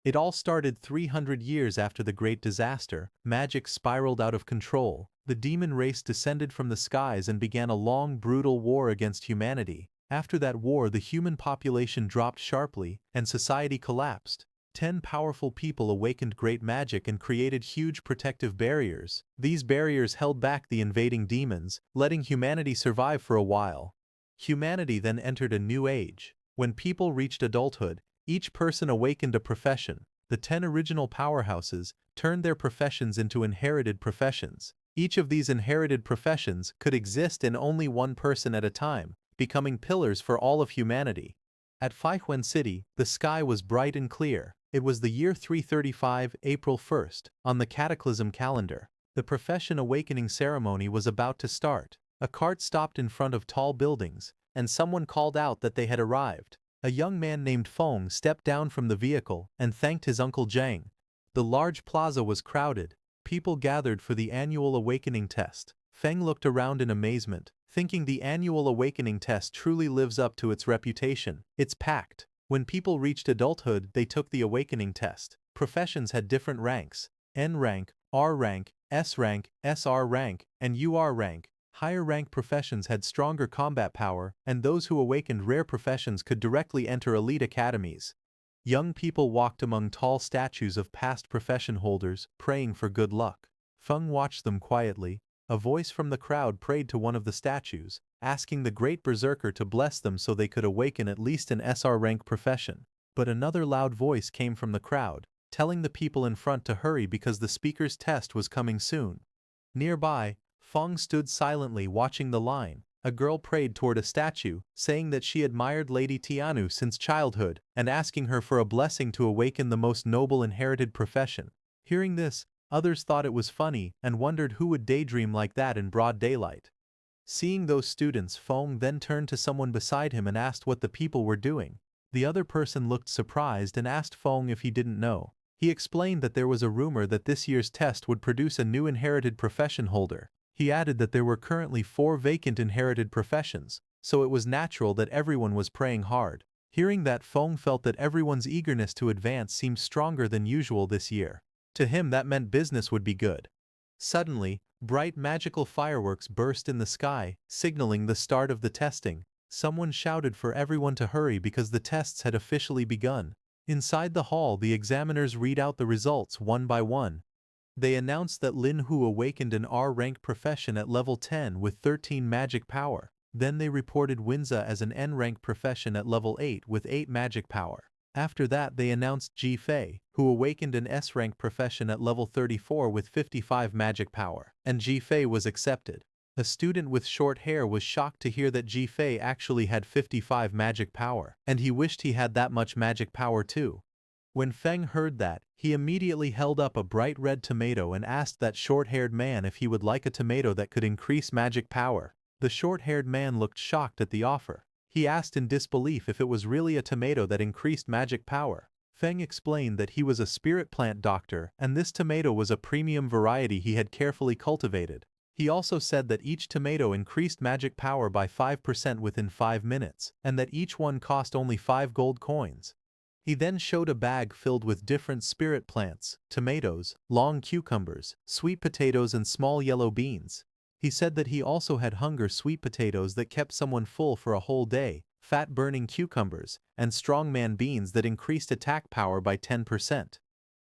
It all started 300 years after the Great Disaster. Magic spiraled out of control. The demon race descended from the skies and began a long, brutal war against humanity. After that war, the human population dropped sharply, and society collapsed. 10 powerful people awakened great magic and created huge protective barriers. These barriers held back the invading demons, letting humanity survive for a while. Humanity then entered a new age. When people reached adulthood, each person awakened a profession. The 10 original powerhouses turned their professions into inherited professions. Each of these inherited professions could exist in only one person at a time, becoming pillars for all of humanity. At Faihuan City, the sky was bright and clear. It was the year 335, April 1st, on the Cataclysm calendar. The profession awakening ceremony was about to start. A cart stopped in front of tall buildings, and someone called out that they had arrived. A young man named Feng stepped down from the vehicle and thanked his uncle Zhang. The large plaza was crowded. People gathered for the annual awakening test. Feng looked around in amazement, thinking the annual awakening test truly lives up to its reputation. It's packed. When people reached adulthood, they took the awakening test. Professions had different ranks: N rank, R rank, SR rank, and UR rank. Higher rank professions had stronger combat power, and those who awakened rare professions could directly enter elite academies. Young people walked among tall statues of past profession holders, praying for good luck. Feng watched them quietly. A voice from the crowd prayed to one of the statues, asking the great berserker to bless them so they could awaken at least an SR rank profession. But another loud voice came from the crowd, telling the people in front to hurry because the speaker's test was coming soon. Nearby, Feng stood silently watching the line. A girl prayed toward a statue, saying that she admired Lady Tianu since childhood and asking her for a blessing to awaken the most noble inherited profession. Hearing this, others thought it was funny and wondered who would daydream like that in broad daylight. Seeing those students, Feng then turned to someone beside him and asked what the people were doing. The other person looked surprised and asked Feng if he didn't know. He explained that there was a rumor that this year's test would produce a new inherited profession holder. He added that there were currently 4 vacant inherited professions, so it was natural that everyone was praying hard. Hearing that, Feng felt that everyone's eagerness to advance seemed stronger than usual this year. To him, that meant business would be good. Suddenly, bright magical fireworks burst in the sky, signaling the start of the testing. Someone shouted for everyone to hurry because the tests had officially begun. Inside the hall, the examiners read out the results one by one. They announced that Lin Hu awakened an R-rank profession at level 10 with 13 magic power. Then they reported Winza as an N-rank profession at level 8 with 8 magic power. After that, they announced Ji Fei, who awakened an S-rank profession at level 34 with 55 magic power, and Ji Fei was accepted. A student with short hair was shocked to hear that Ji Fei actually had 55 magic power, and he wished he had that much magic power too. When Feng heard that, he immediately held up a bright red tomato and asked that short-haired man if he would like a tomato that could increase magic power. The short-haired man looked shocked at the offer. He asked in disbelief if it was really a tomato that increased magic power. Feng explained that he was a spirit plant doctor and this tomato was a premium variety he had carefully cultivated. He also said that each tomato increased magic power by 5% within 5 minutes, and that each one cost only 5 gold coins. He then showed a bag filled with different spirit plants, tomatoes, long cucumbers, sweet potatoes and small yellow beans. He said that he also had hunger sweet potatoes that kept someone full for a whole day, fat-burning cucumbers, and strongman beans that increased attack power by 10%.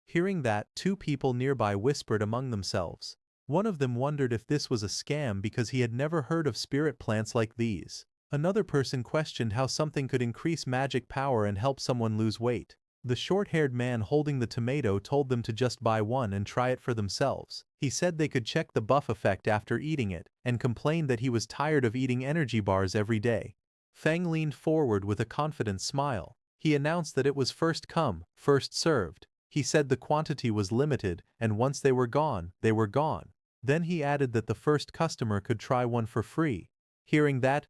Hearing that, 2 people nearby whispered among themselves. One of them wondered if this was a scam because he had never heard of spirit plants like these. Another person questioned how something could increase magic power and help someone lose weight. The short-haired man holding the tomato told them to just buy one and try it for themselves. He said they could check the buff effect after eating it, and complained that he was tired of eating energy bars every day. Feng leaned forward with a confident smile. He announced that it was first come, first served. He said the quantity was limited, and once they were gone, they were gone. Then he added that the first customer could try one for free. Hearing that,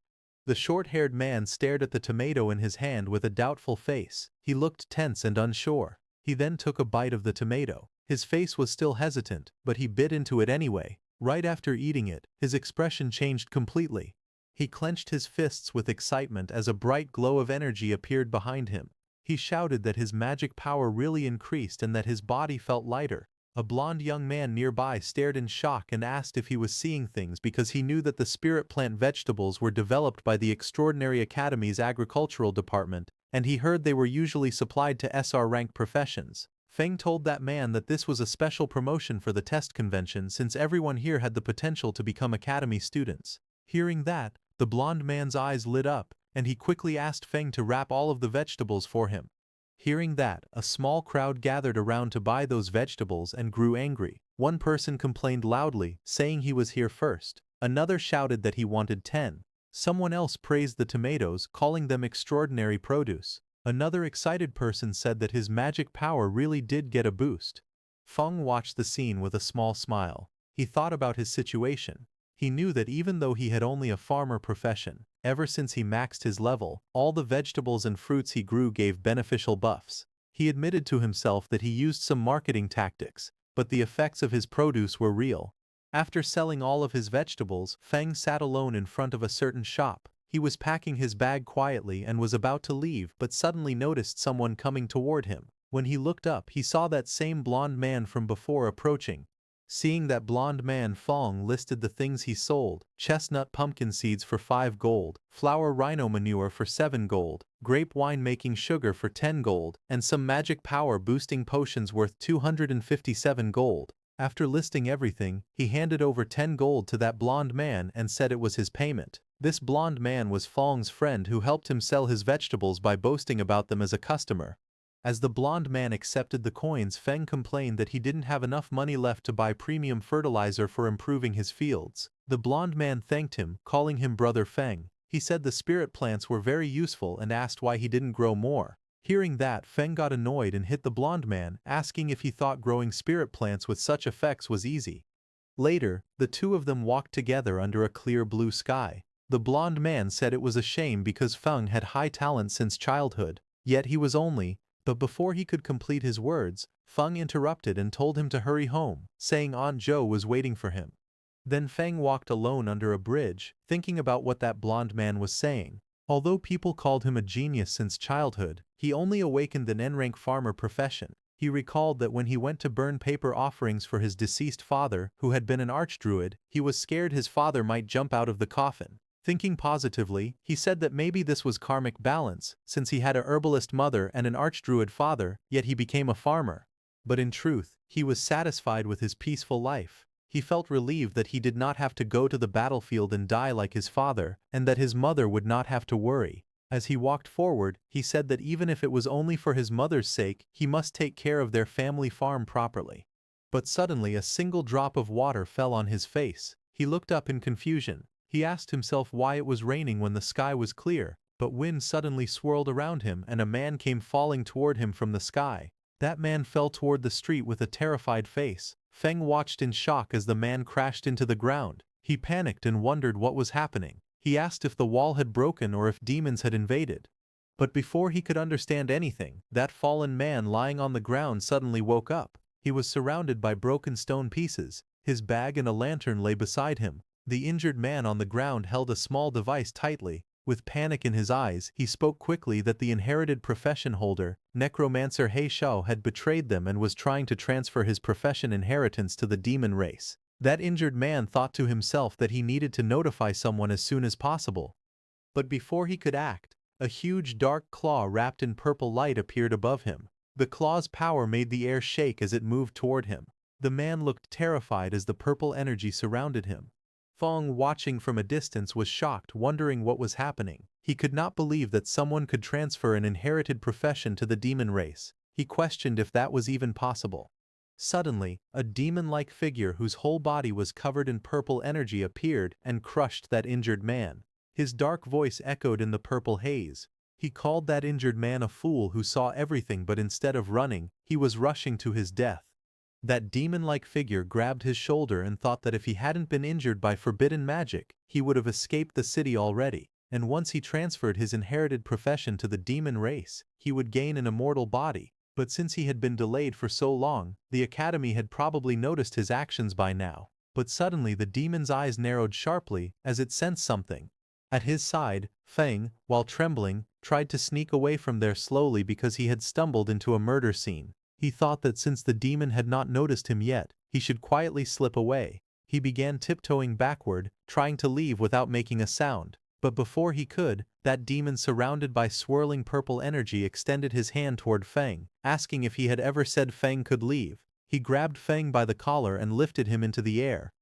the short-haired man stared at the tomato in his hand with a doubtful face. He looked tense and unsure. He then took a bite of the tomato. His face was still hesitant, but he bit into it anyway. Right after eating it, his expression changed completely. He clenched his fists with excitement as a bright glow of energy appeared behind him. He shouted that his magic power really increased and that his body felt lighter. A blond young man nearby stared in shock and asked if he was seeing things because he knew that the spirit plant vegetables were developed by the Extraordinary Academy's agricultural department, and he heard they were usually supplied to SR rank professions. Feng told that man that this was a special promotion for the test convention since everyone here had the potential to become academy students. Hearing that, the blond man's eyes lit up, and he quickly asked Feng to wrap all of the vegetables for him. Hearing that, a small crowd gathered around to buy those vegetables and grew angry. One person complained loudly, saying he was here first. Another shouted that he wanted 10. Someone else praised the tomatoes, calling them extraordinary produce. Another excited person said that his magic power really did get a boost. Feng watched the scene with a small smile. He thought about his situation. He knew that even though he had only a farmer profession, ever since he maxed his level, all the vegetables and fruits he grew gave beneficial buffs. He admitted to himself that he used some marketing tactics, but the effects of his produce were real. After selling all of his vegetables, Feng sat alone in front of a certain shop. He was packing his bag quietly and was about to leave but suddenly noticed someone coming toward him. When he looked up, he saw that same blond man from before approaching. Seeing that blond man, Feng listed the things he sold: chestnut pumpkin seeds for 5 gold, flour rhino manure for 7 gold, grape wine making sugar for 10 gold, and some magic power boosting potions worth 257 gold. After listing everything, he handed over 10 gold to that blond man and said it was his payment. This blond man was Feng's friend who helped him sell his vegetables by boasting about them as a customer. As the blond man accepted the coins, Feng complained that he didn't have enough money left to buy premium fertilizer for improving his fields. The blond man thanked him, calling him Brother Feng. He said the spirit plants were very useful and asked why he didn't grow more. Hearing that, Feng got annoyed and hit the blond man, asking if he thought growing spirit plants with such effects was easy. Later, the two of them walked together under a clear blue sky. The blond man said it was a shame because Feng had high talent since childhood, yet he was only. But before he could complete his words, Feng interrupted and told him to hurry home, saying Aunt Zhou was waiting for him. Then Feng walked alone under a bridge, thinking about what that blond man was saying. Although people called him a genius since childhood, he only awakened an N-rank farmer profession. He recalled that when he went to burn paper offerings for his deceased father, who had been an archdruid, he was scared his father might jump out of the coffin. Thinking positively, he said that maybe this was karmic balance, since he had a herbalist mother and an archdruid father, yet he became a farmer. But in truth, he was satisfied with his peaceful life. He felt relieved that he did not have to go to the battlefield and die like his father, and that his mother would not have to worry. As he walked forward, he said that even if it was only for his mother's sake, he must take care of their family farm properly. But suddenly a single drop of water fell on his face. He looked up in confusion. He asked himself why it was raining when the sky was clear, but wind suddenly swirled around him and a man came falling toward him from the sky. That man fell toward the street with a terrified face. Feng watched in shock as the man crashed into the ground. He panicked and wondered what was happening. He asked if the wall had broken or if demons had invaded. But before he could understand anything, that fallen man lying on the ground suddenly woke up. He was surrounded by broken stone pieces. His bag and a lantern lay beside him. The injured man on the ground held a small device tightly. With panic in his eyes, he spoke quickly that the inherited profession holder, Necromancer He Shao, had betrayed them and was trying to transfer his profession inheritance to the demon race. That injured man thought to himself that he needed to notify someone as soon as possible. But before he could act, a huge dark claw wrapped in purple light appeared above him. The claw's power made the air shake as it moved toward him. The man looked terrified as the purple energy surrounded him. Feng, watching from a distance, was shocked, wondering what was happening. He could not believe that someone could transfer an inherited profession to the demon race. He questioned if that was even possible. Suddenly, a demon-like figure whose whole body was covered in purple energy appeared and crushed that injured man. His dark voice echoed in the purple haze. He called that injured man a fool who saw everything, but instead of running, he was rushing to his death. That demon-like figure grabbed his shoulder and thought that if he hadn't been injured by forbidden magic, he would have escaped the city already. And once he transferred his inherited profession to the demon race, he would gain an immortal body. But since he had been delayed for so long, the academy had probably noticed his actions by now. But suddenly the demon's eyes narrowed sharply as it sensed something. At his side, Feng, while trembling, tried to sneak away from there slowly because he had stumbled into a murder scene. He thought that since the demon had not noticed him yet, he should quietly slip away. He began tiptoeing backward, trying to leave without making a sound. But before he could, that demon surrounded by swirling purple energy extended his hand toward Feng, asking if he had ever said Feng could leave. He grabbed Feng by the collar and lifted him into the air.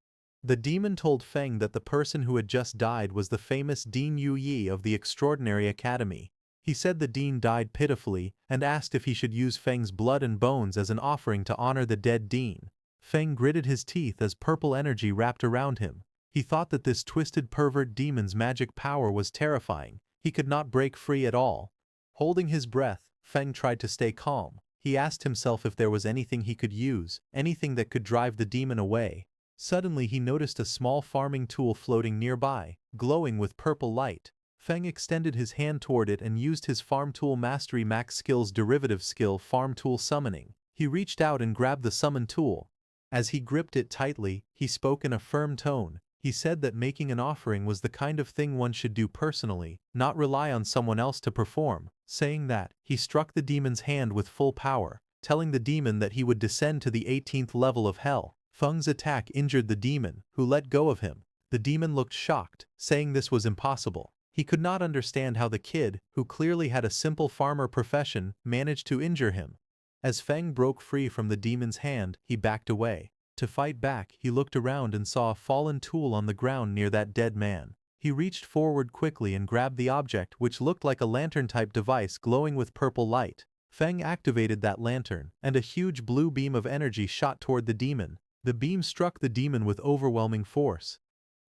The demon told Feng that the person who had just died was the famous Dean Yu Yi of the Extraordinary Academy. He said the dean died pitifully and asked if he should use Feng's blood and bones as an offering to honor the dead dean. Feng gritted his teeth as purple energy wrapped around him. He thought that this twisted pervert demon's magic power was terrifying. He could not break free at all. Holding his breath, Feng tried to stay calm. He asked himself if there was anything he could use, anything that could drive the demon away. Suddenly he noticed a small farming tool floating nearby, glowing with purple light. Feng extended his hand toward it and used his Farm Tool Mastery Max Skill's derivative skill Farm Tool Summoning. He reached out and grabbed the summon tool. As he gripped it tightly, he spoke in a firm tone. He said that making an offering was the kind of thing one should do personally, not rely on someone else to perform. Saying that, he struck the demon's hand with full power, telling the demon that he would descend to the 18th level of hell. Feng's attack injured the demon, who let go of him. The demon looked shocked, saying this was impossible. He could not understand how the kid, who clearly had a simple farmer profession, managed to injure him. As Feng broke free from the demon's hand, he backed away. To fight back, he looked around and saw a fallen tool on the ground near that dead man. He reached forward quickly and grabbed the object, which looked like a lantern-type device glowing with purple light. Feng activated that lantern, and a huge blue beam of energy shot toward the demon. The beam struck the demon with overwhelming force.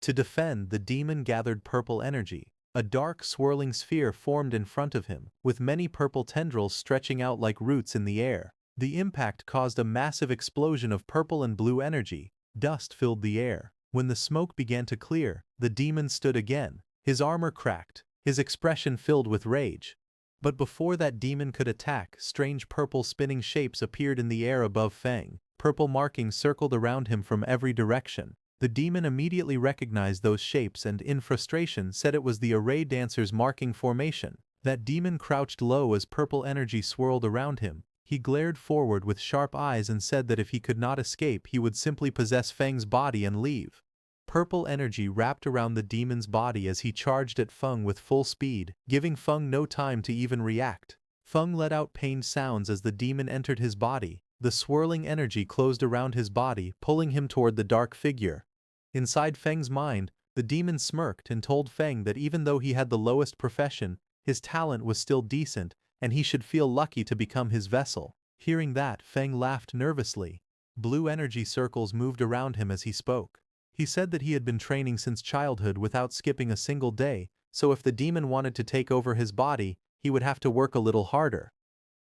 To defend, the demon gathered purple energy. A dark, swirling sphere formed in front of him, with many purple tendrils stretching out like roots in the air. The impact caused a massive explosion of purple and blue energy. Dust filled the air. When the smoke began to clear, the demon stood again. His armor cracked, his expression filled with rage. But before that demon could attack, strange purple spinning shapes appeared in the air above Feng. Purple markings circled around him from every direction. The demon immediately recognized those shapes and, in frustration, said it was the array dancer's marking formation. That demon crouched low as purple energy swirled around him. He glared forward with sharp eyes and said that if he could not escape, he would simply possess Feng's body and leave. Purple energy wrapped around the demon's body as he charged at Feng with full speed, giving Feng no time to even react. Feng let out pained sounds as the demon entered his body. The swirling energy closed around his body, pulling him toward the dark figure. Inside Feng's mind, the demon smirked and told Feng that even though he had the lowest profession, his talent was still decent, and he should feel lucky to become his vessel. Hearing that, Feng laughed nervously. Blue energy circles moved around him as he spoke. He said that he had been training since childhood without skipping a single day, so if the demon wanted to take over his body, he would have to work a little harder.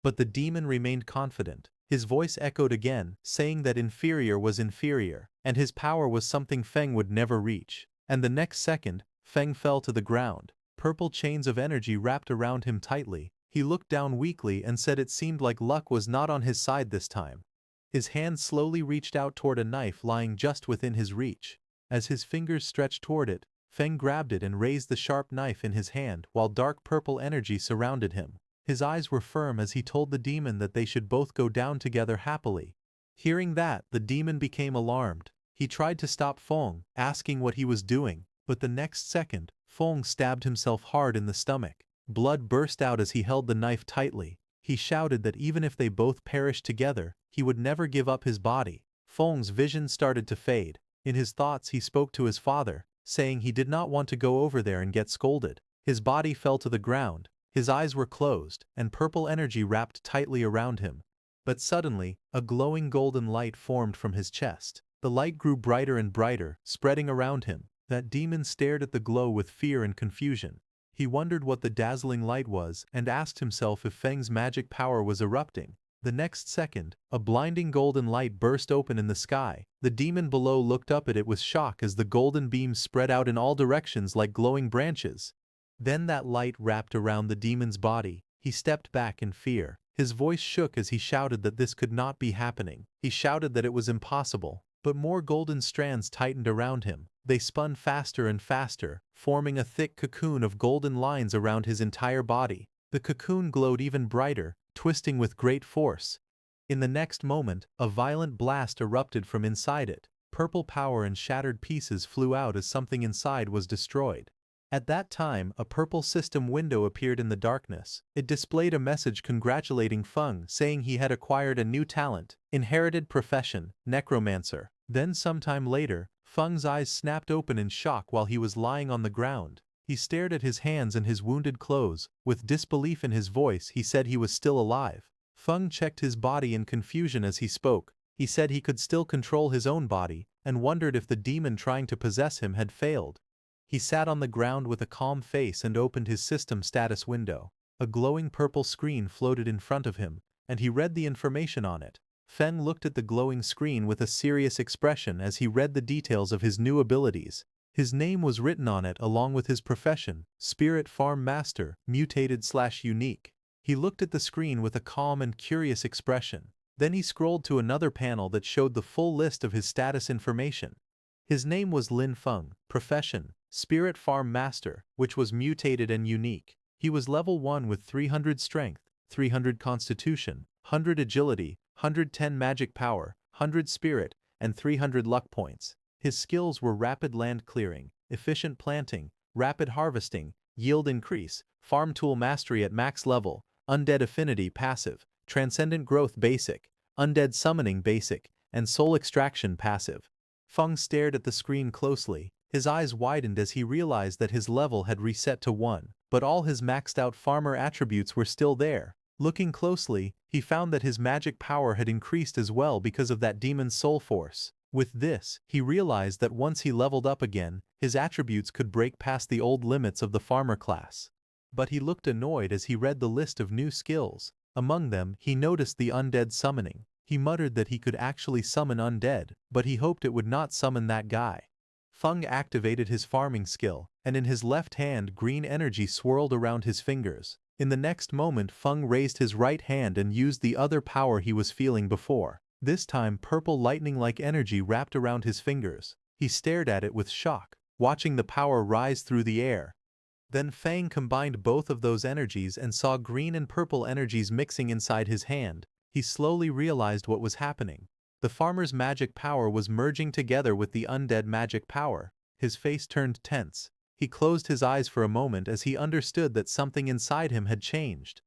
But the demon remained confident. His voice echoed again, saying that inferior was inferior, and his power was something Feng would never reach. And the next second, Feng fell to the ground. Purple chains of energy wrapped around him tightly. He looked down weakly and said it seemed like luck was not on his side this time. His hand slowly reached out toward a knife lying just within his reach. As his fingers stretched toward it, Feng grabbed it and raised the sharp knife in his hand while dark purple energy surrounded him. His eyes were firm as he told the demon that they should both go down together happily. Hearing that, the demon became alarmed. He tried to stop Feng, asking what he was doing, but the next second, Feng stabbed himself hard in the stomach. Blood burst out as he held the knife tightly. He shouted that even if they both perished together, he would never give up his body. Feng's vision started to fade. In his thoughts he spoke to his father, saying he did not want to go over there and get scolded. His body fell to the ground. His eyes were closed, and purple energy wrapped tightly around him. But suddenly, a glowing golden light formed from his chest. The light grew brighter and brighter, spreading around him. That demon stared at the glow with fear and confusion. He wondered what the dazzling light was and asked himself if Feng's magic power was erupting. The next second, a blinding golden light burst open in the sky. The demon below looked up at it with shock as the golden beams spread out in all directions like glowing branches. Then that light wrapped around the demon's body. He stepped back in fear. His voice shook as he shouted that this could not be happening. He shouted that it was impossible. But more golden strands tightened around him. They spun faster and faster, forming a thick cocoon of golden lines around his entire body. The cocoon glowed even brighter, twisting with great force. In the next moment, a violent blast erupted from inside it. Purple power and shattered pieces flew out as something inside was destroyed. At that time, a purple system window appeared in the darkness. It displayed a message congratulating Feng, saying he had acquired a new talent, inherited profession, Necromancer. Then sometime later, Feng's eyes snapped open in shock while he was lying on the ground. He stared at his hands and his wounded clothes. With disbelief in his voice, he said he was still alive. Feng checked his body in confusion as he spoke. He said he could still control his own body, and wondered if the demon trying to possess him had failed. He sat on the ground with a calm face and opened his system status window. A glowing purple screen floated in front of him, and he read the information on it. Feng looked at the glowing screen with a serious expression as he read the details of his new abilities. His name was written on it along with his profession, Spirit Farm Master, Mutated/Unique. He looked at the screen with a calm and curious expression. Then he scrolled to another panel that showed the full list of his status information. His name was Lin Feng, profession, Spirit Farm Master, which was mutated and unique. He was level 1 with 300 strength, 300 constitution, 100 agility, 110 magic power, 100 spirit, and 300 luck points. His skills were rapid land clearing, efficient planting, rapid harvesting, yield increase, farm tool mastery at max level, undead affinity passive, transcendent growth basic, undead summoning basic, and soul extraction passive. Feng stared at the screen closely. His eyes widened as he realized that his level had reset to 1, but all his maxed-out farmer attributes were still there. Looking closely, he found that his magic power had increased as well because of that demon's soul force. With this, he realized that once he leveled up again, his attributes could break past the old limits of the farmer class. But he looked annoyed as he read the list of new skills. Among them, he noticed the undead summoning. He muttered that he could actually summon undead, but he hoped it would not summon that guy. Feng activated his farming skill, and in his left hand green energy swirled around his fingers. In the next moment Feng raised his right hand and used the other power he was feeling before. This time purple lightning-like energy wrapped around his fingers. He stared at it with shock, watching the power rise through the air. Then Feng combined both of those energies and saw green and purple energies mixing inside his hand. He slowly realized what was happening. The farmer's magic power was merging together with the undead magic power. His face turned tense. He closed his eyes for a moment as he understood that something inside him had changed.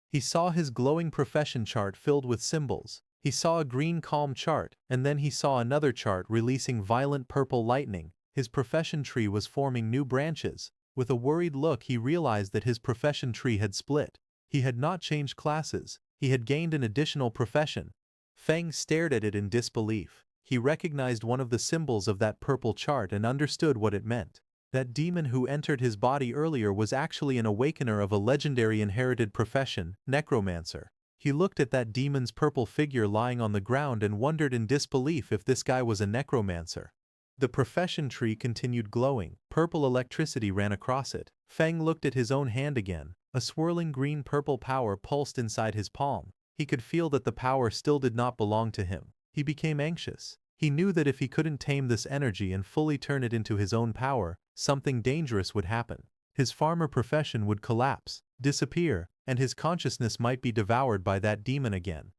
He saw his glowing profession chart filled with symbols. He saw a green calm chart, and then he saw another chart releasing violent purple lightning. His profession tree was forming new branches. With a worried look he realized that his profession tree had split. He had not changed classes. He had gained an additional profession. Feng stared at it in disbelief. He recognized one of the symbols of that purple chart and understood what it meant. That demon who entered his body earlier was actually an awakener of a legendary inherited profession, Necromancer. He looked at that demon's purple figure lying on the ground and wondered in disbelief if this guy was a necromancer. The profession tree continued glowing. Purple electricity ran across it. Feng looked at his own hand again. A swirling green-purple power pulsed inside his palm. He could feel that the power still did not belong to him. He became anxious. He knew that if he couldn't tame this energy and fully turn it into his own power, something dangerous would happen. His farmer profession would collapse, disappear, and his consciousness might be devoured by that demon again.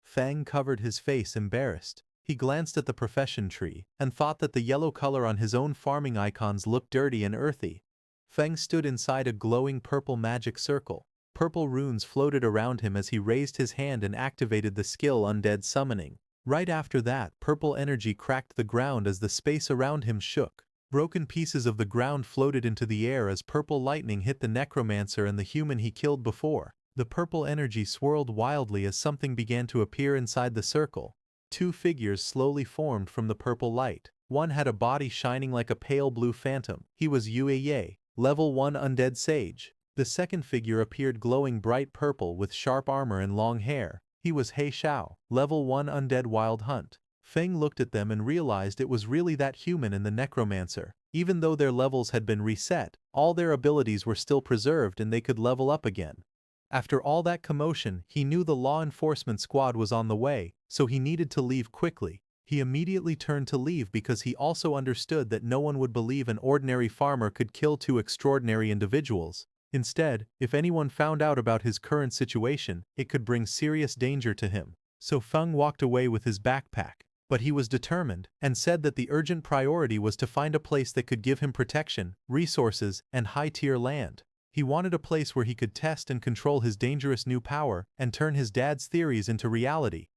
Feng covered his face embarrassed. He glanced at the profession tree and thought that the yellow color on his own farming icons looked dirty and earthy. Feng stood inside a glowing purple magic circle. Purple runes floated around him as he raised his hand and activated the skill Undead Summoning. Right after that, purple energy cracked the ground as the space around him shook. Broken pieces of the ground floated into the air as purple lightning hit the necromancer and the human he killed before. The purple energy swirled wildly as something began to appear inside the circle. Two figures slowly formed from the purple light. One had a body shining like a pale blue phantom. He was Yue, level 1 undead sage. The second figure appeared glowing bright purple with sharp armor and long hair. He was He Xiao, level 1 undead wild hunt. Feng looked at them and realized it was really that human and the necromancer. Even though their levels had been reset, all their abilities were still preserved and they could level up again. After all that commotion, he knew the law enforcement squad was on the way, so he needed to leave quickly. He immediately turned to leave because he also understood that no one would believe an ordinary farmer could kill two extraordinary individuals. Instead, if anyone found out about his current situation, it could bring serious danger to him. So Feng walked away with his backpack. But he was determined, and said that the urgent priority was to find a place that could give him protection, resources, and high-tier land. He wanted a place where he could test and control his dangerous new power and turn his dad's theories into reality.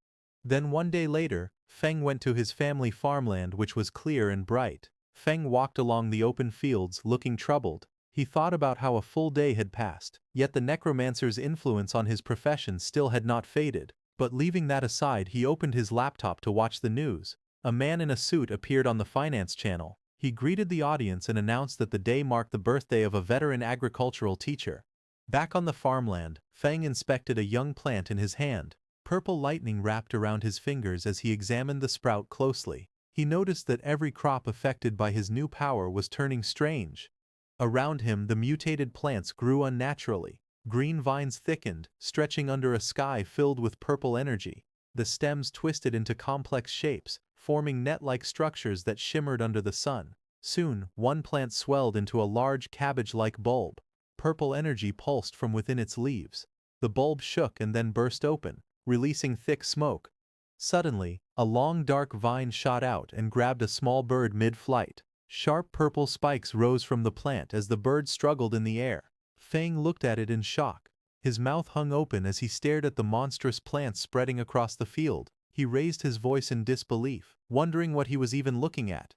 Then one day later, Feng went to his family farmland, which was clear and bright. Feng walked along the open fields, looking troubled. He thought about how a full day had passed, yet the necromancer's influence on his profession still had not faded. But leaving that aside, he opened his laptop to watch the news. A man in a suit appeared on the finance channel. He greeted the audience and announced that the day marked the birthday of a veteran agricultural teacher. Back on the farmland, Feng inspected a young plant in his hand. Purple lightning wrapped around his fingers as he examined the sprout closely. He noticed that every crop affected by his new power was turning strange. Around him, the mutated plants grew unnaturally. Green vines thickened, stretching under a sky filled with purple energy. The stems twisted into complex shapes, forming net-like structures that shimmered under the sun. Soon, one plant swelled into a large cabbage-like bulb. Purple energy pulsed from within its leaves. The bulb shook and then burst open, releasing thick smoke. Suddenly, a long dark vine shot out and grabbed a small bird mid-flight. Sharp purple spikes rose from the plant as the bird struggled in the air. Feng looked at it in shock. His mouth hung open as he stared at the monstrous plants spreading across the field. He raised his voice in disbelief, wondering what he was even looking at.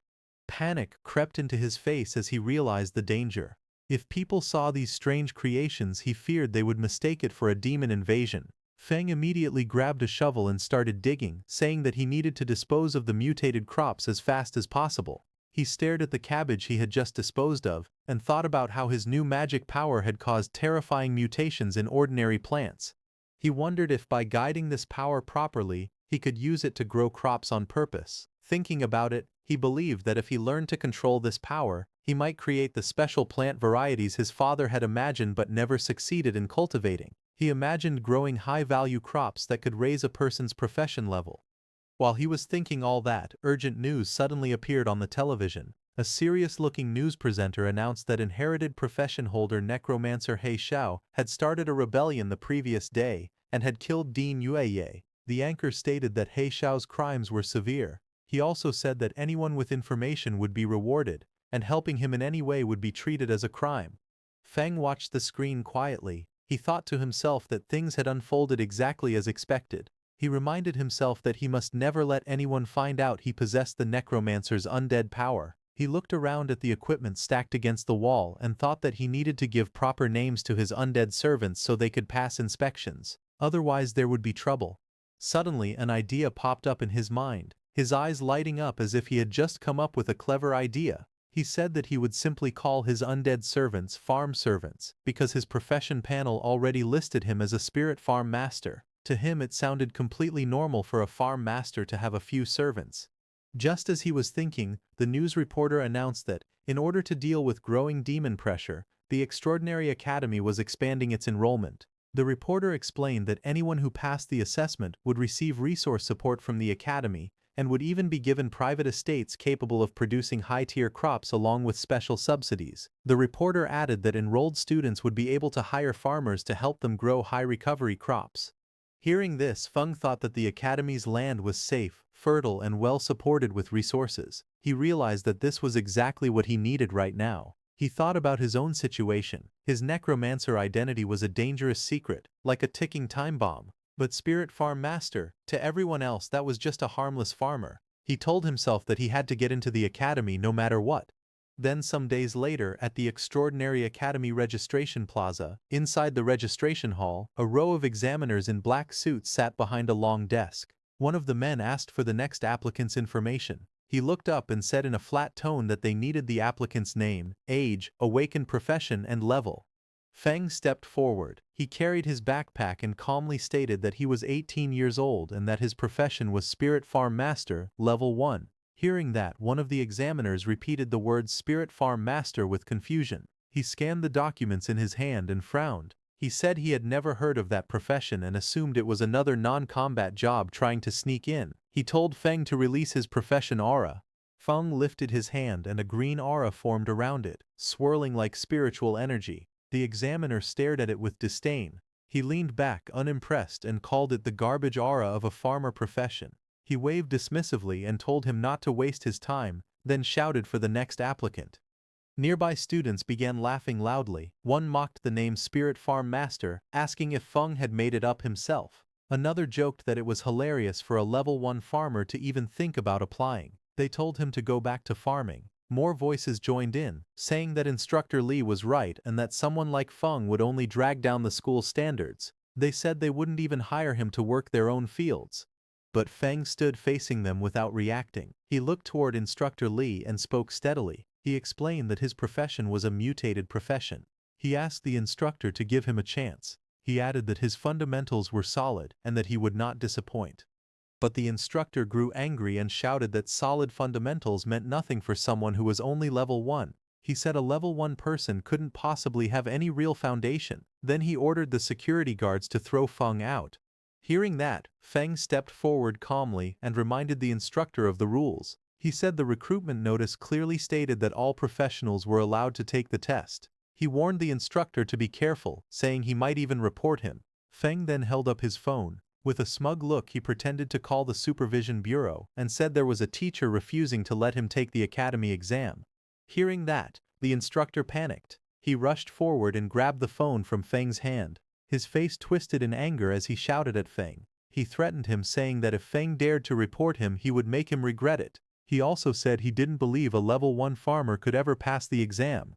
Panic crept into his face as he realized the danger. If people saw these strange creations, he feared they would mistake it for a demon invasion. Feng immediately grabbed a shovel and started digging, saying that he needed to dispose of the mutated crops as fast as possible. He stared at the cabbage he had just disposed of, and thought about how his new magic power had caused terrifying mutations in ordinary plants. He wondered if by guiding this power properly, he could use it to grow crops on purpose. Thinking about it, he believed that if he learned to control this power, he might create the special plant varieties his father had imagined but never succeeded in cultivating. He imagined growing high-value crops that could raise a person's profession level. While he was thinking all that, urgent news suddenly appeared on the television. A serious-looking news presenter announced that inherited profession holder Necromancer He Xiao had started a rebellion the previous day and had killed Dean Yueye. The anchor stated that He Xiao's crimes were severe. He also said that anyone with information would be rewarded, and helping him in any way would be treated as a crime. Feng watched the screen quietly. He thought to himself that things had unfolded exactly as expected. He reminded himself that he must never let anyone find out he possessed the necromancer's undead power. He looked around at the equipment stacked against the wall and thought that he needed to give proper names to his undead servants so they could pass inspections. Otherwise there would be trouble. Suddenly an idea popped up in his mind, his eyes lighting up as if he had just come up with a clever idea. He said that he would simply call his undead servants farm servants, because his profession panel already listed him as a spirit farm master. To him it sounded completely normal for a farm master to have a few servants. Just as he was thinking, the news reporter announced that, in order to deal with growing demon pressure, the Extraordinary Academy was expanding its enrollment. The reporter explained that anyone who passed the assessment would receive resource support from the Academy, and would even be given private estates capable of producing high-tier crops along with special subsidies. The reporter added that enrolled students would be able to hire farmers to help them grow high-recovery crops. Hearing this, Feng thought that the Academy's land was safe, fertile, and well supported with resources. He realized that this was exactly what he needed right now. He thought about his own situation. His necromancer identity was a dangerous secret, like a ticking time bomb. But Spirit Farm Master, to everyone else that was just a harmless farmer. He told himself that he had to get into the academy no matter what. Then some days later, at the Extraordinary Academy Registration Plaza, inside the registration hall, a row of examiners in black suits sat behind a long desk. One of the men asked for the next applicant's information. He looked up and said in a flat tone that they needed the applicant's name, age, awakened profession, and level. Feng stepped forward. He carried his backpack and calmly stated that he was 18 years old and that his profession was Spirit Farm Master, Level 1. Hearing that, one of the examiners repeated the words Spirit Farm Master with confusion. He scanned the documents in his hand and frowned. He said he had never heard of that profession and assumed it was another non-combat job trying to sneak in. He told Feng to release his profession aura. Feng lifted his hand and a green aura formed around it, swirling like spiritual energy. The examiner stared at it with disdain. He leaned back unimpressed and called it the garbage aura of a farmer profession. He waved dismissively and told him not to waste his time, then shouted for the next applicant. Nearby students began laughing loudly. One mocked the name Spirit Farm Master, asking if Feng had made it up himself. Another joked that it was hilarious for a level 1 farmer to even think about applying. They told him to go back to farming. More voices joined in, saying that Instructor Lee was right and that someone like Feng would only drag down the school's standards. They said they wouldn't even hire him to work their own fields. But Feng stood facing them without reacting. He looked toward Instructor Lee and spoke steadily. He explained that his profession was a mutated profession. He asked the instructor to give him a chance. He added that his fundamentals were solid and that he would not disappoint. But the instructor grew angry and shouted that solid fundamentals meant nothing for someone who was only level 1. He said a level 1 person couldn't possibly have any real foundation. Then he ordered the security guards to throw Feng out. Hearing that, Feng stepped forward calmly and reminded the instructor of the rules. He said the recruitment notice clearly stated that all professionals were allowed to take the test. He warned the instructor to be careful, saying he might even report him. Feng then held up his phone. With a smug look he pretended to call the supervision bureau and said there was a teacher refusing to let him take the academy exam. Hearing that, the instructor panicked. He rushed forward and grabbed the phone from Feng's hand. His face twisted in anger as he shouted at Feng. He threatened him, saying that if Feng dared to report him he would make him regret it. He also said he didn't believe a level 1 farmer could ever pass the exam.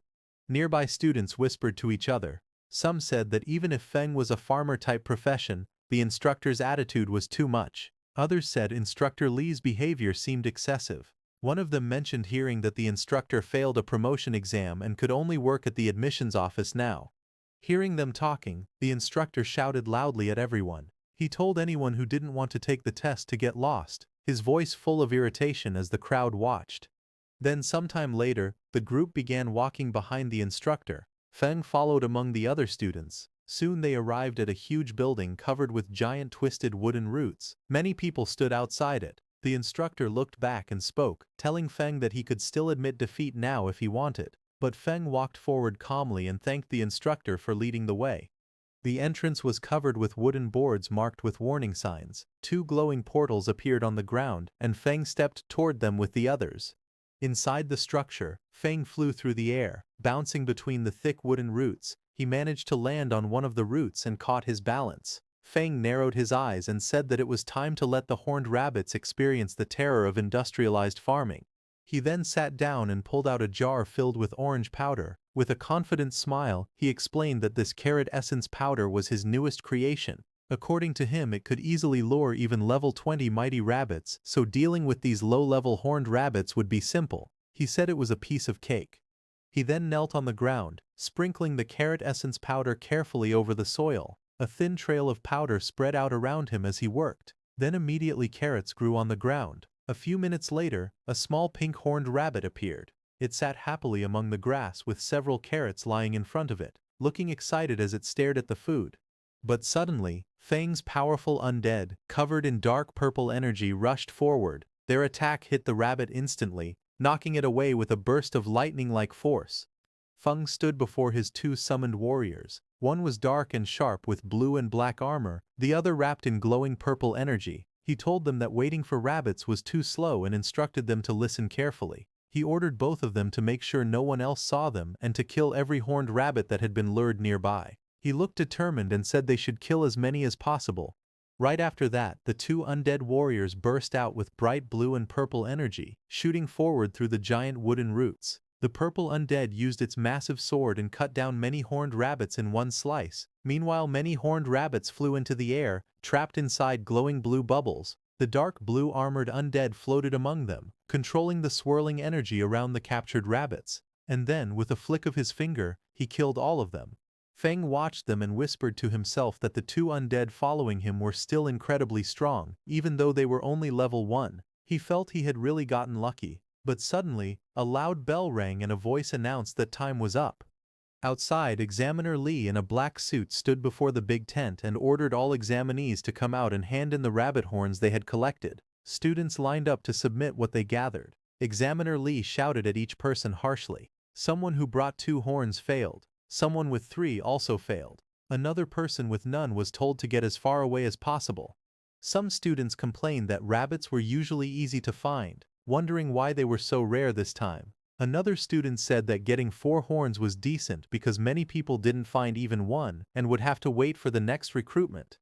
Nearby students whispered to each other. Some said that even if Feng was a farmer-type profession, the instructor's attitude was too much. Others said Instructor Lee's behavior seemed excessive. One of them mentioned hearing that the instructor failed a promotion exam and could only work at the admissions office now. Hearing them talking, the instructor shouted loudly at everyone. He told anyone who didn't want to take the test to get lost, his voice full of irritation as the crowd watched. Then sometime later, the group began walking behind the instructor. Feng followed among the other students. Soon they arrived at a huge building covered with giant twisted wooden roots. Many people stood outside it. The instructor looked back and spoke, telling Feng that he could still admit defeat now if he wanted. But Feng walked forward calmly and thanked the instructor for leading the way. The entrance was covered with wooden boards marked with warning signs. 2 glowing portals appeared on the ground, and Feng stepped toward them with the others. Inside the structure, Feng flew through the air, bouncing between the thick wooden roots. He managed to land on one of the roots and caught his balance. Feng narrowed his eyes and said that it was time to let the horned rabbits experience the terror of industrialized farming. He then sat down and pulled out a jar filled with orange powder. With a confident smile, he explained that this carrot essence powder was his newest creation. According to him, it could easily lure even level 20 mighty rabbits, so dealing with these low-level horned rabbits would be simple. He said it was a piece of cake. He then knelt on the ground, sprinkling the carrot essence powder carefully over the soil. A thin trail of powder spread out around him as he worked. Then immediately carrots grew on the ground. A few minutes later, a small pink-horned rabbit appeared. It sat happily among the grass with several carrots lying in front of it, looking excited as it stared at the food. But suddenly, Feng's powerful undead, covered in dark purple energy, rushed forward. Their attack hit the rabbit instantly, knocking it away with a burst of lightning-like force. Feng stood before his 2 summoned warriors. One was dark and sharp with blue and black armor, the other wrapped in glowing purple energy. He told them that waiting for rabbits was too slow and instructed them to listen carefully. He ordered both of them to make sure no one else saw them and to kill every horned rabbit that had been lured nearby. He looked determined and said they should kill as many as possible. Right after that, the 2 undead warriors burst out with bright blue and purple energy, shooting forward through the giant wooden roots. The purple undead used its massive sword and cut down many horned rabbits in one slice. Meanwhile, many horned rabbits flew into the air, trapped inside glowing blue bubbles. The dark blue armored undead floated among them, controlling the swirling energy around the captured rabbits. And then, with a flick of his finger, he killed all of them. Feng watched them and whispered to himself that the 2 undead following him were still incredibly strong, even though they were only level 1. He felt he had really gotten lucky. But suddenly, a loud bell rang and a voice announced that time was up. Outside, Examiner Lee in a black suit stood before the big tent and ordered all examinees to come out and hand in the rabbit horns they had collected. Students lined up to submit what they gathered. Examiner Lee shouted at each person harshly. Someone who brought 2 horns failed. Someone with 3 also failed. Another person with none was told to get as far away as possible. Some students complained that rabbits were usually easy to find, wondering why they were so rare this time. Another student said that getting 4 horns was decent because many people didn't find even one and would have to wait for the next recruitment.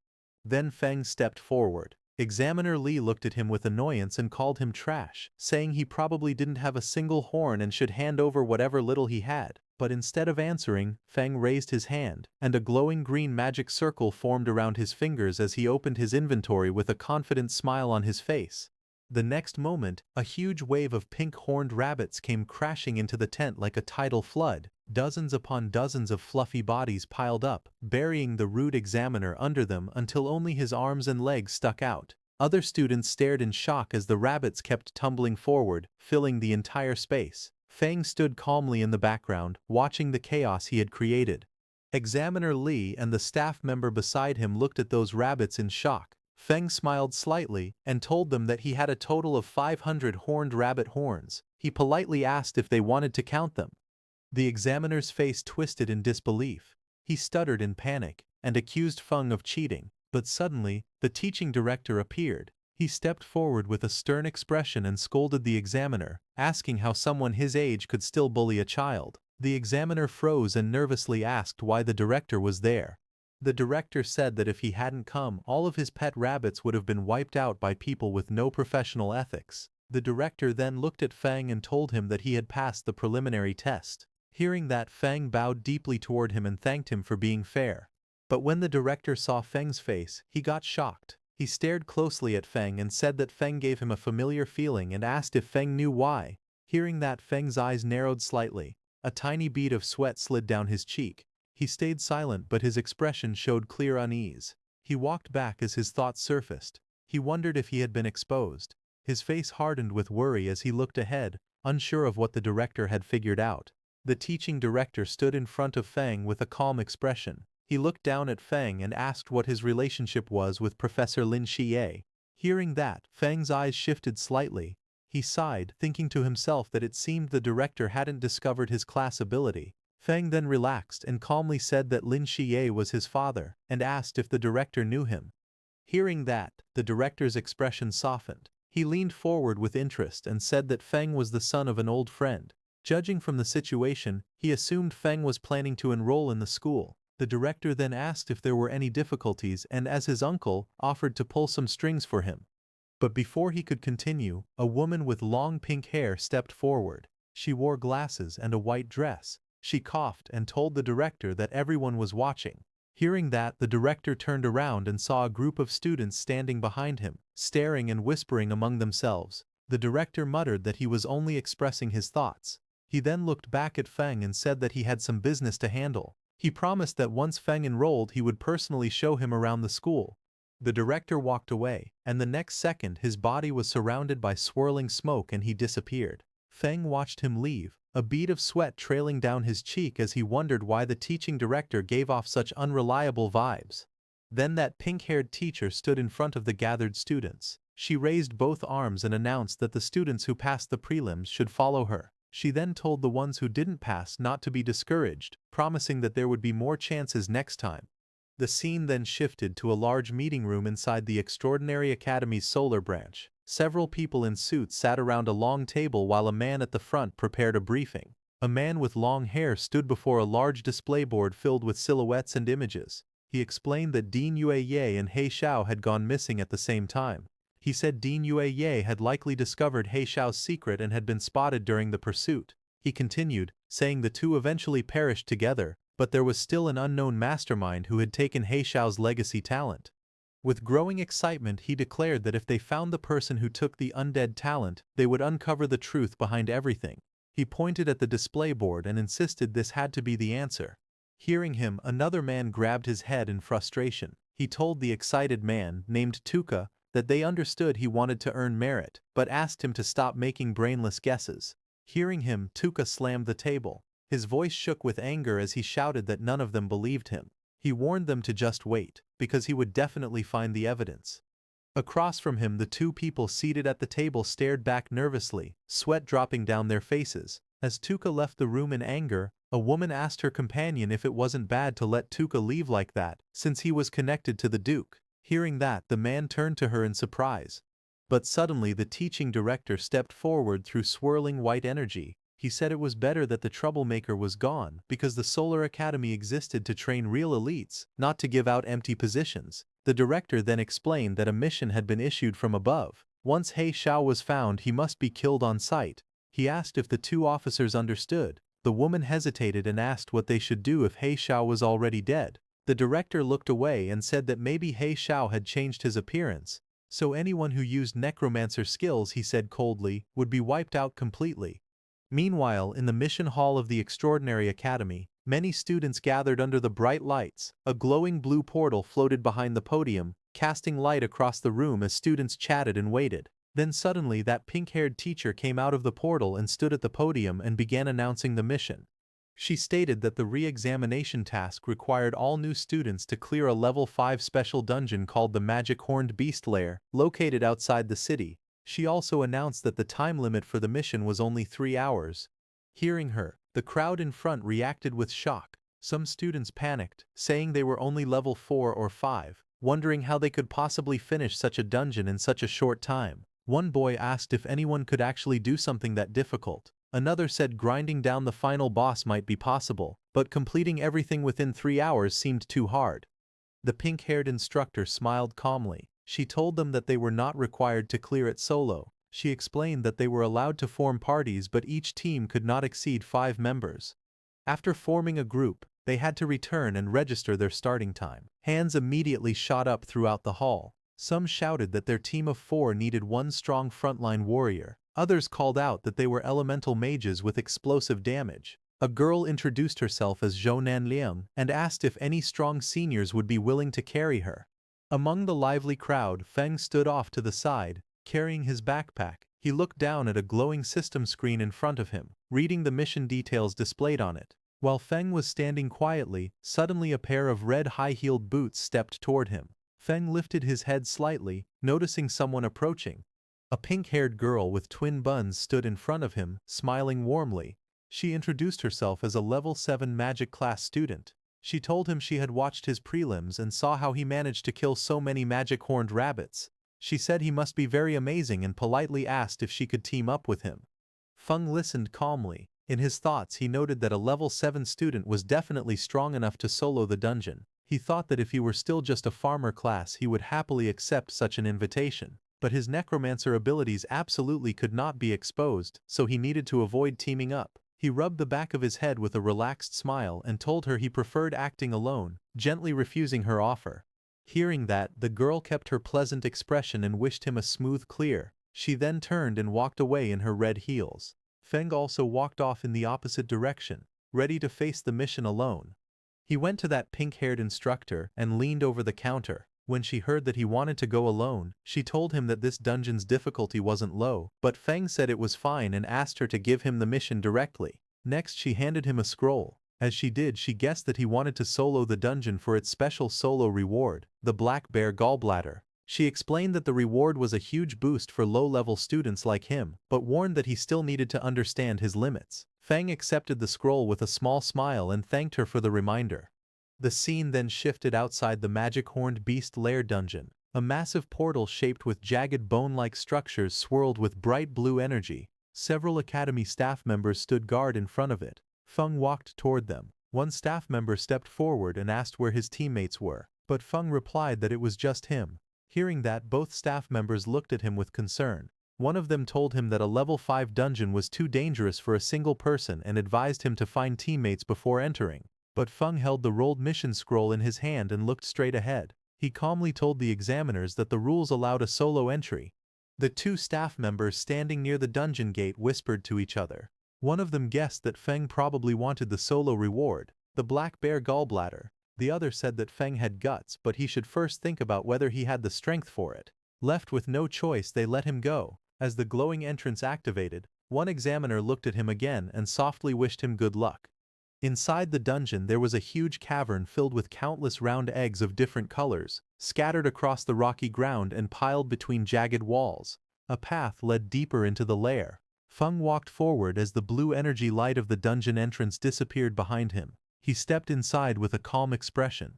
Then Feng stepped forward. Examiner Lee looked at him with annoyance and called him trash, saying he probably didn't have a single horn and should hand over whatever little he had. But instead of answering, Feng raised his hand, and a glowing green magic circle formed around his fingers as he opened his inventory with a confident smile on his face. The next moment, a huge wave of pink-horned rabbits came crashing into the tent like a tidal flood. Dozens upon dozens of fluffy bodies piled up, burying the rude examiner under them until only his arms and legs stuck out. Other students stared in shock as the rabbits kept tumbling forward, filling the entire space. Feng stood calmly in the background, watching the chaos he had created. Examiner Lee and the staff member beside him looked at those rabbits in shock. Feng smiled slightly and told them that he had a total of 500 horned rabbit horns. He politely asked if they wanted to count them. The examiner's face twisted in disbelief. He stuttered in panic and accused Feng of cheating. But suddenly, the teaching director appeared. He stepped forward with a stern expression and scolded the examiner, asking how someone his age could still bully a child. The examiner froze and nervously asked why the director was there. The director said that if he hadn't come, all of his pet rabbits would have been wiped out by people with no professional ethics. The director then looked at Feng and told him that he had passed the preliminary test. Hearing that, Feng bowed deeply toward him and thanked him for being fair. But when the director saw Feng's face, he got shocked. He stared closely at Feng and said that Feng gave him a familiar feeling and asked if Feng knew why. Hearing that, Feng's eyes narrowed slightly. A tiny bead of sweat slid down his cheek. He stayed silent, but his expression showed clear unease. He walked back as his thoughts surfaced. He wondered if he had been exposed. His face hardened with worry as he looked ahead, unsure of what the director had figured out. The teaching director stood in front of Feng with a calm expression. He looked down at Feng and asked what his relationship was with Professor Lin Xie. Hearing that, Feng's eyes shifted slightly. He sighed, thinking to himself that it seemed the director hadn't discovered his class ability. Feng then relaxed and calmly said that Lin Xie was his father, and asked if the director knew him. Hearing that, the director's expression softened. He leaned forward with interest and said that Feng was the son of an old friend. Judging from the situation, he assumed Feng was planning to enroll in the school. The director then asked if there were any difficulties and, as his uncle, offered to pull some strings for him. But before he could continue, a woman with long pink hair stepped forward. She wore glasses and a white dress. She coughed and told the director that everyone was watching. Hearing that, the director turned around and saw a group of students standing behind him, staring and whispering among themselves. The director muttered that he was only expressing his thoughts. He then looked back at Feng and said that he had some business to handle. He promised that once Feng enrolled, he would personally show him around the school. The director walked away, and the next second his body was surrounded by swirling smoke and he disappeared. Feng watched him leave, a bead of sweat trailing down his cheek as he wondered why the teaching director gave off such unreliable vibes. Then that pink-haired teacher stood in front of the gathered students. She raised both arms and announced that the students who passed the prelims should follow her. She then told the ones who didn't pass not to be discouraged, promising that there would be more chances next time. The scene then shifted to a large meeting room inside the Extraordinary Academy's solar branch. Several people in suits sat around a long table while a man at the front prepared a briefing. A man with long hair stood before a large display board filled with silhouettes and images. He explained that Dean Yue and He Xiao had gone missing at the same time. He said Dean Yue had likely discovered He Xiao's secret and had been spotted during the pursuit. He continued, saying the two eventually perished together, but there was still an unknown mastermind who had taken He Xiao's legacy talent. With growing excitement, he declared that if they found the person who took the undead talent, they would uncover the truth behind everything. He pointed at the display board and insisted this had to be the answer. Hearing him, another man grabbed his head in frustration. He told the excited man, named Tuka, that they understood he wanted to earn merit, but asked him to stop making brainless guesses. Hearing him, Tuka slammed the table. His voice shook with anger as he shouted that none of them believed him. He warned them to just wait, because he would definitely find the evidence. Across from him, the two people seated at the table stared back nervously, sweat dropping down their faces. As Tuka left the room in anger, a woman asked her companion if it wasn't bad to let Tuka leave like that, since he was connected to the Duke. Hearing that, the man turned to her in surprise. But suddenly the teaching director stepped forward through swirling white energy. He said it was better that the troublemaker was gone because the Solar Academy existed to train real elites, not to give out empty positions. The director then explained that a mission had been issued from above. Once He Xiao was found, he must be killed on sight. He asked if the two officers understood. The woman hesitated and asked what they should do if He Xiao was already dead. The director looked away and said that maybe He Xiao had changed his appearance. So anyone who used necromancer skills, he said coldly, would be wiped out completely. Meanwhile, in the mission hall of the Extraordinary Academy, many students gathered under the bright lights. A glowing blue portal floated behind the podium, casting light across the room as students chatted and waited. Then suddenly that pink-haired teacher came out of the portal and stood at the podium and began announcing the mission. She stated that the re-examination task required all new students to clear a level 5 special dungeon called the Magic Horned Beast Lair, located outside the city. She also announced that the time limit for the mission was only 3 hours. Hearing her, the crowd in front reacted with shock. Some students panicked, saying they were only level 4 or 5, wondering how they could possibly finish such a dungeon in such a short time. One boy asked if anyone could actually do something that difficult. Another said grinding down the final boss might be possible, but completing everything within 3 hours seemed too hard. The pink-haired instructor smiled calmly. She told them that they were not required to clear it solo. She explained that they were allowed to form parties, but each team could not exceed 5 members. After forming a group, they had to return and register their starting time. Hands immediately shot up throughout the hall. Some shouted that their team of 4 needed one strong frontline warrior. Others called out that they were elemental mages with explosive damage. A girl introduced herself as Zhou Nanliang and asked if any strong seniors would be willing to carry her. Among the lively crowd, Feng stood off to the side, carrying his backpack. He looked down at a glowing system screen in front of him, reading the mission details displayed on it. While Feng was standing quietly, suddenly a pair of red high-heeled boots stepped toward him. Feng lifted his head slightly, noticing someone approaching. A pink-haired girl with twin buns stood in front of him, smiling warmly. She introduced herself as a level 7 magic class student. She told him she had watched his prelims and saw how he managed to kill so many magic-horned rabbits. She said he must be very amazing and politely asked if she could team up with him. Feng listened calmly. In his thoughts, he noted that a level 7 student was definitely strong enough to solo the dungeon. He thought that if he were still just a farmer class, he would happily accept such an invitation. But his necromancer abilities absolutely could not be exposed, so he needed to avoid teaming up. He rubbed the back of his head with a relaxed smile and told her he preferred acting alone, gently refusing her offer. Hearing that, the girl kept her pleasant expression and wished him a smooth clear. She then turned and walked away in her red heels. Feng also walked off in the opposite direction, ready to face the mission alone. He went to that pink-haired instructor and leaned over the counter. When she heard that he wanted to go alone, she told him that this dungeon's difficulty wasn't low, but Feng said it was fine and asked her to give him the mission directly. Next, she handed him a scroll. As she did, she guessed that he wanted to solo the dungeon for its special solo reward, the Black Bear Gallbladder. She explained that the reward was a huge boost for low-level students like him, but warned that he still needed to understand his limits. Feng accepted the scroll with a small smile and thanked her for the reminder. The scene then shifted outside the Magic Horned Beast Lair dungeon. A massive portal shaped with jagged bone-like structures swirled with bright blue energy. Several academy staff members stood guard in front of it. Feng walked toward them. One staff member stepped forward and asked where his teammates were, but Feng replied that it was just him. Hearing that, both staff members looked at him with concern. One of them told him that a level 5 dungeon was too dangerous for a single person and advised him to find teammates before entering. But Feng held the rolled mission scroll in his hand and looked straight ahead. He calmly told the examiners that the rules allowed a solo entry. The 2 staff members standing near the dungeon gate whispered to each other. One of them guessed that Feng probably wanted the solo reward, the Black Bear Gallbladder. The other said that Feng had guts, but he should first think about whether he had the strength for it. Left with no choice, they let him go. As the glowing entrance activated, one examiner looked at him again and softly wished him good luck. Inside the dungeon there was a huge cavern filled with countless round eggs of different colors. scattered across the rocky ground and piled between jagged walls. A path led deeper into the lair. Feng walked forward as the blue energy light of the dungeon entrance disappeared behind him. He stepped inside with a calm expression.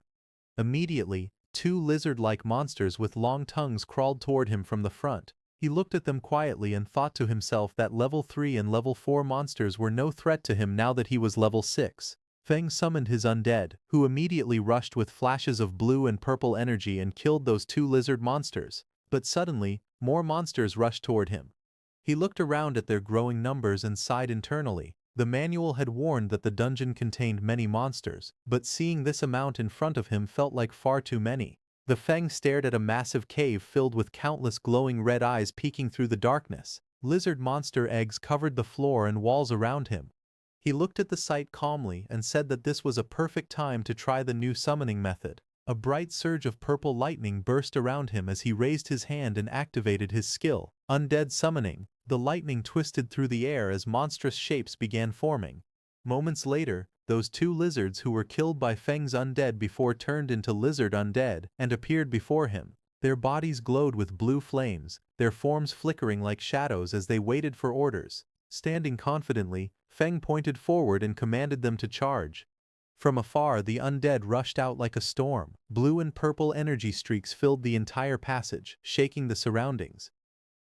Immediately, two lizard-like monsters with long tongues crawled toward him from the front. He looked at them quietly and thought to himself that level 3 and level 4 monsters were no threat to him now that he was level 6. Feng summoned his undead, who immediately rushed with flashes of blue and purple energy and killed those two lizard monsters. But suddenly, more monsters rushed toward him. He looked around at their growing numbers and sighed internally. The manual had warned that the dungeon contained many monsters, but seeing this amount in front of him felt like far too many. The Feng stared at a massive cave filled with countless glowing red eyes peeking through the darkness. Lizard monster eggs covered the floor and walls around him. He looked at the sight calmly and said that this was a perfect time to try the new summoning method. A bright surge of purple lightning burst around him as he raised his hand and activated his skill, Undead Summoning. The lightning twisted through the air as monstrous shapes began forming. Moments later, those two lizards who were killed by Feng's undead before turned into lizard undead and appeared before him. Their bodies glowed with blue flames, their forms flickering like shadows as they waited for orders. Standing confidently, Feng pointed forward and commanded them to charge. From afar, the undead rushed out like a storm. Blue and purple energy streaks filled the entire passage, shaking the surroundings.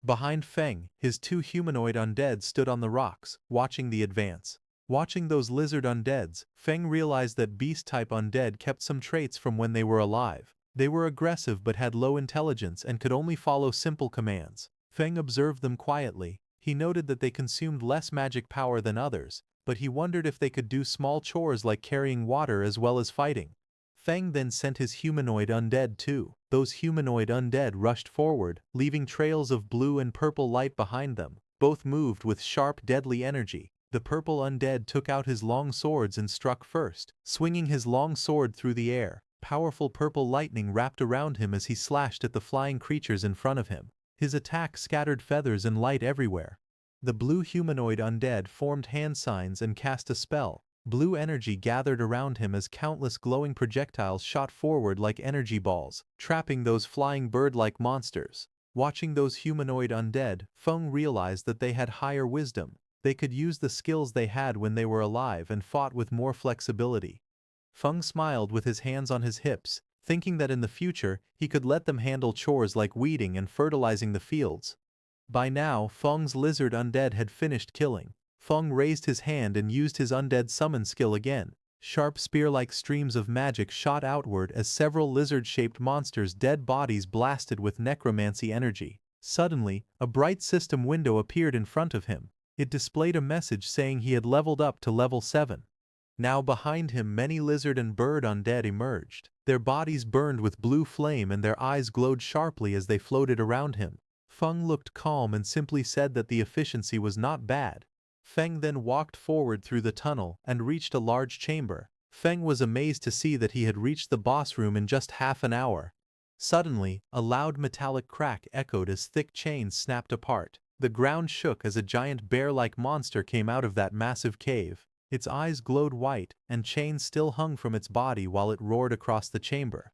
Behind Feng, his two humanoid undead stood on the rocks, watching the advance. Watching those lizard undeads, Feng realized that beast-type undead kept some traits from when they were alive. They were aggressive but had low intelligence and could only follow simple commands. Feng observed them quietly. He noted that they consumed less magic power than others, but he wondered if they could do small chores like carrying water as well as fighting. Feng then sent his humanoid undead too. Those humanoid undead rushed forward, leaving trails of blue and purple light behind them. Both moved with sharp, deadly energy. The purple undead took out his long swords and struck first, swinging his long sword through the air. Powerful purple lightning wrapped around him as he slashed at the flying creatures in front of him. His attack scattered feathers and light everywhere. The blue humanoid undead formed hand signs and cast a spell. Blue energy gathered around him as countless glowing projectiles shot forward like energy balls, trapping those flying bird-like monsters. Watching those humanoid undead, Feng realized that they had higher wisdom. They could use the skills they had when they were alive and fought with more flexibility. Feng smiled with his hands on his hips, thinking that in the future he could let them handle chores like weeding and fertilizing the fields. By now, Feng's lizard undead had finished killing. Feng raised his hand and used his undead summon skill again. Sharp spear-like streams of magic shot outward as several lizard-shaped monsters' dead bodies blasted with necromancy energy. Suddenly, a bright system window appeared in front of him. It displayed a message saying he had leveled up to level 7. Now behind him many lizard and bird undead emerged. Their bodies burned with blue flame and their eyes glowed sharply as they floated around him. Feng looked calm and simply said that the efficiency was not bad. Feng then walked forward through the tunnel and reached a large chamber. Feng was amazed to see that he had reached the boss room in just half an hour. Suddenly, a loud metallic crack echoed as thick chains snapped apart. The ground shook as a giant bear-like monster came out of that massive cave. Its eyes glowed white, and chains still hung from its body while it roared across the chamber.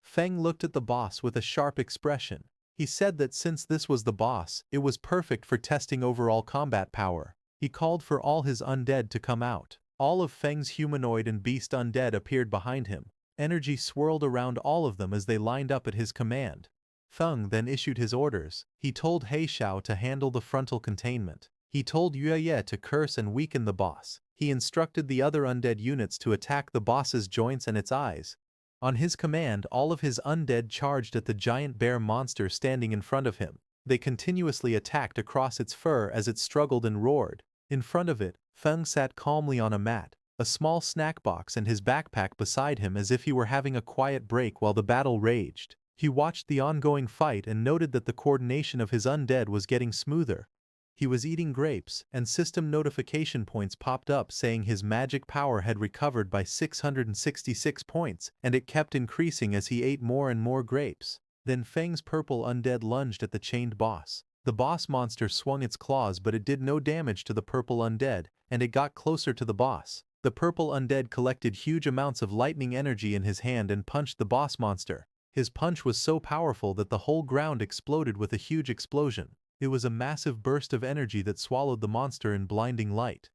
Feng looked at the boss with a sharp expression. He said that since this was the boss, it was perfect for testing overall combat power. He called for all his undead to come out. All of Feng's humanoid and beast undead appeared behind him. Energy swirled around all of them as they lined up at his command. Feng then issued his orders. He told Heishao to handle the frontal containment. He told Yueye to curse and weaken the boss. He instructed the other undead units to attack the boss's joints and its eyes. On his command, all of his undead charged at the giant bear monster standing in front of him. They continuously attacked across its fur as it struggled and roared. In front of it, Feng sat calmly on a mat, a small snack box and his backpack beside him as if he were having a quiet break while the battle raged. He watched the ongoing fight and noted that the coordination of his undead was getting smoother. He was eating grapes, and system notification points popped up saying his magic power had recovered by 666 points, and it kept increasing as he ate more and more grapes. Then Feng's purple undead lunged at the chained boss. The boss monster swung its claws, but it did no damage to the purple undead, and it got closer to the boss. The purple undead collected huge amounts of lightning energy in his hand and punched the boss monster. His punch was so powerful that the whole ground exploded with a huge explosion. It was a massive burst of energy that swallowed the monster in blinding light.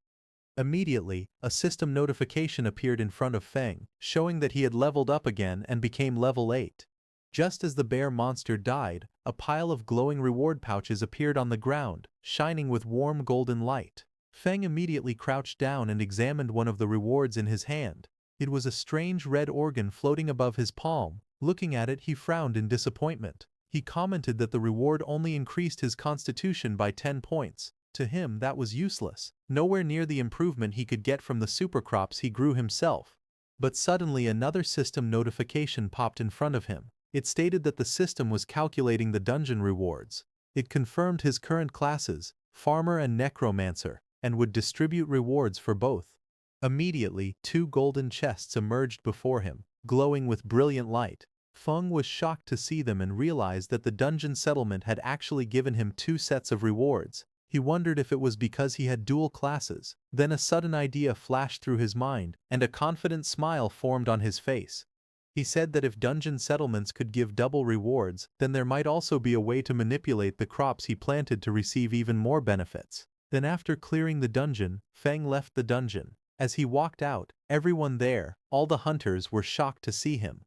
Immediately, a system notification appeared in front of Feng, showing that he had leveled up again and became level 8. Just as the bear monster died, a pile of glowing reward pouches appeared on the ground, shining with warm golden light. Feng immediately crouched down and examined one of the rewards in his hand. It was a strange red organ floating above his palm. Looking at it, he frowned in disappointment. He commented that the reward only increased his constitution by 10 points. To him, that was useless, nowhere near the improvement he could get from the supercrops he grew himself. But suddenly another system notification popped in front of him. It stated that the system was calculating the dungeon rewards. It confirmed his current classes, Farmer and Necromancer, and would distribute rewards for both. Immediately, 2 golden chests emerged before him, glowing with brilliant light. Feng was shocked to see them and realized that the dungeon settlement had actually given him 2 sets of rewards. He wondered if it was because he had dual classes. Then a sudden idea flashed through his mind, and a confident smile formed on his face. He said that if dungeon settlements could give double rewards, then there might also be a way to manipulate the crops he planted to receive even more benefits. Then after clearing the dungeon, Feng left the dungeon. As he walked out, everyone there, all the hunters, were shocked to see him.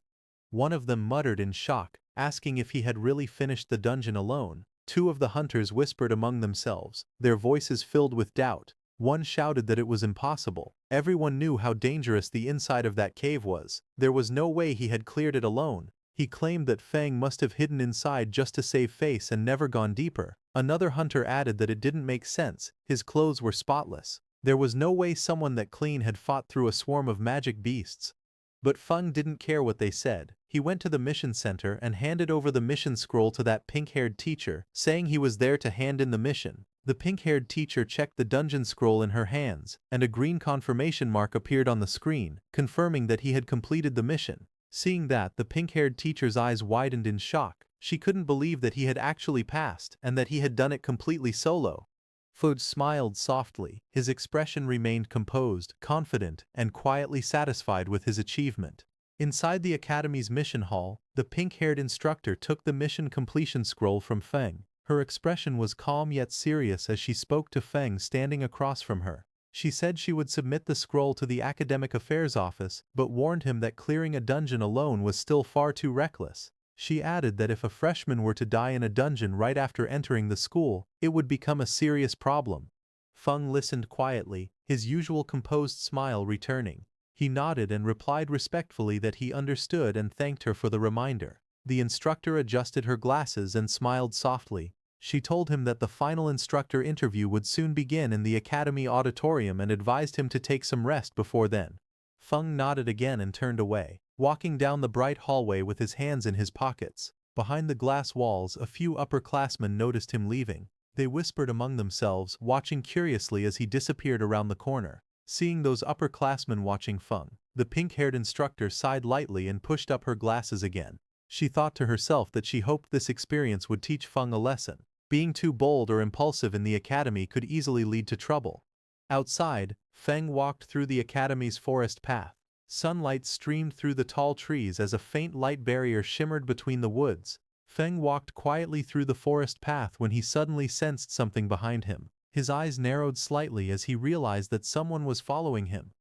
One of them muttered in shock, asking if he had really finished the dungeon alone. 2 of the hunters whispered among themselves, their voices filled with doubt. One shouted that it was impossible. Everyone knew how dangerous the inside of that cave was. There was no way he had cleared it alone. He claimed that Feng must have hidden inside just to save face and never gone deeper. Another hunter added that it didn't make sense. His clothes were spotless. There was no way someone that clean had fought through a swarm of magic beasts. But Feng didn't care what they said. He went to the mission center and handed over the mission scroll to that pink-haired teacher, saying he was there to hand in the mission. The pink-haired teacher checked the dungeon scroll in her hands, and a green confirmation mark appeared on the screen, confirming that he had completed the mission. Seeing that, the pink-haired teacher's eyes widened in shock. She couldn't believe that he had actually passed, and that he had done it completely solo. Food smiled softly. His expression remained composed, confident, and quietly satisfied with his achievement. Inside the academy's mission hall, the pink-haired instructor took the mission completion scroll from Feng. Her expression was calm yet serious as she spoke to Feng standing across from her. She said she would submit the scroll to the academic affairs office, but warned him that clearing a dungeon alone was still far too reckless. She added that if a freshman were to die in a dungeon right after entering the school, it would become a serious problem. Feng listened quietly, his usual composed smile returning. He nodded and replied respectfully that he understood and thanked her for the reminder. The instructor adjusted her glasses and smiled softly. She told him that the final instructor interview would soon begin in the academy auditorium and advised him to take some rest before then. Feng nodded again and turned away, walking down the bright hallway with his hands in his pockets. Behind the glass walls, a few upperclassmen noticed him leaving. They whispered among themselves, watching curiously as he disappeared around the corner. Seeing those upperclassmen watching Feng, the pink-haired instructor sighed lightly and pushed up her glasses again. She thought to herself that she hoped this experience would teach Feng a lesson. Being too bold or impulsive in the academy could easily lead to trouble. Outside, Feng walked through the academy's forest path. Sunlight streamed through the tall trees as a faint light barrier shimmered between the woods. Feng walked quietly through the forest path when he suddenly sensed something behind him. His eyes narrowed slightly as he realized that someone was following him.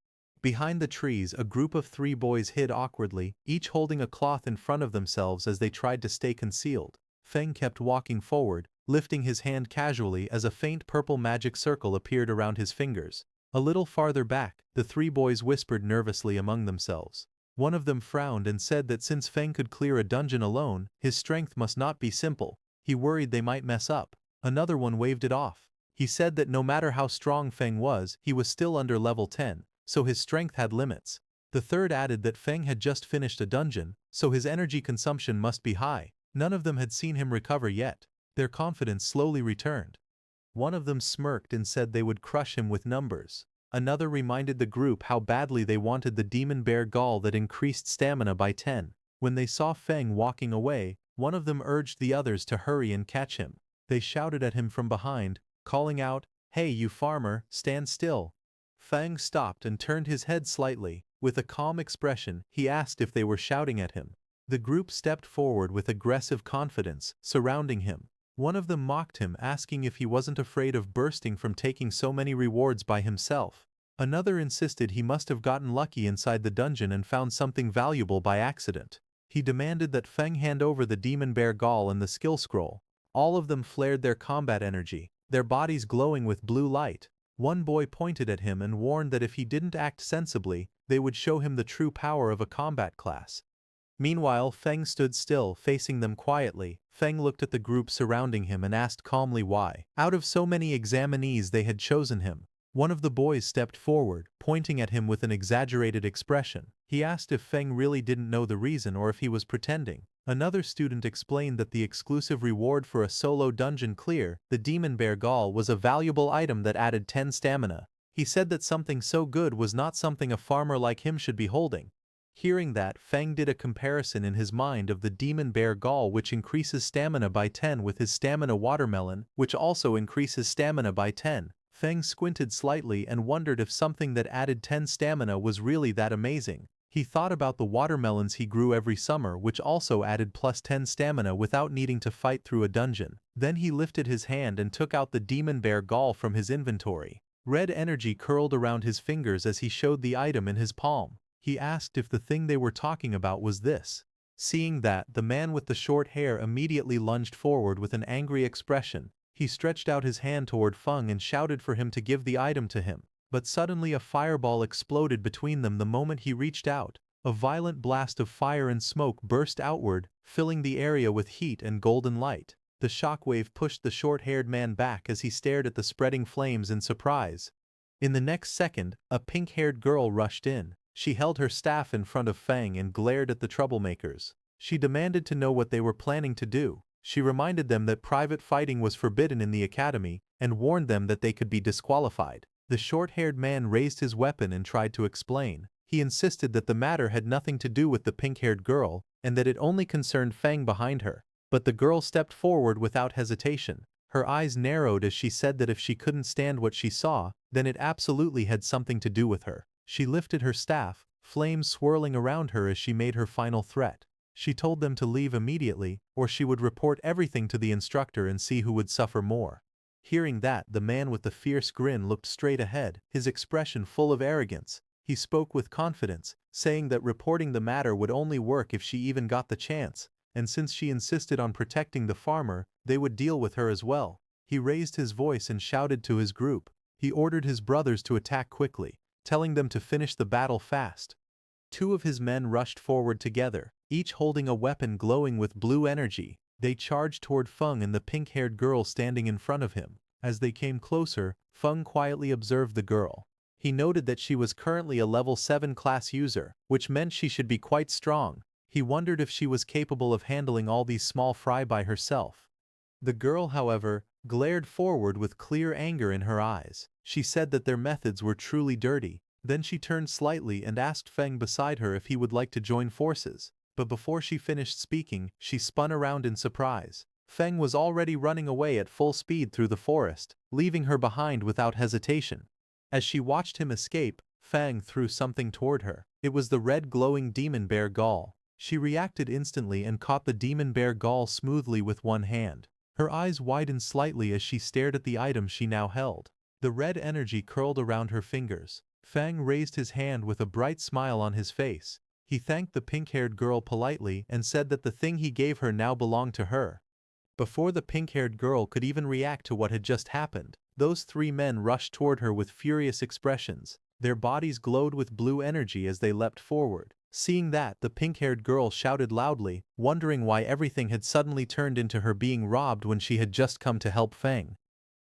Behind the trees, a group of 3 boys hid awkwardly, each holding a cloth in front of themselves as they tried to stay concealed. Feng kept walking forward, lifting his hand casually as a faint purple magic circle appeared around his fingers. A little farther back, the 3 boys whispered nervously among themselves. One of them frowned and said that since Feng could clear a dungeon alone, his strength must not be simple. He worried they might mess up. Another one waved it off. He said that no matter how strong Feng was, he was still under level 10, so his strength had limits. The third added that Feng had just finished a dungeon, so his energy consumption must be high. None of them had seen him recover yet. Their confidence slowly returned. One of them smirked and said they would crush him with numbers. Another reminded the group how badly they wanted the demon bear gall that increased stamina by 10. When they saw Feng walking away, one of them urged the others to hurry and catch him. They shouted at him from behind, calling out, "Hey you farmer, stand still." Feng stopped and turned his head slightly. With a calm expression, he asked if they were shouting at him. The group stepped forward with aggressive confidence, surrounding him. One of them mocked him, asking if he wasn't afraid of bursting from taking so many rewards by himself. Another insisted he must have gotten lucky inside the dungeon and found something valuable by accident. He demanded that Feng hand over the demon bear gall and the skill scroll. All of them flared their combat energy, their bodies glowing with blue light. One boy pointed at him and warned that if he didn't act sensibly, they would show him the true power of a combat class. Meanwhile, Feng stood still, facing them quietly. Feng looked at the group surrounding him and asked calmly why, out of so many examinees, they had chosen him. One of the boys stepped forward, pointing at him with an exaggerated expression. He asked if Feng really didn't know the reason or if he was pretending. Another student explained that the exclusive reward for a solo dungeon clear, the demon bear gall, was a valuable item that added 10 stamina. He said that something so good was not something a farmer like him should be holding. Hearing that, Feng did a comparison in his mind of the demon bear gall, which increases stamina by 10, with his stamina watermelon, which also increases stamina by 10. Feng squinted slightly and wondered if something that added 10 stamina was really that amazing. He thought about the watermelons he grew every summer, which also added plus 10 stamina without needing to fight through a dungeon. Then he lifted his hand and took out the demon bear gall from his inventory. Red energy curled around his fingers as he showed the item in his palm. He asked if the thing they were talking about was this. Seeing that, the man with the short hair immediately lunged forward with an angry expression. He stretched out his hand toward Feng and shouted for him to give the item to him. But suddenly a fireball exploded between them the moment he reached out. A violent blast of fire and smoke burst outward, filling the area with heat and golden light. The shockwave pushed the short-haired man back as he stared at the spreading flames in surprise. In the next second, a pink-haired girl rushed in. She held her staff in front of Feng and glared at the troublemakers. She demanded to know what they were planning to do. She reminded them that private fighting was forbidden in the academy and warned them that they could be disqualified. The short-haired man raised his weapon and tried to explain. He insisted that the matter had nothing to do with the pink-haired girl and that it only concerned Feng behind her. But the girl stepped forward without hesitation. Her eyes narrowed as she said that if she couldn't stand what she saw, then it absolutely had something to do with her. She lifted her staff, flames swirling around her as she made her final threat. She told them to leave immediately, or she would report everything to the instructor and see who would suffer more. Hearing that, the man with the fierce grin looked straight ahead, his expression full of arrogance. He spoke with confidence, saying that reporting the matter would only work if she even got the chance, and since she insisted on protecting the farmer, they would deal with her as well. He raised his voice and shouted to his group. He ordered his brothers to attack quickly, telling them to finish the battle fast. Two of his men rushed forward together, each holding a weapon glowing with blue energy. They charged toward Feng and the pink-haired girl standing in front of him. As they came closer, Feng quietly observed the girl. He noted that she was currently a level 7 class user, which meant she should be quite strong. He wondered if she was capable of handling all these small fry by herself. The girl, however, glared forward with clear anger in her eyes. She said that their methods were truly dirty. Then she turned slightly and asked Feng beside her if he would like to join forces. But before she finished speaking, she spun around in surprise. Feng was already running away at full speed through the forest, leaving her behind without hesitation. As she watched him escape, Feng threw something toward her. It was the red glowing demon bear gall. She reacted instantly and caught the demon bear gall smoothly with one hand. Her eyes widened slightly as she stared at the item she now held. The red energy curled around her fingers. Feng raised his hand with a bright smile on his face. He thanked the pink-haired girl politely and said that the thing he gave her now belonged to her. Before the pink-haired girl could even react to what had just happened, those three men rushed toward her with furious expressions. Their bodies glowed with blue energy as they leapt forward. Seeing that, the pink-haired girl shouted loudly, wondering why everything had suddenly turned into her being robbed when she had just come to help Feng.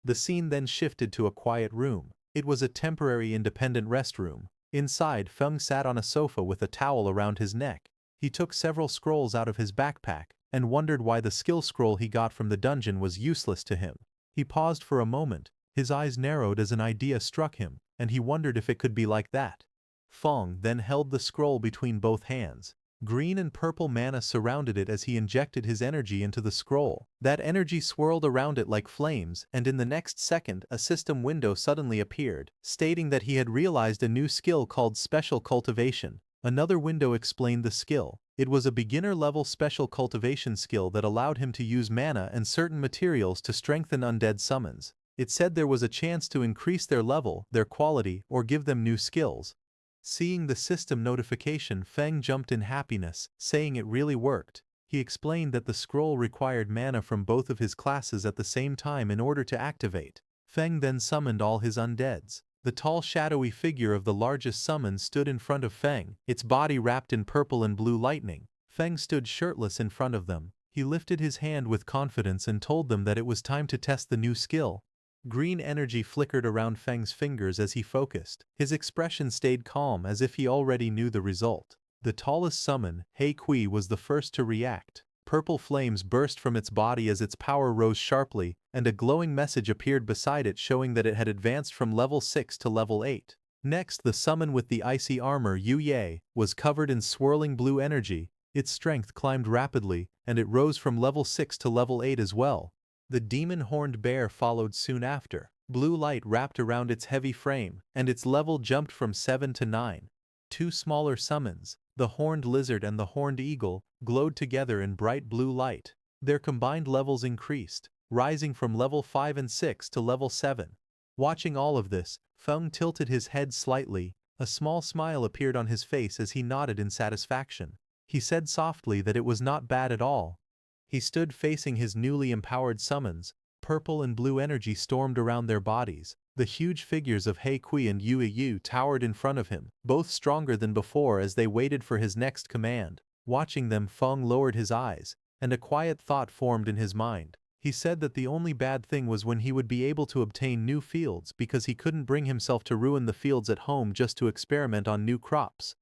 The scene then shifted to a quiet room. It was a temporary independent restroom. Inside, Feng sat on a sofa with a towel around his neck. He took several scrolls out of his backpack and wondered why the skill scroll he got from the dungeon was useless to him. He paused for a moment. His eyes narrowed as an idea struck him, and he wondered if it could be like that. Feng then held the scroll between both hands. Green and purple mana surrounded it as he injected his energy into the scroll. That energy swirled around it like flames, and in the next second, a system window suddenly appeared, stating that he had realized a new skill called Special Cultivation. Another window explained the skill. It was a beginner-level special cultivation skill that allowed him to use mana and certain materials to strengthen undead summons. It said there was a chance to increase their level, their quality, or give them new skills. Seeing the system notification, Feng jumped in happiness, saying it really worked. He explained that the scroll required mana from both of his classes at the same time in order to activate. Feng then summoned all his undeads. The tall shadowy figure of the largest summon stood in front of Feng, its body wrapped in purple and blue lightning. Feng stood shirtless in front of them. He lifted his hand with confidence and told them that it was time to test the new skill. Green energy flickered around Feng's fingers as he focused. His expression stayed calm as if he already knew the result. The tallest summon, Hei Kui, was the first to react. Purple flames burst from its body as its power rose sharply, and a glowing message appeared beside it showing that it had advanced from level 6 to level 8. Next, the summon with the icy armor, Yu Ye, was covered in swirling blue energy. Its strength climbed rapidly, and it rose from level 6 to level 8 as well. The demon-horned bear followed soon after. Blue light wrapped around its heavy frame, and its level jumped from 7 to 9. Two smaller summons, the horned lizard and the horned eagle, glowed together in bright blue light. Their combined levels increased, rising from level 5 and 6 to level 7. Watching all of this, Feng tilted his head slightly. A small smile appeared on his face as he nodded in satisfaction. He said softly that it was not bad at all. He stood facing his newly empowered summons. Purple and blue energy stormed around their bodies. The huge figures of Hei Kui and Yue Yu towered in front of him, both stronger than before as they waited for his next command. Watching them, Feng lowered his eyes, and a quiet thought formed in his mind. He said that the only bad thing was when he would be able to obtain new fields because he couldn't bring himself to ruin the fields at home just to experiment on new crops.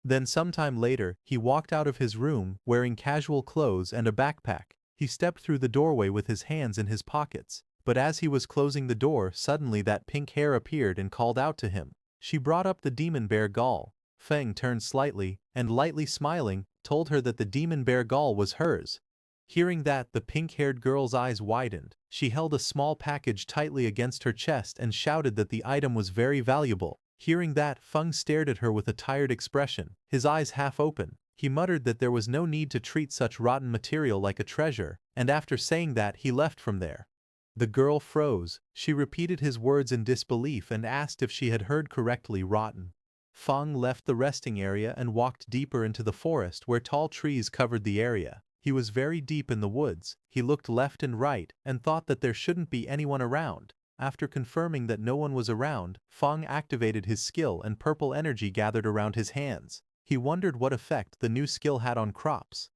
Then sometime later, he walked out of his room, wearing casual clothes and a backpack. He stepped through the doorway with his hands in his pockets. But as he was closing the door, suddenly that pink hair appeared and called out to him. She brought up the demon bear Gaul. Feng turned slightly, and lightly smiling, told her that the demon bear Gaul was hers. Hearing that, the pink-haired girl's eyes widened. She held a small package tightly against her chest and shouted that the item was very valuable. Hearing that, Feng stared at her with a tired expression, his eyes half open. He muttered that there was no need to treat such rotten material like a treasure, and after saying that, he left from there. The girl froze. She repeated his words in disbelief and asked if she had heard correctly, rotten. Feng left the resting area and walked deeper into the forest where tall trees covered the area. He was very deep in the woods. He looked left and right and thought that there shouldn't be anyone around. After confirming that no one was around, Feng activated his skill and purple energy gathered around his hands. He wondered what effect the new skill had on crops.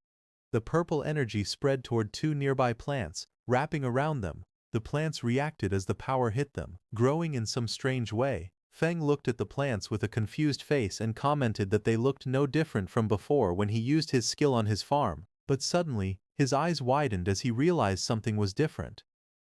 The purple energy spread toward two nearby plants, wrapping around them. The plants reacted as the power hit them, growing in some strange way. Feng looked at the plants with a confused face and commented that they looked no different from before when he used his skill on his farm. But suddenly, his eyes widened as he realized something was different.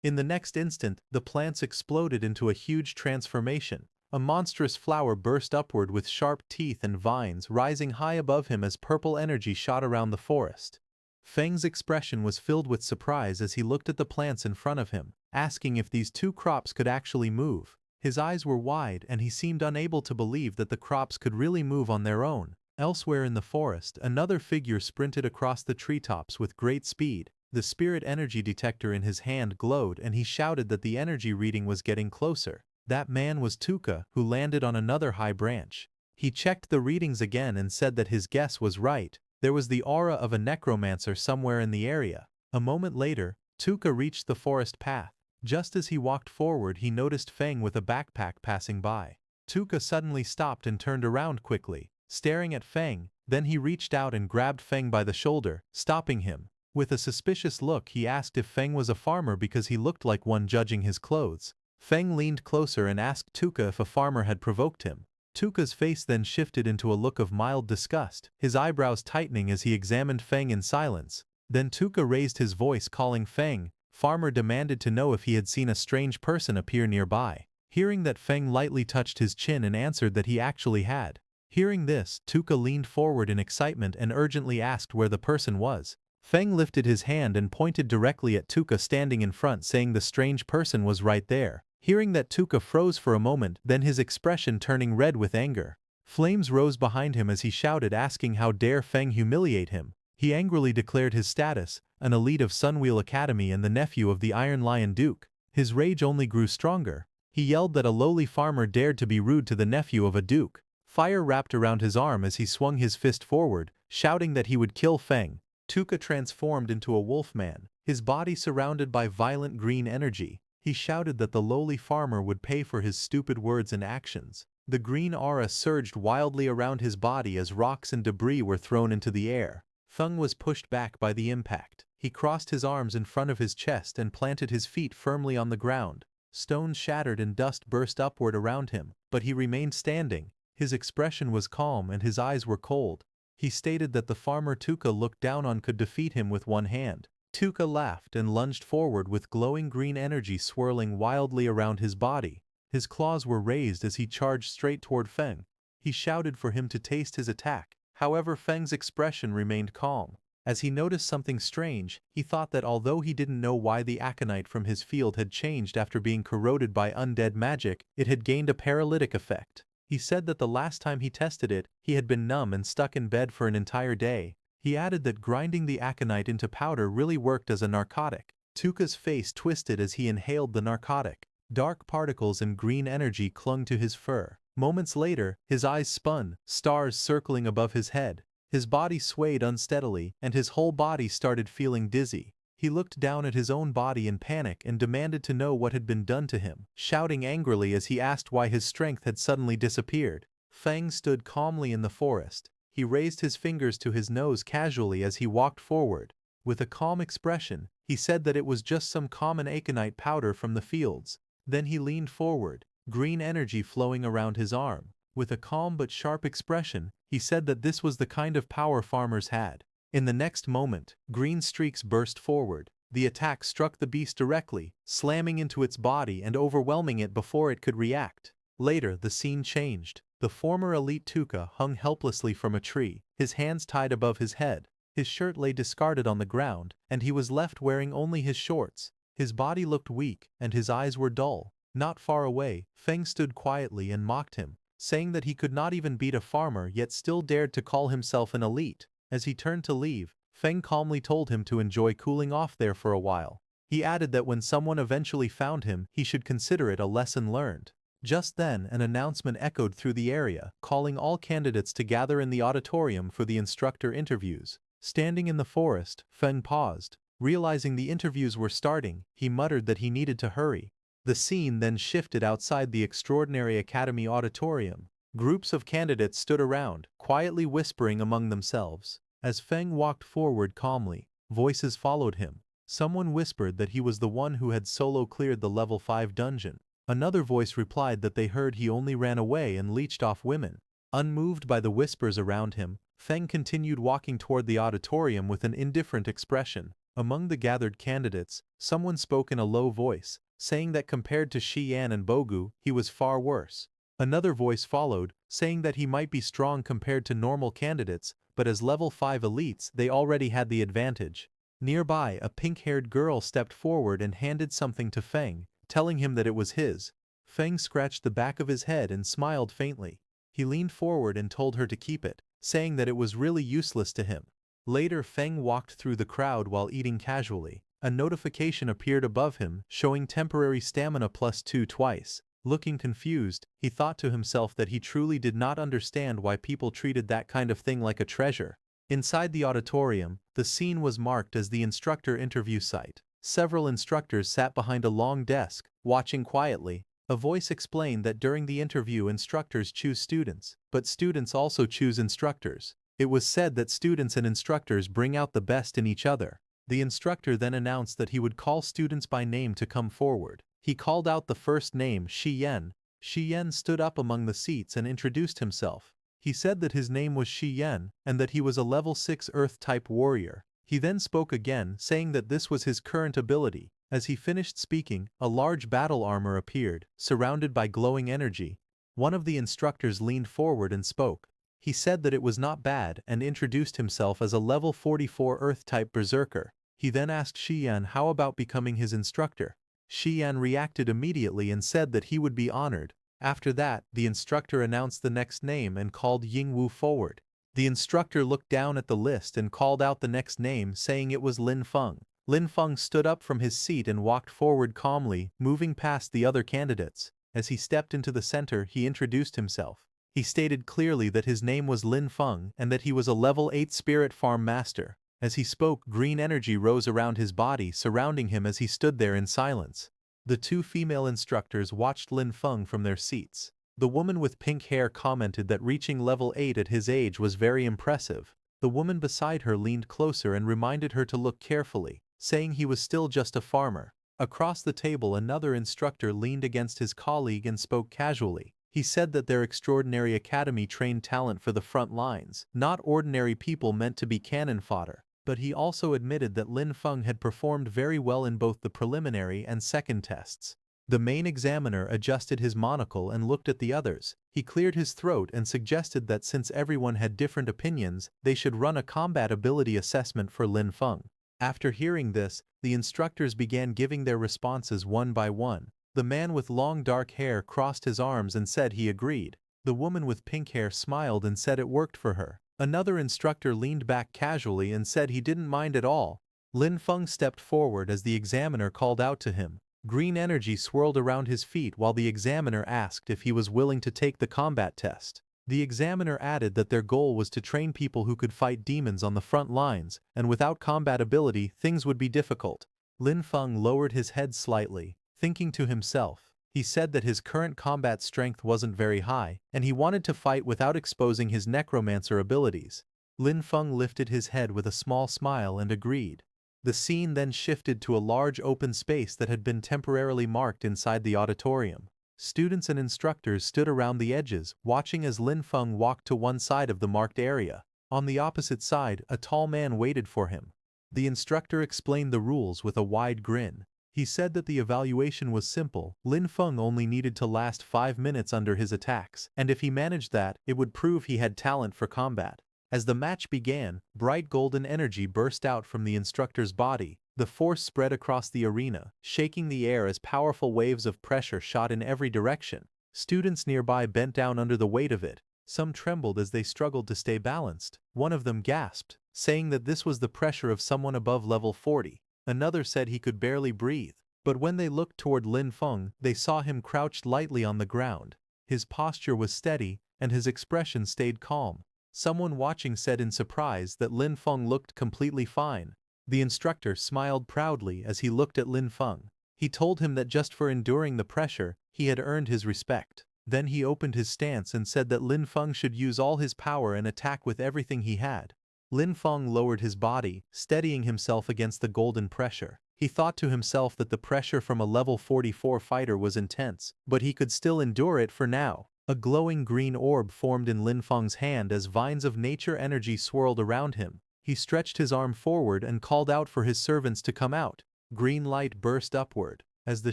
In the next instant, the plants exploded into a huge transformation. A monstrous flower burst upward with sharp teeth and vines rising high above him as purple energy shot around the forest. Feng's expression was filled with surprise as he looked at the plants in front of him, asking if these two crops could actually move. His eyes were wide and he seemed unable to believe that the crops could really move on their own. Elsewhere in the forest, another figure sprinted across the treetops with great speed. The spirit energy detector in his hand glowed and he shouted that the energy reading was getting closer. That man was Tuka, who landed on another high branch. He checked the readings again and said that his guess was right. There was the aura of a necromancer somewhere in the area. A moment later, Tuka reached the forest path. Just as he walked forward, he noticed Feng with a backpack passing by. Tuka suddenly stopped and turned around quickly, staring at Feng. Then he reached out and grabbed Feng by the shoulder, stopping him. With a suspicious look, he asked if Feng was a farmer because he looked like one judging his clothes. Feng leaned closer and asked Tuka if a farmer had provoked him. Tuka's face then shifted into a look of mild disgust, his eyebrows tightening as he examined Feng in silence. Then Tuka raised his voice calling Feng. Farmer demanded to know if he had seen a strange person appear nearby. Hearing that, Feng lightly touched his chin and answered that he actually had. Hearing this, Tuka leaned forward in excitement and urgently asked where the person was. Feng lifted his hand and pointed directly at Tuka standing in front, saying the strange person was right there. Hearing that, Tuka froze for a moment, then his expression turning red with anger. Flames rose behind him as he shouted, asking how dare Feng humiliate him. He angrily declared his status, an elite of Sunwheel Academy and the nephew of the Iron Lion Duke. His rage only grew stronger. He yelled that a lowly farmer dared to be rude to the nephew of a duke. Fire wrapped around his arm as he swung his fist forward, shouting that he would kill Feng. Tuka transformed into a wolfman, his body surrounded by violent green energy. He shouted that the lowly farmer would pay for his stupid words and actions. The green aura surged wildly around his body as rocks and debris were thrown into the air. Feng was pushed back by the impact. He crossed his arms in front of his chest and planted his feet firmly on the ground. Stones shattered and dust burst upward around him, but he remained standing. His expression was calm and his eyes were cold. He stated that the farmer Tuka looked down on could defeat him with one hand. Tuka laughed and lunged forward with glowing green energy swirling wildly around his body. His claws were raised as he charged straight toward Feng. He shouted for him to taste his attack. However, Feng's expression remained calm. As he noticed something strange, he thought that although he didn't know why the aconite from his field had changed after being corroded by undead magic, it had gained a paralytic effect. He said that the last time he tested it, he had been numb and stuck in bed for an entire day. He added that grinding the aconite into powder really worked as a narcotic. Tuka's face twisted as he inhaled the narcotic. Dark particles and green energy clung to his fur. Moments later, his eyes spun, stars circling above his head. His body swayed unsteadily, and his whole body started feeling dizzy. He looked down at his own body in panic and demanded to know what had been done to him, shouting angrily as he asked why his strength had suddenly disappeared. Feng stood calmly in the forest. He raised his fingers to his nose casually as he walked forward. With a calm expression, he said that it was just some common aconite powder from the fields. Then he leaned forward, green energy flowing around his arm. With a calm but sharp expression, he said that this was the kind of power farmers had. In the next moment, green streaks burst forward. The attack struck the beast directly, slamming into its body and overwhelming it before it could react. Later, the scene changed. The former elite Tuka hung helplessly from a tree, his hands tied above his head. His shirt lay discarded on the ground, and he was left wearing only his shorts. His body looked weak, and his eyes were dull. Not far away, Feng stood quietly and mocked him, saying that he could not even beat a farmer yet still dared to call himself an elite. As he turned to leave, Feng calmly told him to enjoy cooling off there for a while. He added that when someone eventually found him, he should consider it a lesson learned. Just then, an announcement echoed through the area, calling all candidates to gather in the auditorium for the instructor interviews. Standing in the forest, Feng paused. Realizing the interviews were starting, he muttered that he needed to hurry. The scene then shifted outside the Extraordinary Academy auditorium. Groups of candidates stood around, quietly whispering among themselves. As Feng walked forward calmly, voices followed him. Someone whispered that he was the one who had solo cleared the level 5 dungeon. Another voice replied that they heard he only ran away and leeched off women. Unmoved by the whispers around him, Feng continued walking toward the auditorium with an indifferent expression. Among the gathered candidates, someone spoke in a low voice, saying that compared to Xian and Bogu, he was far worse. Another voice followed, saying that he might be strong compared to normal candidates, but as level 5 elites they already had the advantage. Nearby, a pink-haired girl stepped forward and handed something to Feng, telling him that it was his. Feng scratched the back of his head and smiled faintly. He leaned forward and told her to keep it, saying that it was really useless to him. Later, Feng walked through the crowd while eating casually. A notification appeared above him, showing temporary stamina +2 twice. Looking confused, he thought to himself that he truly did not understand why people treated that kind of thing like a treasure. Inside the auditorium, the scene was marked as the instructor interview site. Several instructors sat behind a long desk, watching quietly. A voice explained that during the interview instructors choose students, but students also choose instructors. It was said that students and instructors bring out the best in each other. The instructor then announced that he would call students by name to come forward. He called out the first name, Xian. Xian stood up among the seats and introduced himself. He said that his name was Xian and that he was a level 6 Earth-type warrior. He then spoke again, saying that this was his current ability. As he finished speaking, a large battle armor appeared, surrounded by glowing energy. One of the instructors leaned forward and spoke. He said that it was not bad and introduced himself as a level 44 Earth-type berserker. He then asked Xian how about becoming his instructor. Xian reacted immediately and said that he would be honored. After that, the instructor announced the next name and called Yingwu forward. The instructor looked down at the list and called out the next name, saying it was Lin Feng. Lin Feng stood up from his seat and walked forward calmly, moving past the other candidates. As he stepped into the center, he introduced himself. He stated clearly that his name was Lin Feng and that he was a level 8 spirit farm master. As he spoke, green energy rose around his body, surrounding him as he stood there in silence. The two female instructors watched Lin Feng from their seats. The woman with pink hair commented that reaching level 8 at his age was very impressive. The woman beside her leaned closer and reminded her to look carefully, saying he was still just a farmer. Across the table, another instructor leaned against his colleague and spoke casually. He said that their extraordinary academy trained talent for the front lines, not ordinary people meant to be cannon fodder. But he also admitted that Lin Feng had performed very well in both the preliminary and second tests. The main examiner adjusted his monocle and looked at the others. He cleared his throat and suggested that since everyone had different opinions, they should run a combat ability assessment for Lin Feng. After hearing this, the instructors began giving their responses one by one. The man with long dark hair crossed his arms and said he agreed. The woman with pink hair smiled and said it worked for her. Another instructor leaned back casually and said he didn't mind at all. Lin Feng stepped forward as the examiner called out to him. Green energy swirled around his feet while the examiner asked if he was willing to take the combat test. The examiner added that their goal was to train people who could fight demons on the front lines, and without combat ability, things would be difficult. Lin Feng lowered his head slightly, thinking to himself. He said that his current combat strength wasn't very high, and he wanted to fight without exposing his necromancer abilities. Lin Feng lifted his head with a small smile and agreed. The scene then shifted to a large open space that had been temporarily marked inside the auditorium. Students and instructors stood around the edges, watching as Lin Feng walked to one side of the marked area. On the opposite side, a tall man waited for him. The instructor explained the rules with a wide grin. He said that the evaluation was simple. Lin Feng only needed to last 5 minutes under his attacks, and if he managed that, it would prove he had talent for combat. As the match began, bright golden energy burst out from the instructor's body. The force spread across the arena, shaking the air as powerful waves of pressure shot in every direction. Students nearby bent down under the weight of it. Some trembled as they struggled to stay balanced. One of them gasped, saying that this was the pressure of someone above level 40. Another said he could barely breathe. But when they looked toward Lin Feng, they saw him crouched lightly on the ground. His posture was steady, and his expression stayed calm. Someone watching said in surprise that Lin Feng looked completely fine. The instructor smiled proudly as he looked at Lin Feng. He told him that just for enduring the pressure, he had earned his respect. Then he opened his stance and said that Lin Feng should use all his power and attack with everything he had. Lin Feng lowered his body, steadying himself against the golden pressure. He thought to himself that the pressure from a level 44 fighter was intense, but he could still endure it for now. A glowing green orb formed in Lin Feng's hand as vines of nature energy swirled around him. He stretched his arm forward and called out for his servants to come out. Green light burst upward. As the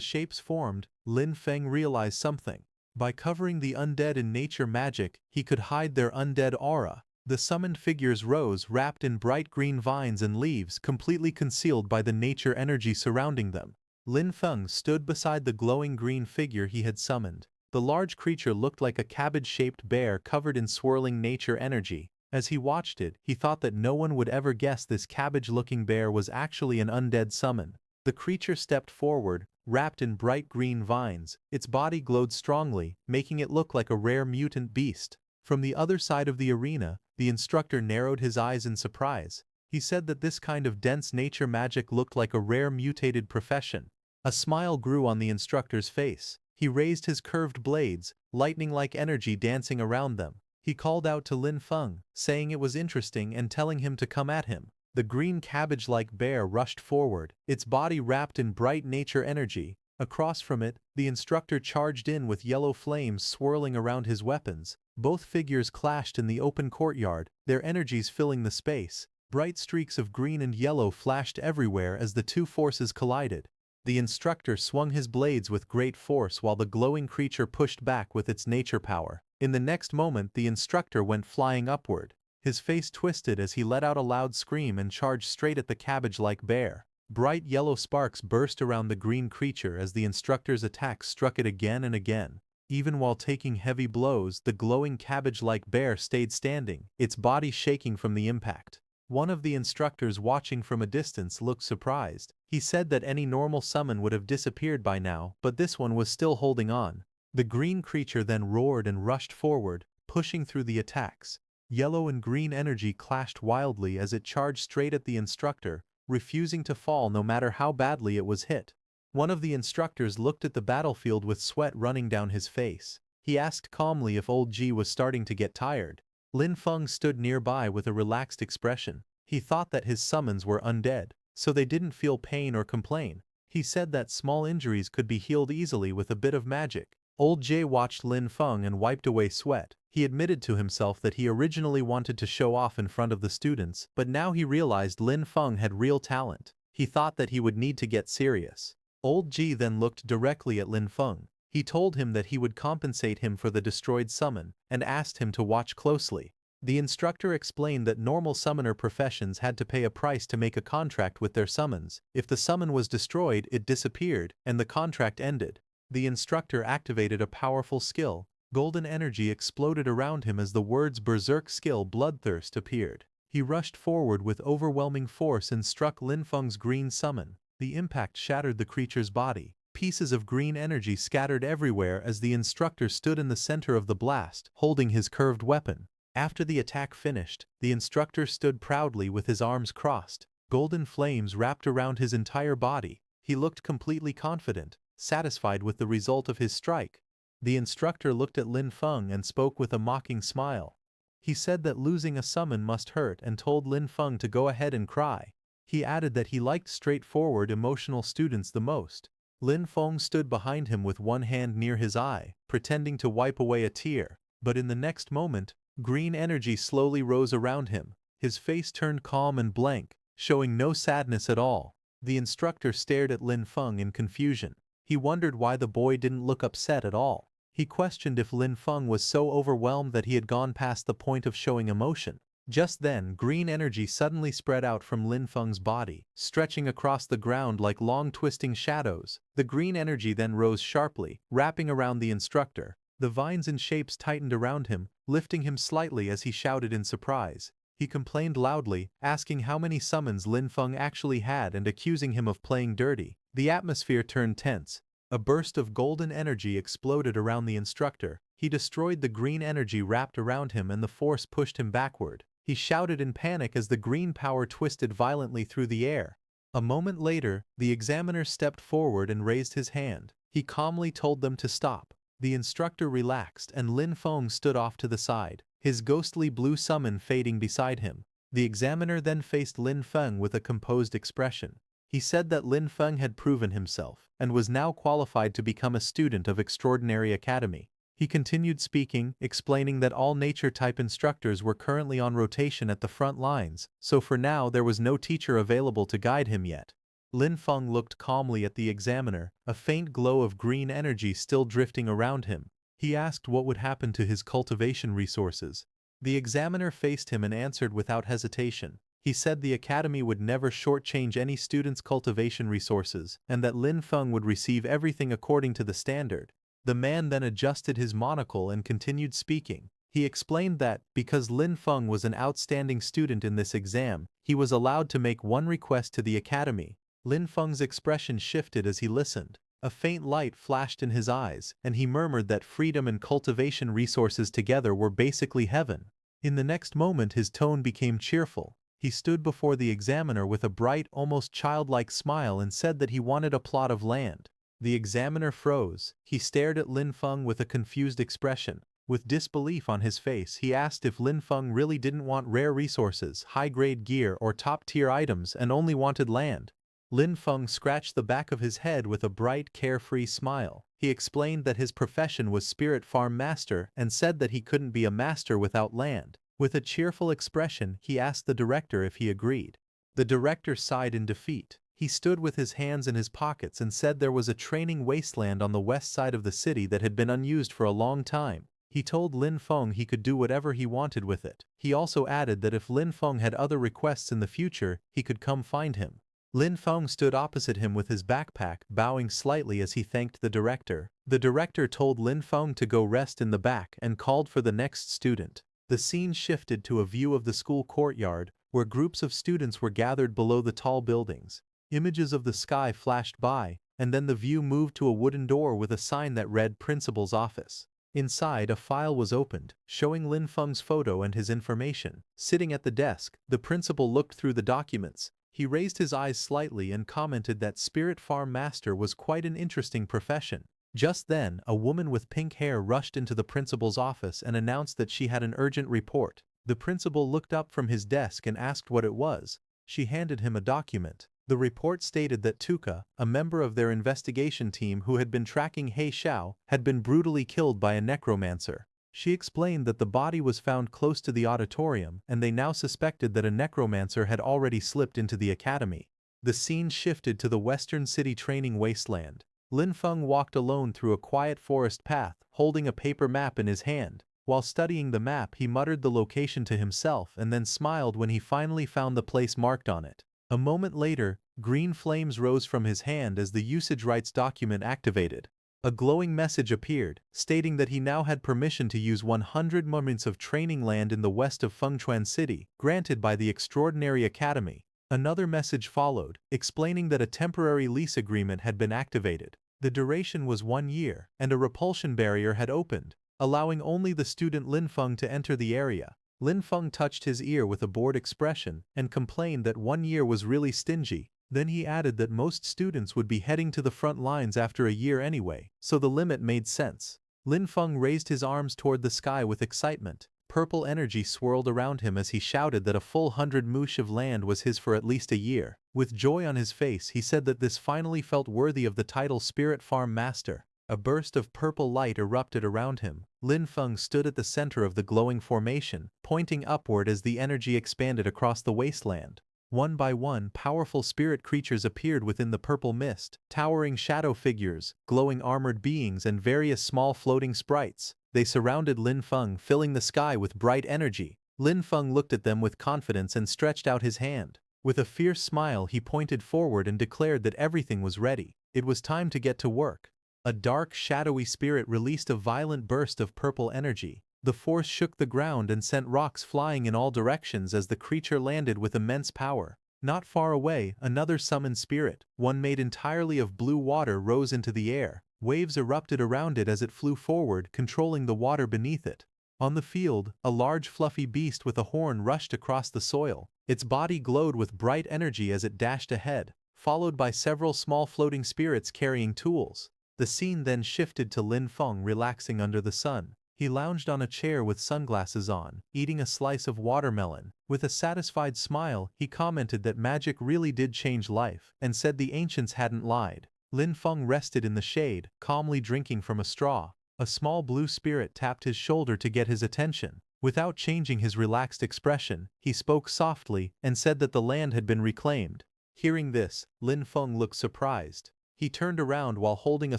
shapes formed, Lin Feng realized something. By covering the undead in nature magic, he could hide their undead aura. The summoned figures rose, wrapped in bright green vines and leaves, completely concealed by the nature energy surrounding them. Lin Feng stood beside the glowing green figure he had summoned. The large creature looked like a cabbage-shaped bear covered in swirling nature energy. As he watched it, he thought that no one would ever guess this cabbage-looking bear was actually an undead summon. The creature stepped forward, wrapped in bright green vines. Its body glowed strongly, making it look like a rare mutant beast. From the other side of the arena, the instructor narrowed his eyes in surprise. He said that this kind of dense nature magic looked like a rare mutated profession. A smile grew on the instructor's face. He raised his curved blades, lightning-like energy dancing around them. He called out to Lin Feng, saying it was interesting and telling him to come at him. The green cabbage-like bear rushed forward, its body wrapped in bright nature energy. Across from it, the instructor charged in with yellow flames swirling around his weapons. Both figures clashed in the open courtyard, their energies filling the space. Bright streaks of green and yellow flashed everywhere as the two forces collided. The instructor swung his blades with great force while the glowing creature pushed back with its nature power. In the next moment, the instructor went flying upward. His face twisted as he let out a loud scream and charged straight at the cabbage-like bear. Bright yellow sparks burst around the green creature as the instructor's attack struck it again and again. Even while taking heavy blows, the glowing cabbage-like bear stayed standing, its body shaking from the impact. One of the instructors watching from a distance looked surprised. He said that any normal summon would have disappeared by now, but this one was still holding on. The green creature then roared and rushed forward, pushing through the attacks. Yellow and green energy clashed wildly as it charged straight at the instructor, refusing to fall no matter how badly it was hit. One of the instructors looked at the battlefield with sweat running down his face. He asked calmly if old G was starting to get tired. Lin Feng stood nearby with a relaxed expression. He thought that his summons were undead, so they didn't feel pain or complain. He said that small injuries could be healed easily with a bit of magic. Old J watched Lin Feng and wiped away sweat. He admitted to himself that he originally wanted to show off in front of the students, but now he realized Lin Feng had real talent. He thought that he would need to get serious. Old G then looked directly at Lin Feng. He told him that he would compensate him for the destroyed summon, and asked him to watch closely. The instructor explained that normal summoner professions had to pay a price to make a contract with their summons. If the summon was destroyed, it disappeared, and the contract ended. The instructor activated a powerful skill. Golden energy exploded around him as the words Berserk skill Bloodthirst appeared. He rushed forward with overwhelming force and struck Lin Feng's green summon. The impact shattered the creature's body. Pieces of green energy scattered everywhere as the instructor stood in the center of the blast, holding his curved weapon. After the attack finished, the instructor stood proudly with his arms crossed. Golden flames wrapped around his entire body. He looked completely confident, satisfied with the result of his strike. The instructor looked at Lin Feng and spoke with a mocking smile. He said that losing a summon must hurt and told Lin Feng to go ahead and cry. He added that he liked straightforward, emotional students the most. Lin Feng stood behind him with one hand near his eye, pretending to wipe away a tear. But in the next moment, green energy slowly rose around him. His face turned calm and blank, showing no sadness at all. The instructor stared at Lin Feng in confusion. He wondered why the boy didn't look upset at all. He questioned if Lin Feng was so overwhelmed that he had gone past the point of showing emotion. Just then, green energy suddenly spread out from Lin Feng's body, stretching across the ground like long twisting shadows. The green energy then rose sharply, wrapping around the instructor. The vines and shapes tightened around him, lifting him slightly as he shouted in surprise. He complained loudly, asking how many summons Lin Feng actually had and accusing him of playing dirty. The atmosphere turned tense. A burst of golden energy exploded around the instructor. He destroyed the green energy wrapped around him and the force pushed him backward. He shouted in panic as the green power twisted violently through the air. A moment later, the examiner stepped forward and raised his hand. He calmly told them to stop. The instructor relaxed and Lin Feng stood off to the side, his ghostly blue summon fading beside him. The examiner then faced Lin Feng with a composed expression. He said that Lin Feng had proven himself and was now qualified to become a student of Extraordinary Academy. He continued speaking, explaining that all nature-type instructors were currently on rotation at the front lines, so for now there was no teacher available to guide him yet. Lin Feng looked calmly at the examiner, a faint glow of green energy still drifting around him. He asked what would happen to his cultivation resources. The examiner faced him and answered without hesitation. He said the academy would never shortchange any student's cultivation resources, and that Lin Feng would receive everything according to the standard. The man then adjusted his monocle and continued speaking. He explained that, because Lin Feng was an outstanding student in this exam, he was allowed to make one request to the academy. Lin Feng's expression shifted as he listened. A faint light flashed in his eyes, and he murmured that freedom and cultivation resources together were basically heaven. In the next moment his tone became cheerful. He stood before the examiner with a bright, almost childlike smile and said that he wanted a plot of land. The examiner froze. He stared at Lin Feng with a confused expression. With disbelief on his face, he asked if Lin Feng really didn't want rare resources, high-grade gear, or top-tier items and only wanted land. Lin Feng scratched the back of his head with a bright, carefree smile. He explained that his profession was spirit farm master and said that he couldn't be a master without land. With a cheerful expression, he asked the director if he agreed. The director sighed in defeat. He stood with his hands in his pockets and said there was a training wasteland on the west side of the city that had been unused for a long time. He told Lin Feng he could do whatever he wanted with it. He also added that if Lin Feng had other requests in the future, he could come find him. Lin Feng stood opposite him with his backpack, bowing slightly as he thanked the director. The director told Lin Feng to go rest in the back and called for the next student. The scene shifted to a view of the school courtyard, where groups of students were gathered below the tall buildings. Images of the sky flashed by, and then the view moved to a wooden door with a sign that read Principal's Office. Inside, a file was opened, showing Lin Feng's photo and his information. Sitting at the desk, the principal looked through the documents. He raised his eyes slightly and commented that Spirit Farm Master was quite an interesting profession. Just then, a woman with pink hair rushed into the principal's office and announced that she had an urgent report. The principal looked up from his desk and asked what it was. She handed him a document. The report stated that Tuka, a member of their investigation team who had been tracking He Xiao, had been brutally killed by a necromancer. She explained that the body was found close to the auditorium and they now suspected that a necromancer had already slipped into the academy. The scene shifted to the Western City training wasteland. Lin Feng walked alone through a quiet forest path, holding a paper map in his hand. While studying the map, he muttered the location to himself and then smiled when he finally found the place marked on it. A moment later, green flames rose from his hand as the usage rights document activated. A glowing message appeared, stating that he now had permission to use 100 moments of training land in the west of Fengchuan City, granted by the Extraordinary Academy. Another message followed, explaining that a temporary lease agreement had been activated. The duration was 1 year, and a repulsion barrier had opened, allowing only the student Lin Feng to enter the area. Lin Feng touched his ear with a bored expression and complained that 1 year was really stingy. Then he added that most students would be heading to the front lines after a year anyway, so the limit made sense. Lin Feng raised his arms toward the sky with excitement. Purple energy swirled around him as he shouted that a full 100 moosh of land was his for at least a year. With joy on his face, he said that this finally felt worthy of the title Spirit Farm Master. A burst of purple light erupted around him. Lin Feng stood at the center of the glowing formation, pointing upward as the energy expanded across the wasteland. One by one, powerful spirit creatures appeared within the purple mist, towering shadow figures, glowing armored beings, and various small floating sprites. They surrounded Lin Feng, filling the sky with bright energy. Lin Feng looked at them with confidence and stretched out his hand. With a fierce smile, he pointed forward and declared that everything was ready. It was time to get to work. A dark, shadowy spirit released a violent burst of purple energy. The force shook the ground and sent rocks flying in all directions as the creature landed with immense power. Not far away, another summoned spirit, one made entirely of blue water, rose into the air. Waves erupted around it as it flew forward, controlling the water beneath it. On the field, a large fluffy beast with a horn rushed across the soil. Its body glowed with bright energy as it dashed ahead, followed by several small floating spirits carrying tools. The scene then shifted to Lin Feng relaxing under the sun. He lounged on a chair with sunglasses on, eating a slice of watermelon. With a satisfied smile, he commented that magic really did change life, and said the ancients hadn't lied. Lin Feng rested in the shade, calmly drinking from a straw. A small blue spirit tapped his shoulder to get his attention. Without changing his relaxed expression, he spoke softly and said that the land had been reclaimed. Hearing this, Lin Feng looked surprised. He turned around while holding a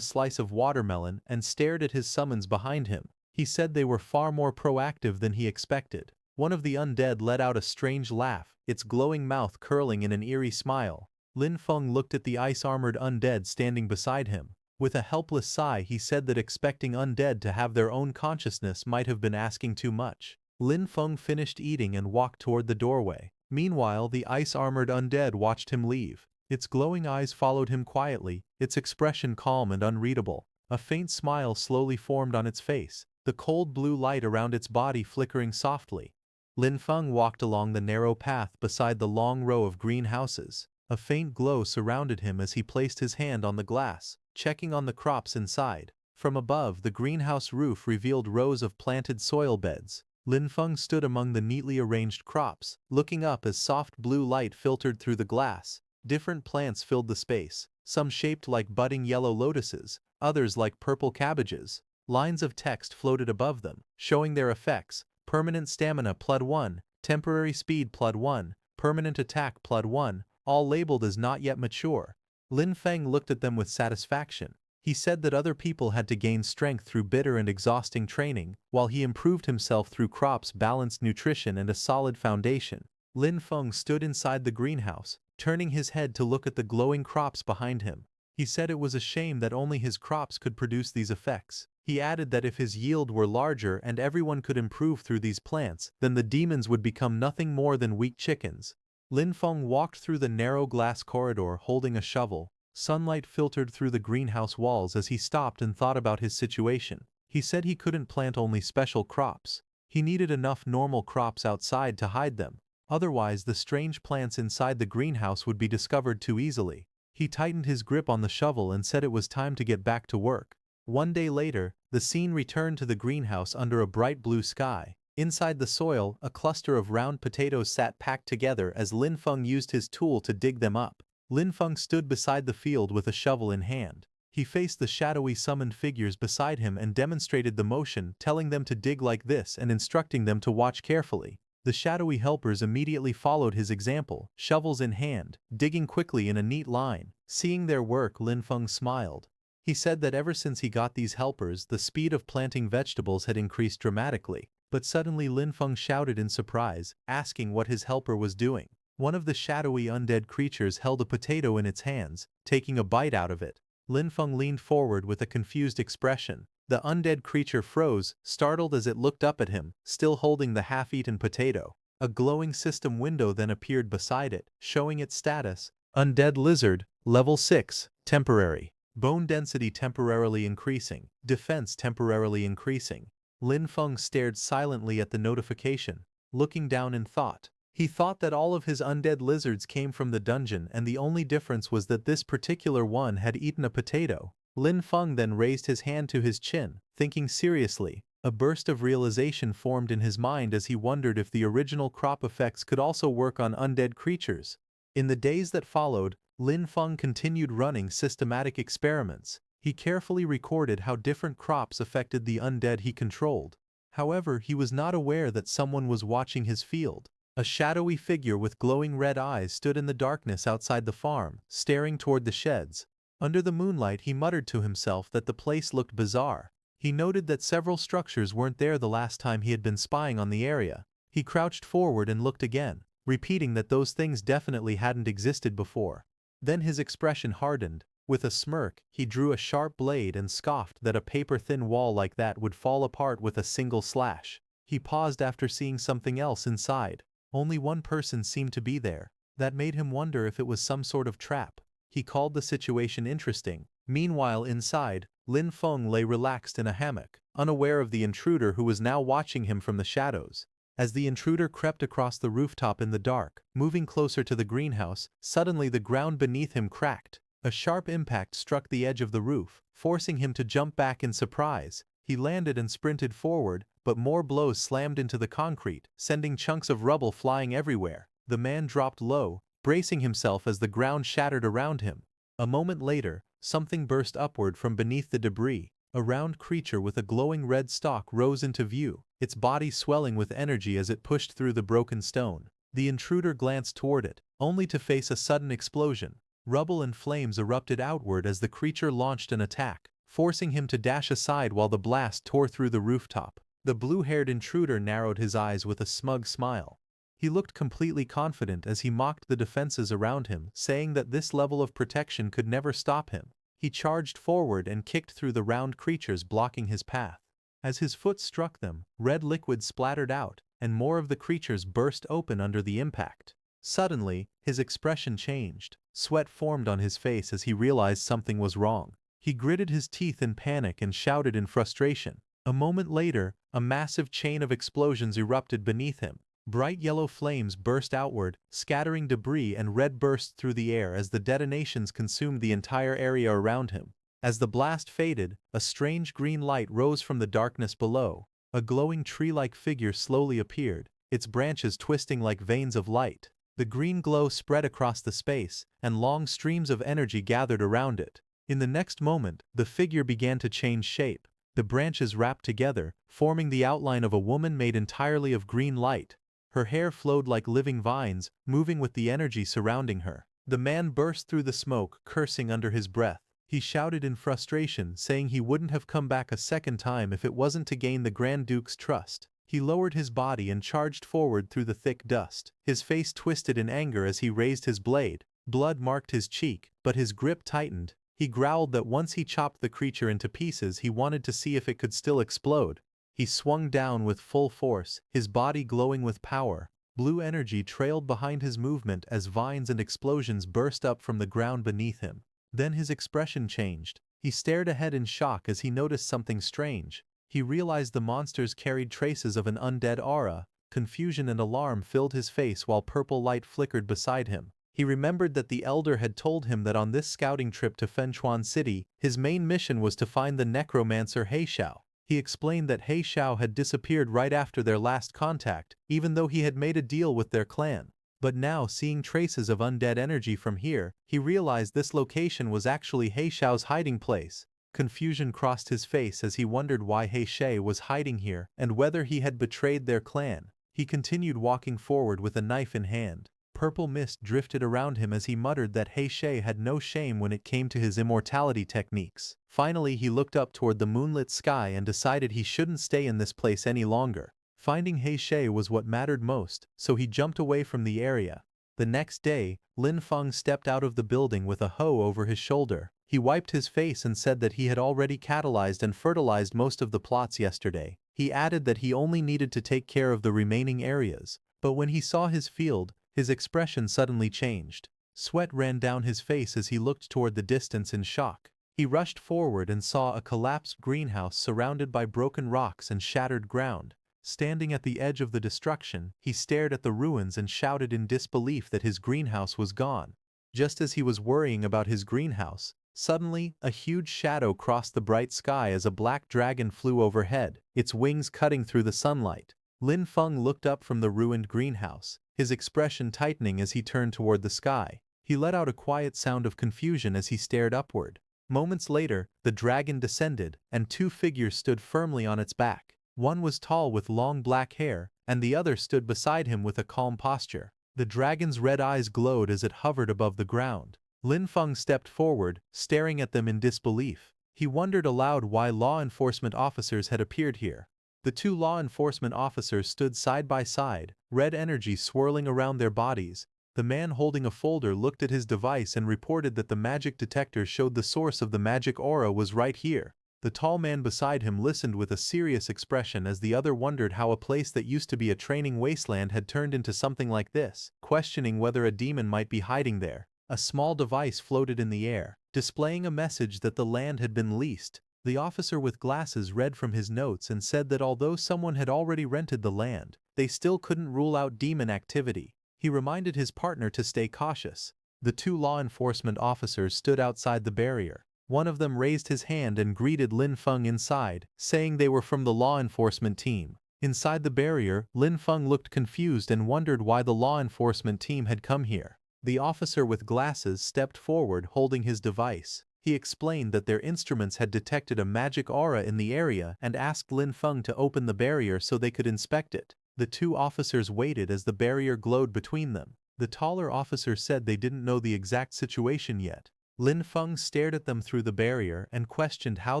slice of watermelon and stared at his summons behind him. He said they were far more proactive than he expected. One of the undead let out a strange laugh, its glowing mouth curling in an eerie smile. Lin Feng looked at the ice-armored undead standing beside him. With a helpless sigh, he said that expecting undead to have their own consciousness might have been asking too much. Lin Feng finished eating and walked toward the doorway. Meanwhile, the ice-armored undead watched him leave. Its glowing eyes followed him quietly, its expression calm and unreadable. A faint smile slowly formed on its face, the cold blue light around its body flickering softly. Lin Feng walked along the narrow path beside the long row of greenhouses. A faint glow surrounded him as he placed his hand on the glass, checking on the crops inside. From above, the greenhouse roof revealed rows of planted soil beds. Lin Feng stood among the neatly arranged crops, looking up as soft blue light filtered through the glass. Different plants filled the space, some shaped like budding yellow lotuses, others like purple cabbages. Lines of text floated above them, showing their effects: permanent stamina +1, temporary speed +1, permanent attack +1, all labeled as not yet mature. Lin Feng looked at them with satisfaction. He said that other people had to gain strength through bitter and exhausting training, while he improved himself through crops, balanced nutrition, and a solid foundation. Lin Feng stood inside the greenhouse, turning his head to look at the glowing crops behind him. He said it was a shame that only his crops could produce these effects. He added that if his yield were larger and everyone could improve through these plants, then the demons would become nothing more than weak chickens. Lin Feng walked through the narrow glass corridor holding a shovel. Sunlight filtered through the greenhouse walls as he stopped and thought about his situation. He said he couldn't plant only special crops. He needed enough normal crops outside to hide them. Otherwise, the strange plants inside the greenhouse would be discovered too easily. He tightened his grip on the shovel and said it was time to get back to work. One day later, the scene returned to the greenhouse under a bright blue sky. Inside the soil, a cluster of round potatoes sat packed together as Lin Feng used his tool to dig them up. Lin Feng stood beside the field with a shovel in hand. He faced the shadowy summoned figures beside him and demonstrated the motion, telling them to dig like this and instructing them to watch carefully. The shadowy helpers immediately followed his example, shovels in hand, digging quickly in a neat line. Seeing their work, Lin Feng smiled. He said that ever since he got these helpers, the speed of planting vegetables had increased dramatically. But suddenly Lin Feng shouted in surprise, asking what his helper was doing. One of the shadowy undead creatures held a potato in its hands, taking a bite out of it. Lin Feng leaned forward with a confused expression. The undead creature froze, startled as it looked up at him, still holding the half-eaten potato. A glowing system window then appeared beside it, showing its status. Undead lizard, level 6, temporary. Bone density temporarily increasing. Defense temporarily increasing. Lin Feng stared silently at the notification, looking down in thought. He thought that all of his undead lizards came from the dungeon and the only difference was that this particular one had eaten a potato. Lin Feng then raised his hand to his chin, thinking seriously. A burst of realization formed in his mind as he wondered if the original crop effects could also work on undead creatures. In the days that followed, Lin Feng continued running systematic experiments. He carefully recorded how different crops affected the undead he controlled. However, he was not aware that someone was watching his field. A shadowy figure with glowing red eyes stood in the darkness outside the farm, staring toward the sheds. Under the moonlight, he muttered to himself that the place looked bizarre. He noted that several structures weren't there the last time he had been spying on the area. He crouched forward and looked again, repeating that those things definitely hadn't existed before. Then his expression hardened. With a smirk, he drew a sharp blade and scoffed that a paper-thin wall like that would fall apart with a single slash. He paused after seeing something else inside. Only one person seemed to be there. That made him wonder if it was some sort of trap. He called the situation interesting. Meanwhile, inside, Lin Feng lay relaxed in a hammock, unaware of the intruder who was now watching him from the shadows. As the intruder crept across the rooftop in the dark, moving closer to the greenhouse, suddenly the ground beneath him cracked. A sharp impact struck the edge of the roof, forcing him to jump back in surprise. He landed and sprinted forward, but more blows slammed into the concrete, sending chunks of rubble flying everywhere. The man dropped low, bracing himself as the ground shattered around him. A moment later, something burst upward from beneath the debris. A round creature with a glowing red stalk rose into view, its body swelling with energy as it pushed through the broken stone. The intruder glanced toward it, only to face a sudden explosion. Rubble and flames erupted outward as the creature launched an attack, forcing him to dash aside while the blast tore through the rooftop. The blue-haired intruder narrowed his eyes with a smug smile. He looked completely confident as he mocked the defenses around him, saying that this level of protection could never stop him. He charged forward and kicked through the round creatures blocking his path. As his foot struck them, red liquid splattered out, and more of the creatures burst open under the impact. Suddenly, his expression changed. Sweat formed on his face as he realized something was wrong. He gritted his teeth in panic and shouted in frustration. A moment later, a massive chain of explosions erupted beneath him. Bright yellow flames burst outward, scattering debris, and red burst through the air as the detonations consumed the entire area around him. As the blast faded, a strange green light rose from the darkness below. A glowing tree-like figure slowly appeared, its branches twisting like veins of light. The green glow spread across the space, and long streams of energy gathered around it. In the next moment, the figure began to change shape. The branches wrapped together, forming the outline of a woman made entirely of green light. Her hair flowed like living vines, moving with the energy surrounding her. The man burst through the smoke, cursing under his breath. He shouted in frustration, saying he wouldn't have come back a second time if it wasn't to gain the Grand Duke's trust. He lowered his body and charged forward through the thick dust. His face twisted in anger as he raised his blade. Blood marked his cheek, but his grip tightened. He growled that once he chopped the creature into pieces, he wanted to see if it could still explode. He swung down with full force, his body glowing with power. Blue energy trailed behind his movement as vines and explosions burst up from the ground beneath him. Then his expression changed. He stared ahead in shock as he noticed something strange. He realized the monsters carried traces of an undead aura. Confusion and alarm filled his face while purple light flickered beside him. He remembered that the Elder had told him that on this scouting trip to Fenchuan City, his main mission was to find the Necromancer Heishao. He explained that Heishao had disappeared right after their last contact, even though he had made a deal with their clan. But now, seeing traces of undead energy from here, he realized this location was actually Heishao's hiding place. Confusion crossed his face as he wondered why Heisha was hiding here and whether he had betrayed their clan. He continued walking forward with a knife in hand. Purple mist drifted around him as he muttered that Heisha had no shame when it came to his immortality techniques. Finally, he looked up toward the moonlit sky and decided he shouldn't stay in this place any longer. Finding Heisha was what mattered most, so he jumped away from the area. The next day, Lin Feng stepped out of the building with a hoe over his shoulder. He wiped his face and said that he had already catalyzed and fertilized most of the plots yesterday. He added that he only needed to take care of the remaining areas. But when he saw his field, his expression suddenly changed. Sweat ran down his face as he looked toward the distance in shock. He rushed forward and saw a collapsed greenhouse surrounded by broken rocks and shattered ground. Standing at the edge of the destruction, he stared at the ruins and shouted in disbelief that his greenhouse was gone. Just as he was worrying about his greenhouse, suddenly, a huge shadow crossed the bright sky as a black dragon flew overhead, its wings cutting through the sunlight. Lin Feng looked up from the ruined greenhouse, his expression tightening as he turned toward the sky. He let out a quiet sound of confusion as he stared upward. Moments later, the dragon descended, and two figures stood firmly on its back. One was tall with long black hair, and the other stood beside him with a calm posture. The dragon's red eyes glowed as it hovered above the ground. Lin Feng stepped forward, staring at them in disbelief. He wondered aloud why law enforcement officers had appeared here. The two law enforcement officers stood side by side, red energy swirling around their bodies. The man holding a folder looked at his device and reported that the magic detector showed the source of the magic aura was right here. The tall man beside him listened with a serious expression as the other wondered how a place that used to be a training wasteland had turned into something like this, questioning whether a demon might be hiding there. A small device floated in the air, displaying a message that the land had been leased. The officer with glasses read from his notes and said that although someone had already rented the land, they still couldn't rule out demon activity. He reminded his partner to stay cautious. The two law enforcement officers stood outside the barrier. One of them raised his hand and greeted Lin Feng inside, saying they were from the law enforcement team. Inside the barrier, Lin Feng looked confused and wondered why the law enforcement team had come here. The officer with glasses stepped forward holding his device. He explained that their instruments had detected a magic aura in the area and asked Lin Feng to open the barrier so they could inspect it. The two officers waited as the barrier glowed between them. The taller officer said they didn't know the exact situation yet. Lin Feng stared at them through the barrier and questioned how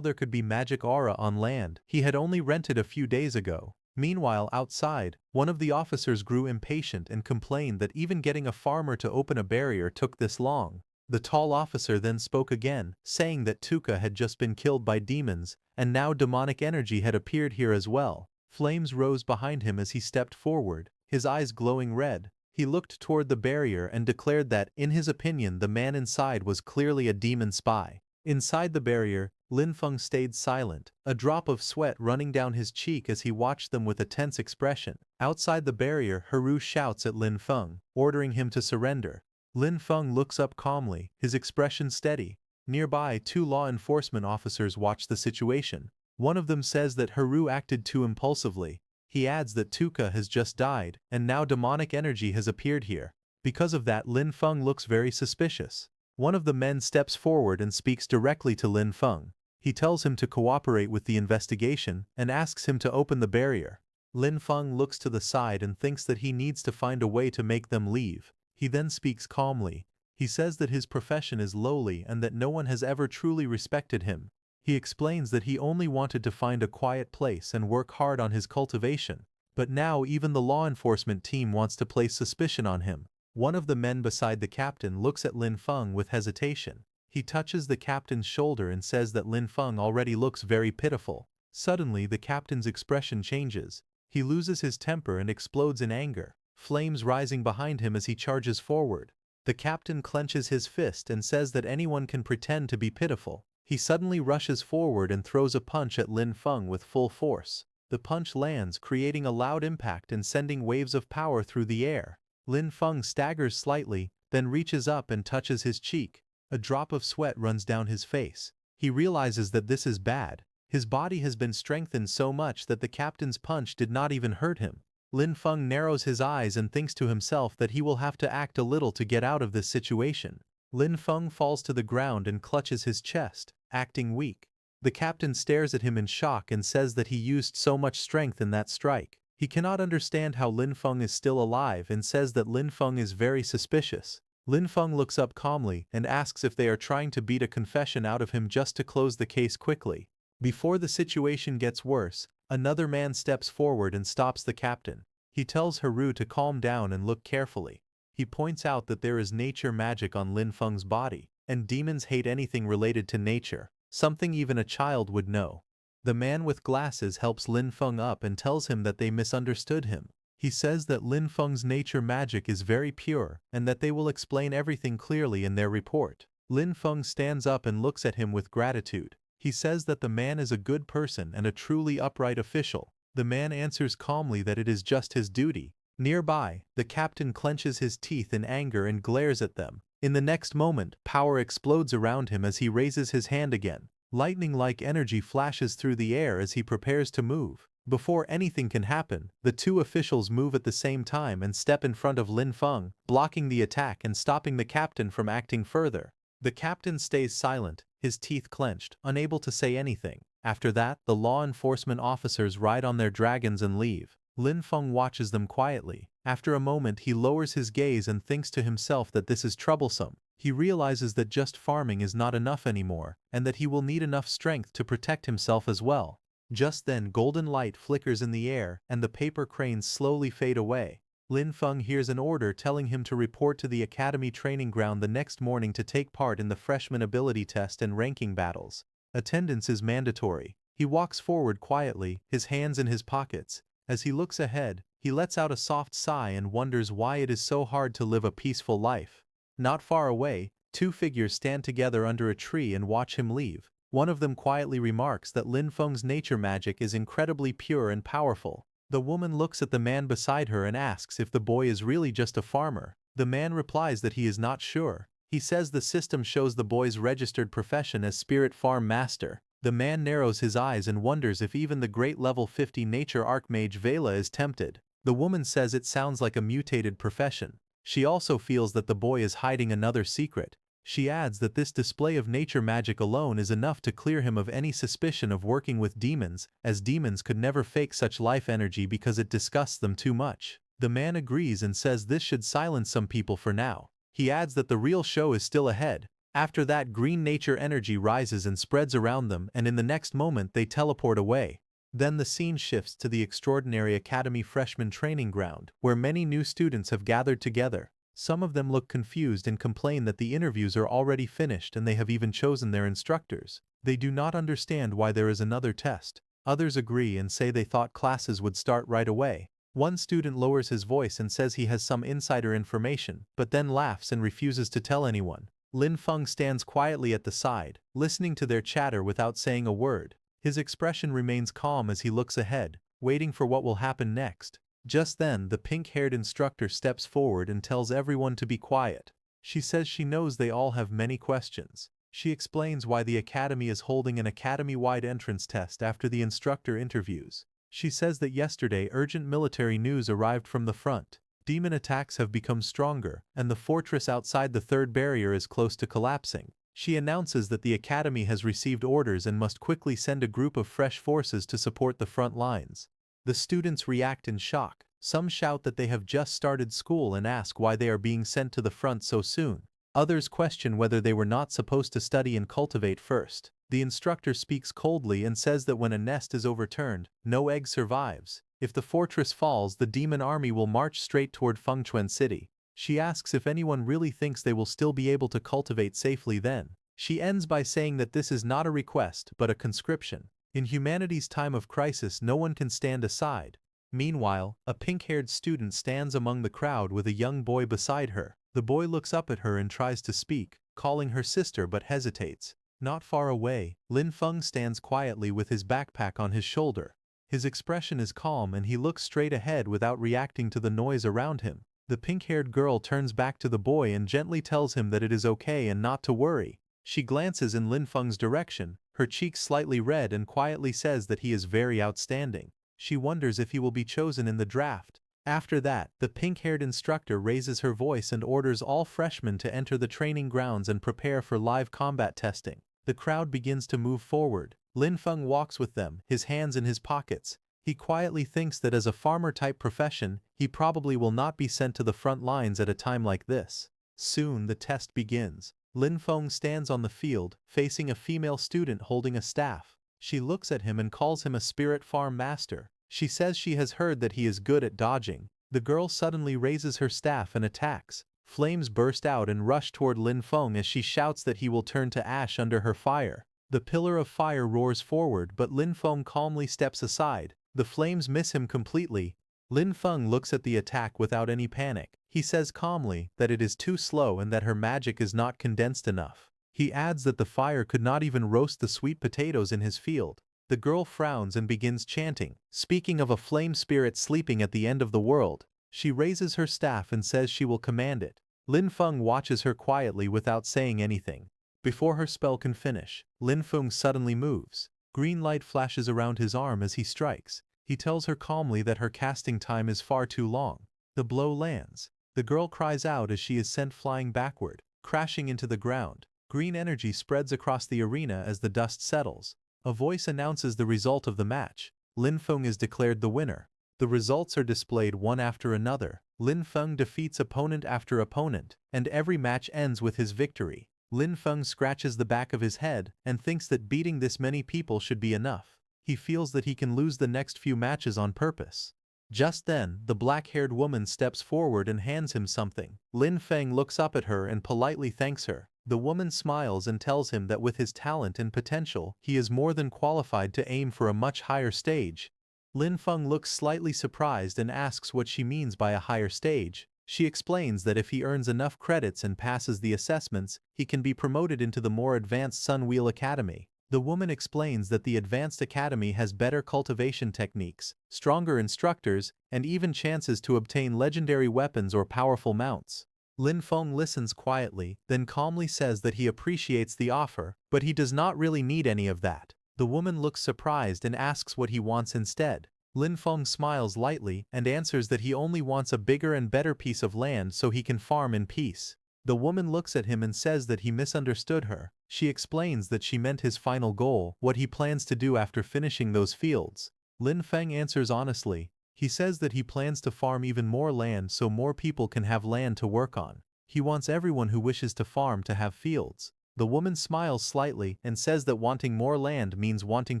there could be magic aura on land he had only rented a few days ago. Meanwhile, outside, one of the officers grew impatient and complained that even getting a farmer to open a barrier took this long. The tall officer then spoke again, saying that Tuka had just been killed by demons, and now demonic energy had appeared here as well. Flames rose behind him as he stepped forward, his eyes glowing red. He looked toward the barrier and declared that, in his opinion, the man inside was clearly a demon spy. Inside the barrier, Lin Feng stayed silent, a drop of sweat running down his cheek as he watched them with a tense expression. Outside the barrier, Haru shouts at Lin Feng, ordering him to surrender. Lin Feng looks up calmly, his expression steady. Nearby, two law enforcement officers watch the situation. One of them says that Haru acted too impulsively. He adds that Tuka has just died, and now demonic energy has appeared here. Because of that, Lin Feng looks very suspicious. One of the men steps forward and speaks directly to Lin Feng. He tells him to cooperate with the investigation and asks him to open the barrier. Lin Feng looks to the side and thinks that he needs to find a way to make them leave. He then speaks calmly. He says that his profession is lowly and that no one has ever truly respected him. He explains that he only wanted to find a quiet place and work hard on his cultivation. But now even the law enforcement team wants to place suspicion on him. One of the men beside the captain looks at Lin Feng with hesitation. He touches the captain's shoulder and says that Lin Feng already looks very pitiful. Suddenly the captain's expression changes. He loses his temper and explodes in anger, flames rising behind him as he charges forward. The captain clenches his fist and says that anyone can pretend to be pitiful. He suddenly rushes forward and throws a punch at Lin Feng with full force. The punch lands, creating a loud impact and sending waves of power through the air. Lin Feng staggers slightly, then reaches up and touches his cheek. A drop of sweat runs down his face. He realizes that this is bad. His body has been strengthened so much that the captain's punch did not even hurt him. Lin Feng narrows his eyes and thinks to himself that he will have to act a little to get out of this situation. Lin Feng falls to the ground and clutches his chest, acting weak. The captain stares at him in shock and says that he used so much strength in that strike. He cannot understand how Lin Feng is still alive and says that Lin Feng is very suspicious. Lin Feng looks up calmly and asks if they are trying to beat a confession out of him just to close the case quickly. Before the situation gets worse, another man steps forward and stops the captain. He tells Haru to calm down and look carefully. He points out that there is nature magic on Lin Feng's body, and demons hate anything related to nature, something even a child would know. The man with glasses helps Lin Feng up and tells him that they misunderstood him. He says that Lin Feng's nature magic is very pure and that they will explain everything clearly in their report. Lin Feng stands up and looks at him with gratitude. He says that the man is a good person and a truly upright official. The man answers calmly that it is just his duty. Nearby, the captain clenches his teeth in anger and glares at them. In the next moment, power explodes around him as he raises his hand again. Lightning-like energy flashes through the air as he prepares to move. Before anything can happen, the two officials move at the same time and step in front of Lin Feng, blocking the attack and stopping the captain from acting further. The captain stays silent, his teeth clenched, unable to say anything. After that, the law enforcement officers ride on their dragons and leave. Lin Feng watches them quietly. After a moment he lowers his gaze and thinks to himself that this is troublesome. He realizes that just farming is not enough anymore, and that he will need enough strength to protect himself as well. Just then golden light flickers in the air and the paper cranes slowly fade away. Lin Feng hears an order telling him to report to the academy training ground the next morning to take part in the freshman ability test and ranking battles. Attendance is mandatory. He walks forward quietly, his hands in his pockets. As he looks ahead, he lets out a soft sigh and wonders why it is so hard to live a peaceful life. Not far away, two figures stand together under a tree and watch him leave. One of them quietly remarks that Lin Feng's nature magic is incredibly pure and powerful. The woman looks at the man beside her and asks if the boy is really just a farmer. The man replies that he is not sure. He says the system shows the boy's registered profession as Spirit Farm Master. The man narrows his eyes and wonders if even the great level 50 nature archmage Vela is tempted. The woman says it sounds like a mutated profession. She also feels that the boy is hiding another secret. She adds that this display of nature magic alone is enough to clear him of any suspicion of working with demons, as demons could never fake such life energy because it disgusts them too much. The man agrees and says this should silence some people for now. He adds that the real show is still ahead. After that, green nature energy rises and spreads around them, and in the next moment they teleport away. Then the scene shifts to the extraordinary academy freshman training ground, where many new students have gathered together. Some of them look confused and complain that the interviews are already finished and they have even chosen their instructors. They do not understand why there is another test. Others agree and say they thought classes would start right away. One student lowers his voice and says he has some insider information, but then laughs and refuses to tell anyone. Lin Feng stands quietly at the side, listening to their chatter without saying a word. His expression remains calm as he looks ahead, waiting for what will happen next. Just then, the pink-haired instructor steps forward and tells everyone to be quiet. She says she knows they all have many questions. She explains why the academy is holding an academy-wide entrance test after the instructor interviews. She says that yesterday urgent military news arrived from the front. Demon attacks have become stronger, and the fortress outside the third barrier is close to collapsing. She announces that the academy has received orders and must quickly send a group of fresh forces to support the front lines. The students react in shock. Some shout that they have just started school and ask why they are being sent to the front so soon. Others question whether they were not supposed to study and cultivate first. The instructor speaks coldly and says that when a nest is overturned, no egg survives. If the fortress falls, the demon army will march straight toward Fengchuan City. She asks if anyone really thinks they will still be able to cultivate safely then. She ends by saying that this is not a request but a conscription. In humanity's time of crisis, no one can stand aside. Meanwhile, a pink-haired student stands among the crowd with a young boy beside her. The boy looks up at her and tries to speak, calling her sister but hesitates. Not far away, Lin Feng stands quietly with his backpack on his shoulder. His expression is calm and he looks straight ahead without reacting to the noise around him. The pink-haired girl turns back to the boy and gently tells him that it is okay and not to worry. She glances in Lin Feng's direction, her cheeks slightly red, and quietly says that he is very outstanding. She wonders if he will be chosen in the draft. After that, the pink-haired instructor raises her voice and orders all freshmen to enter the training grounds and prepare for live combat testing. The crowd begins to move forward. Lin Feng walks with them, his hands in his pockets. He quietly thinks that as a farmer-type profession, he probably will not be sent to the front lines at a time like this. Soon the test begins. Lin Feng stands on the field, facing a female student holding a staff. She looks at him and calls him a spirit farm master. She says she has heard that he is good at dodging. The girl suddenly raises her staff and attacks. Flames burst out and rush toward Lin Feng as she shouts that he will turn to ash under her fire. The pillar of fire roars forward, but Lin Feng calmly steps aside. The flames miss him completely. Lin Feng looks at the attack without any panic. He says calmly that it is too slow and that her magic is not condensed enough. He adds that the fire could not even roast the sweet potatoes in his field. The girl frowns and begins chanting, speaking of a flame spirit sleeping at the end of the world. She raises her staff and says she will command it. Lin Feng watches her quietly without saying anything. Before her spell can finish, Lin Feng suddenly moves. Green light flashes around his arm as he strikes. He tells her calmly that her casting time is far too long. The blow lands. The girl cries out as she is sent flying backward, crashing into the ground. Green energy spreads across the arena as the dust settles. A voice announces the result of the match. Lin Feng is declared the winner. The results are displayed one after another. Lin Feng defeats opponent after opponent, and every match ends with his victory. Lin Feng scratches the back of his head and thinks that beating this many people should be enough. He feels that he can lose the next few matches on purpose. Just then, the black-haired woman steps forward and hands him something. Lin Feng looks up at her and politely thanks her. The woman smiles and tells him that with his talent and potential, he is more than qualified to aim for a much higher stage. Lin Feng looks slightly surprised and asks what she means by a higher stage. She explains that if he earns enough credits and passes the assessments, he can be promoted into the more advanced Sun Wheel Academy. The woman explains that the Advanced Academy has better cultivation techniques, stronger instructors, and even chances to obtain legendary weapons or powerful mounts. Lin Feng listens quietly, then calmly says that he appreciates the offer, but he does not really need any of that. The woman looks surprised and asks what he wants instead. Lin Feng smiles lightly and answers that he only wants a bigger and better piece of land so he can farm in peace. The woman looks at him and says that he misunderstood her. She explains that she meant his final goal, what he plans to do after finishing those fields. Lin Feng answers honestly. He says that he plans to farm even more land so more people can have land to work on. He wants everyone who wishes to farm to have fields. The woman smiles slightly and says that wanting more land means wanting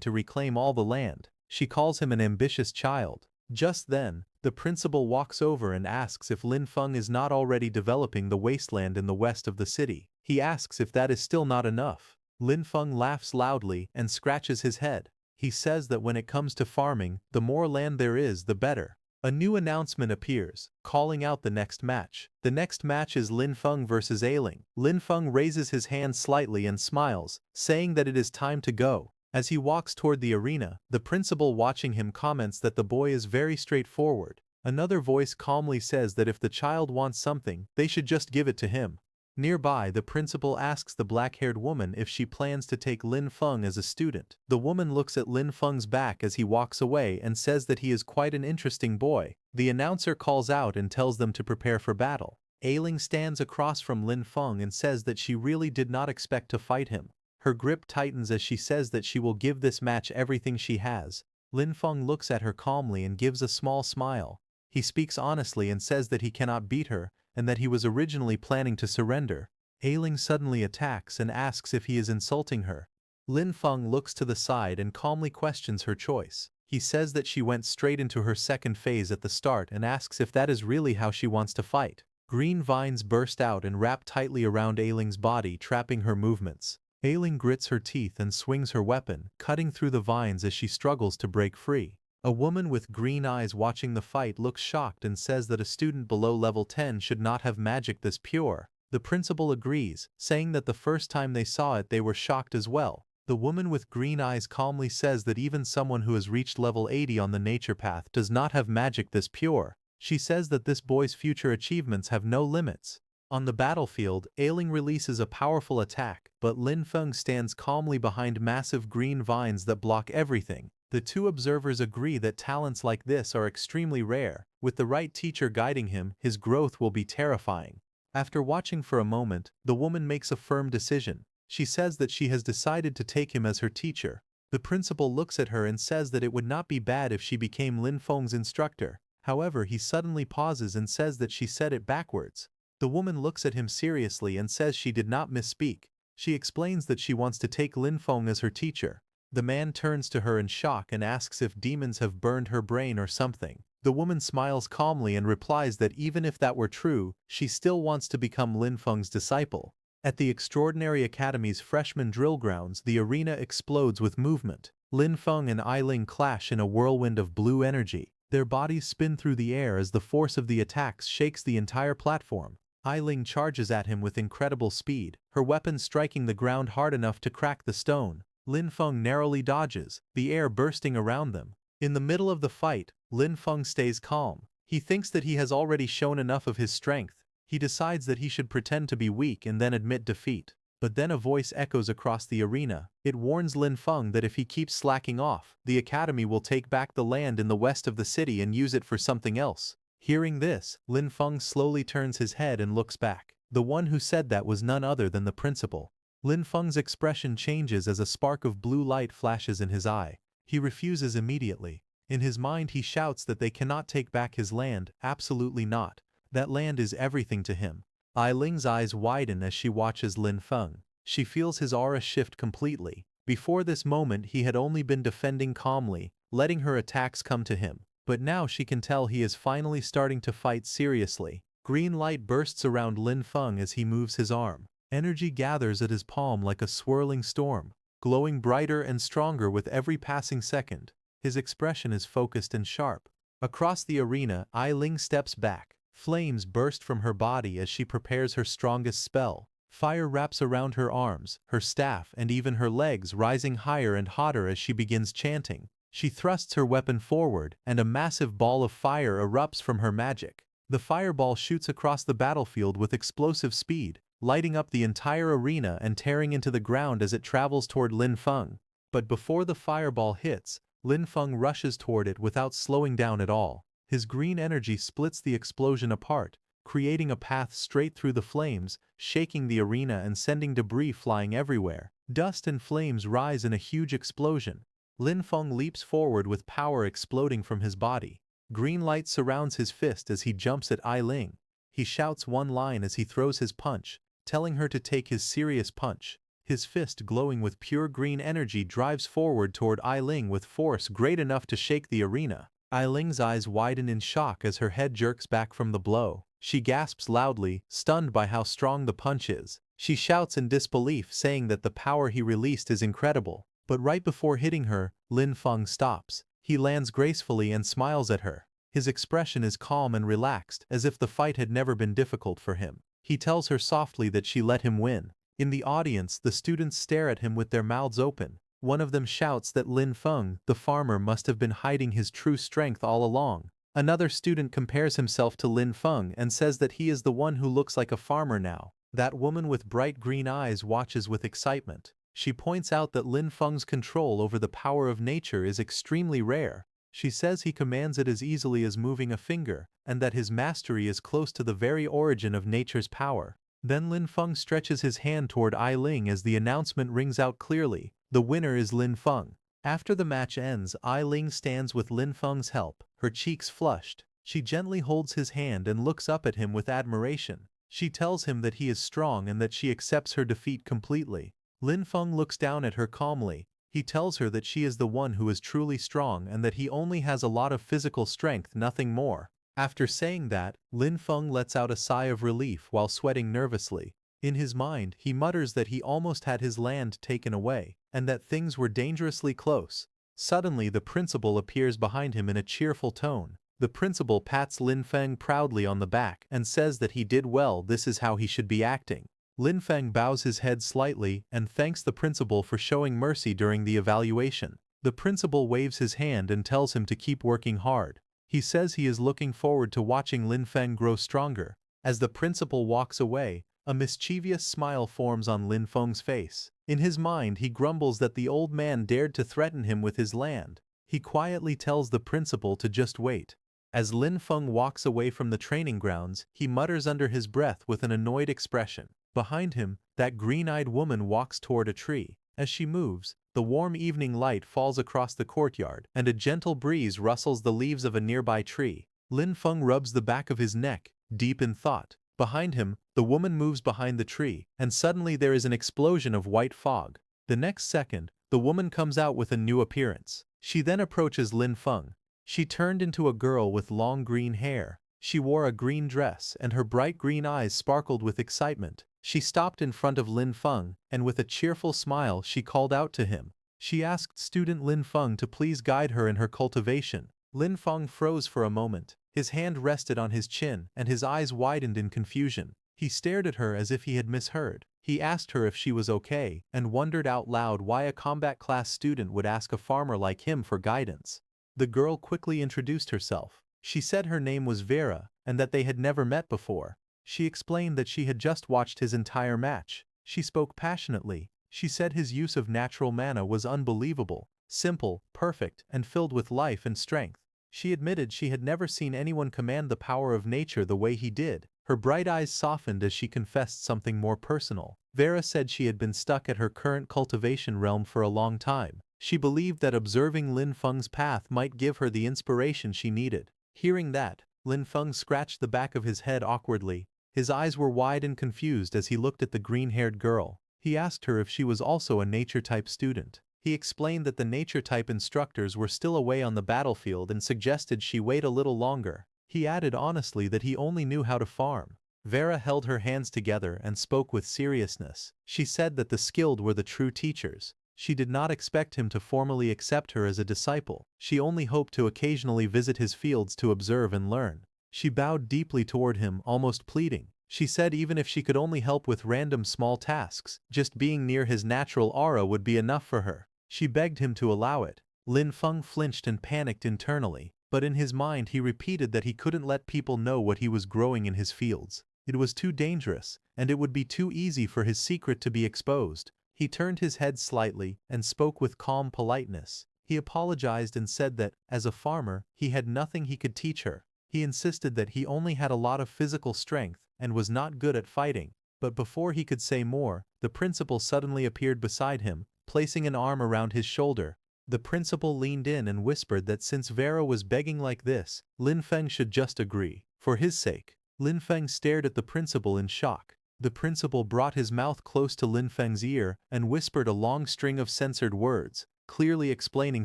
to reclaim all the land. She calls him an ambitious child. Just then, the principal walks over and asks if Lin Feng is not already developing the wasteland in the west of the city. He asks if that is still not enough. Lin Feng laughs loudly and scratches his head. He says that when it comes to farming, the more land there is, the better. A new announcement appears, calling out the next match. The next match is Lin Feng versus Ailing. Lin Feng raises his hand slightly and smiles, saying that it is time to go. As he walks toward the arena, the principal watching him comments that the boy is very straightforward. Another voice calmly says that if the child wants something, they should just give it to him. Nearby, the principal asks the black-haired woman if she plans to take Lin Feng as a student. The woman looks at Lin Feng's back as he walks away and says that he is quite an interesting boy. The announcer calls out and tells them to prepare for battle. Ailing stands across from Lin Feng and says that she really did not expect to fight him. Her grip tightens as she says that she will give this match everything she has. Lin Feng looks at her calmly and gives a small smile. He speaks honestly and says that he cannot beat her, and that he was originally planning to surrender. Ailing suddenly attacks and asks if he is insulting her. Lin Feng looks to the side and calmly questions her choice. He says that she went straight into her second phase at the start and asks if that is really how she wants to fight. Green vines burst out and wrap tightly around Ailing's body, trapping her movements. Ailing grits her teeth and swings her weapon, cutting through the vines as she struggles to break free. A woman with green eyes watching the fight looks shocked and says that a student below level 10 should not have magic this pure. The principal agrees, saying that the first time they saw it they were shocked as well. The woman with green eyes calmly says that even someone who has reached level 80 on the nature path does not have magic this pure. She says that this boy's future achievements have no limits. On the battlefield, Ailing releases a powerful attack, but Lin Feng stands calmly behind massive green vines that block everything. The two observers agree that talents like this are extremely rare. With the right teacher guiding him, his growth will be terrifying. After watching for a moment, the woman makes a firm decision. She says that she has decided to take him as her teacher. The principal looks at her and says that it would not be bad if she became Lin Feng's instructor. However, he suddenly pauses and says that she said it backwards. The woman looks at him seriously and says she did not misspeak. She explains that she wants to take Lin Feng as her teacher. The man turns to her in shock and asks if demons have burned her brain or something. The woman smiles calmly and replies that even if that were true, she still wants to become Lin Feng's disciple. At the Extraordinary Academy's freshman drill grounds, the arena explodes with movement. Lin Feng and Ailing clash in a whirlwind of blue energy. Their bodies spin through the air as the force of the attacks shakes the entire platform. Ailing charges at him with incredible speed, her weapon striking the ground hard enough to crack the stone. Lin Feng narrowly dodges, the air bursting around them. In the middle of the fight, Lin Feng stays calm. He thinks that he has already shown enough of his strength. He decides that he should pretend to be weak and then admit defeat. But then a voice echoes across the arena. It warns Lin Feng that if he keeps slacking off, the academy will take back the land in the west of the city and use it for something else. Hearing this, Lin Feng slowly turns his head and looks back. The one who said that was none other than the principal. Lin Feng's expression changes as a spark of blue light flashes in his eye. He refuses immediately. In his mind he shouts that they cannot take back his land, absolutely not. That land is everything to him. Ailing's eyes widen as she watches Lin Feng. She feels his aura shift completely. Before this moment he had only been defending calmly, letting her attacks come to him. But now she can tell he is finally starting to fight seriously. Green light bursts around Lin Feng as he moves his arm. Energy gathers at his palm like a swirling storm, glowing brighter and stronger with every passing second. His expression is focused and sharp. Across the arena, Ailing steps back. Flames burst from her body as she prepares her strongest spell. Fire wraps around her arms, her staff, and even her legs, rising higher and hotter as she begins chanting. She thrusts her weapon forward, and a massive ball of fire erupts from her magic. The fireball shoots across the battlefield with explosive speed, lighting up the entire arena and tearing into the ground as it travels toward Lin Feng. But before the fireball hits, Lin Feng rushes toward it without slowing down at all. His green energy splits the explosion apart, creating a path straight through the flames, shaking the arena and sending debris flying everywhere. Dust and flames rise in a huge explosion. Lin Feng leaps forward with power exploding from his body. Green light surrounds his fist as he jumps at Ailing. He shouts one line as he throws his punch, telling her to take his serious punch. His fist, glowing with pure green energy, drives forward toward Ailing with force great enough to shake the arena. Ailing's eyes widen in shock as her head jerks back from the blow. She gasps loudly, stunned by how strong the punch is. She shouts in disbelief, saying that the power he released is incredible. But right before hitting her, Lin Feng stops. He lands gracefully and smiles at her. His expression is calm and relaxed, as if the fight had never been difficult for him. He tells her softly that she let him win. In the audience, the students stare at him with their mouths open. One of them shouts that Lin Feng, the farmer, must have been hiding his true strength all along. Another student compares himself to Lin Feng and says that he is the one who looks like a farmer now. That woman with bright green eyes watches with excitement. She points out that Lin Feng's control over the power of nature is extremely rare. She says he commands it as easily as moving a finger, and that his mastery is close to the very origin of nature's power. Then Lin Feng stretches his hand toward Ailing as the announcement rings out clearly. The winner is Lin Feng. After the match ends, Ailing stands with Lin Feng's help, her cheeks flushed. She gently holds his hand and looks up at him with admiration. She tells him that he is strong and that she accepts her defeat completely. Lin Feng looks down at her calmly. He tells her that she is the one who is truly strong and that he only has a lot of physical strength, nothing more. After saying that, Lin Feng lets out a sigh of relief while sweating nervously. In his mind, he mutters that he almost had his land taken away, and that things were dangerously close. Suddenly the principal appears behind him in a cheerful tone. The principal pats Lin Feng proudly on the back and says that he did well, this is how he should be acting. Lin Feng bows his head slightly and thanks the principal for showing mercy during the evaluation. The principal waves his hand and tells him to keep working hard. He says he is looking forward to watching Lin Feng grow stronger. As the principal walks away, a mischievous smile forms on Lin Feng's face. In his mind, he grumbles that the old man dared to threaten him with his land. He quietly tells the principal to just wait. As Lin Feng walks away from the training grounds, he mutters under his breath with an annoyed expression. Behind him, that green-eyed woman walks toward a tree. As she moves, the warm evening light falls across the courtyard, and a gentle breeze rustles the leaves of a nearby tree. Lin Feng rubs the back of his neck, deep in thought. Behind him, the woman moves behind the tree, and suddenly there is an explosion of white fog. The next second, the woman comes out with a new appearance. She then approaches Lin Feng. She turned into a girl with long green hair. She wore a green dress, and her bright green eyes sparkled with excitement. She stopped in front of Lin Feng, and with a cheerful smile she called out to him. She asked student Lin Feng to please guide her in her cultivation. Lin Feng froze for a moment. His hand rested on his chin, and his eyes widened in confusion. He stared at her as if he had misheard. He asked her if she was okay, and wondered out loud why a combat class student would ask a farmer like him for guidance. The girl quickly introduced herself. She said her name was Vera, and that they had never met before. She explained that she had just watched his entire match. She spoke passionately. She said his use of natural mana was unbelievable, simple, perfect, and filled with life and strength. She admitted she had never seen anyone command the power of nature the way he did. Her bright eyes softened as she confessed something more personal. Vera said she had been stuck at her current cultivation realm for a long time. She believed that observing Lin Feng's path might give her the inspiration she needed. Hearing that, Lin Feng scratched the back of his head awkwardly. His eyes were wide and confused as he looked at the green-haired girl. He asked her if she was also a nature-type student. He explained that the nature-type instructors were still away on the battlefield and suggested she wait a little longer. He added honestly that he only knew how to farm. Vera held her hands together and spoke with seriousness. She said that the skilled were the true teachers. She did not expect him to formally accept her as a disciple. She only hoped to occasionally visit his fields to observe and learn. She bowed deeply toward him, almost pleading. She said even if she could only help with random small tasks, just being near his natural aura would be enough for her. She begged him to allow it. Lin Feng flinched and panicked internally, but in his mind he repeated that he couldn't let people know what he was growing in his fields. It was too dangerous, and it would be too easy for his secret to be exposed. He turned his head slightly and spoke with calm politeness. He apologized and said that, as a farmer, he had nothing he could teach her. He insisted that he only had a lot of physical strength and was not good at fighting. But before he could say more, the principal suddenly appeared beside him, placing an arm around his shoulder. The principal leaned in and whispered that since Vera was begging like this, Lin Feng should just agree. For his sake. Lin Feng stared at the principal in shock. The principal brought his mouth close to Lin Feng's ear and whispered a long string of censored words, clearly explaining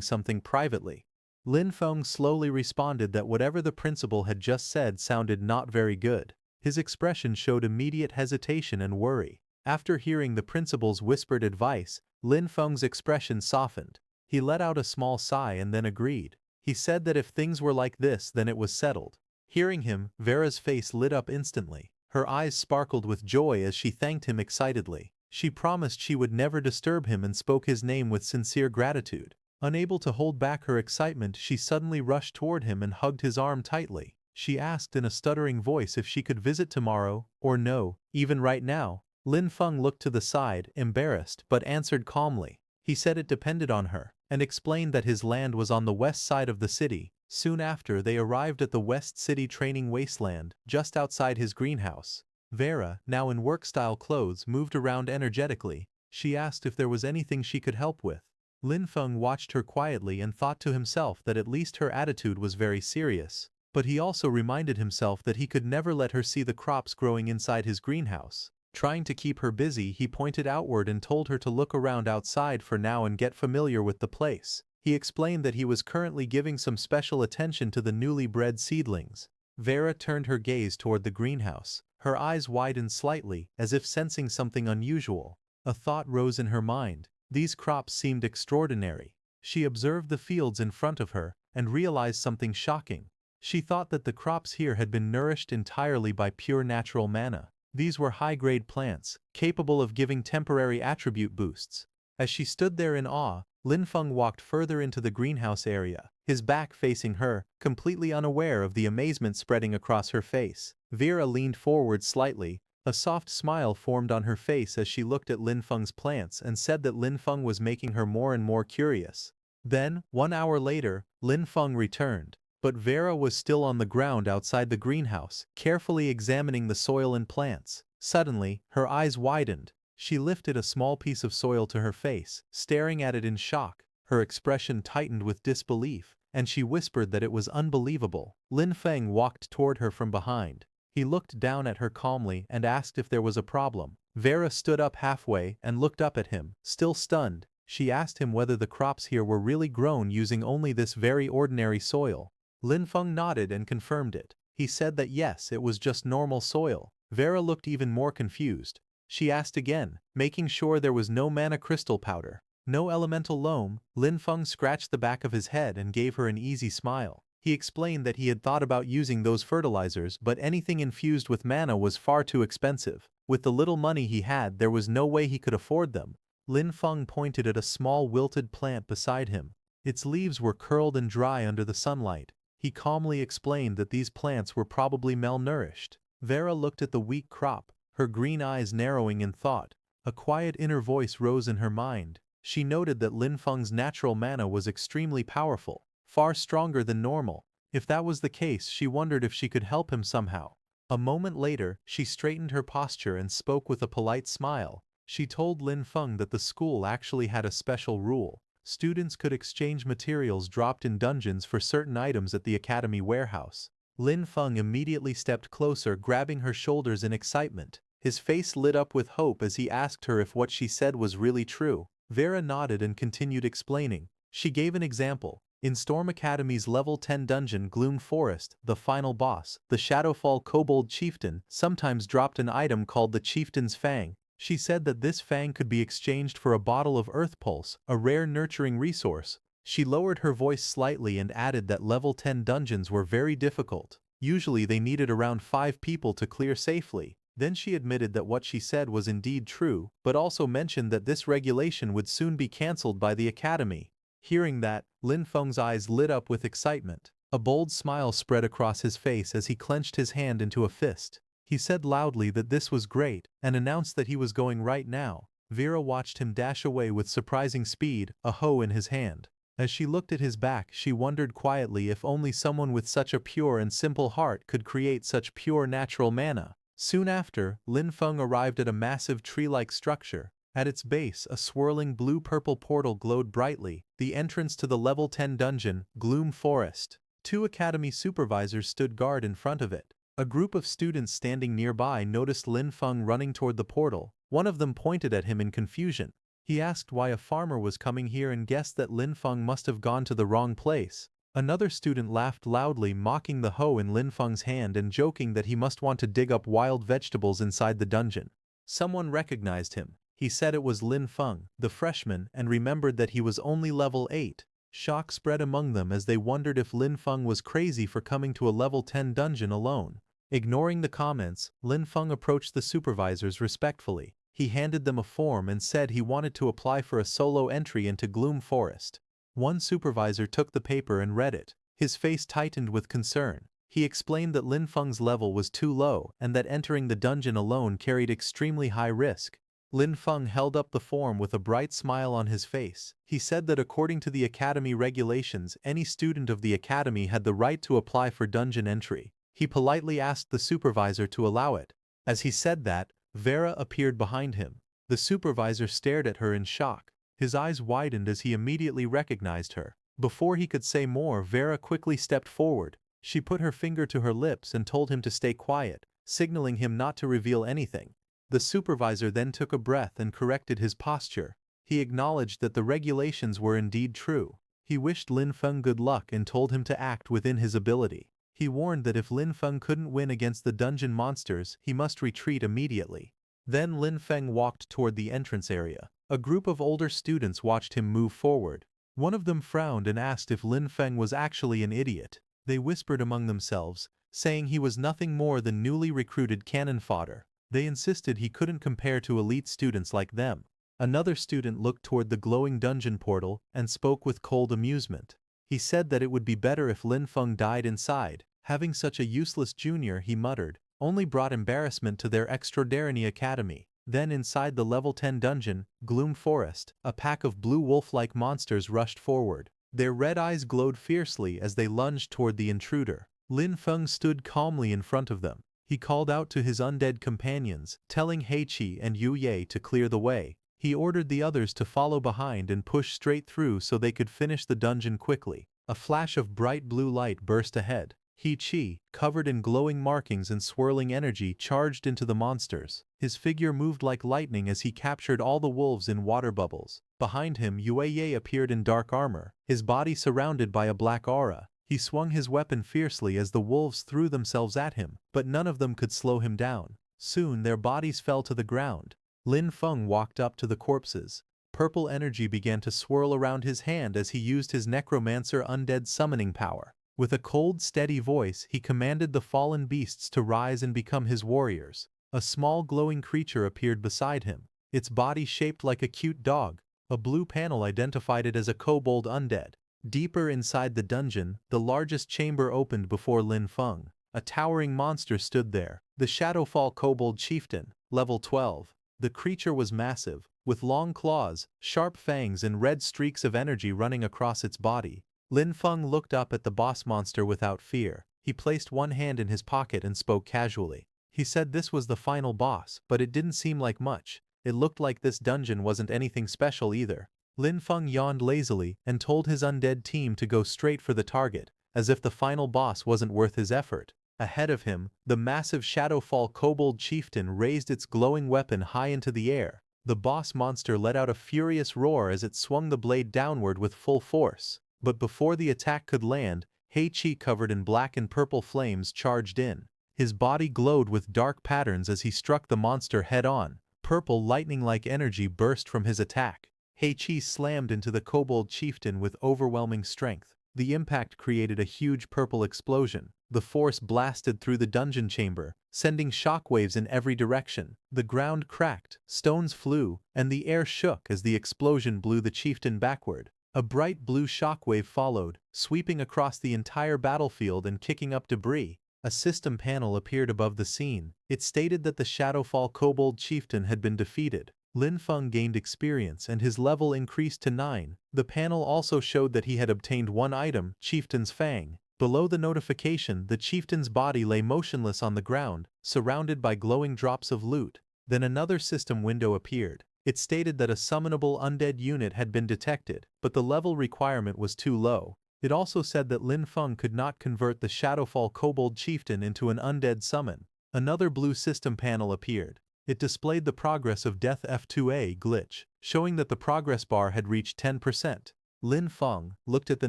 something privately. Lin Feng slowly responded that whatever the principal had just said sounded not very good. His expression showed immediate hesitation and worry. After hearing the principal's whispered advice, Lin Feng's expression softened. He let out a small sigh and then agreed. He said that if things were like this, then it was settled. Hearing him, Vera's face lit up instantly. Her eyes sparkled with joy as she thanked him excitedly. She promised she would never disturb him and spoke his name with sincere gratitude. Unable to hold back her excitement, she suddenly rushed toward him and hugged his arm tightly. She asked in a stuttering voice if she could visit tomorrow, or no, even right now. Lin Feng looked to the side, embarrassed, but answered calmly. He said it depended on her, and explained that his land was on the west side of the city. Soon after, they arrived at the West City training wasteland, just outside his greenhouse. Vera, now in work-style clothes, moved around energetically. She asked if there was anything she could help with. Lin Feng watched her quietly and thought to himself that at least her attitude was very serious. But he also reminded himself that he could never let her see the crops growing inside his greenhouse. Trying to keep her busy, he pointed outward and told her to look around outside for now and get familiar with the place. He explained that he was currently giving some special attention to the newly bred seedlings. Vera turned her gaze toward the greenhouse. Her eyes widened slightly, as if sensing something unusual. A thought rose in her mind. These crops seemed extraordinary. She observed the fields in front of her and realized something shocking. She thought that the crops here had been nourished entirely by pure natural mana. These were high-grade plants, capable of giving temporary attribute boosts. As she stood there in awe, Lin Feng walked further into the greenhouse area, his back facing her, completely unaware of the amazement spreading across her face. Vera leaned forward slightly. A soft smile formed on her face as she looked at Lin Feng's plants and said that Lin Feng was making her more and more curious. Then, 1 hour later, Lin Feng returned. But Vera was still on the ground outside the greenhouse, carefully examining the soil and plants. Suddenly, her eyes widened. She lifted a small piece of soil to her face, staring at it in shock. Her expression tightened with disbelief, and she whispered that it was unbelievable. Lin Feng walked toward her from behind. He looked down at her calmly and asked if there was a problem. Vera stood up halfway and looked up at him, still stunned. She asked him whether the crops here were really grown using only this very ordinary soil. Lin Feng nodded and confirmed it. He said that yes, it was just normal soil. Vera looked even more confused. She asked again, making sure there was no mana crystal powder, no elemental loam. Lin Feng scratched the back of his head and gave her an easy smile. He explained that he had thought about using those fertilizers, but anything infused with mana was far too expensive. With the little money he had, there was no way he could afford them. Lin Feng pointed at a small wilted plant beside him. Its leaves were curled and dry under the sunlight. He calmly explained that these plants were probably malnourished. Vera looked at the weak crop, her green eyes narrowing in thought. A quiet inner voice rose in her mind. She noted that Lin Feng's natural mana was extremely powerful, far stronger than normal. If that was the case, she wondered if she could help him somehow. A moment later, she straightened her posture and spoke with a polite smile. She told Lin Feng that the school actually had a special rule. Students could exchange materials dropped in dungeons for certain items at the academy warehouse. Lin Feng immediately stepped closer, grabbing her shoulders in excitement. His face lit up with hope as he asked her if what she said was really true. Vera nodded and continued explaining. She gave an example. In Storm Academy's level 10 dungeon Gloom Forest, the final boss, the Shadowfall Kobold Chieftain, sometimes dropped an item called the Chieftain's Fang. She said that this fang could be exchanged for a bottle of Earth Pulse, a rare nurturing resource. She lowered her voice slightly and added that level 10 dungeons were very difficult. Usually they needed around 5 people to clear safely. Then she admitted that what she said was indeed true, but also mentioned that this regulation would soon be cancelled by the academy. Hearing that, Lin Feng's eyes lit up with excitement. A bold smile spread across his face as he clenched his hand into a fist. He said loudly that this was great, and announced that he was going right now. Vera watched him dash away with surprising speed, a hoe in his hand. As she looked at his back, she wondered quietly if only someone with such a pure and simple heart could create such pure natural mana. Soon after, Lin Feng arrived at a massive tree-like structure. At its base, a swirling blue-purple portal glowed brightly, the entrance to the level 10 dungeon, Gloom Forest. 2 academy supervisors stood guard in front of it. A group of students standing nearby noticed Lin Feng running toward the portal. One of them pointed at him in confusion. He asked why a farmer was coming here and guessed that Lin Feng must have gone to the wrong place. Another student laughed loudly, mocking the hoe in Lin Feng's hand and joking that he must want to dig up wild vegetables inside the dungeon. Someone recognized him. He said it was Lin Feng, the freshman, and remembered that he was only level 8. Shock spread among them as they wondered if Lin Feng was crazy for coming to a level 10 dungeon alone. Ignoring the comments, Lin Feng approached the supervisors respectfully. He handed them a form and said he wanted to apply for a solo entry into Gloom Forest. One supervisor took the paper and read it. His face tightened with concern. He explained that Lin Feng's level was too low and that entering the dungeon alone carried extremely high risk. Lin Feng held up the form with a bright smile on his face. He said that according to the academy regulations, any student of the academy had the right to apply for dungeon entry. He politely asked the supervisor to allow it. As he said that, Vera appeared behind him. The supervisor stared at her in shock. His eyes widened as he immediately recognized her. Before he could say more, Vera quickly stepped forward. She put her finger to her lips and told him to stay quiet, signaling him not to reveal anything. The supervisor then took a breath and corrected his posture. He acknowledged that the regulations were indeed true. He wished Lin Feng good luck and told him to act within his ability. He warned that if Lin Feng couldn't win against the dungeon monsters, he must retreat immediately. Then Lin Feng walked toward the entrance area. A group of older students watched him move forward. One of them frowned and asked if Lin Feng was actually an idiot. They whispered among themselves, saying he was nothing more than newly recruited cannon fodder. They insisted he couldn't compare to elite students like them. Another student looked toward the glowing dungeon portal and spoke with cold amusement. He said that it would be better if Lin Feng died inside. Having such a useless junior, he muttered, only brought embarrassment to their extraordinary academy. Then inside the level 10 dungeon, Gloom Forest, a pack of blue wolf-like monsters rushed forward. Their red eyes glowed fiercely as they lunged toward the intruder. Lin Feng stood calmly in front of them. He called out to his undead companions, telling Heiqi and Yu Ye to clear the way. He ordered the others to follow behind and push straight through so they could finish the dungeon quickly. A flash of bright blue light burst ahead. Heiqi, covered in glowing markings and swirling energy, charged into the monsters. His figure moved like lightning as he captured all the wolves in water bubbles. Behind him, Yue Ye appeared in dark armor, his body surrounded by a black aura. He swung his weapon fiercely as the wolves threw themselves at him, but none of them could slow him down. Soon their bodies fell to the ground. Lin Feng walked up to the corpses. Purple energy began to swirl around his hand as he used his Necromancer undead summoning power. With a cold, steady voice, he commanded the fallen beasts to rise and become his warriors. A small glowing creature appeared beside him, its body shaped like a cute dog. A blue panel identified it as a kobold undead. Deeper inside the dungeon, the largest chamber opened before Lin Feng. A towering monster stood there, the Shadowfall Kobold Chieftain, level 12. The creature was massive, with long claws, sharp fangs and red streaks of energy running across its body. Lin Feng looked up at the boss monster without fear. He placed one hand in his pocket and spoke casually. He said this was the final boss, but it didn't seem like much. It looked like this dungeon wasn't anything special either. Lin Feng yawned lazily and told his undead team to go straight for the target, as if the final boss wasn't worth his effort. Ahead of him, the massive Shadowfall Kobold Chieftain raised its glowing weapon high into the air. The boss monster let out a furious roar as it swung the blade downward with full force. But before the attack could land, Heiqi, covered in black and purple flames, charged in. His body glowed with dark patterns as he struck the monster head-on. Purple lightning-like energy burst from his attack. Heiqi slammed into the Kobold Chieftain with overwhelming strength. The impact created a huge purple explosion. The force blasted through the dungeon chamber, sending shockwaves in every direction. The ground cracked, stones flew, and the air shook as the explosion blew the chieftain backward. A bright blue shockwave followed, sweeping across the entire battlefield and kicking up debris. A system panel appeared above the scene. It stated that the Shadowfall Kobold Chieftain had been defeated. Lin Feng gained experience and his level increased to 9. The panel also showed that he had obtained one item, Chieftain's Fang. Below the notification, the chieftain's body lay motionless on the ground, surrounded by glowing drops of loot. Then another system window appeared. It stated that a summonable undead unit had been detected, but the level requirement was too low. It also said that Lin Feng could not convert the Shadowfall Kobold Chieftain into an undead summon. Another blue system panel appeared. It displayed the progress of Death F2A glitch, showing that the progress bar had reached 10%. Lin Feng looked at the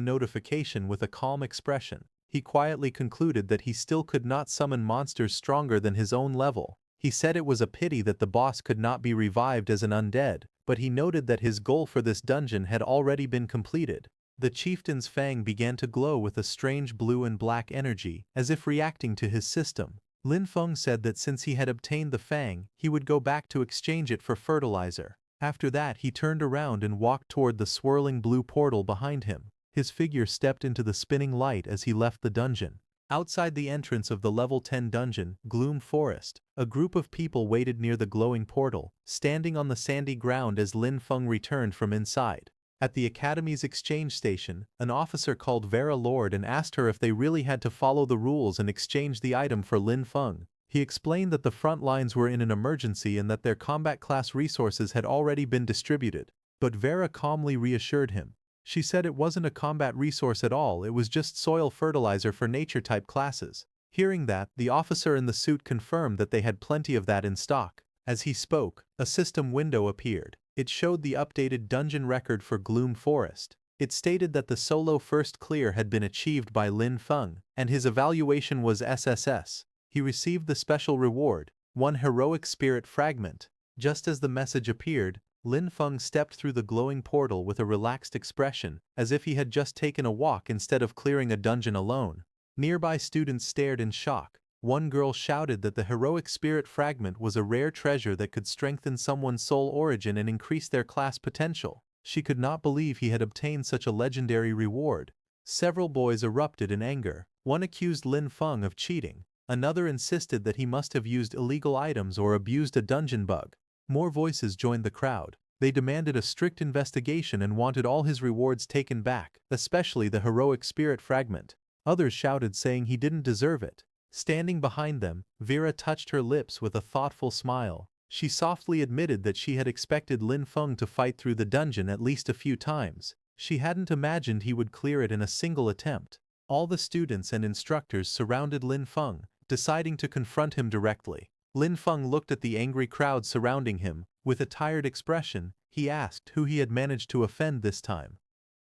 notification with a calm expression. He quietly concluded that he still could not summon monsters stronger than his own level. He said it was a pity that the boss could not be revived as an undead, but he noted that his goal for this dungeon had already been completed. The chieftain's fang began to glow with a strange blue and black energy, as if reacting to his system. Lin Feng said that since he had obtained the fang, he would go back to exchange it for fertilizer. After that, he turned around and walked toward the swirling blue portal behind him. His figure stepped into the spinning light as he left the dungeon. Outside the entrance of the level 10 dungeon, Gloom Forest, a group of people waited near the glowing portal, standing on the sandy ground as Lin Feng returned from inside. At the Academy's exchange station, an officer called Vera Lord and asked her if they really had to follow the rules and exchange the item for Lin Feng. He explained that the front lines were in an emergency and that their combat class resources had already been distributed. But Vera calmly reassured him. She said it wasn't a combat resource at all, it was just soil fertilizer for nature-type classes. Hearing that, the officer in the suit confirmed that they had plenty of that in stock. As he spoke, a system window appeared. It showed the updated dungeon record for Gloom Forest. It stated that the solo first clear had been achieved by Lin Feng, and his evaluation was SSS. He received the special reward, one heroic spirit fragment. Just as the message appeared, Lin Feng stepped through the glowing portal with a relaxed expression, as if he had just taken a walk instead of clearing a dungeon alone. Nearby students stared in shock. One girl shouted that the heroic spirit fragment was a rare treasure that could strengthen someone's soul origin and increase their class potential. She could not believe he had obtained such a legendary reward. Several boys erupted in anger. One accused Lin Feng of cheating. Another insisted that he must have used illegal items or abused a dungeon bug. More voices joined the crowd. They demanded a strict investigation and wanted all his rewards taken back, especially the heroic spirit fragment. Others shouted saying he didn't deserve it. Standing behind them, Vera touched her lips with a thoughtful smile. She softly admitted that she had expected Lin Feng to fight through the dungeon at least a few times. She hadn't imagined he would clear it in a single attempt. All the students and instructors surrounded Lin Feng, deciding to confront him directly. Lin Feng looked at the angry crowd surrounding him. With a tired expression, he asked who he had managed to offend this time.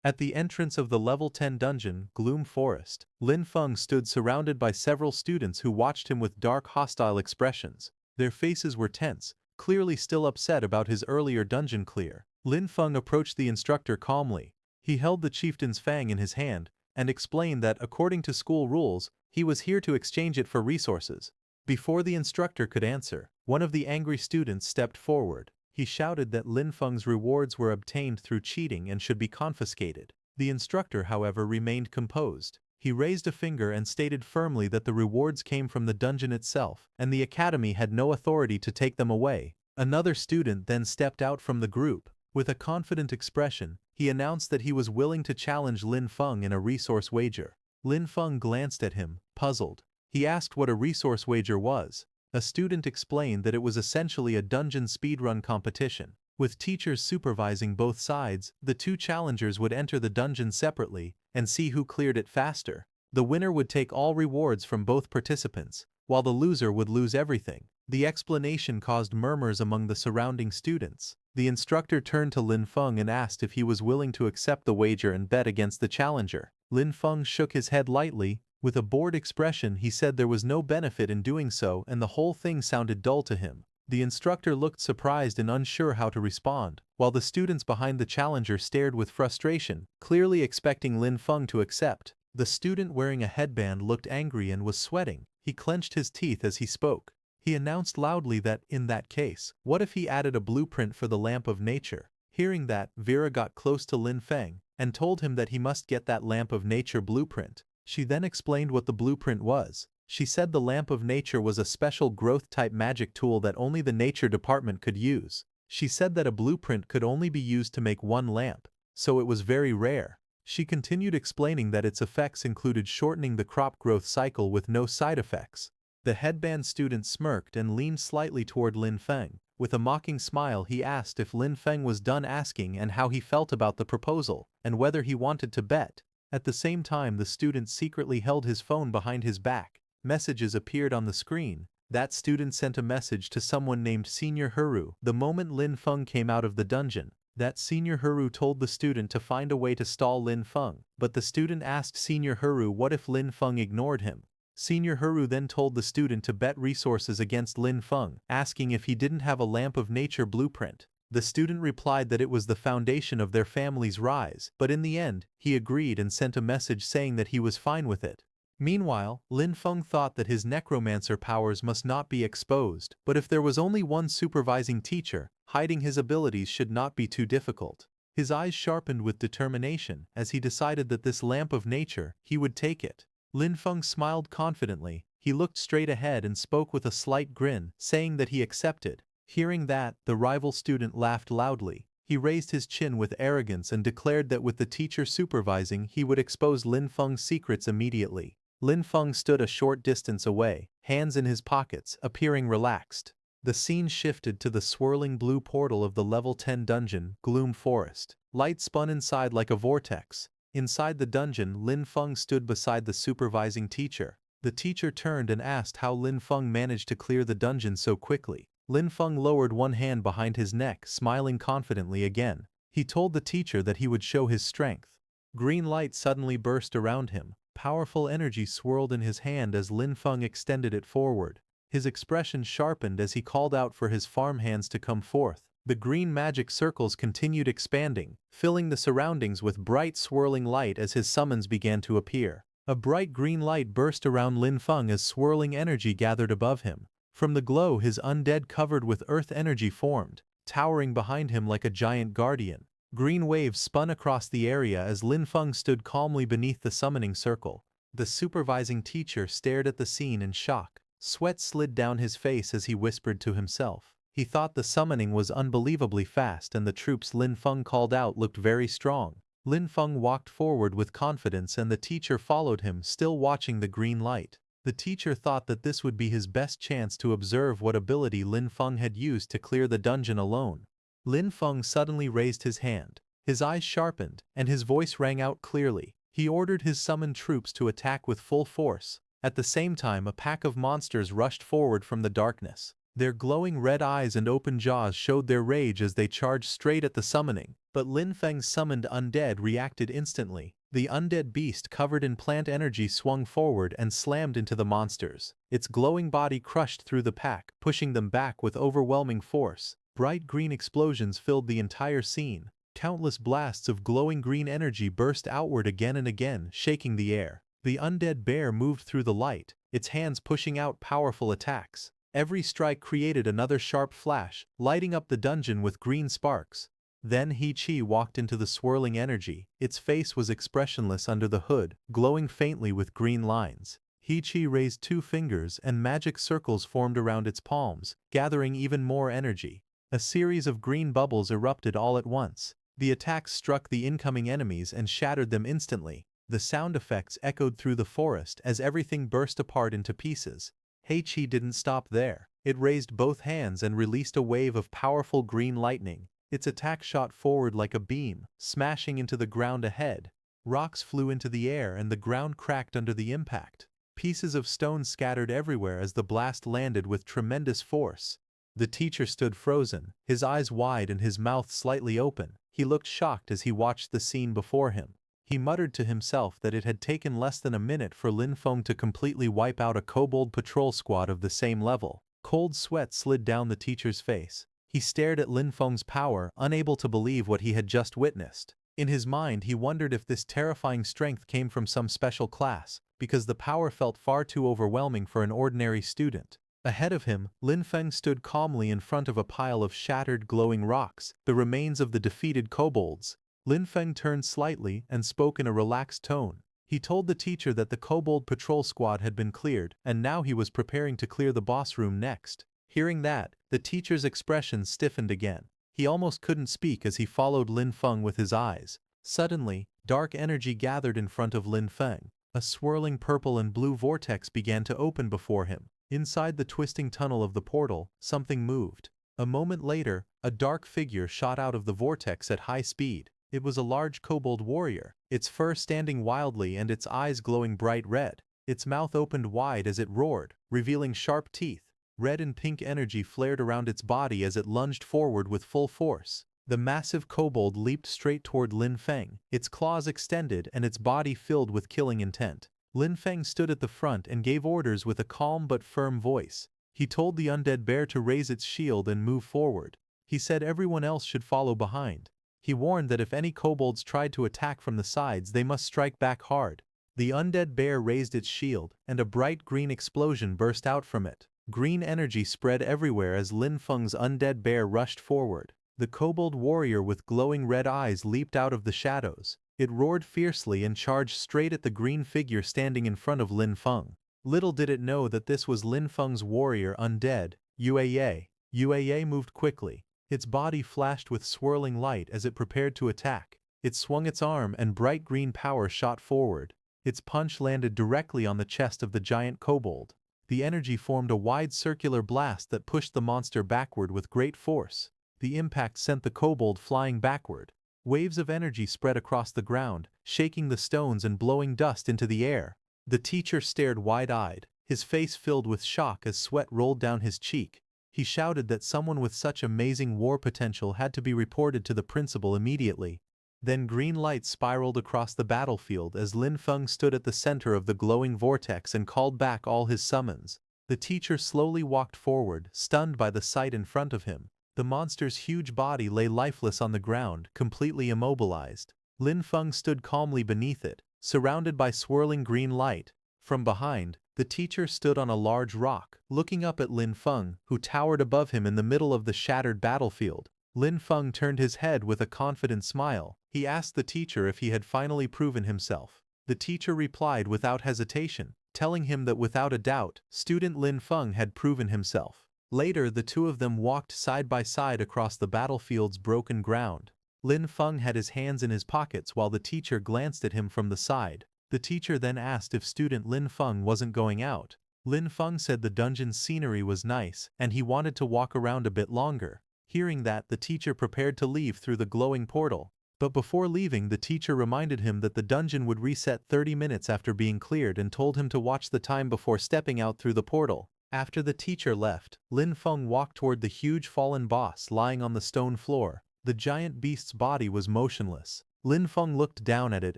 At the entrance of the level 10 dungeon, Gloom Forest, Lin Feng stood surrounded by several students who watched him with dark, hostile expressions. Their faces were tense, clearly still upset about his earlier dungeon clear. Lin Feng approached the instructor calmly. He held the chieftain's fang in his hand and explained that according to school rules, he was here to exchange it for resources. Before the instructor could answer, one of the angry students stepped forward. He shouted that Lin Feng's rewards were obtained through cheating and should be confiscated. The instructor, however, remained composed. He raised a finger and stated firmly that the rewards came from the dungeon itself, and the academy had no authority to take them away. Another student then stepped out from the group. With a confident expression, he announced that he was willing to challenge Lin Feng in a resource wager. Lin Feng glanced at him, puzzled. He asked what a resource wager was. A student explained that it was essentially a dungeon speedrun competition. With teachers supervising both sides, the two challengers would enter the dungeon separately and see who cleared it faster. The winner would take all rewards from both participants, while the loser would lose everything. The explanation caused murmurs among the surrounding students. The instructor turned to Lin Feng and asked if he was willing to accept the wager and bet against the challenger. Lin Feng shook his head lightly. With a bored expression, he said there was no benefit in doing so and the whole thing sounded dull to him. The instructor looked surprised and unsure how to respond, while the students behind the challenger stared with frustration, clearly expecting Lin Feng to accept. The student wearing a headband looked angry and was sweating. He clenched his teeth as he spoke. He announced loudly that, in that case, what if he added a blueprint for the lamp of nature? Hearing that, Vera got close to Lin Feng and told him that he must get that lamp of nature blueprint. She then explained what the blueprint was. She said the lamp of nature was a special growth-type magic tool that only the nature department could use. She said that a blueprint could only be used to make one lamp, so it was very rare. She continued explaining that its effects included shortening the crop growth cycle with no side effects. The headband student smirked and leaned slightly toward Lin Feng. With a mocking smile, he asked if Lin Feng was done asking and how he felt about the proposal, and whether he wanted to bet. At the same time, the student secretly held his phone behind his back. Messages appeared on the screen. That student sent a message to someone named Senior Huru the moment Lin Feng came out of the dungeon. That Senior Huru told the student to find a way to stall Lin Feng, but the student asked Senior Huru what if Lin Feng ignored him. Senior Huru then told the student to bet resources against Lin Feng, asking if he didn't have a lamp of nature blueprint. The student replied that it was the foundation of their family's rise, but in the end, he agreed and sent a message saying that he was fine with it. Meanwhile, Lin Feng thought that his necromancer powers must not be exposed, but if there was only one supervising teacher, hiding his abilities should not be too difficult. His eyes sharpened with determination as he decided that this lamp of nature, he would take it. Lin Feng smiled confidently. He looked straight ahead and spoke with a slight grin, saying that he accepted. Hearing that, the rival student laughed loudly. He raised his chin with arrogance and declared that with the teacher supervising, he would expose Lin Feng's secrets immediately. Lin Feng stood a short distance away, hands in his pockets, appearing relaxed. The scene shifted to the swirling blue portal of the level 10 dungeon, Gloom Forest. Light spun inside like a vortex. Inside the dungeon, Lin Feng stood beside the supervising teacher. The teacher turned and asked how Lin Feng managed to clear the dungeon so quickly. Lin Feng lowered one hand behind his neck, smiling confidently again. He told the teacher that he would show his strength. Green light suddenly burst around him. Powerful energy swirled in his hand as Lin Feng extended it forward. His expression sharpened as he called out for his farmhands to come forth. The green magic circles continued expanding, filling the surroundings with bright swirling light as his summons began to appear. A bright green light burst around Lin Feng as swirling energy gathered above him. From the glow, his undead covered with earth energy formed, towering behind him like a giant guardian. Green waves spun across the area as Lin Feng stood calmly beneath the summoning circle. The supervising teacher stared at the scene in shock. Sweat slid down his face as he whispered to himself. He thought the summoning was unbelievably fast and the troops Lin Feng called out looked very strong. Lin Feng walked forward with confidence and the teacher followed him, still watching the green light. The teacher thought that this would be his best chance to observe what ability Lin Feng had used to clear the dungeon alone. Lin Feng suddenly raised his hand. His eyes sharpened, and his voice rang out clearly. He ordered his summoned troops to attack with full force. At the same time, a pack of monsters rushed forward from the darkness. Their glowing red eyes and open jaws showed their rage as they charged straight at the summoning. But Lin Feng's summoned undead reacted instantly. The undead beast covered in plant energy swung forward and slammed into the monsters. Its glowing body crushed through the pack, pushing them back with overwhelming force. Bright green explosions filled the entire scene. Countless blasts of glowing green energy burst outward again and again, shaking the air. The undead bear moved through the light, its hands pushing out powerful attacks. Every strike created another sharp flash, lighting up the dungeon with green sparks. Then He-Chi walked into the swirling energy. Its face was expressionless under the hood, glowing faintly with green lines. He-Chi raised 2 fingers and magic circles formed around its palms, gathering even more energy. A series of green bubbles erupted all at once. The attacks struck the incoming enemies and shattered them instantly. The sound effects echoed through the forest as everything burst apart into pieces. He-Chi didn't stop there. It raised both hands and released a wave of powerful green lightning. Its attack shot forward like a beam, smashing into the ground ahead. Rocks flew into the air and the ground cracked under the impact. Pieces of stone scattered everywhere as the blast landed with tremendous force. The teacher stood frozen, his eyes wide and his mouth slightly open. He looked shocked as he watched the scene before him. He muttered to himself that it had taken less than a minute for Lin Feng to completely wipe out a kobold patrol squad of the same level. Cold sweat slid down the teacher's face. He stared at Lin Feng's power, unable to believe what he had just witnessed. In his mind, he wondered if this terrifying strength came from some special class, because the power felt far too overwhelming for an ordinary student. Ahead of him, Lin Feng stood calmly in front of a pile of shattered glowing rocks, the remains of the defeated kobolds. Lin Feng turned slightly and spoke in a relaxed tone. He told the teacher that the kobold patrol squad had been cleared, and now he was preparing to clear the boss room next. Hearing that, the teacher's expression stiffened again. He almost couldn't speak as he followed Lin Feng with his eyes. Suddenly, dark energy gathered in front of Lin Feng. A swirling purple and blue vortex began to open before him. Inside the twisting tunnel of the portal, something moved. A moment later, a dark figure shot out of the vortex at high speed. It was a large kobold warrior, its fur standing wildly and its eyes glowing bright red. Its mouth opened wide as it roared, revealing sharp teeth. Red and pink energy flared around its body as it lunged forward with full force. The massive kobold leaped straight toward Lin Feng, its claws extended and its body filled with killing intent. Lin Feng stood at the front and gave orders with a calm but firm voice. He told the undead bear to raise its shield and move forward. He said everyone else should follow behind. He warned that if any kobolds tried to attack from the sides, they must strike back hard. The undead bear raised its shield, and a bright green explosion burst out from it. Green energy spread everywhere as Lin Feng's undead bear rushed forward. The kobold warrior with glowing red eyes leaped out of the shadows. It roared fiercely and charged straight at the green figure standing in front of Lin Feng. Little did it know that this was Lin Feng's warrior undead, Yueye. Yueye moved quickly. Its body flashed with swirling light as it prepared to attack. It swung its arm and bright green power shot forward. Its punch landed directly on the chest of the giant kobold. The energy formed a wide circular blast that pushed the monster backward with great force. The impact sent the kobold flying backward. Waves of energy spread across the ground, shaking the stones and blowing dust into the air. The teacher stared wide-eyed, his face filled with shock as sweat rolled down his cheek. He shouted that someone with such amazing war potential had to be reported to the principal immediately. Then green light spiraled across the battlefield as Lin Feng stood at the center of the glowing vortex and called back all his summons. The teacher slowly walked forward, stunned by the sight in front of him. The monster's huge body lay lifeless on the ground, completely immobilized. Lin Feng stood calmly beneath it, surrounded by swirling green light. From behind, the teacher stood on a large rock, looking up at Lin Feng, who towered above him in the middle of the shattered battlefield. Lin Feng turned his head with a confident smile. He asked the teacher if he had finally proven himself. The teacher replied without hesitation, telling him that without a doubt, student Lin Feng had proven himself. Later, the two of them walked side by side across the battlefield's broken ground. Lin Feng had his hands in his pockets while the teacher glanced at him from the side. The teacher then asked if student Lin Feng wasn't going out. Lin Feng said the dungeon's scenery was nice and he wanted to walk around a bit longer. Hearing that, the teacher prepared to leave through the glowing portal. But before leaving, the teacher reminded him that the dungeon would reset 30 minutes after being cleared and told him to watch the time before stepping out through the portal. After the teacher left, Lin Feng walked toward the huge fallen boss lying on the stone floor. The giant beast's body was motionless. Lin Feng looked down at it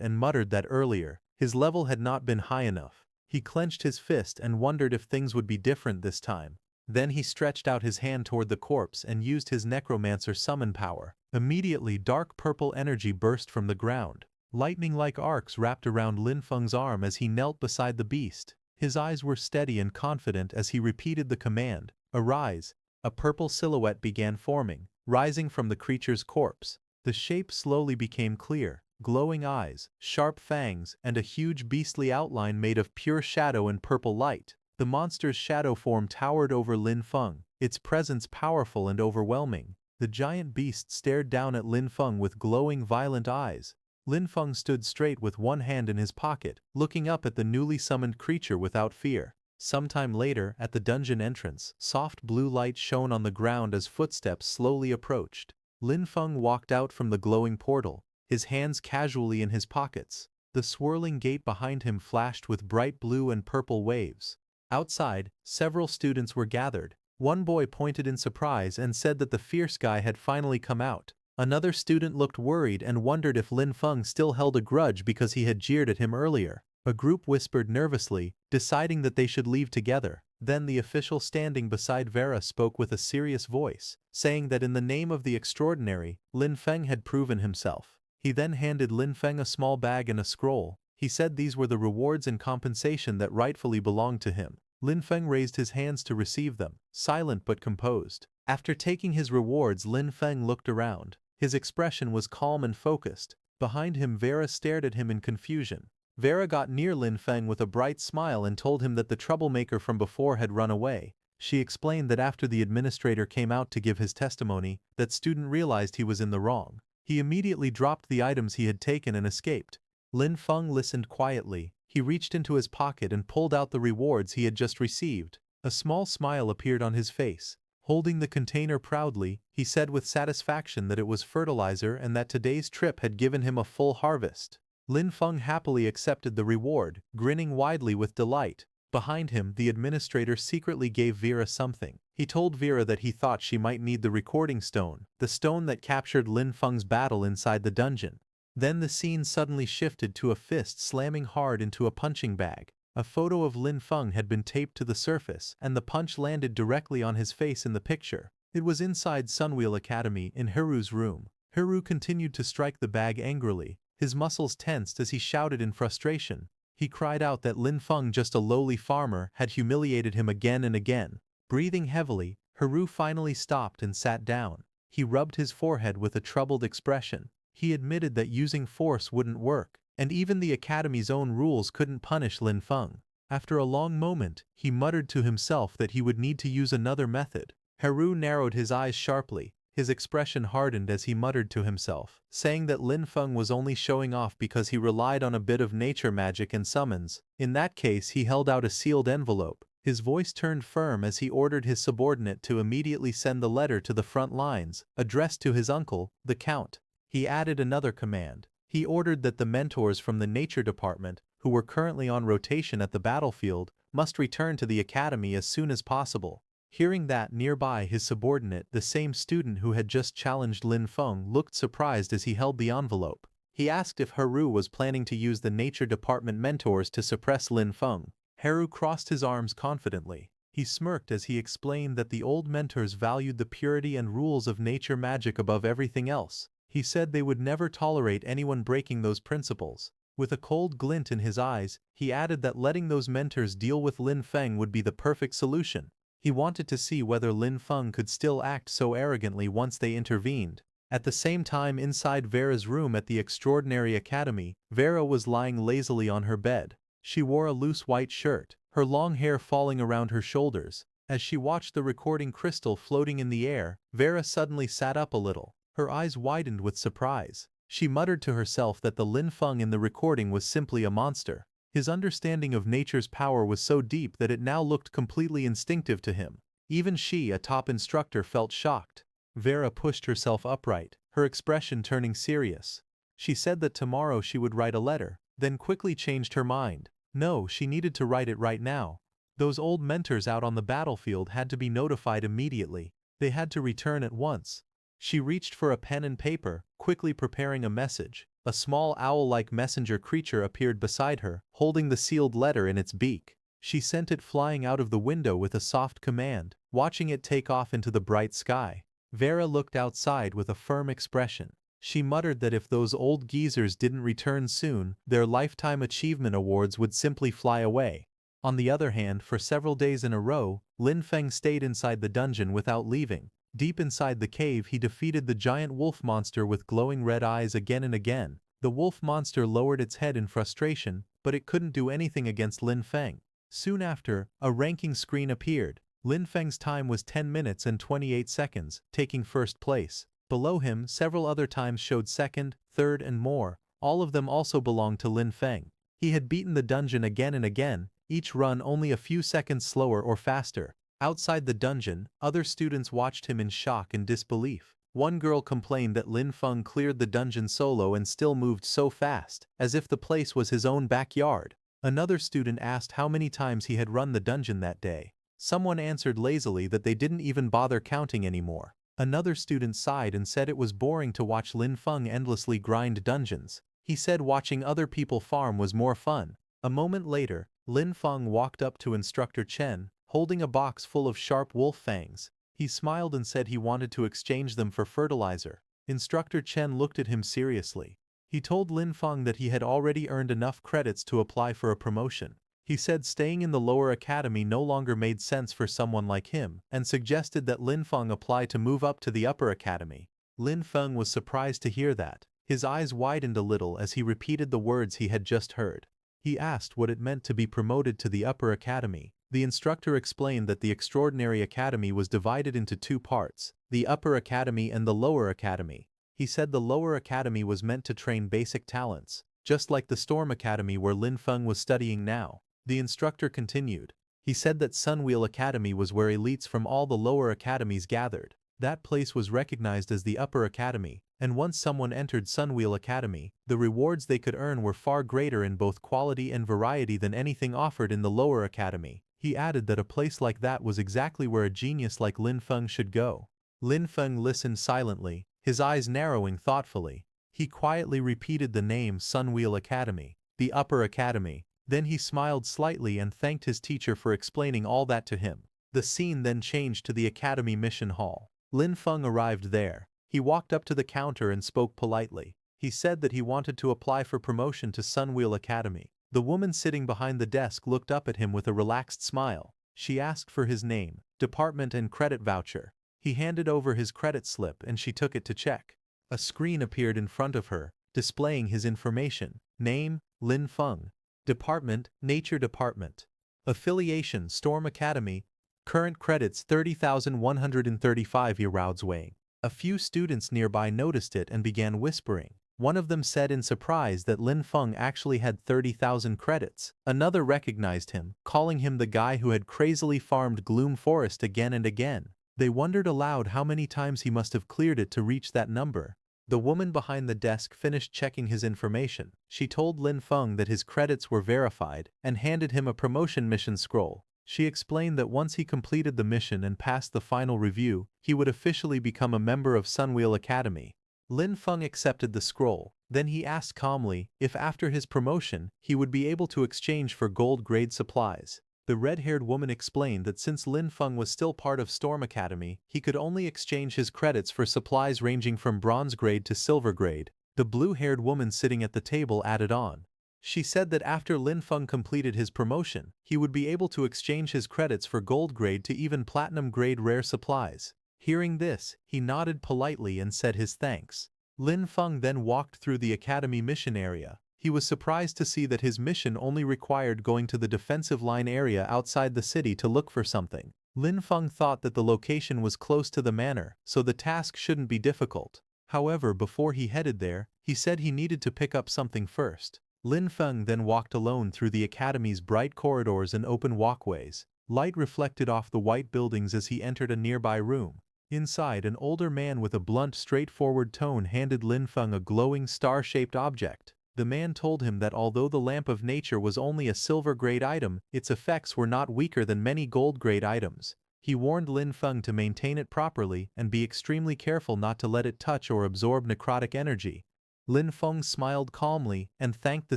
and muttered that earlier, his level had not been high enough. He clenched his fist and wondered if things would be different this time. Then he stretched out his hand toward the corpse and used his Necromancer summon power. Immediately, dark purple energy burst from the ground. Lightning-like arcs wrapped around Lin Feng's arm as he knelt beside the beast. His eyes were steady and confident as he repeated the command, "Arise." A purple silhouette began forming, rising from the creature's corpse. The shape slowly became clear. Glowing eyes, sharp fangs, and a huge beastly outline made of pure shadow and purple light. The monster's shadow form towered over Lin Feng, its presence powerful and overwhelming. The giant beast stared down at Lin Feng with glowing, violent eyes. Lin Feng stood straight with one hand in his pocket, looking up at the newly summoned creature without fear. Sometime later, at the dungeon entrance, soft blue light shone on the ground as footsteps slowly approached. Lin Feng walked out from the glowing portal, his hands casually in his pockets. The swirling gate behind him flashed with bright blue and purple waves. Outside, several students were gathered. One boy pointed in surprise and said that the fierce guy had finally come out. Another student looked worried and wondered if Lin Feng still held a grudge because he had jeered at him earlier. A group whispered nervously, deciding that they should leave together. Then the official standing beside Vera spoke with a serious voice, saying that in the name of the extraordinary, Lin Feng had proven himself. He then handed Lin Feng a small bag and a scroll. He said these were the rewards and compensation that rightfully belonged to him. Lin Feng raised his hands to receive them, silent but composed. After taking his rewards, Lin Feng looked around. His expression was calm and focused. Behind him, Vera stared at him in confusion. Vera got near Lin Feng with a bright smile and told him that the troublemaker from before had run away. She explained that after the administrator came out to give his testimony, that student realized he was in the wrong. He immediately dropped the items he had taken and escaped. Lin Feng listened quietly. He reached into his pocket and pulled out the rewards he had just received. A small smile appeared on his face. Holding the container proudly, he said with satisfaction that it was fertilizer and that today's trip had given him a full harvest. Lin Feng happily accepted the reward, grinning widely with delight. Behind him, the administrator secretly gave Vera something. He told Vera that he thought she might need the recording stone, the stone that captured Lin Feng's battle inside the dungeon. Then the scene suddenly shifted to a fist slamming hard into a punching bag. A photo of Lin Feng had been taped to the surface, and the punch landed directly on his face in the picture. It was inside Sunwheel Academy in Hiru's room. Hiru continued to strike the bag angrily. His muscles tensed as he shouted in frustration. He cried out that Lin Feng, just a lowly farmer, had humiliated him again and again. Breathing heavily, Hiru finally stopped and sat down. He rubbed his forehead with a troubled expression. He admitted that using force wouldn't work, and even the academy's own rules couldn't punish Lin Feng. After a long moment, he muttered to himself that he would need to use another method. Hiru narrowed his eyes sharply. His expression hardened as he muttered to himself, saying that Lin Feng was only showing off because he relied on a bit of nature magic and summons. In that case, he held out a sealed envelope. His voice turned firm as he ordered his subordinate to immediately send the letter to the front lines, addressed to his uncle, the Count. He added another command. He ordered that the mentors from the nature department, who were currently on rotation at the battlefield, must return to the academy as soon as possible. Hearing that, nearby his subordinate, the same student who had just challenged Lin Feng, looked surprised as he held the envelope. He asked if Haru was planning to use the nature department mentors to suppress Lin Feng. Haru crossed his arms confidently. He smirked as he explained that the old mentors valued the purity and rules of nature magic above everything else. He said they would never tolerate anyone breaking those principles. With a cold glint in his eyes, he added that letting those mentors deal with Lin Feng would be the perfect solution. He wanted to see whether Lin Feng could still act so arrogantly once they intervened. At the same time, inside Vera's room at the Extraordinary Academy, Vera was lying lazily on her bed. She wore a loose white shirt, her long hair falling around her shoulders. As she watched the recording crystal floating in the air, Vera suddenly sat up a little. Her eyes widened with surprise. She muttered to herself that the Lin Feng in the recording was simply a monster. His understanding of nature's power was so deep that it now looked completely instinctive to him. Even she, a top instructor, felt shocked. Vera pushed herself upright, her expression turning serious. She said that tomorrow she would write a letter, then quickly changed her mind. No, she needed to write it right now. Those old mentors out on the battlefield had to be notified immediately. They had to return at once. She reached for a pen and paper, quickly preparing a message. A small owl-like messenger creature appeared beside her, holding the sealed letter in its beak. She sent it flying out of the window with a soft command, watching it take off into the bright sky. Vera looked outside with a firm expression. She muttered that if those old geezers didn't return soon, their lifetime achievement awards would simply fly away. On the other hand, for several days in a row, Lin Feng stayed inside the dungeon without leaving. Deep inside the cave, he defeated the giant wolf monster with glowing red eyes again and again. The wolf monster lowered its head in frustration, but it couldn't do anything against Lin Feng. Soon after, a ranking screen appeared. Lin Feng's time was 10 minutes and 28 seconds, taking first place. Below him, several other times showed second, third, and more. All of them also belonged to Lin Feng. He had beaten the dungeon again and again, each run only a few seconds slower or faster. Outside the dungeon, other students watched him in shock and disbelief. One girl complained that Lin Feng cleared the dungeon solo and still moved so fast, as if the place was his own backyard. Another student asked how many times he had run the dungeon that day. Someone answered lazily that they didn't even bother counting anymore. Another student sighed and said it was boring to watch Lin Feng endlessly grind dungeons. He said watching other people farm was more fun. A moment later, Lin Feng walked up to Instructor Chen, holding a box full of sharp wolf fangs. He smiled and said he wanted to exchange them for fertilizer. Instructor Chen looked at him seriously. He told Lin Feng that he had already earned enough credits to apply for a promotion. He said staying in the lower academy no longer made sense for someone like him, and suggested that Lin Feng apply to move up to the upper academy. Lin Feng was surprised to hear that. His eyes widened a little as he repeated the words he had just heard. He asked what it meant to be promoted to the upper academy. The instructor explained that the Extraordinary Academy was divided into two parts, the upper academy and the lower academy. He said the lower academy was meant to train basic talents, just like the Storm Academy where Lin Feng was studying now. The instructor continued. He said that Sunwheel Academy was where elites from all the lower academies gathered. That place was recognized as the upper academy, and once someone entered Sunwheel Academy, the rewards they could earn were far greater in both quality and variety than anything offered in the lower academy. He added that a place like that was exactly where a genius like Lin Feng should go. Lin Feng listened silently, his eyes narrowing thoughtfully. He quietly repeated the name Sunwheel Academy, the upper academy. Then he smiled slightly and thanked his teacher for explaining all that to him. The scene then changed to the academy mission hall. Lin Feng arrived there. He walked up to the counter and spoke politely. He said that he wanted to apply for promotion to Sunwheel Academy. The woman sitting behind the desk looked up at him with a relaxed smile. She asked for his name, department, and credit voucher. He handed over his credit slip and she took it to check. A screen appeared in front of her, displaying his information. Name, Lin Feng. Department, Nature Department. Affiliation, Storm Academy. Current credits 30,135 euros weighing. A few students nearby noticed it and began whispering. One of them said in surprise that Lin Feng actually had 30,000 credits. Another recognized him, calling him the guy who had crazily farmed Gloom Forest again and again. They wondered aloud how many times he must have cleared it to reach that number. The woman behind the desk finished checking his information. She told Lin Feng that his credits were verified and handed him a promotion mission scroll. She explained that once he completed the mission and passed the final review, he would officially become a member of Sunwheel Academy. Lin Feng accepted the scroll. Then he asked calmly if after his promotion, he would be able to exchange for gold-grade supplies. The red-haired woman explained that since Lin Feng was still part of Storm Academy, he could only exchange his credits for supplies ranging from bronze grade to silver grade. The blue-haired woman sitting at the table added on. She said that after Lin Feng completed his promotion, he would be able to exchange his credits for gold grade to even platinum grade rare supplies. Hearing this, he nodded politely and said his thanks. Lin Feng then walked through the academy mission area. He was surprised to see that his mission only required going to the defensive line area outside the city to look for something. Lin Feng thought that the location was close to the manor, so the task shouldn't be difficult. However, before he headed there, he said he needed to pick up something first. Lin Feng then walked alone through the academy's bright corridors and open walkways. Light reflected off the white buildings as he entered a nearby room. Inside, an older man with a blunt, straightforward tone handed Lin Feng a glowing star-shaped object. The man told him that although the Lamp of Nature was only a silver-grade item, its effects were not weaker than many gold-grade items. He warned Lin Feng to maintain it properly and be extremely careful not to let it touch or absorb necrotic energy. Lin Feng smiled calmly and thanked the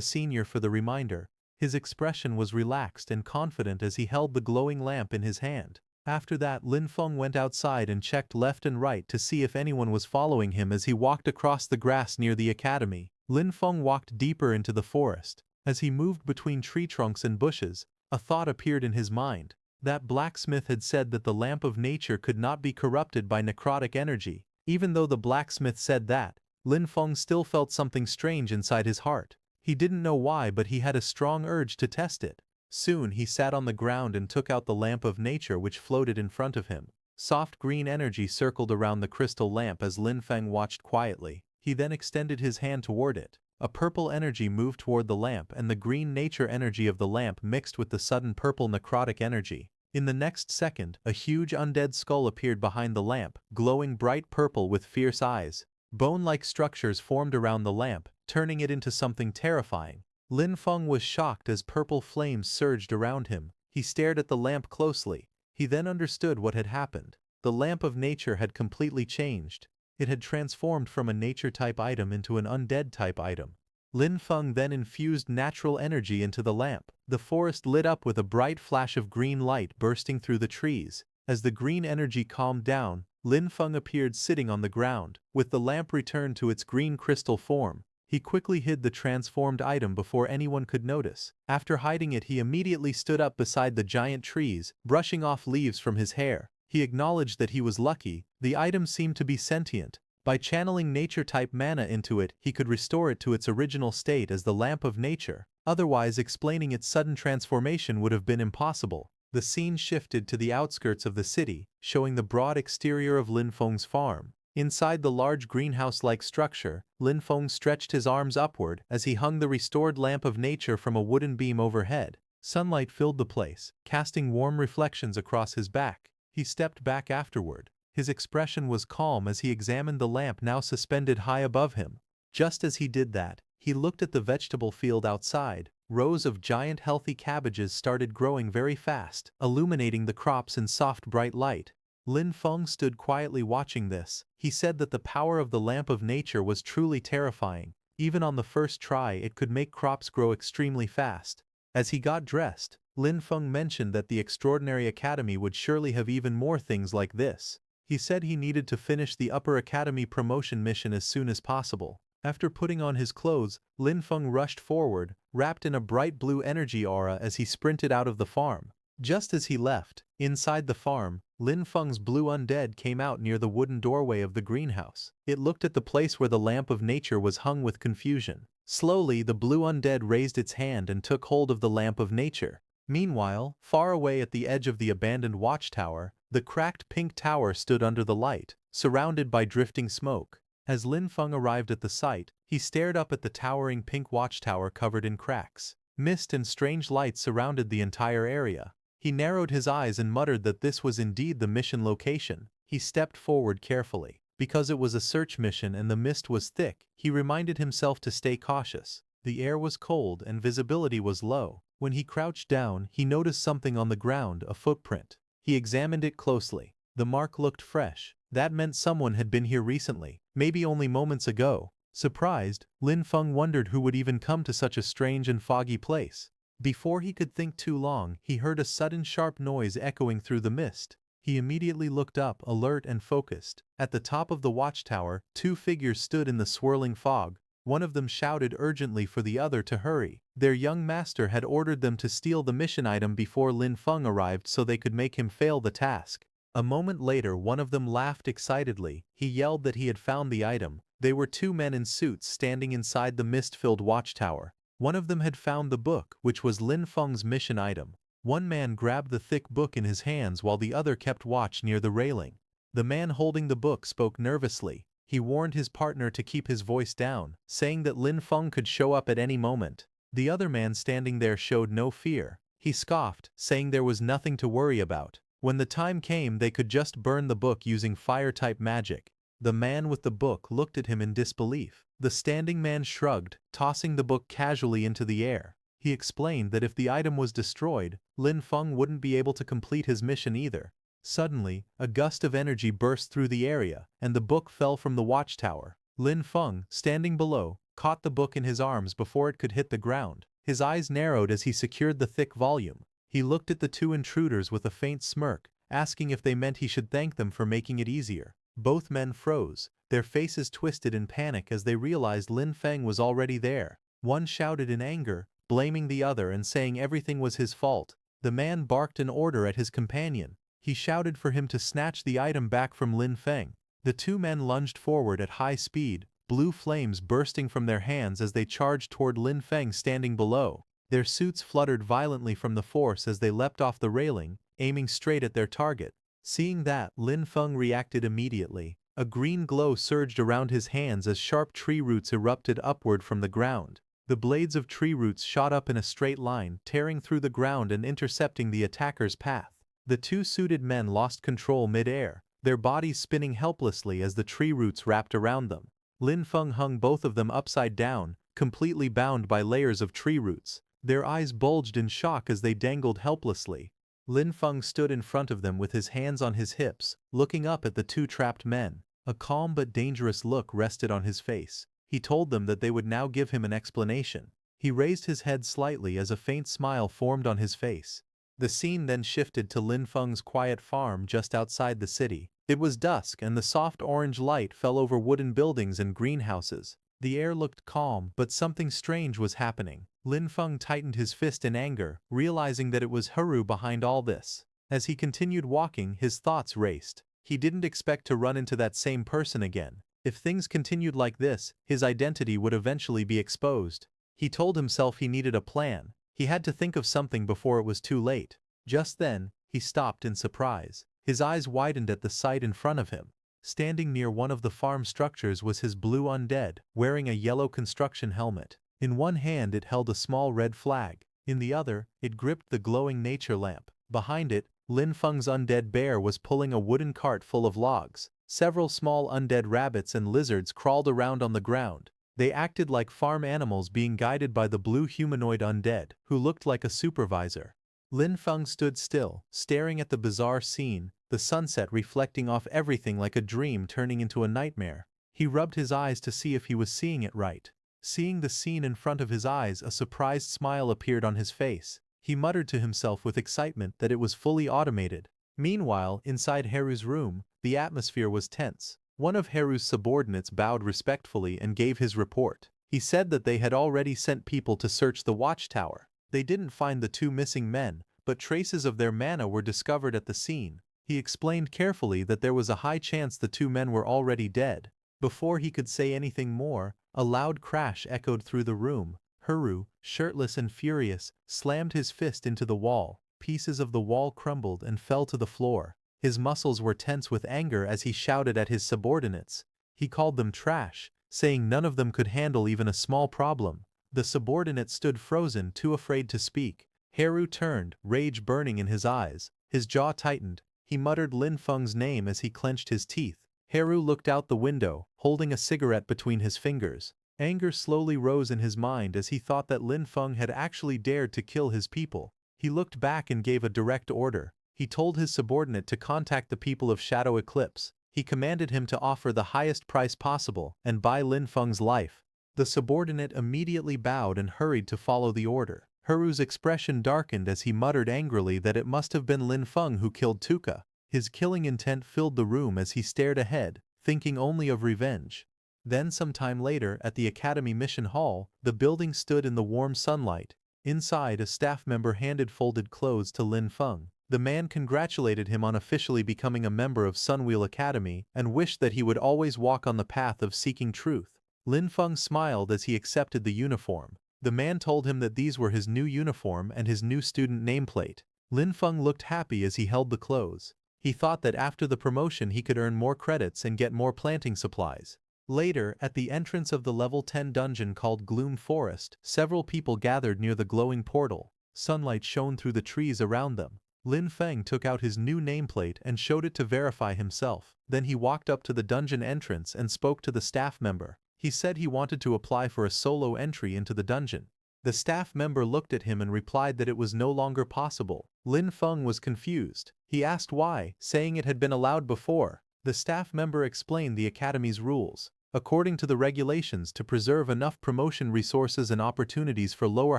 senior for the reminder. His expression was relaxed and confident as he held the glowing lamp in his hand. After that, Lin Feng went outside and checked left and right to see if anyone was following him as he walked across the grass near the academy. Lin Feng walked deeper into the forest. As he moved between tree trunks and bushes, a thought appeared in his mind. That blacksmith had said that the Lamp of Nature could not be corrupted by necrotic energy. Even though the blacksmith said that, Lin Feng still felt something strange inside his heart. He didn't know why, but he had a strong urge to test it. Soon he sat on the ground and took out the Lamp of Nature which floated in front of him. Soft green energy circled around the crystal lamp as Lin Feng watched quietly. He then extended his hand toward it. A purple energy moved toward the lamp and the green nature energy of the lamp mixed with the sudden purple necrotic energy. In the next second, a huge undead skull appeared behind the lamp, glowing bright purple with fierce eyes. Bone-like structures formed around the lamp, turning it into something terrifying. Lin Feng was shocked as purple flames surged around him. He stared at the lamp closely. He then understood what had happened. The Lamp of Nature had completely changed. It had transformed from a nature-type item into an undead-type item. Lin Feng then infused natural energy into the lamp. The forest lit up with a bright flash of green light bursting through the trees. As the green energy calmed down, Lin Feng appeared sitting on the ground. With the lamp returned to its green crystal form, he quickly hid the transformed item before anyone could notice. After hiding it, he immediately stood up beside the giant trees, brushing off leaves from his hair. He acknowledged that he was lucky. The item seemed to be sentient. By channeling nature-type mana into it, he could restore it to its original state as the Lamp of Nature. Otherwise, explaining its sudden transformation would have been impossible. The scene shifted to the outskirts of the city, showing the broad exterior of Lin Feng's farm. Inside the large greenhouse-like structure, Lin Feng stretched his arms upward as he hung the restored Lamp of Nature from a wooden beam overhead. Sunlight filled the place, casting warm reflections across his back. He stepped back afterward. His expression was calm as he examined the lamp now suspended high above him. Just as he did that, he looked at the vegetable field outside. Rows of giant healthy cabbages started growing very fast, illuminating the crops in soft bright light. Lin Feng stood quietly watching this. He said that the power of the Lamp of Nature was truly terrifying. Even on the first try, it could make crops grow extremely fast. As he got dressed, Lin Feng mentioned that the Extraordinary Academy would surely have even more things like this. He said he needed to finish the Upper Academy promotion mission as soon as possible. After putting on his clothes, Lin Feng rushed forward, wrapped in a bright blue energy aura as he sprinted out of the farm. Just as he left, inside the farm, Lin Feng's blue undead came out near the wooden doorway of the greenhouse. It looked at the place where the Lamp of Nature was hung with confusion. Slowly, the blue undead raised its hand and took hold of the Lamp of Nature. Meanwhile, far away at the edge of the abandoned watchtower, the cracked pink tower stood under the light, surrounded by drifting smoke. As Lin Feng arrived at the site, he stared up at the towering pink watchtower covered in cracks. Mist and strange lights surrounded the entire area. He narrowed his eyes and muttered that this was indeed the mission location. He stepped forward carefully. Because it was a search mission and the mist was thick, he reminded himself to stay cautious. The air was cold and visibility was low. When he crouched down, he noticed something on the ground, a footprint. He examined it closely. The mark looked fresh. That meant someone had been here recently, maybe only moments ago. Surprised, Lin Feng wondered who would even come to such a strange and foggy place. Before he could think too long, he heard a sudden sharp noise echoing through the mist. He immediately looked up, alert and focused. At the top of the watchtower, two figures stood in the swirling fog. One of them shouted urgently for the other to hurry. Their young master had ordered them to steal the mission item before Lin Feng arrived so they could make him fail the task. A moment later, one of them laughed excitedly. He yelled that he had found the item. They were two men in suits standing inside the mist-filled watchtower. One of them had found the book, which was Lin Feng's mission item. One man grabbed the thick book in his hands while the other kept watch near the railing. The man holding the book spoke nervously. He warned his partner to keep his voice down, saying that Lin Feng could show up at any moment. The other man standing there showed no fear. He scoffed, saying there was nothing to worry about. When the time came, they could just burn the book using fire-type magic. The man with the book looked at him in disbelief. The standing man shrugged, tossing the book casually into the air. He explained that if the item was destroyed, Lin Feng wouldn't be able to complete his mission either. Suddenly, a gust of energy burst through the area, and the book fell from the watchtower. Lin Feng, standing below, caught the book in his arms before it could hit the ground. His eyes narrowed as he secured the thick volume. He looked at the two intruders with a faint smirk, asking if they meant he should thank them for making it easier. Both men froze, their faces twisted in panic as they realized Lin Feng was already there. One shouted in anger, blaming the other and saying everything was his fault. The man barked an order at his companion. He shouted for him to snatch the item back from Lin Feng. The two men lunged forward at high speed, blue flames bursting from their hands as they charged toward Lin Feng standing below. Their suits fluttered violently from the force as they leapt off the railing, aiming straight at their target. Seeing that, Lin Feng reacted immediately. A green glow surged around his hands as sharp tree roots erupted upward from the ground. The blades of tree roots shot up in a straight line, tearing through the ground and intercepting the attacker's path. The two suited men lost control mid-air, their bodies spinning helplessly as the tree roots wrapped around them. Lin Feng hung both of them upside down, completely bound by layers of tree roots. Their eyes bulged in shock as they dangled helplessly. Lin Feng stood in front of them with his hands on his hips, looking up at the two trapped men. A calm but dangerous look rested on his face. He told them that they would now give him an explanation. He raised his head slightly as a faint smile formed on his face. The scene then shifted to Lin Feng's quiet farm just outside the city. It was dusk and the soft orange light fell over wooden buildings and greenhouses. The air looked calm, but something strange was happening. Lin Feng tightened his fist in anger, realizing that it was Haru behind all this. As he continued walking, his thoughts raced. He didn't expect to run into that same person again. If things continued like this, his identity would eventually be exposed. He told himself he needed a plan. He had to think of something before it was too late. Just then, he stopped in surprise. His eyes widened at the sight in front of him. Standing near one of the farm structures was his blue undead, wearing a yellow construction helmet. In one hand it held a small red flag. In the other, it gripped the glowing nature lamp. Behind it, Lin Feng's undead bear was pulling a wooden cart full of logs. Several small undead rabbits and lizards crawled around on the ground. They acted like farm animals being guided by the blue humanoid undead, who looked like a supervisor. Lin Feng stood still, staring at the bizarre scene, the sunset reflecting off everything like a dream turning into a nightmare. He rubbed his eyes to see if he was seeing it right. Seeing the scene in front of his eyes, a surprised smile appeared on his face. He muttered to himself with excitement that it was fully automated. Meanwhile, inside Haru's room, the atmosphere was tense. One of Haru's subordinates bowed respectfully and gave his report. He said that they had already sent people to search the watchtower. They didn't find the two missing men, but traces of their mana were discovered at the scene. He explained carefully that there was a high chance the two men were already dead. Before he could say anything more, a loud crash echoed through the room. Haru, shirtless and furious, slammed his fist into the wall. Pieces of the wall crumbled and fell to the floor. His muscles were tense with anger as he shouted at his subordinates. He called them trash, saying none of them could handle even a small problem. The subordinate stood frozen, too afraid to speak. Haru turned, rage burning in his eyes. His jaw tightened. He muttered Lin Feng's name as he clenched his teeth. Haru looked out the window, holding a cigarette between his fingers. Anger slowly rose in his mind as he thought that Lin Feng had actually dared to kill his people. He looked back and gave a direct order. He told his subordinate to contact the people of Shadow Eclipse. He commanded him to offer the highest price possible and buy Lin Feng's life. The subordinate immediately bowed and hurried to follow the order. Haru's expression darkened as he muttered angrily that it must have been Lin Feng who killed Tuka. His killing intent filled the room as he stared ahead, thinking only of revenge. Then some time later, at the Academy Mission Hall, the building stood in the warm sunlight. Inside, a staff member handed folded clothes to Lin Feng. The man congratulated him on officially becoming a member of Sunwheel Academy and wished that he would always walk on the path of seeking truth. Lin Feng smiled as he accepted the uniform. The man told him that these were his new uniform and his new student nameplate. Lin Feng looked happy as he held the clothes. He thought that after the promotion he could earn more credits and get more planting supplies. Later, at the entrance of the level 10 dungeon called Gloom Forest, several people gathered near the glowing portal. Sunlight shone through the trees around them. Lin Feng took out his new nameplate and showed it to verify himself. Then he walked up to the dungeon entrance and spoke to the staff member. He said he wanted to apply for a solo entry into the dungeon. The staff member looked at him and replied that it was no longer possible. Lin Feng was confused. He asked why, saying it had been allowed before. The staff member explained the academy's rules. According to the regulations, to preserve enough promotion resources and opportunities for lower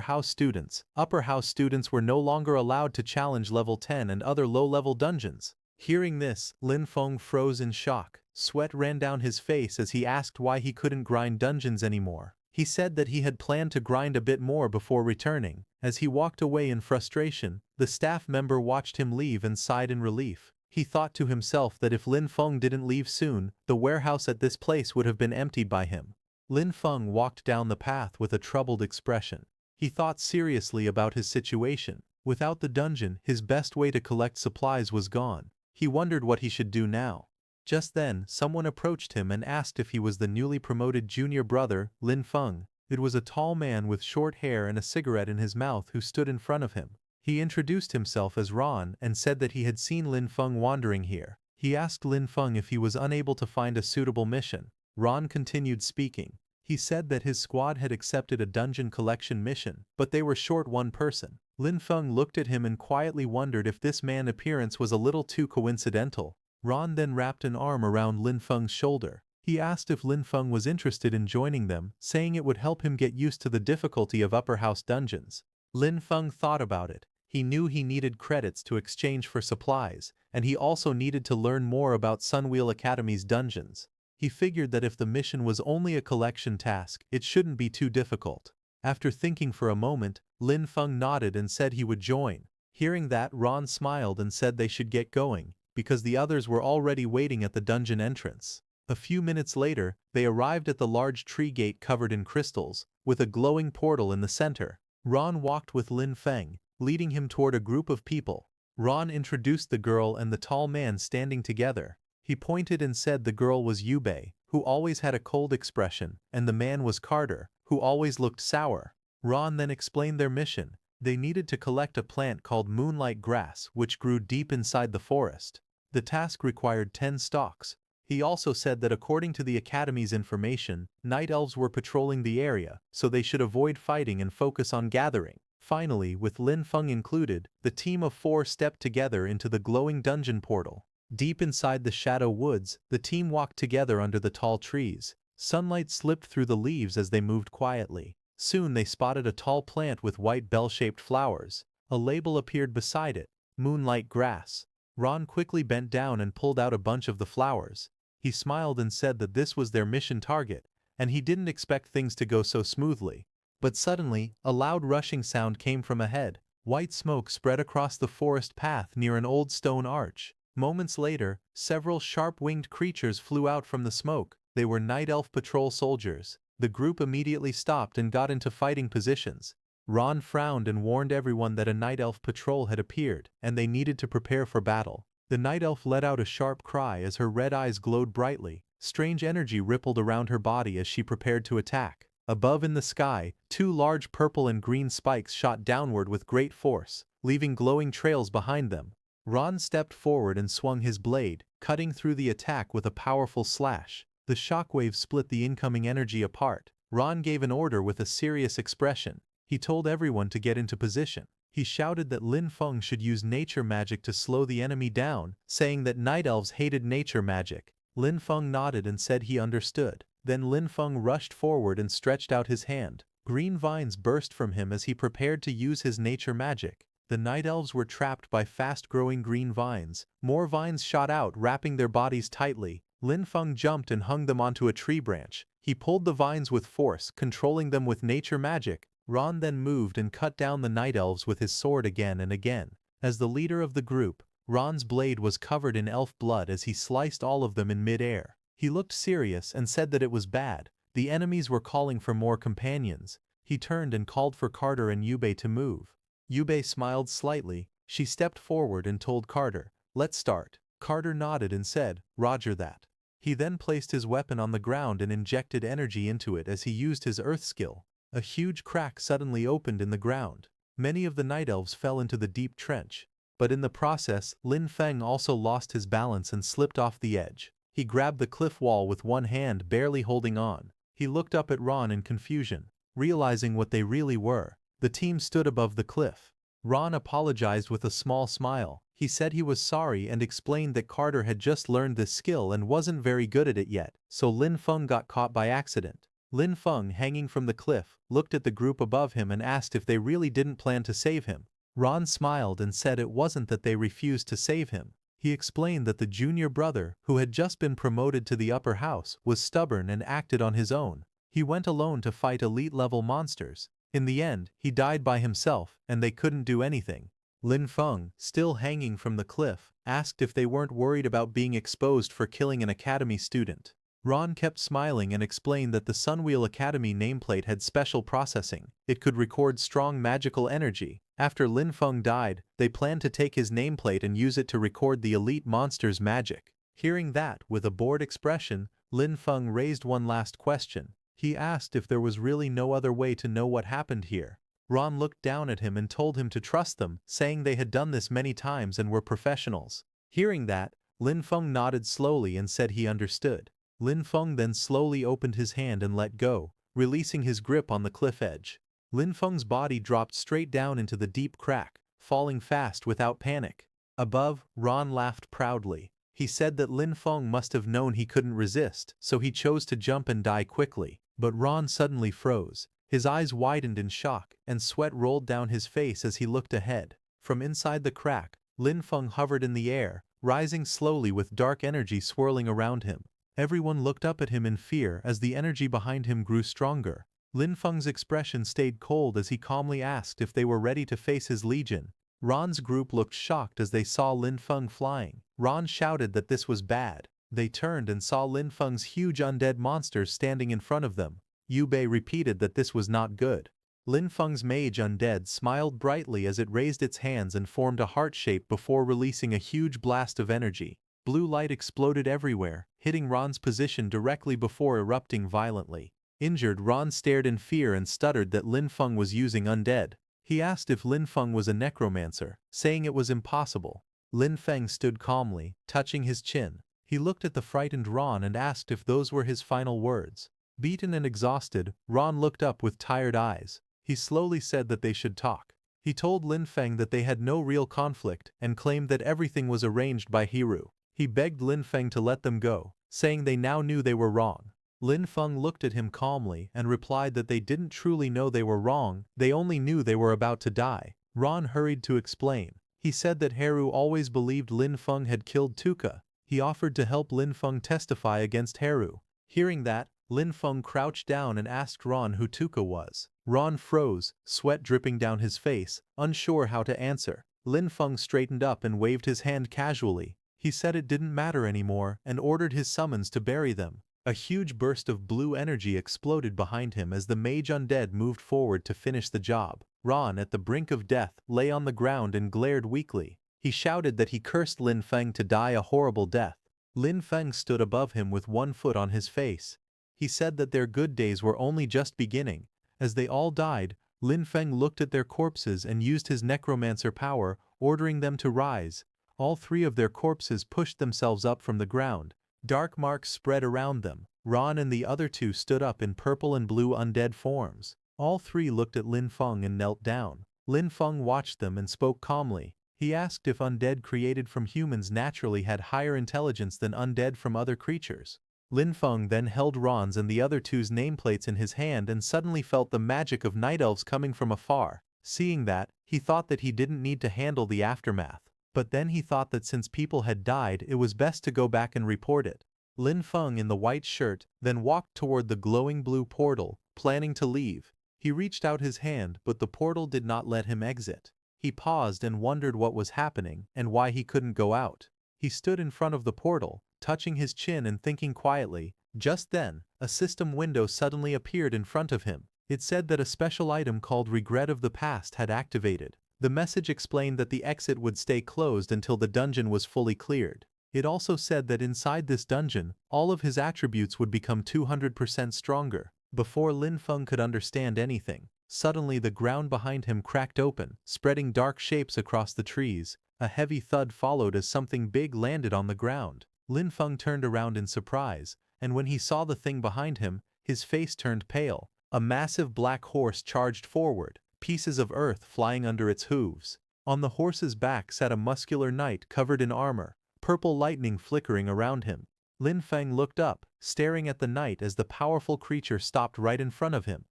house students, upper house students were no longer allowed to challenge level 10 and other low-level dungeons. Hearing this, Lin Feng froze in shock. Sweat ran down his face as he asked why he couldn't grind dungeons anymore. He said that he had planned to grind a bit more before returning. As he walked away in frustration, the staff member watched him leave and sighed in relief. He thought to himself that if Lin Feng didn't leave soon, the warehouse at this place would have been emptied by him. Lin Feng walked down the path with a troubled expression. He thought seriously about his situation. Without the dungeon, his best way to collect supplies was gone. He wondered what he should do now. Just then, someone approached him and asked if he was the newly promoted junior brother, Lin Feng. It was a tall man with short hair and a cigarette in his mouth who stood in front of him. He introduced himself as Ron and said that he had seen Lin Feng wandering here. He asked Lin Feng if he was unable to find a suitable mission. Ron continued speaking. He said that his squad had accepted a dungeon collection mission, but they were short one person. Lin Feng looked at him and quietly wondered if this man's appearance was a little too coincidental. Ron then wrapped an arm around Lin Feng's shoulder. He asked if Lin Feng was interested in joining them, saying it would help him get used to the difficulty of upper house dungeons. Lin Feng thought about it. He knew he needed credits to exchange for supplies, and he also needed to learn more about Sunwheel Academy's dungeons. He figured that if the mission was only a collection task, it shouldn't be too difficult. After thinking for a moment, Lin Feng nodded and said he would join. Hearing that, Ron smiled and said they should get going, because the others were already waiting at the dungeon entrance. A few minutes later, they arrived at the large tree gate covered in crystals, with a glowing portal in the center. Ron walked with Lin Feng, leading him toward a group of people. Ron introduced the girl and the tall man standing together. He pointed and said the girl was Yubei, who always had a cold expression, and the man was Carter, who always looked sour. Ron then explained their mission. They needed to collect a plant called moonlight grass, which grew deep inside the forest. The task required 10 stalks. He also said that according to the Academy's information, night elves were patrolling the area, so they should avoid fighting and focus on gathering. Finally, with Lin Feng included, the team of 4 stepped together into the glowing dungeon portal. Deep inside the shadow woods, the team walked together under the tall trees. Sunlight slipped through the leaves as they moved quietly. Soon they spotted a tall plant with white bell-shaped flowers. A label appeared beside it, Moonlight Grass. Ron quickly bent down and pulled out a bunch of the flowers. He smiled and said that this was their mission target, and he didn't expect things to go so smoothly. But suddenly, a loud rushing sound came from ahead. White smoke spread across the forest path near an old stone arch. Moments later, several sharp-winged creatures flew out from the smoke. They were night elf patrol soldiers. The group immediately stopped and got into fighting positions. Ron frowned and warned everyone that a night elf patrol had appeared, and they needed to prepare for battle. The night elf let out a sharp cry as her red eyes glowed brightly. Strange energy rippled around her body as she prepared to attack. Above in the sky, 2 large purple and green spikes shot downward with great force, leaving glowing trails behind them. Ron stepped forward and swung his blade, cutting through the attack with a powerful slash. The shockwave split the incoming energy apart. Ron gave an order with a serious expression. He told everyone to get into position. He shouted that Lin Feng should use nature magic to slow the enemy down, saying that night elves hated nature magic. Lin Feng nodded and said he understood. Then Lin Feng rushed forward and stretched out his hand. Green vines burst from him as he prepared to use his nature magic. The night elves were trapped by fast-growing green vines. More vines shot out, wrapping their bodies tightly. Lin Feng jumped and hung them onto a tree branch. He pulled the vines with force, controlling them with nature magic. Ron then moved and cut down the night elves with his sword again and again. As the leader of the group, Ron's blade was covered in elf blood as he sliced all of them in mid-air. He looked serious and said that it was bad. The enemies were calling for more companions. He turned and called for Carter and Yubei to move. Yubei smiled slightly. She stepped forward and told Carter, "Let's start." Carter nodded and said, "Roger that." He then placed his weapon on the ground and injected energy into it as he used his earth skill. A huge crack suddenly opened in the ground. Many of the night elves fell into the deep trench. But in the process, Lin Feng also lost his balance and slipped off the edge. He grabbed the cliff wall with one hand, barely holding on. He looked up at Ron in confusion, realizing what they really were. The team stood above the cliff. Ron apologized with a small smile. He said he was sorry and explained that Carter had just learned this skill and wasn't very good at it yet, so Lin Feng got caught by accident. Lin Feng, hanging from the cliff, looked at the group above him and asked if they really didn't plan to save him. Ron smiled and said it wasn't that they refused to save him. He explained that the junior brother, who had just been promoted to the upper house, was stubborn and acted on his own. He went alone to fight elite-level monsters. In the end, he died by himself, and they couldn't do anything. Lin Feng, still hanging from the cliff, asked if they weren't worried about being exposed for killing an academy student. Ron kept smiling and explained that the Sunwheel Academy nameplate had special processing. It could record strong magical energy. After Lin Feng died, they planned to take his nameplate and use it to record the elite monster's magic. Hearing that, with a bored expression, Lin Feng raised one last question. He asked if there was really no other way to know what happened here. Ron looked down at him and told him to trust them, saying they had done this many times and were professionals. Hearing that, Lin Feng nodded slowly and said he understood. Lin Feng then slowly opened his hand and let go, releasing his grip on the cliff edge. Lin Feng's body dropped straight down into the deep crack, falling fast without panic. Above, Ron laughed proudly. He said that Lin Feng must have known he couldn't resist, so he chose to jump and die quickly. But Ron suddenly froze. His eyes widened in shock, and sweat rolled down his face as he looked ahead. From inside the crack, Lin Feng hovered in the air, rising slowly with dark energy swirling around him. Everyone looked up at him in fear as the energy behind him grew stronger. Lin Feng's expression stayed cold as he calmly asked if they were ready to face his legion. Ron's group looked shocked as they saw Lin Feng flying. Ron shouted that this was bad. They turned and saw Lin Feng's huge undead monsters standing in front of them. Yubei repeated that this was not good. Lin Feng's mage undead smiled brightly as it raised its hands and formed a heart shape before releasing a huge blast of energy. Blue light exploded everywhere, hitting Ron's position directly before erupting violently. Injured, Ron stared in fear and stuttered that Lin Feng was using undead. He asked if Lin Feng was a necromancer, saying it was impossible. Lin Feng stood calmly, touching his chin. He looked at the frightened Ron and asked if those were his final words. Beaten and exhausted, Ron looked up with tired eyes. He slowly said that they should talk. He told Lin Feng that they had no real conflict and claimed that everything was arranged by Hiru. He begged Lin Feng to let them go, saying they now knew they were wrong. Lin Feng looked at him calmly and replied that they didn't truly know they were wrong, they only knew they were about to die. Ron hurried to explain. He said that Haru always believed Lin Feng had killed Tuka. He offered to help Lin Feng testify against Haru. Hearing that, Lin Feng crouched down and asked Ron who Tuka was. Ron froze, sweat dripping down his face, unsure how to answer. Lin Feng straightened up and waved his hand casually. He said it didn't matter anymore and ordered his summons to bury them. A huge burst of blue energy exploded behind him as the mage undead moved forward to finish the job. Ron, at the brink of death, lay on the ground and glared weakly. He shouted that he cursed Lin Feng to die a horrible death. Lin Feng stood above him with one foot on his face. He said that their good days were only just beginning. As they all died, Lin Feng looked at their corpses and used his necromancer power, ordering them to rise. All three of their corpses pushed themselves up from the ground. Dark marks spread around them. Ron and the other two stood up in purple and blue undead forms. All three looked at Lin Feng and knelt down. Lin Feng watched them and spoke calmly. He asked if undead created from humans naturally had higher intelligence than undead from other creatures. Lin Feng then held Ron's and the other two's nameplates in his hand and suddenly felt the magic of night elves coming from afar. Seeing that, he thought that he didn't need to handle the aftermath. But then he thought that since people had died, it was best to go back and report it. Lin Feng in the white shirt then walked toward the glowing blue portal, planning to leave. He reached out his hand, but the portal did not let him exit. He paused and wondered what was happening and why he couldn't go out. He stood in front of the portal, touching his chin and thinking quietly. Just then, a system window suddenly appeared in front of him. It said that a special item called Regret of the Past had activated. The message explained that the exit would stay closed until the dungeon was fully cleared. It also said that inside this dungeon, all of his attributes would become 200% stronger. Before Lin Feng could understand anything, suddenly the ground behind him cracked open, spreading dark shapes across the trees. A heavy thud followed as something big landed on the ground. Lin Feng turned around in surprise, and when he saw the thing behind him, his face turned pale. A massive black horse charged forward, pieces of earth flying under its hooves. On the horse's back sat a muscular knight covered in armor, purple lightning flickering around him. Lin Feng looked up, staring at the knight as the powerful creature stopped right in front of him.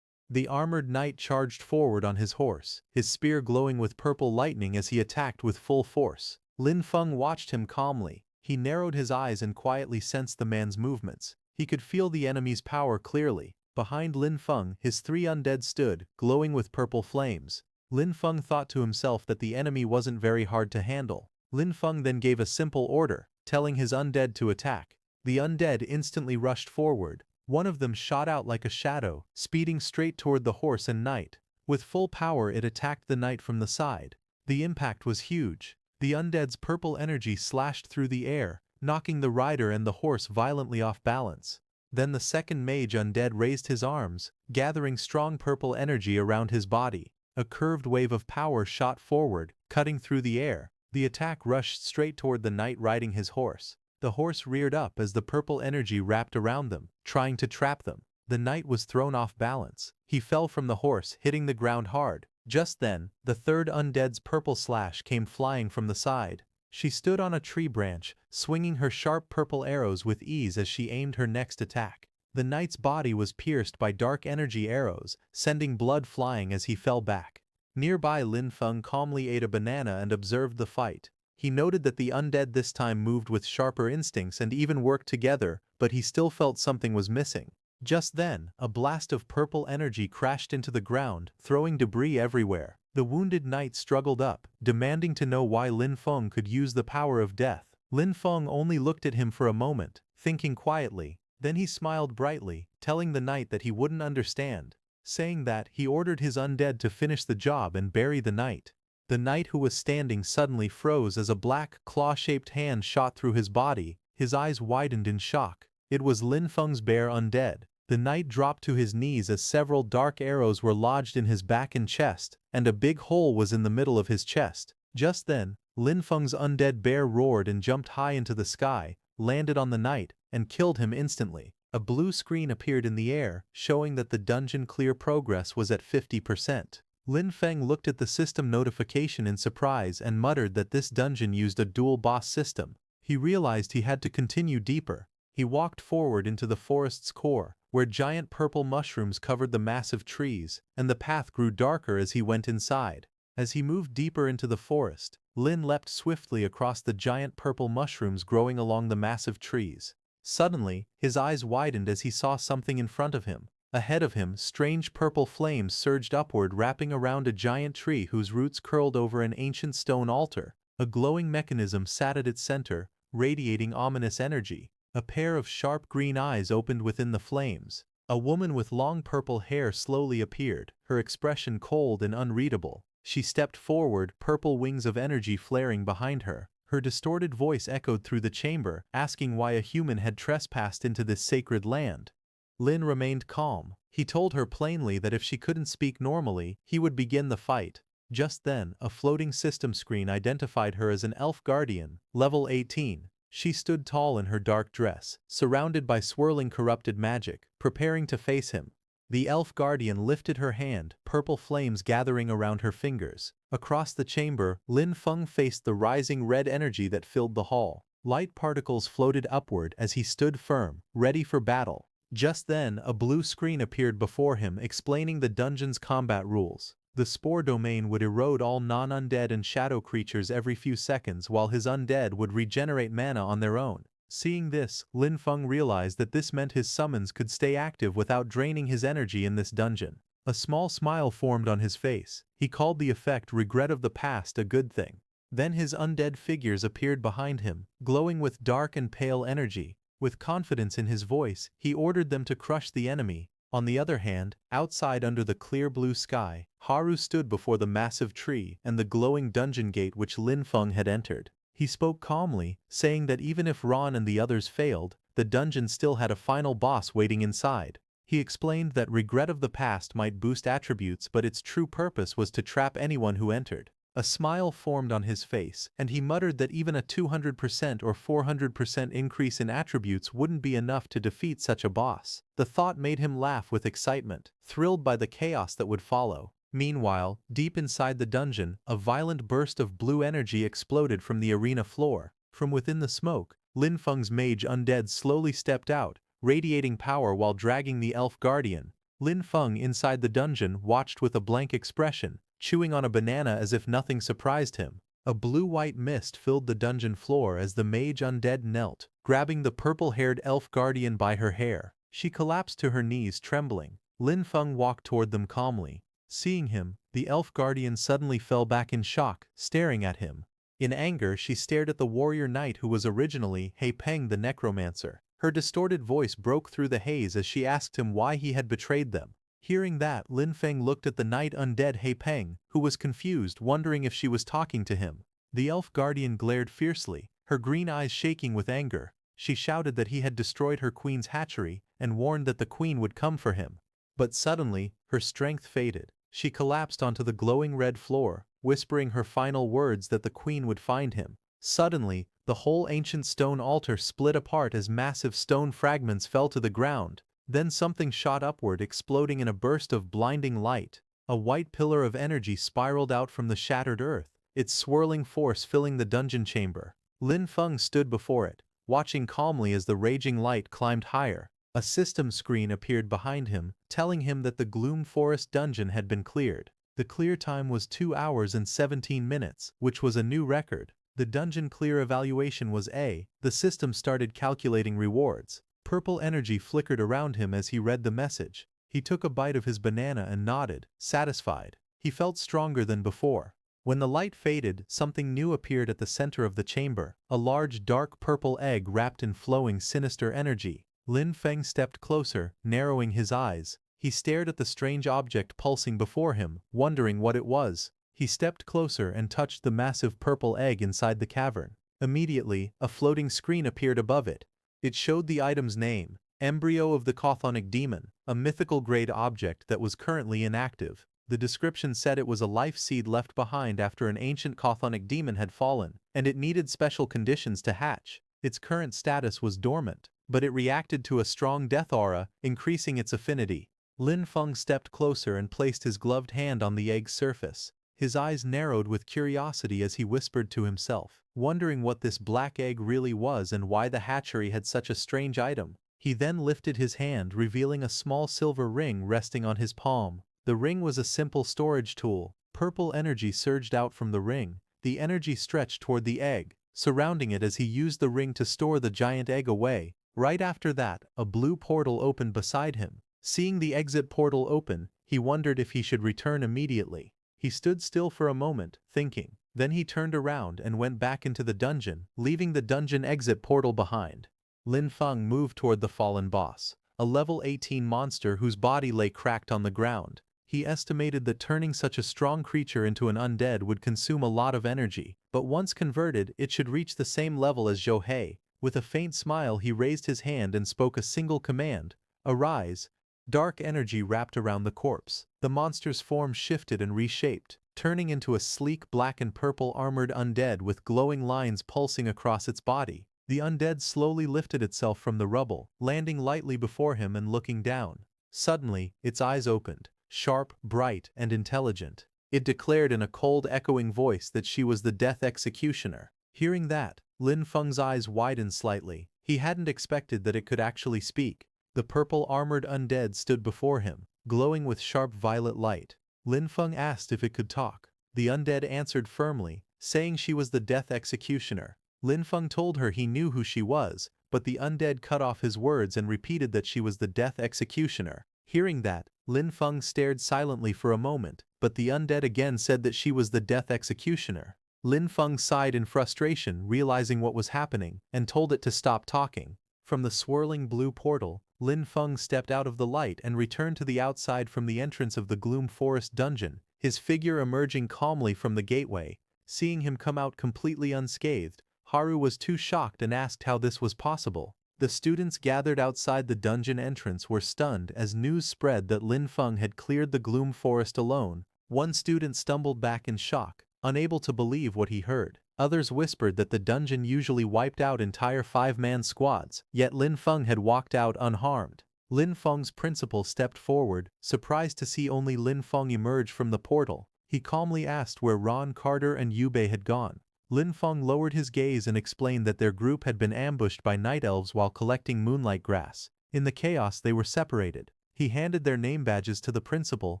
The armored knight charged forward on his horse, his spear glowing with purple lightning as he attacked with full force. Lin Feng watched him calmly. He narrowed his eyes and quietly sensed the man's movements. He could feel the enemy's power clearly. Behind Lin Feng, his three undead stood, glowing with purple flames. Lin Feng thought to himself that the enemy wasn't very hard to handle. Lin Feng then gave a simple order, telling his undead to attack. The undead instantly rushed forward. One of them shot out like a shadow, speeding straight toward the horse and knight. With full power it attacked the knight from the side. The impact was huge. The undead's purple energy slashed through the air, knocking the rider and the horse violently off balance. Then the second mage undead raised his arms, gathering strong purple energy around his body. A curved wave of power shot forward, cutting through the air. The attack rushed straight toward the knight riding his horse. The horse reared up as the purple energy wrapped around them, trying to trap them. The knight was thrown off balance. He fell from the horse, hitting the ground hard. Just then, the third undead's purple slash came flying from the side. She stood on a tree branch, swinging her sharp purple arrows with ease as she aimed her next attack. The knight's body was pierced by dark energy arrows, sending blood flying as he fell back. Nearby, Lin Feng calmly ate a banana and observed the fight. He noted that the undead this time moved with sharper instincts and even worked together, but he still felt something was missing. Just then, a blast of purple energy crashed into the ground, throwing debris everywhere. The wounded knight struggled up, demanding to know why Lin Feng could use the power of death. Lin Feng only looked at him for a moment, thinking quietly. Then he smiled brightly, telling the knight that he wouldn't understand. Saying that, he ordered his undead to finish the job and bury the knight. The knight who was standing suddenly froze as a black, claw-shaped hand shot through his body. His eyes widened in shock. It was Lin Feng's bear undead. The knight dropped to his knees as several dark arrows were lodged in his back and chest, and a big hole was in the middle of his chest. Just then, Lin Feng's undead bear roared and jumped high into the sky, landed on the knight, and killed him instantly. A blue screen appeared in the air, showing that the dungeon clear progress was at 50%. Lin Feng looked at the system notification in surprise and muttered that this dungeon used a dual boss system. He realized he had to continue deeper. He walked forward into the forest's core, where giant purple mushrooms covered the massive trees, and the path grew darker as he went inside. As he moved deeper into the forest, Lin leapt swiftly across the giant purple mushrooms growing along the massive trees. Suddenly, his eyes widened as he saw something in front of him. Ahead of him, strange purple flames surged upward, wrapping around a giant tree whose roots curled over an ancient stone altar. A glowing mechanism sat at its center, radiating ominous energy. A pair of sharp green eyes opened within the flames. A woman with long purple hair slowly appeared, her expression cold and unreadable. She stepped forward, purple wings of energy flaring behind her. Her distorted voice echoed through the chamber, asking why a human had trespassed into this sacred land. Lin remained calm. He told her plainly that if she couldn't speak normally, he would begin the fight. Just then, a floating system screen identified her as an elf guardian, level 18. She stood tall in her dark dress, surrounded by swirling corrupted magic, preparing to face him. The elf guardian lifted her hand, purple flames gathering around her fingers. Across the chamber, Lin Feng faced the rising red energy that filled the hall. Light particles floated upward as he stood firm, ready for battle. Just then, a blue screen appeared before him explaining the dungeon's combat rules. The spore domain would erode all non-undead and shadow creatures every few seconds, while his undead would regenerate mana on their own. Seeing this, Lin Feng realized that this meant his summons could stay active without draining his energy in this dungeon. A small smile formed on his face. He called the effect regret of the past a good thing. Then his undead figures appeared behind him, glowing with dark and pale energy. With confidence in his voice, he ordered them to crush the enemy. On the other hand, outside under the clear blue sky, Haru stood before the massive tree and the glowing dungeon gate which Lin Feng had entered. He spoke calmly, saying that even if Ron and the others failed, the dungeon still had a final boss waiting inside. He explained that regret of the past might boost attributes, but its true purpose was to trap anyone who entered. A smile formed on his face, and he muttered that even a 200% or 400% increase in attributes wouldn't be enough to defeat such a boss. The thought made him laugh with excitement, thrilled by the chaos that would follow. Meanwhile, deep inside the dungeon, a violent burst of blue energy exploded from the arena floor. From within the smoke, Lin Feng's mage undead slowly stepped out, radiating power while dragging the elf guardian. Lin Feng inside the dungeon watched with a blank expression, chewing on a banana as if nothing surprised him. A blue-white mist filled the dungeon floor as the mage undead knelt, grabbing the purple-haired elf guardian by her hair. She collapsed to her knees, trembling. Lin Feng walked toward them calmly. Seeing him, the elf guardian suddenly fell back in shock, staring at him. In anger, she stared at the warrior knight who was originally He Peng the Necromancer. Her distorted voice broke through the haze as she asked him why he had betrayed them. Hearing that, Lin Feng looked at the knight undead He Peng, who was confused, wondering if she was talking to him. The elf guardian glared fiercely, her green eyes shaking with anger. She shouted that he had destroyed her queen's hatchery and warned that the queen would come for him. But suddenly, her strength faded. She collapsed onto the glowing red floor, whispering her final words that the queen would find him. Suddenly, the whole ancient stone altar split apart as massive stone fragments fell to the ground. Then something shot upward, exploding in a burst of blinding light. A white pillar of energy spiraled out from the shattered earth, its swirling force filling the dungeon chamber. Lin Feng stood before it, watching calmly as the raging light climbed higher. A system screen appeared behind him, telling him that the Gloom Forest dungeon had been cleared. The clear time was 2 hours and 17 minutes, which was a new record. The dungeon clear evaluation was A. The system started calculating rewards. Purple energy flickered around him as he read the message. He took a bite of his banana and nodded, satisfied. He felt stronger than before. When the light faded, something new appeared at the center of the chamber, a large dark purple egg wrapped in flowing sinister energy. Lin Feng stepped closer, narrowing his eyes. He stared at the strange object pulsing before him, wondering what it was. He stepped closer and touched the massive purple egg inside the cavern. Immediately, a floating screen appeared above it. It showed the item's name, Embryo of the Chthonic Demon, a mythical-grade object that was currently inactive. The description said it was a life seed left behind after an ancient chthonic demon had fallen, and it needed special conditions to hatch. Its current status was dormant, but it reacted to a strong death aura, increasing its affinity. Lin Feng stepped closer and placed his gloved hand on the egg's surface. His eyes narrowed with curiosity as he whispered to himself, wondering what this black egg really was and why the hatchery had such a strange item. He then lifted his hand, revealing a small silver ring resting on his palm. The ring was a simple storage tool. Purple energy surged out from the ring. The energy stretched toward the egg, surrounding it as he used the ring to store the giant egg away. Right after that, a blue portal opened beside him. Seeing the exit portal open, he wondered if he should return immediately. He stood still for a moment, thinking. Then he turned around and went back into the dungeon, leaving the dungeon exit portal behind. Lin Feng moved toward the fallen boss, a level 18 monster whose body lay cracked on the ground. He estimated that turning such a strong creature into an undead would consume a lot of energy, but once converted, it should reach the same level as Zhou. With a faint smile, he raised his hand and spoke a single command, "Arise." Dark energy wrapped around the corpse. The monster's form shifted and reshaped, turning into a sleek black and purple armored undead with glowing lines pulsing across its body. The undead slowly lifted itself from the rubble, landing lightly before him and looking down. Suddenly, its eyes opened, sharp, bright, and intelligent. It declared in a cold, echoing voice that she was the Death Executioner. Hearing that, Lin Feng's eyes widened slightly. He hadn't expected that it could actually speak. The purple-armored undead stood before him, glowing with sharp violet light. Lin Feng asked if it could talk. The undead answered firmly, saying she was the Death Executioner. Lin Feng told her he knew who she was, but the undead cut off his words and repeated that she was the Death Executioner. Hearing that, Lin Feng stared silently for a moment, but the undead again said that she was the Death Executioner. Lin Feng sighed in frustration, realizing what was happening, and told it to stop talking. From the swirling blue portal, Lin Feng stepped out of the light and returned to the outside from the entrance of the Gloom Forest dungeon, his figure emerging calmly from the gateway. Seeing him come out completely unscathed, Haru was too shocked and asked how this was possible. The students gathered outside the dungeon entrance were stunned as news spread that Lin Feng had cleared the Gloom Forest alone. One student stumbled back in shock, unable to believe what he heard. Others whispered that the dungeon usually wiped out entire 5-man squads, yet Lin Feng had walked out unharmed. Lin Feng's principal stepped forward, surprised to see only Lin Feng emerge from the portal. He calmly asked where Ron Carter and Yubei had gone. Lin Feng lowered his gaze and explained that their group had been ambushed by night elves while collecting moonlight grass. In the chaos they were separated. He handed their name badges to the principal,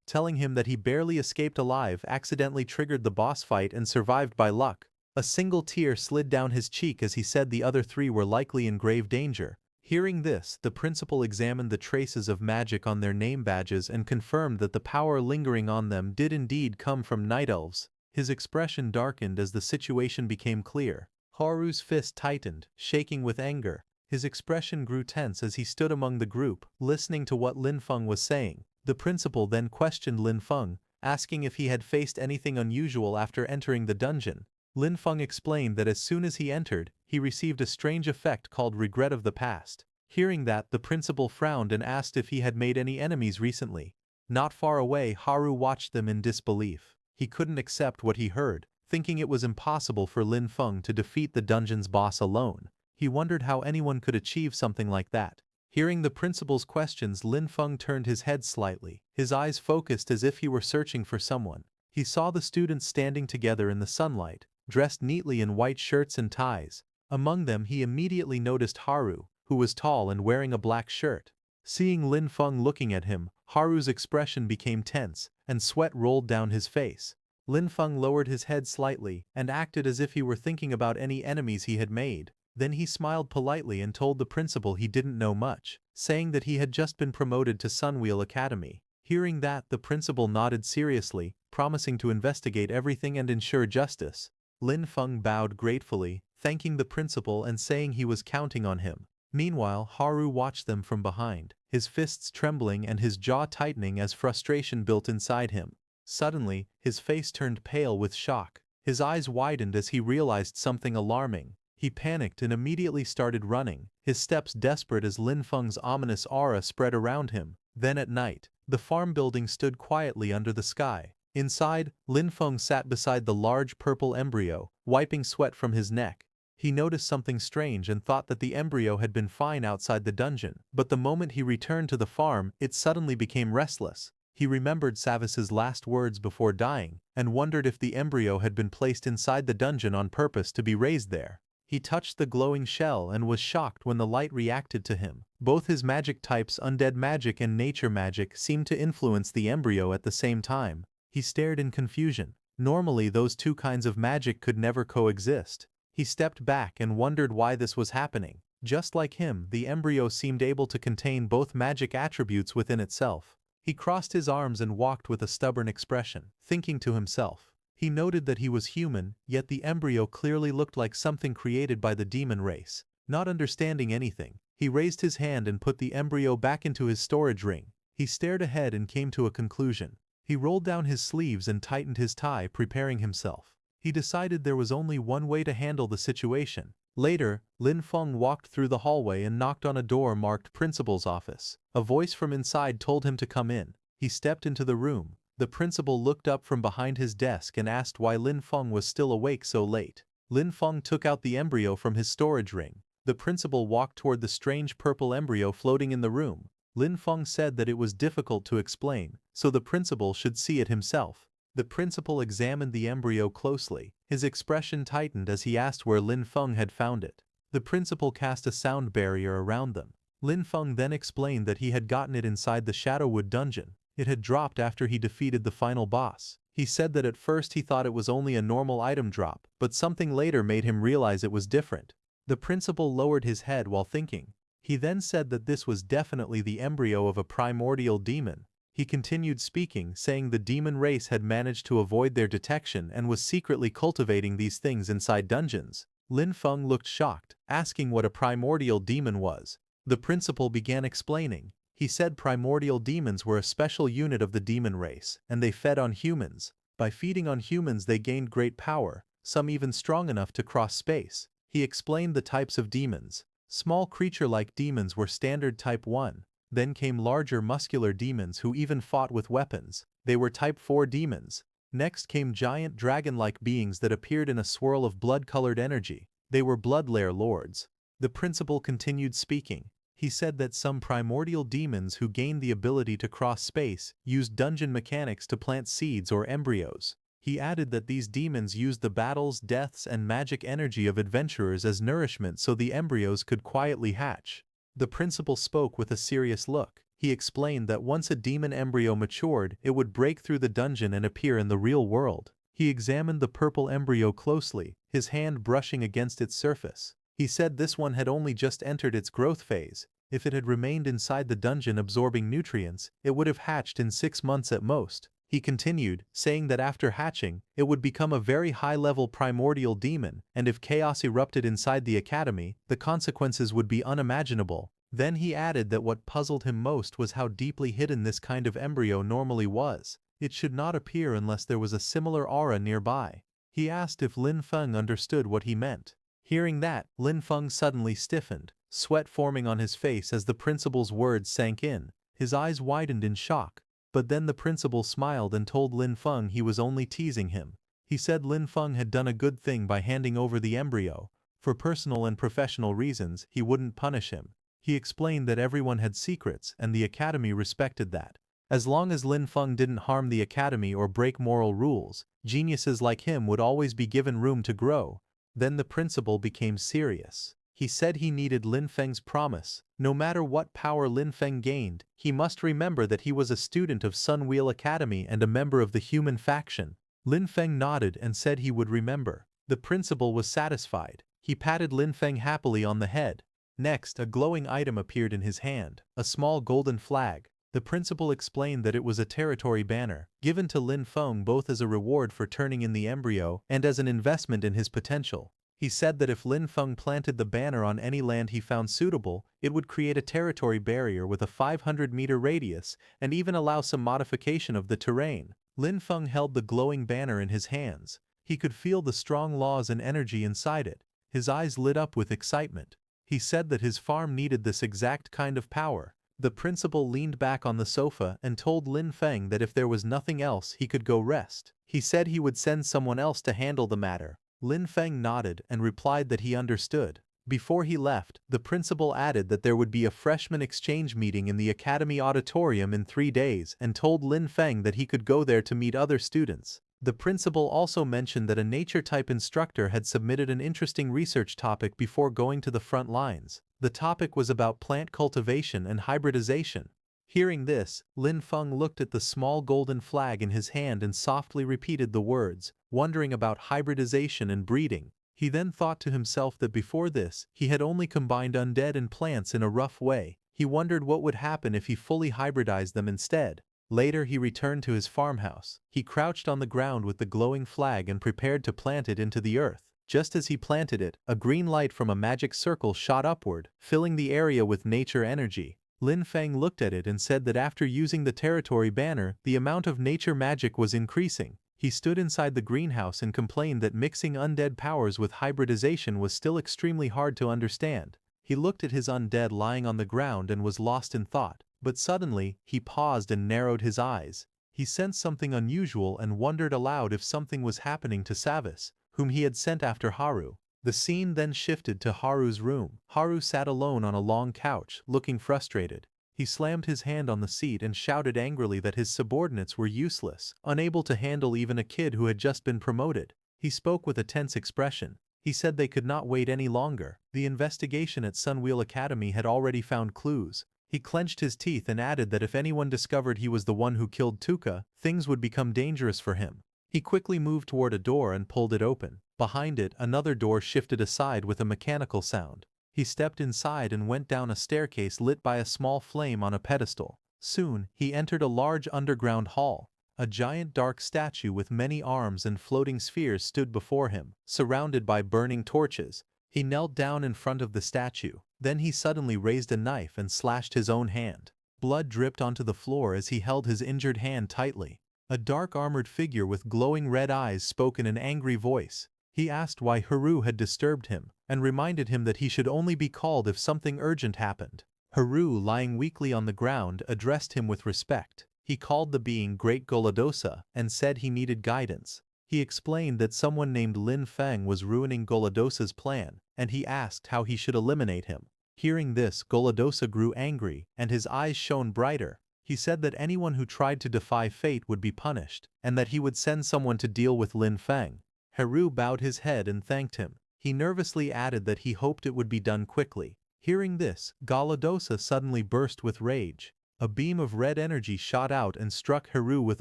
telling him that he barely escaped alive, accidentally triggered the boss fight and survived by luck. A single tear slid down his cheek as he said the other 3 were likely in grave danger. Hearing this, the principal examined the traces of magic on their name badges and confirmed that the power lingering on them did indeed come from night elves. His expression darkened as the situation became clear. Haru's fist tightened, shaking with anger. His expression grew tense as he stood among the group, listening to what Lin Feng was saying. The principal then questioned Lin Feng, asking if he had faced anything unusual after entering the dungeon. Lin Feng explained that as soon as he entered, he received a strange effect called regret of the past. Hearing that, the principal frowned and asked if he had made any enemies recently. Not far away, Haru watched them in disbelief. He couldn't accept what he heard, thinking it was impossible for Lin Feng to defeat the dungeon's boss alone. He wondered how anyone could achieve something like that. Hearing the principal's questions, Lin Feng turned his head slightly, his eyes focused as if he were searching for someone. He saw the students standing together in the sunlight, dressed neatly in white shirts and ties. Among them he immediately noticed Haru, who was tall and wearing a black shirt. Seeing Lin Feng looking at him, Haru's expression became tense, and sweat rolled down his face. Lin Feng lowered his head slightly and acted as if he were thinking about any enemies he had made. Then he smiled politely and told the principal he didn't know much, saying that he had just been promoted to Sunwheel Academy. Hearing that, the principal nodded seriously, promising to investigate everything and ensure justice. Lin Feng bowed gratefully, thanking the principal and saying he was counting on him. Meanwhile, Haru watched them from behind, his fists trembling and his jaw tightening as frustration built inside him. Suddenly, his face turned pale with shock. His eyes widened as he realized something alarming. He panicked and immediately started running, his steps desperate as Lin Feng's ominous aura spread around him. Then at night, the farm building stood quietly under the sky. Inside, Lin Feng sat beside the large purple embryo, wiping sweat from his neck. He noticed something strange and thought that the embryo had been fine outside the dungeon, but the moment he returned to the farm, it suddenly became restless. He remembered Savis's last words before dying, and wondered if the embryo had been placed inside the dungeon on purpose to be raised there. He touched the glowing shell and was shocked when the light reacted to him. Both his magic types, undead magic and nature magic, seemed to influence the embryo at the same time. He stared in confusion. Normally, those two kinds of magic could never coexist. He stepped back and wondered why this was happening. Just like him, the embryo seemed able to contain both magic attributes within itself. He crossed his arms and walked with a stubborn expression, thinking to himself. He noted that he was human, yet the embryo clearly looked like something created by the demon race. Not understanding anything, he raised his hand and put the embryo back into his storage ring. He stared ahead and came to a conclusion. He rolled down his sleeves and tightened his tie, preparing himself. He decided there was only one way to handle the situation. Later, Lin Feng walked through the hallway and knocked on a door marked Principal's Office. A voice from inside told him to come in. He stepped into the room. The principal looked up from behind his desk and asked why Lin Feng was still awake so late. Lin Feng took out the embryo from his storage ring. The principal walked toward the strange purple embryo floating in the room. Lin Feng said that it was difficult to explain, so the principal should see it himself. The principal examined the embryo closely. His expression tightened as he asked where Lin Feng had found it. The principal cast a sound barrier around them. Lin Feng then explained that he had gotten it inside the Shadowwood dungeon. It had dropped after he defeated the final boss. He said that at first he thought it was only a normal item drop, but something later made him realize it was different. The principal lowered his head while thinking. He then said that this was definitely the embryo of a primordial demon. He continued speaking, saying the demon race had managed to avoid their detection and was secretly cultivating these things inside dungeons. Lin Feng looked shocked, asking what a primordial demon was. The principal began explaining. He said primordial demons were a special unit of the demon race, and they fed on humans. By feeding on humans they gained great power, some even strong enough to cross space. He explained the types of demons. Small creature-like demons were standard type 1. Then came larger muscular demons who even fought with weapons. They were type 4 demons. Next came giant dragon-like beings that appeared in a swirl of blood-colored energy. They were blood-lair lords. The principal continued speaking. He said that some primordial demons who gained the ability to cross space used dungeon mechanics to plant seeds or embryos. He added that these demons used the battles, deaths, and magic energy of adventurers as nourishment so the embryos could quietly hatch. The principal spoke with a serious look. He explained that once a demon embryo matured, it would break through the dungeon and appear in the real world. He examined the purple embryo closely, his hand brushing against its surface. He said this one had only just entered its growth phase. If it had remained inside the dungeon absorbing nutrients, it would have hatched in 6 months at most. He continued, saying that after hatching, it would become a very high-level primordial demon, and if chaos erupted inside the academy, the consequences would be unimaginable. Then he added that what puzzled him most was how deeply hidden this kind of embryo normally was. It should not appear unless there was a similar aura nearby. He asked if Lin Feng understood what he meant. Hearing that, Lin Feng suddenly stiffened, sweat forming on his face as the principal's words sank in. His eyes widened in shock. But then the principal smiled and told Lin Feng he was only teasing him. He said Lin Feng had done a good thing by handing over the embryo. For personal and professional reasons, he wouldn't punish him. He explained that everyone had secrets and the academy respected that. As long as Lin Feng didn't harm the academy or break moral rules, geniuses like him would always be given room to grow. Then the principal became serious. He said he needed Lin Feng's promise. No matter what power Lin Feng gained, he must remember that he was a student of Sunwheel Academy and a member of the human faction. Lin Feng nodded and said he would remember. The principal was satisfied. He patted Lin Feng happily on the head. Next, a glowing item appeared in his hand, a small golden flag. The principal explained that it was a territory banner, given to Lin Feng both as a reward for turning in the embryo and as an investment in his potential. He said that if Lin Feng planted the banner on any land he found suitable, it would create a territory barrier with a 500-meter radius and even allow some modification of the terrain. Lin Feng held the glowing banner in his hands. He could feel the strong laws and energy inside it. His eyes lit up with excitement. He said that his farm needed this exact kind of power. The principal leaned back on the sofa and told Lin Feng that if there was nothing else he could go rest. He said he would send someone else to handle the matter. Lin Feng nodded and replied that he understood. Before he left, the principal added that there would be a freshman exchange meeting in the academy auditorium in 3 days and told Lin Feng that he could go there to meet other students. The principal also mentioned that a nature-type instructor had submitted an interesting research topic before going to the front lines. The topic was about plant cultivation and hybridization. Hearing this, Lin Feng looked at the small golden flag in his hand and softly repeated the words, wondering about hybridization and breeding. He then thought to himself that before this, he had only combined undead and plants in a rough way. He wondered what would happen if he fully hybridized them instead. Later he returned to his farmhouse. He crouched on the ground with the glowing flag and prepared to plant it into the earth. Just as he planted it, a green light from a magic circle shot upward, filling the area with nature energy. Lin Feng looked at it and said that after using the territory banner, the amount of nature magic was increasing. He stood inside the greenhouse and complained that mixing undead powers with hybridization was still extremely hard to understand. He looked at his undead lying on the ground and was lost in thought. But suddenly, he paused and narrowed his eyes. He sensed something unusual and wondered aloud if something was happening to Savis, whom he had sent after Haru. The scene then shifted to Haru's room. Haru sat alone on a long couch, looking frustrated. He slammed his hand on the seat and shouted angrily that his subordinates were useless, unable to handle even a kid who had just been promoted. He spoke with a tense expression. He said they could not wait any longer. The investigation at Sunwheel Academy had already found clues. He clenched his teeth and added that if anyone discovered he was the one who killed Tuka, things would become dangerous for him. He quickly moved toward a door and pulled it open. Behind it, another door shifted aside with a mechanical sound. He stepped inside and went down a staircase lit by a small flame on a pedestal. Soon, he entered a large underground hall. A giant dark statue with many arms and floating spheres stood before him, surrounded by burning torches. He knelt down in front of the statue. Then he suddenly raised a knife and slashed his own hand. Blood dripped onto the floor as he held his injured hand tightly. A dark armored figure with glowing red eyes spoke in an angry voice. He asked why Haru had disturbed him, and reminded him that he should only be called if something urgent happened. Haru, lying weakly on the ground, addressed him with respect. He called the being Great Goladosa and said he needed guidance. He explained that someone named Lin Feng was ruining Goladosa's plan, and he asked how he should eliminate him. Hearing this, Goladosa grew angry, and his eyes shone brighter. He said that anyone who tried to defy fate would be punished, and that he would send someone to deal with Lin Feng. Haru bowed his head and thanked him. He nervously added that he hoped it would be done quickly. Hearing this, Goladosa suddenly burst with rage. A beam of red energy shot out and struck Haru with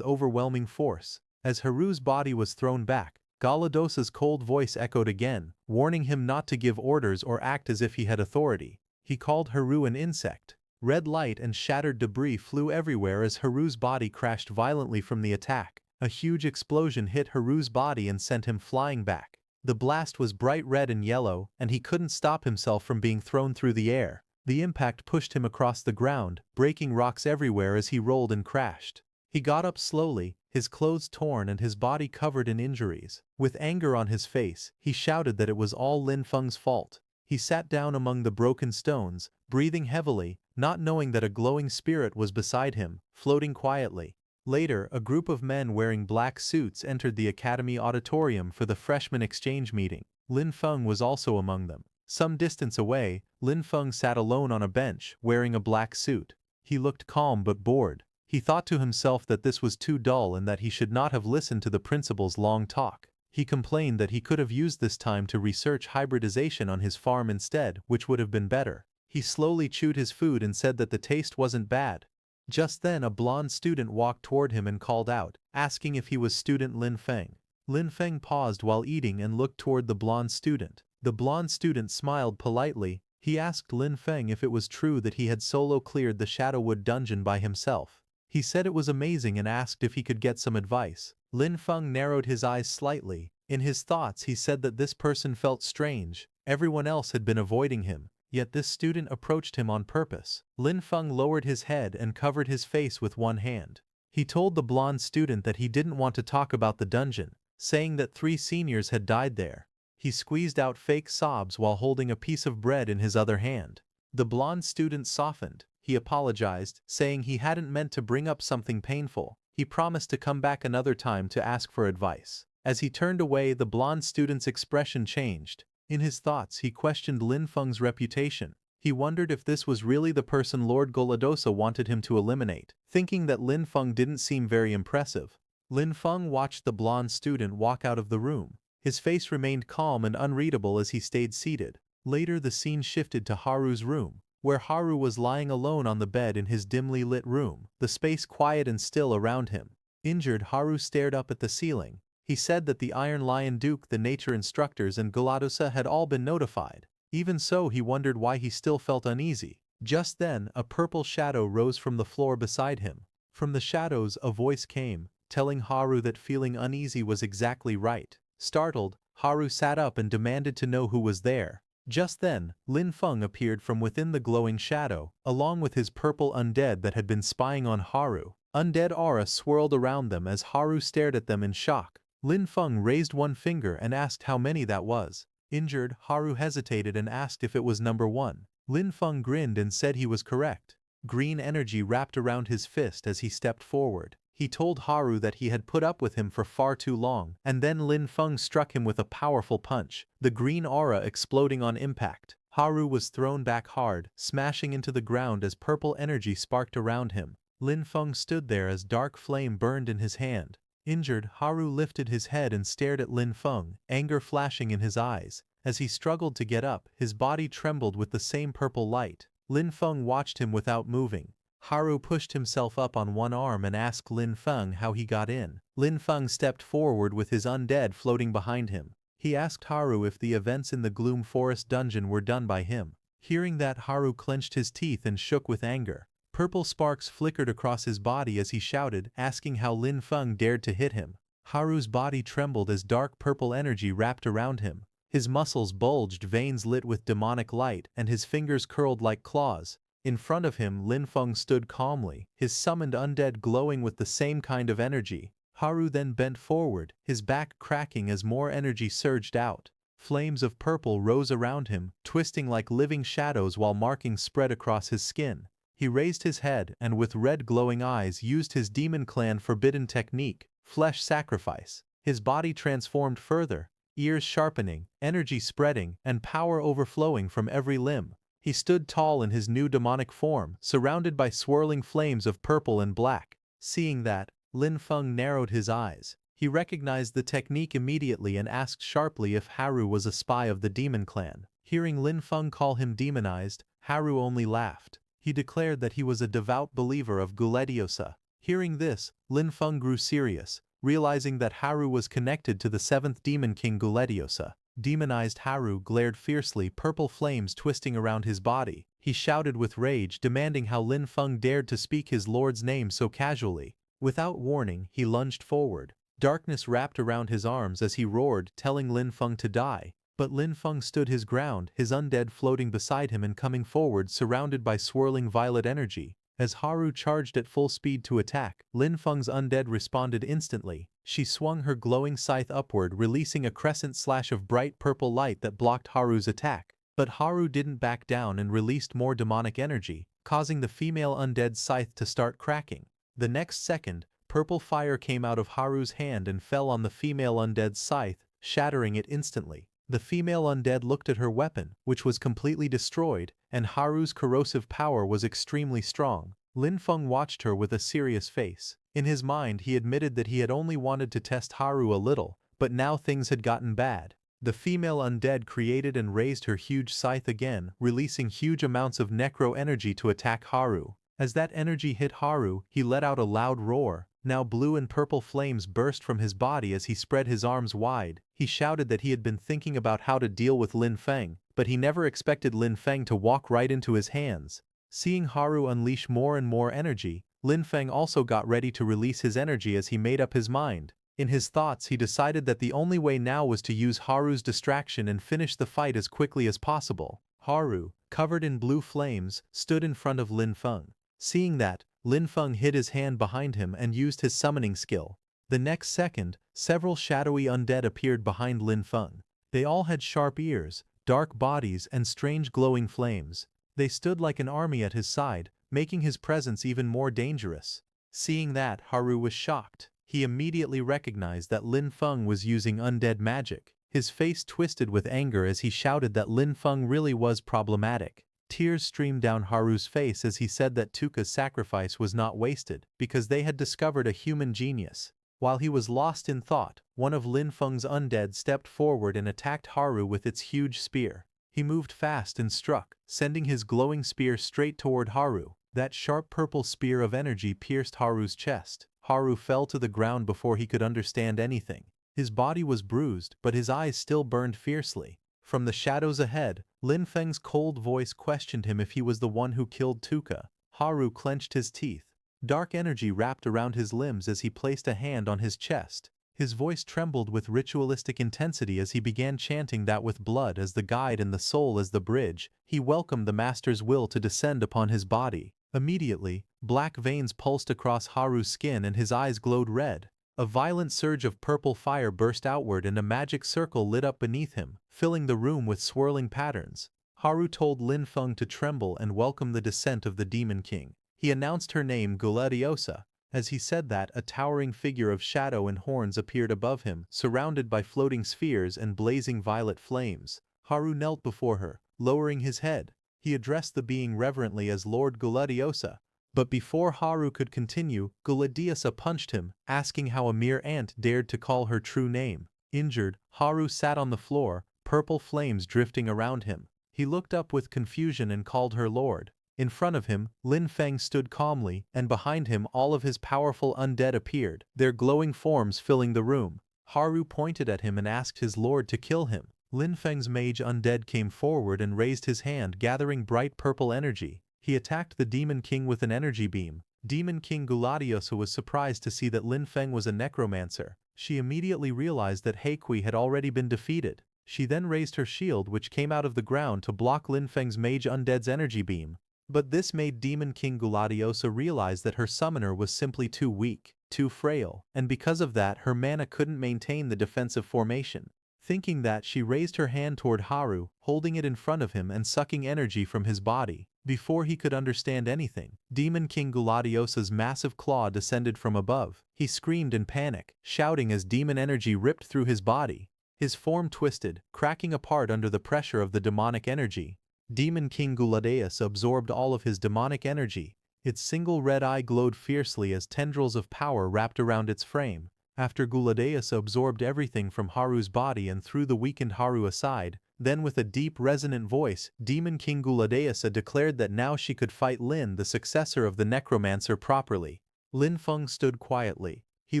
overwhelming force. As Haru's body was thrown back, Goladosa's cold voice echoed again, warning him not to give orders or act as if he had authority. He called Haru an insect. Red light and shattered debris flew everywhere as Haru's body crashed violently from the attack. A huge explosion hit Haru's body and sent him flying back. The blast was bright red and yellow, and he couldn't stop himself from being thrown through the air. The impact pushed him across the ground, breaking rocks everywhere as he rolled and crashed. He got up slowly, his clothes torn and his body covered in injuries. With anger on his face, he shouted that it was all Lin Feng's fault. He sat down among the broken stones, breathing heavily, not knowing that a glowing spirit was beside him, floating quietly. Later, a group of men wearing black suits entered the academy auditorium for the freshman exchange meeting. Lin Feng was also among them. Some distance away, Lin Feng sat alone on a bench, wearing a black suit. He looked calm but bored. He thought to himself that this was too dull and that he should not have listened to the principal's long talk. He complained that he could have used this time to research hybridization on his farm instead, which would have been better. He slowly chewed his food and said that the taste wasn't bad. Just then a blonde student walked toward him and called out, asking if he was student Lin Feng. Lin Feng paused while eating and looked toward the blonde student. The blonde student smiled politely. He asked Lin Feng if it was true that he had solo cleared the Shadowwood dungeon by himself. He said it was amazing and asked if he could get some advice. Lin Feng narrowed his eyes slightly. In his thoughts he said that this person felt strange. Everyone else had been avoiding him. Yet this student approached him on purpose. Lin Feng lowered his head and covered his face with one hand. He told the blonde student that he didn't want to talk about the dungeon, saying that 3 seniors had died there. He squeezed out fake sobs while holding a piece of bread in his other hand. The blonde student softened. He apologized, saying he hadn't meant to bring up something painful. He promised to come back another time to ask for advice. As he turned away, the blonde student's expression changed. In his thoughts, he questioned Lin Feng's reputation. He wondered if this was really the person Lord Goladosa wanted him to eliminate, thinking that Lin Feng didn't seem very impressive. Lin Feng watched the blonde student walk out of the room. His face remained calm and unreadable as he stayed seated. Later the scene shifted to Haru's room, where Haru was lying alone on the bed in his dimly lit room, the space quiet and still around him. Injured, Haru stared up at the ceiling. He said that the Iron Lion Duke, the nature instructors, and Goladosa had all been notified. Even so, he wondered why he still felt uneasy. Just then, a purple shadow rose from the floor beside him. From the shadows, a voice came, telling Haru that feeling uneasy was exactly right. Startled, Haru sat up and demanded to know who was there. Just then, Lin Feng appeared from within the glowing shadow, along with his purple undead that had been spying on Haru. Undead aura swirled around them as Haru stared at them in shock. Lin Feng raised one finger and asked how many that was. Injured, Haru hesitated and asked if it was number 1. Lin Feng grinned and said he was correct. Green energy wrapped around his fist as he stepped forward. He told Haru that he had put up with him for far too long, and then Lin Feng struck him with a powerful punch, the green aura exploding on impact. Haru was thrown back hard, smashing into the ground as purple energy sparked around him. Lin Feng stood there as dark flame burned in his hand. Injured, Haru lifted his head and stared at Lin Feng, anger flashing in his eyes. As he struggled to get up, his body trembled with the same purple light. Lin Feng watched him without moving. Haru pushed himself up on one arm and asked Lin Feng how he got in. Lin Feng stepped forward with his undead floating behind him. He asked Haru if the events in the Gloom Forest dungeon were done by him. Hearing that, Haru clenched his teeth and shook with anger. Purple sparks flickered across his body as he shouted, asking how Lin Feng dared to hit him. Haru's body trembled as dark purple energy wrapped around him. His muscles bulged, veins lit with demonic light, and his fingers curled like claws. In front of him, Lin Feng stood calmly, his summoned undead glowing with the same kind of energy. Haru then bent forward, his back cracking as more energy surged out. Flames of purple rose around him, twisting like living shadows while markings spread across his skin. He raised his head and with red glowing eyes used his Demon Clan forbidden technique, flesh sacrifice. His body transformed further, ears sharpening, energy spreading, and power overflowing from every limb. He stood tall in his new demonic form, surrounded by swirling flames of purple and black. Seeing that, Lin Feng narrowed his eyes. He recognized the technique immediately and asked sharply if Haru was a spy of the Demon Clan. Hearing Lin Feng call him demonized, Haru only laughed. He declared that he was a devout believer of Gulletiosa. Hearing this, Lin Feng grew serious, realizing that Haru was connected to the 7th Demon King Gulletiosa. Demonized Haru glared fiercely, purple flames twisting around his body. He shouted with rage, demanding how Lin Feng dared to speak his lord's name so casually. Without warning, he lunged forward. Darkness wrapped around his arms as he roared, telling Lin Feng to die. But Lin Feng stood his ground, his undead floating beside him and coming forward, surrounded by swirling violet energy. As Haru charged at full speed to attack, Lin Feng's undead responded instantly. She swung her glowing scythe upward, releasing a crescent slash of bright purple light that blocked Haru's attack. But Haru didn't back down and released more demonic energy, causing the female undead scythe to start cracking. The next second, purple fire came out of Haru's hand and fell on the female undead's scythe, shattering it instantly. The female undead looked at her weapon, which was completely destroyed, and Haru's corrosive power was extremely strong. Lin Feng watched her with a serious face. In his mind, he admitted that he had only wanted to test Haru a little, but now things had gotten bad. The female undead created and raised her huge scythe again, releasing huge amounts of necro energy to attack Haru. As that energy hit Haru, he let out a loud roar. Now blue and purple flames burst from his body as he spread his arms wide. He shouted that he had been thinking about how to deal with Lin Feng, but he never expected Lin Feng to walk right into his hands. Seeing Haru unleash more and more energy, Lin Feng also got ready to release his energy as he made up his mind. In his thoughts, he decided that the only way now was to use Haru's distraction and finish the fight as quickly as possible. Haru, covered in blue flames, stood in front of Lin Feng. Seeing that, Lin Feng hid his hand behind him and used his summoning skill. The next second, several shadowy undead appeared behind Lin Feng. They all had sharp ears, dark bodies, and strange glowing flames. They stood like an army at his side, making his presence even more dangerous. Seeing that, Haru was shocked. He immediately recognized that Lin Feng was using undead magic. His face twisted with anger as he shouted that Lin Feng really was problematic. Tears streamed down Haru's face as he said that Tuka's sacrifice was not wasted, because they had discovered a human genius. While he was lost in thought, one of Lin Feng's undead stepped forward and attacked Haru with its huge spear. He moved fast and struck, sending his glowing spear straight toward Haru. That sharp purple spear of energy pierced Haru's chest. Haru fell to the ground before he could understand anything. His body was bruised, but his eyes still burned fiercely. From the shadows ahead, Lin Feng's cold voice questioned him if he was the one who killed Tuka. Haru clenched his teeth. Dark energy wrapped around his limbs as he placed a hand on his chest. His voice trembled with ritualistic intensity as he began chanting that with blood as the guide and the soul as the bridge, he welcomed the master's will to descend upon his body. Immediately, black veins pulsed across Haru's skin and his eyes glowed red. A violent surge of purple fire burst outward and a magic circle lit up beneath him, filling the room with swirling patterns. Haru told Lin Feng to tremble and welcome the descent of the Demon King. He announced her name Gulletiosa, As he said that, a towering figure of shadow and horns appeared above him, surrounded by floating spheres and blazing violet flames. Haru knelt before her, lowering his head. He addressed the being reverently as Lord Gulladiosa. But before Haru could continue, Gulladiosa punched him, asking how a mere ant dared to call her true name. Injured, Haru sat on the floor, purple flames drifting around him. He looked up with confusion and called her lord. In front of him, Lin Feng stood calmly, and behind him all of his powerful undead appeared, their glowing forms filling the room. Haru pointed at him and asked his lord to kill him. Lin Feng's mage undead came forward and raised his hand, gathering bright purple energy. He attacked the Demon King with an energy beam. Demon King Gulladiosa was surprised to see that Lin Feng was a necromancer. She immediately realized that Heikui had already been defeated. She then raised her shield, which came out of the ground to block Lin Feng's mage undead's energy beam. But this made Demon King Gulladiosa realize that her summoner was simply too weak, too frail, and because of that her mana couldn't maintain the defensive formation. Thinking that, she raised her hand toward Haru, holding it in front of him and sucking energy from his body. Before he could understand anything, Demon King Gulladiosa's massive claw descended from above. He screamed in panic, shouting as demon energy ripped through his body. His form twisted, cracking apart under the pressure of the demonic energy. Demon King Gulladiosa absorbed all of his demonic energy. Its single red eye glowed fiercely as tendrils of power wrapped around its frame. After Gulladiosa absorbed everything from Haru's body and threw the weakened Haru aside, then with a deep resonant voice, Demon King Gulladiosa declared that now she could fight Lin, the successor of the Necromancer, properly. Lin Feng stood quietly. He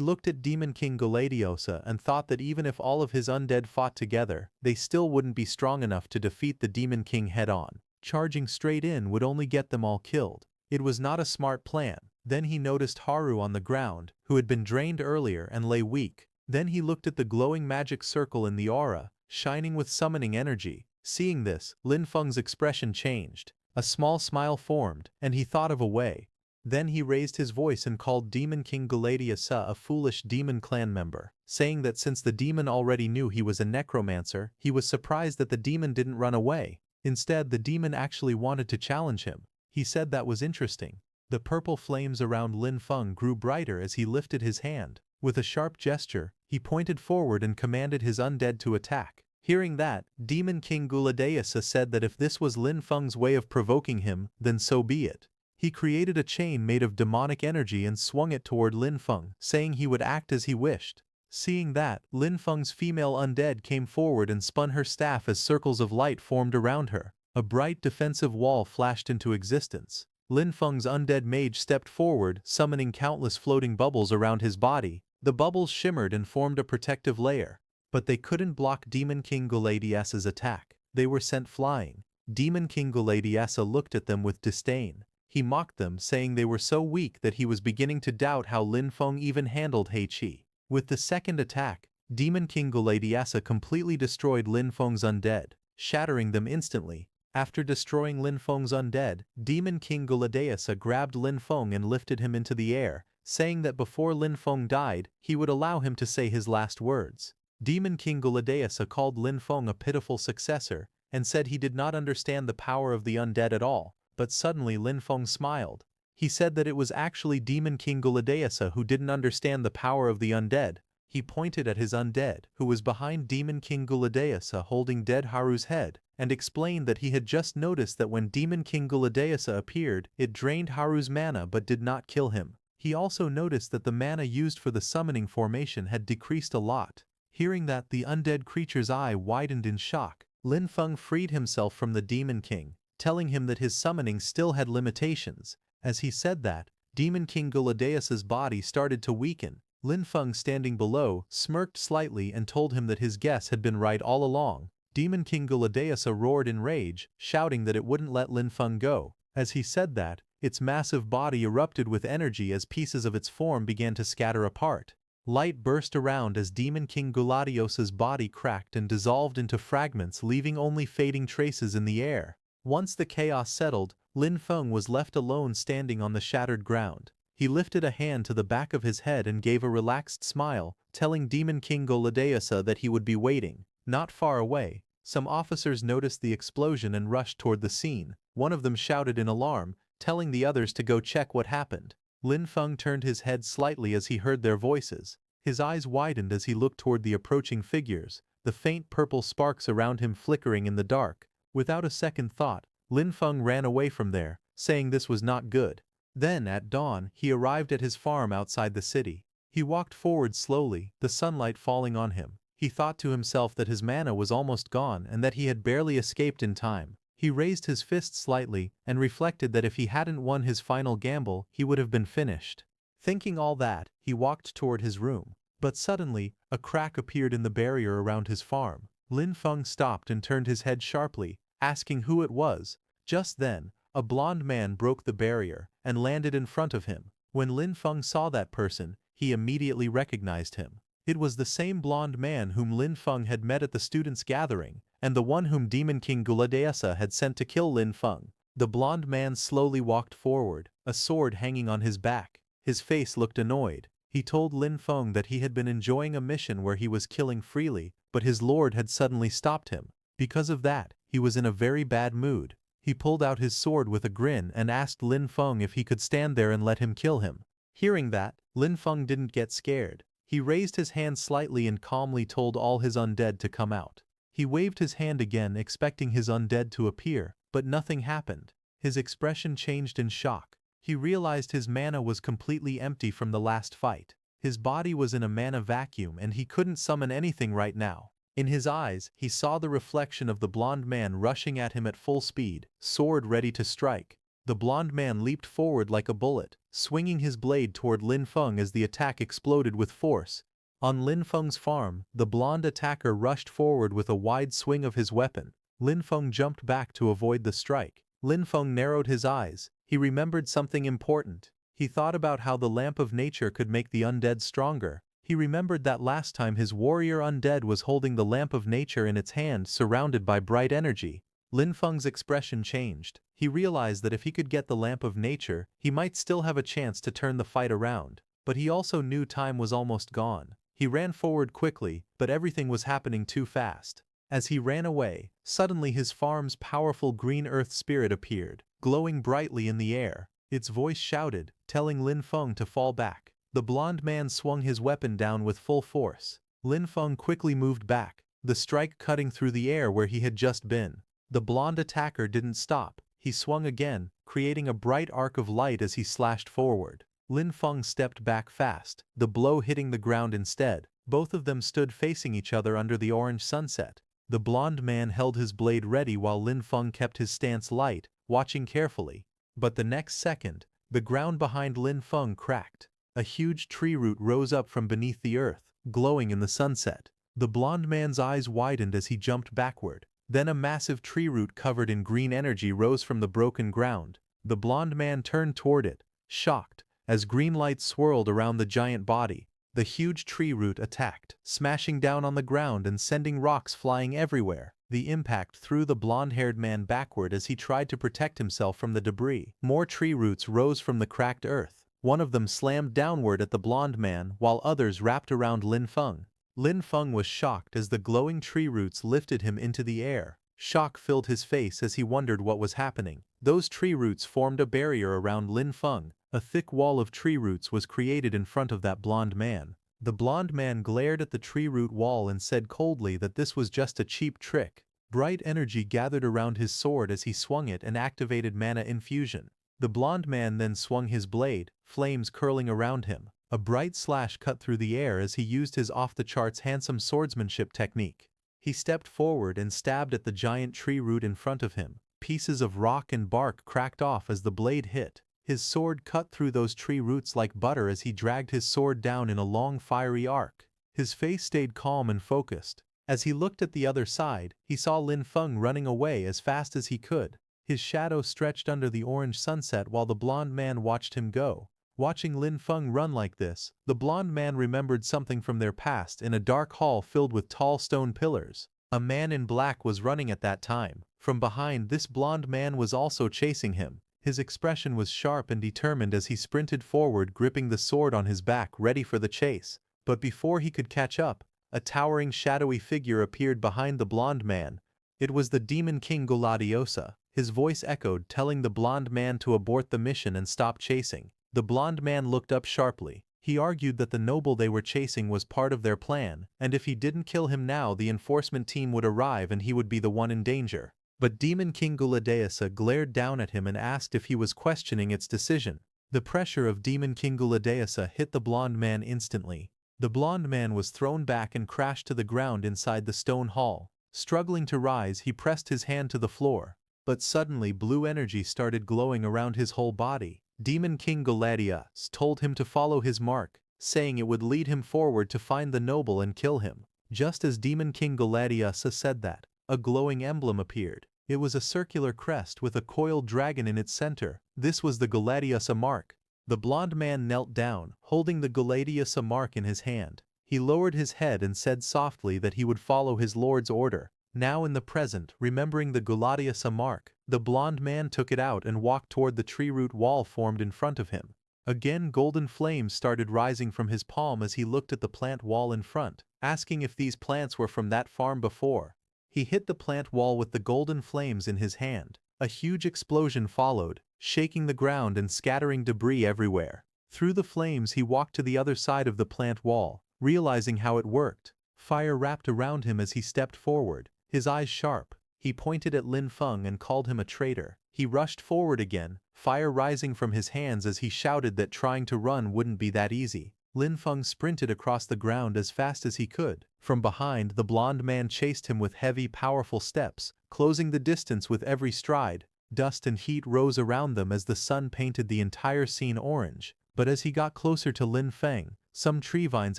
looked at Demon King Gulladiosa and thought that even if all of his undead fought together, they still wouldn't be strong enough to defeat the Demon King head-on. Charging straight in would only get them all killed. It was not a smart plan. Then he noticed Haru on the ground, who had been drained earlier and lay weak. Then he looked at the glowing magic circle in the aura, shining with summoning energy. Seeing this, Lin Feng's expression changed. A small smile formed, and he thought of a way. Then he raised his voice and called Demon King Gulladiosa a foolish demon clan member, saying that since the demon already knew he was a necromancer, he was surprised that the demon didn't run away. Instead, the demon actually wanted to challenge him. He said that was interesting. The purple flames around Lin Feng grew brighter as he lifted his hand. With a sharp gesture, he pointed forward and commanded his undead to attack. Hearing that, Demon King Gulladiosa said that if this was Lin Feng's way of provoking him, then so be it. He created a chain made of demonic energy and swung it toward Lin Feng, saying he would act as he wished. Seeing that, Lin Feng's female undead came forward and spun her staff as circles of light formed around her. A bright defensive wall flashed into existence. Lin Feng's undead mage stepped forward, summoning countless floating bubbles around his body. The bubbles shimmered and formed a protective layer. But they couldn't block Demon King Gulladiosa's attack. They were sent flying. Demon King Gulladiosa looked at them with disdain. He mocked them, saying they were so weak that he was beginning to doubt how Lin Feng even handled Heiqi. With the second attack, Demon King Gulladiosa completely destroyed Lin Feng's undead, shattering them instantly. After destroying Lin Feng's undead, Demon King Gulladiosa grabbed Lin Feng and lifted him into the air, saying that before Lin Feng died, he would allow him to say his last words. Demon King Gulladiosa called Lin Feng a pitiful successor, and said he did not understand the power of the undead at all. But suddenly Lin Feng smiled. He said that it was actually Demon King Gulladiosa who didn't understand the power of the undead. He pointed at his undead, who was behind Demon King Gulladiosa holding dead Haru's head, and explained that he had just noticed that when Demon King Gulladiosa appeared, it drained Haru's mana but did not kill him. He also noticed that the mana used for the summoning formation had decreased a lot. Hearing that, the undead creature's eye widened in shock. Lin Feng freed himself from the Demon King, telling him that his summoning still had limitations. As he said that, Demon King Gulladiosa's body started to weaken. Lin Feng, standing below, smirked slightly and told him that his guess had been right all along. Demon King Gulladiosa roared in rage, shouting that it wouldn't let Lin Feng go. As he said that, its massive body erupted with energy as pieces of its form began to scatter apart. Light burst around as Demon King Gulladiosa's body cracked and dissolved into fragments, leaving only fading traces in the air. Once the chaos settled, Lin Feng was left alone standing on the shattered ground. He lifted a hand to the back of his head and gave a relaxed smile, telling Demon King Gulladiosa that he would be waiting. Not far away, some officers noticed the explosion and rushed toward the scene. One of them shouted in alarm, telling the others to go check what happened. Lin Feng turned his head slightly as he heard their voices. His eyes widened as he looked toward the approaching figures, the faint purple sparks around him flickering in the dark. Without a second thought, Lin Feng ran away from there, saying this was not good. Then, at dawn, he arrived at his farm outside the city. He walked forward slowly, the sunlight falling on him. He thought to himself that his mana was almost gone and that he had barely escaped in time. He raised his fist slightly and reflected that if he hadn't won his final gamble, he would have been finished. Thinking all that, he walked toward his room. But suddenly, a crack appeared in the barrier around his farm. Lin Feng stopped and turned his head sharply, asking who it was. Just then, a blond man broke the barrier and landed in front of him. When Lin Feng saw that person, he immediately recognized him. It was the same blond man whom Lin Feng had met at the students' gathering, and the one whom Demon King Guladeasa had sent to kill Lin Feng. The blond man slowly walked forward, a sword hanging on his back. His face looked annoyed. He told Lin Feng that he had been enjoying a mission where he was killing freely, but his lord had suddenly stopped him. Because of that, he was in a very bad mood. He pulled out his sword with a grin and asked Lin Feng if he could stand there and let him kill him. Hearing that, Lin Feng didn't get scared. He raised his hand slightly and calmly told all his undead to come out. He waved his hand again, expecting his undead to appear, but nothing happened. His expression changed in shock. He realized his mana was completely empty from the last fight. His body was in a mana vacuum and he couldn't summon anything right now. In his eyes, he saw the reflection of the blond man rushing at him at full speed, sword ready to strike. The blond man leaped forward like a bullet, swinging his blade toward Lin Feng as the attack exploded with force. On Lin Feng's farm, the blond attacker rushed forward with a wide swing of his weapon. Lin Feng jumped back to avoid the strike. Lin Feng narrowed his eyes. He remembered something important. He thought about how the lamp of nature could make the undead stronger. He remembered that last time his warrior undead was holding the lamp of nature in its hand, surrounded by bright energy. Lin Feng's expression changed. He realized that if he could get the lamp of nature, he might still have a chance to turn the fight around. But he also knew time was almost gone. He ran forward quickly, but everything was happening too fast. As he ran away, suddenly his farm's powerful green earth spirit appeared, glowing brightly in the air. Its voice shouted, telling Lin Feng to fall back. The blond man swung his weapon down with full force. Lin Feng quickly moved back, the strike cutting through the air where he had just been. The blond attacker didn't stop. He swung again, creating a bright arc of light as he slashed forward. Lin Feng stepped back fast, the blow hitting the ground instead. Both of them stood facing each other under the orange sunset. The blond man held his blade ready while Lin Feng kept his stance light, watching carefully. But the next second, the ground behind Lin Feng cracked. A huge tree root rose up from beneath the earth, glowing in the sunset. The blond man's eyes widened as he jumped backward. Then a massive tree root covered in green energy rose from the broken ground. The blond man turned toward it, shocked, as green light swirled around the giant body. The huge tree root attacked, smashing down on the ground and sending rocks flying everywhere. The impact threw the blond-haired man backward as he tried to protect himself from the debris. More tree roots rose from the cracked earth. One of them slammed downward at the blond man, while others wrapped around Lin Feng. Lin Feng was shocked as the glowing tree roots lifted him into the air. Shock filled his face as he wondered what was happening. Those tree roots formed a barrier around Lin Feng. A thick wall of tree roots was created in front of that blond man. The blond man glared at the tree root wall and said coldly that this was just a cheap trick. Bright energy gathered around his sword as he swung it and activated mana infusion. The blond man then swung his blade, flames curling around him. A bright slash cut through the air as he used his off-the-charts handsome swordsmanship technique. He stepped forward and stabbed at the giant tree root in front of him. Pieces of rock and bark cracked off as the blade hit. His sword cut through those tree roots like butter as he dragged his sword down in a long fiery arc. His face stayed calm and focused. As he looked at the other side, he saw Lin Feng running away as fast as he could. His shadow stretched under the orange sunset while the blond man watched him go. Watching Lin Feng run like this, the blond man remembered something from their past in a dark hall filled with tall stone pillars. A man in black was running at that time. From behind, this blond man was also chasing him. His expression was sharp and determined as he sprinted forward, gripping the sword on his back, ready for the chase. But before he could catch up, a towering shadowy figure appeared behind the blond man. It was the Demon King Guladeasa. His voice echoed, telling the blond man to abort the mission and stop chasing. The blonde man looked up sharply. He argued that the noble they were chasing was part of their plan, and if he didn't kill him now the enforcement team would arrive and he would be the one in danger. But Demon King Guladeasa glared down at him and asked if he was questioning its decision. The pressure of Demon King Guladeasa hit the blonde man instantly. The blonde man was thrown back and crashed to the ground inside the stone hall. Struggling to rise, he pressed his hand to the floor. But suddenly blue energy started glowing around his whole body. Demon King Guladeasa told him to follow his mark, saying it would lead him forward to find the noble and kill him. Just as Demon King Guladeasa said that, a glowing emblem appeared. It was a circular crest with a coiled dragon in its center. This was the Guladeasa mark. The blonde man knelt down, holding the Guladeasa mark in his hand. He lowered his head and said softly that he would follow his lord's order. Now in the present, remembering the Guladeasa mark, the blonde man took it out and walked toward the tree root wall formed in front of him. Again golden flames started rising from his palm as he looked at the plant wall in front, asking if these plants were from that farm before. He hit the plant wall with the golden flames in his hand. A huge explosion followed, shaking the ground and scattering debris everywhere. Through the flames he walked to the other side of the plant wall, realizing how it worked. Fire wrapped around him as he stepped forward, his eyes sharp. He pointed at Lin Feng and called him a traitor. He rushed forward again, fire rising from his hands as he shouted that trying to run wouldn't be that easy. Lin Feng sprinted across the ground as fast as he could. From behind, the blonde man chased him with heavy, powerful steps, closing the distance with every stride. Dust and heat rose around them as the sun painted the entire scene orange. But as he got closer to Lin Feng, some tree vines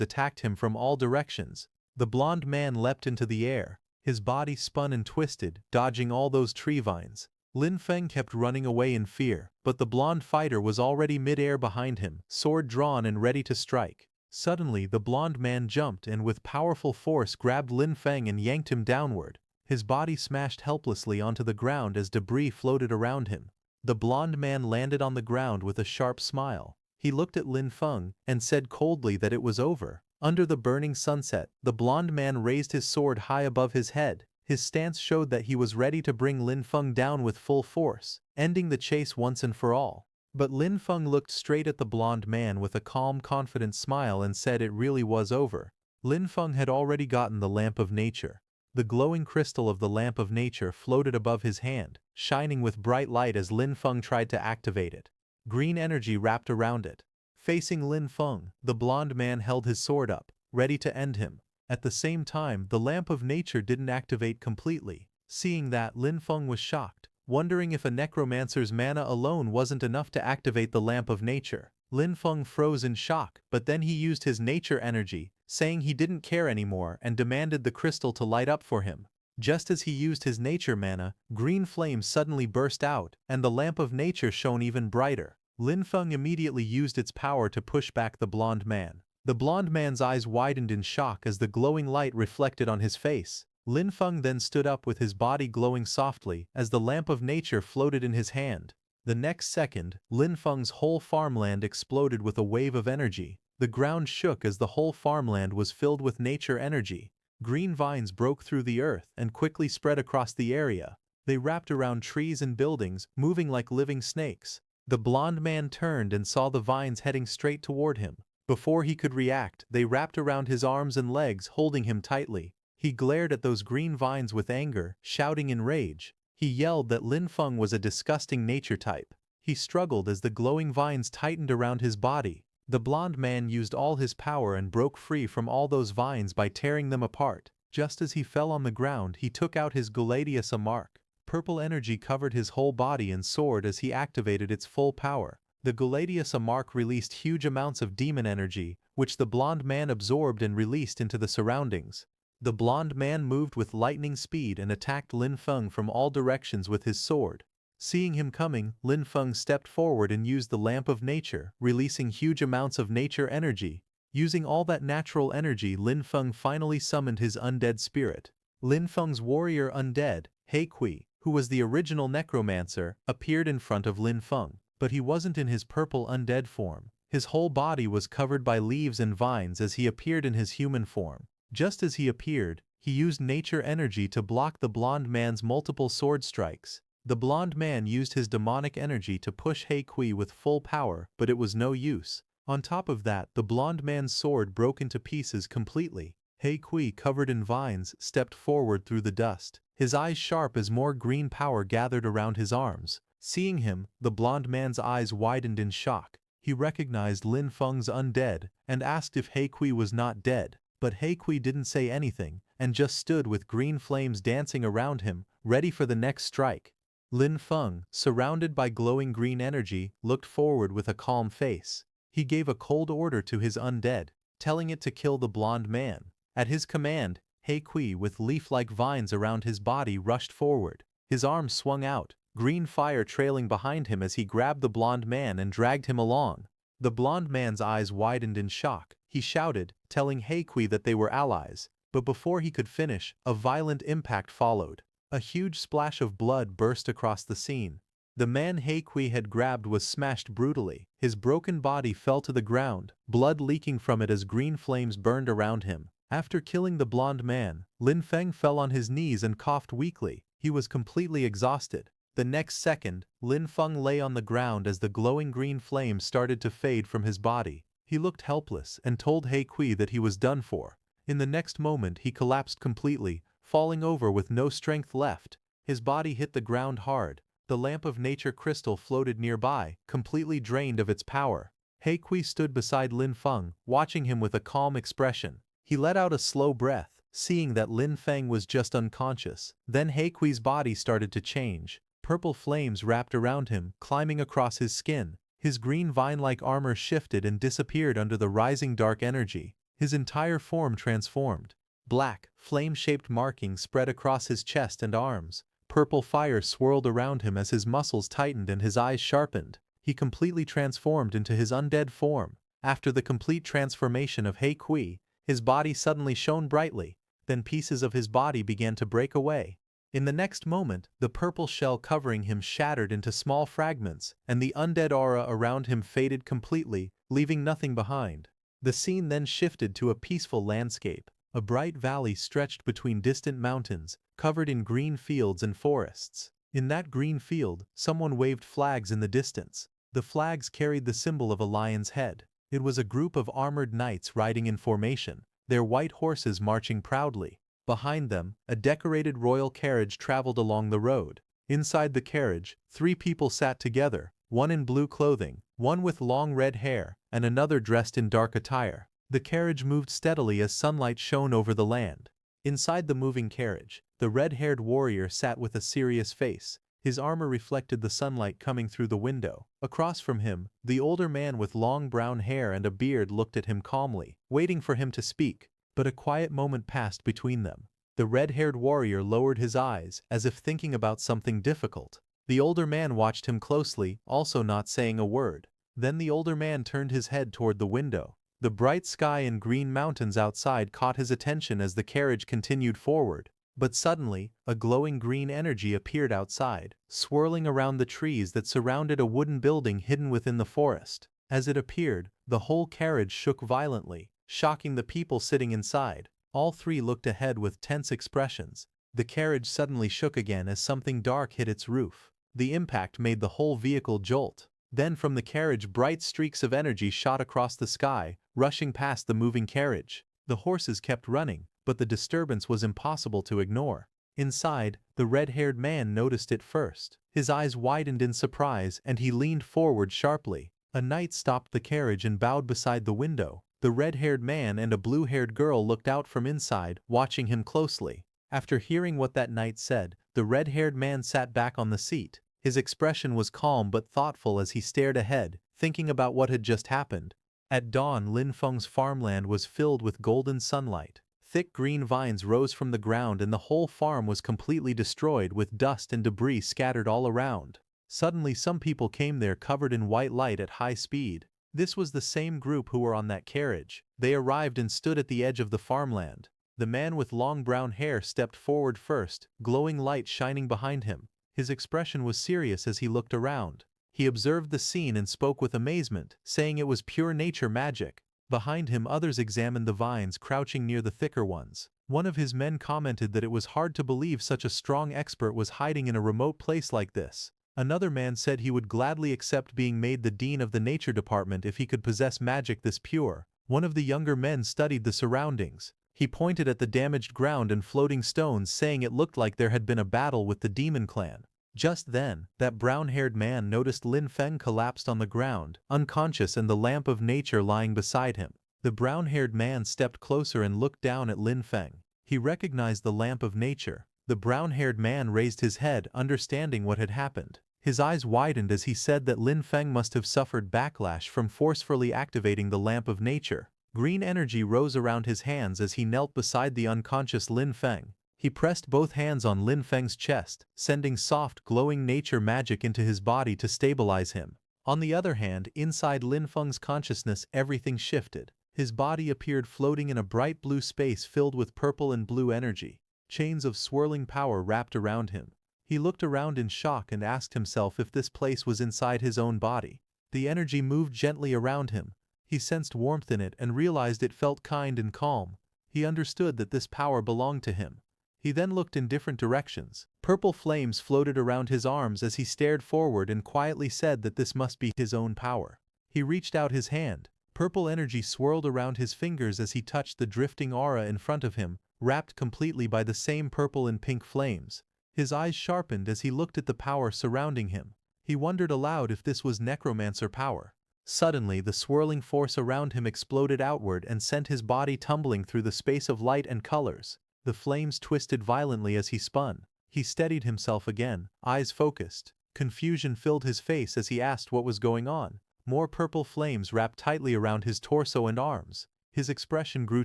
attacked him from all directions. The blonde man leapt into the air. His body spun and twisted, dodging all those tree vines. Lin Feng kept running away in fear, but the blonde fighter was already mid-air behind him, sword drawn and ready to strike. Suddenly the blonde man jumped and with powerful force grabbed Lin Feng and yanked him downward. His body smashed helplessly onto the ground as debris floated around him. The blonde man landed on the ground with a sharp smile. He looked at Lin Feng and said coldly that it was over. Under the burning sunset, the blonde man raised his sword high above his head. His stance showed that he was ready to bring Lin Feng down with full force, ending the chase once and for all. But Lin Feng looked straight at the blonde man with a calm, confident smile and said it really was over. Lin Feng had already gotten the Lamp of Nature. The glowing crystal of the Lamp of Nature floated above his hand, shining with bright light as Lin Feng tried to activate it. Green energy wrapped around it. Facing Lin Feng, the blonde man held his sword up, ready to end him. At the same time, the Lamp of Nature didn't activate completely. Seeing that, Lin Feng was shocked, wondering if a necromancer's mana alone wasn't enough to activate the Lamp of Nature. Lin Feng froze in shock, but then he used his nature energy, saying he didn't care anymore and demanded the crystal to light up for him. Just as he used his nature mana, green flames suddenly burst out, and the Lamp of Nature shone even brighter. Lin Feng immediately used its power to push back the blonde man. The blonde man's eyes widened in shock as the glowing light reflected on his face. Lin Feng then stood up with his body glowing softly as the Lamp of Nature floated in his hand. The next second, Lin Feng's whole farmland exploded with a wave of energy. The ground shook as the whole farmland was filled with nature energy. Green vines broke through the earth and quickly spread across the area. They wrapped around trees and buildings, moving like living snakes. The blonde man turned and saw the vines heading straight toward him. Before he could react, they wrapped around his arms and legs, holding him tightly. He glared at those green vines with anger, shouting in rage. He yelled that Lin Feng was a disgusting nature type. He struggled as the glowing vines tightened around his body. The blonde man used all his power and broke free from all those vines by tearing them apart. Just as he fell on the ground, he took out his Guladeasa mark. Purple energy covered his whole body and soared as he activated its full power. The Guladeasa mark released huge amounts of demon energy, which the blonde man absorbed and released into the surroundings. The blonde man moved with lightning speed and attacked Lin Feng from all directions with his sword. Seeing him coming, Lin Feng stepped forward and used the Lamp of Nature, releasing huge amounts of nature energy. Using all that natural energy, Lin Feng finally summoned his undead spirit. Lin Feng's warrior Undead, Heikui, who was the original Necromancer, appeared in front of Lin Feng. But he wasn't in his purple undead form. His whole body was covered by leaves and vines as he appeared in his human form. Just as he appeared, he used nature energy to block the blonde man's multiple sword strikes. The blonde man used his demonic energy to push He Kui with full power, but it was no use. On top of that, the blonde man's sword broke into pieces completely. He Kui, covered in vines, stepped forward through the dust, his eyes sharp as more green power gathered around his arms. Seeing him, the blonde man's eyes widened in shock. He recognized Lin Feng's undead and asked if He Kui was not dead, but He Kui didn't say anything and just stood with green flames dancing around him, ready for the next strike. Lin Feng, surrounded by glowing green energy, looked forward with a calm face. He gave a cold order to his undead, telling it to kill the blonde man. At his command, He Kui, with leaf-like vines around his body, rushed forward. His arms swung out, green fire trailing behind him as he grabbed the blonde man and dragged him along. The blonde man's eyes widened in shock. He shouted, telling He Kui that they were allies, but before he could finish, a violent impact followed. A huge splash of blood burst across the scene. The man He Kui had grabbed was smashed brutally. His broken body fell to the ground, blood leaking from it as green flames burned around him. After killing the blonde man, Lin Feng fell on his knees and coughed weakly. He was completely exhausted. The next second, Lin Feng lay on the ground as the glowing green flames started to fade from his body. He looked helpless and told He Kui that he was done for. In the next moment he collapsed completely, falling over with no strength left. His body hit the ground hard. The lamp of nature crystal floated nearby, completely drained of its power. He Kui stood beside Lin Feng, watching him with a calm expression. He let out a slow breath, seeing that Lin Feng was just unconscious. Then He Kui's body started to change. Purple flames wrapped around him, climbing across his skin. His green vine-like armor shifted and disappeared under the rising dark energy. His entire form transformed. Black, flame-shaped markings spread across his chest and arms. Purple fire swirled around him as his muscles tightened and his eyes sharpened. He completely transformed into his undead form. After the complete transformation of He Kui, his body suddenly shone brightly. Then pieces of his body began to break away. In the next moment, the purple shell covering him shattered into small fragments, and the undead aura around him faded completely, leaving nothing behind. The scene then shifted to a peaceful landscape. A bright valley stretched between distant mountains, covered in green fields and forests. In that green field, someone waved flags in the distance. The flags carried the symbol of a lion's head. It was a group of armored knights riding in formation, their white horses marching proudly. Behind them, a decorated royal carriage traveled along the road. Inside the carriage, 3 people sat together, one in blue clothing, one with long red hair, and another dressed in dark attire. The carriage moved steadily as sunlight shone over the land. Inside the moving carriage, the red-haired warrior sat with a serious face. His armor reflected the sunlight coming through the window. Across from him, the older man with long brown hair and a beard looked at him calmly, waiting for him to speak. But a quiet moment passed between them. The red-haired warrior lowered his eyes, as if thinking about something difficult. The older man watched him closely, also not saying a word. Then the older man turned his head toward the window. The bright sky and green mountains outside caught his attention as the carriage continued forward. But suddenly, a glowing green energy appeared outside, swirling around the trees that surrounded a wooden building hidden within the forest. As it appeared, the whole carriage shook violently, shocking the people sitting inside. All 3 looked ahead with tense expressions. The carriage suddenly shook again as something dark hit its roof. The impact made the whole vehicle jolt. Then from the carriage bright streaks of energy shot across the sky, rushing past the moving carriage. The horses kept running, but the disturbance was impossible to ignore. Inside, the red-haired man noticed it first. His eyes widened in surprise and he leaned forward sharply. A knight stopped the carriage and bowed beside the window. The red-haired man and a blue-haired girl looked out from inside, watching him closely. After hearing what that knight said, the red-haired man sat back on the seat. His expression was calm but thoughtful as he stared ahead, thinking about what had just happened. At dawn, Lin Feng's farmland was filled with golden sunlight. Thick green vines rose from the ground and the whole farm was completely destroyed with dust and debris scattered all around. Suddenly some people came there covered in white light at high speed. This was the same group who were on that carriage. They arrived and stood at the edge of the farmland. The man with long brown hair stepped forward first, glowing light shining behind him. His expression was serious as he looked around. He observed the scene and spoke with amazement, saying it was pure nature magic. Behind him others examined the vines crouching near the thicker ones. One of his men commented that it was hard to believe such a strong expert was hiding in a remote place like this. Another man said he would gladly accept being made the dean of the nature department if he could possess magic this pure. One of the younger men studied the surroundings. He pointed at the damaged ground and floating stones, saying it looked like there had been a battle with the demon clan. Just then, that brown-haired man noticed Lin Feng collapsed on the ground, unconscious, and the lamp of nature lying beside him. The brown-haired man stepped closer and looked down at Lin Feng. He recognized the lamp of nature. The brown-haired man raised his head, understanding what had happened. His eyes widened as he said that Lin Feng must have suffered backlash from forcefully activating the lamp of nature. Green energy rose around his hands as he knelt beside the unconscious Lin Feng. He pressed both hands on Lin Feng's chest, sending soft, glowing nature magic into his body to stabilize him. On the other hand, inside Lin Feng's consciousness, everything shifted. His body appeared floating in a bright blue space filled with purple and blue energy. Chains of swirling power wrapped around him. He looked around in shock and asked himself if this place was inside his own body. The energy moved gently around him. He sensed warmth in it and realized it felt kind and calm. He understood that this power belonged to him. He then looked in different directions. Purple flames floated around his arms as he stared forward and quietly said that this must be his own power. He reached out his hand. Purple energy swirled around his fingers as he touched the drifting aura in front of him, wrapped completely by the same purple and pink flames. His eyes sharpened as he looked at the power surrounding him. He wondered aloud if this was Necromancer power. Suddenly, the swirling force around him exploded outward and sent his body tumbling through the space of light and colors. The flames twisted violently as he spun. He steadied himself again, eyes focused. Confusion filled his face as he asked what was going on. More purple flames wrapped tightly around his torso and arms. His expression grew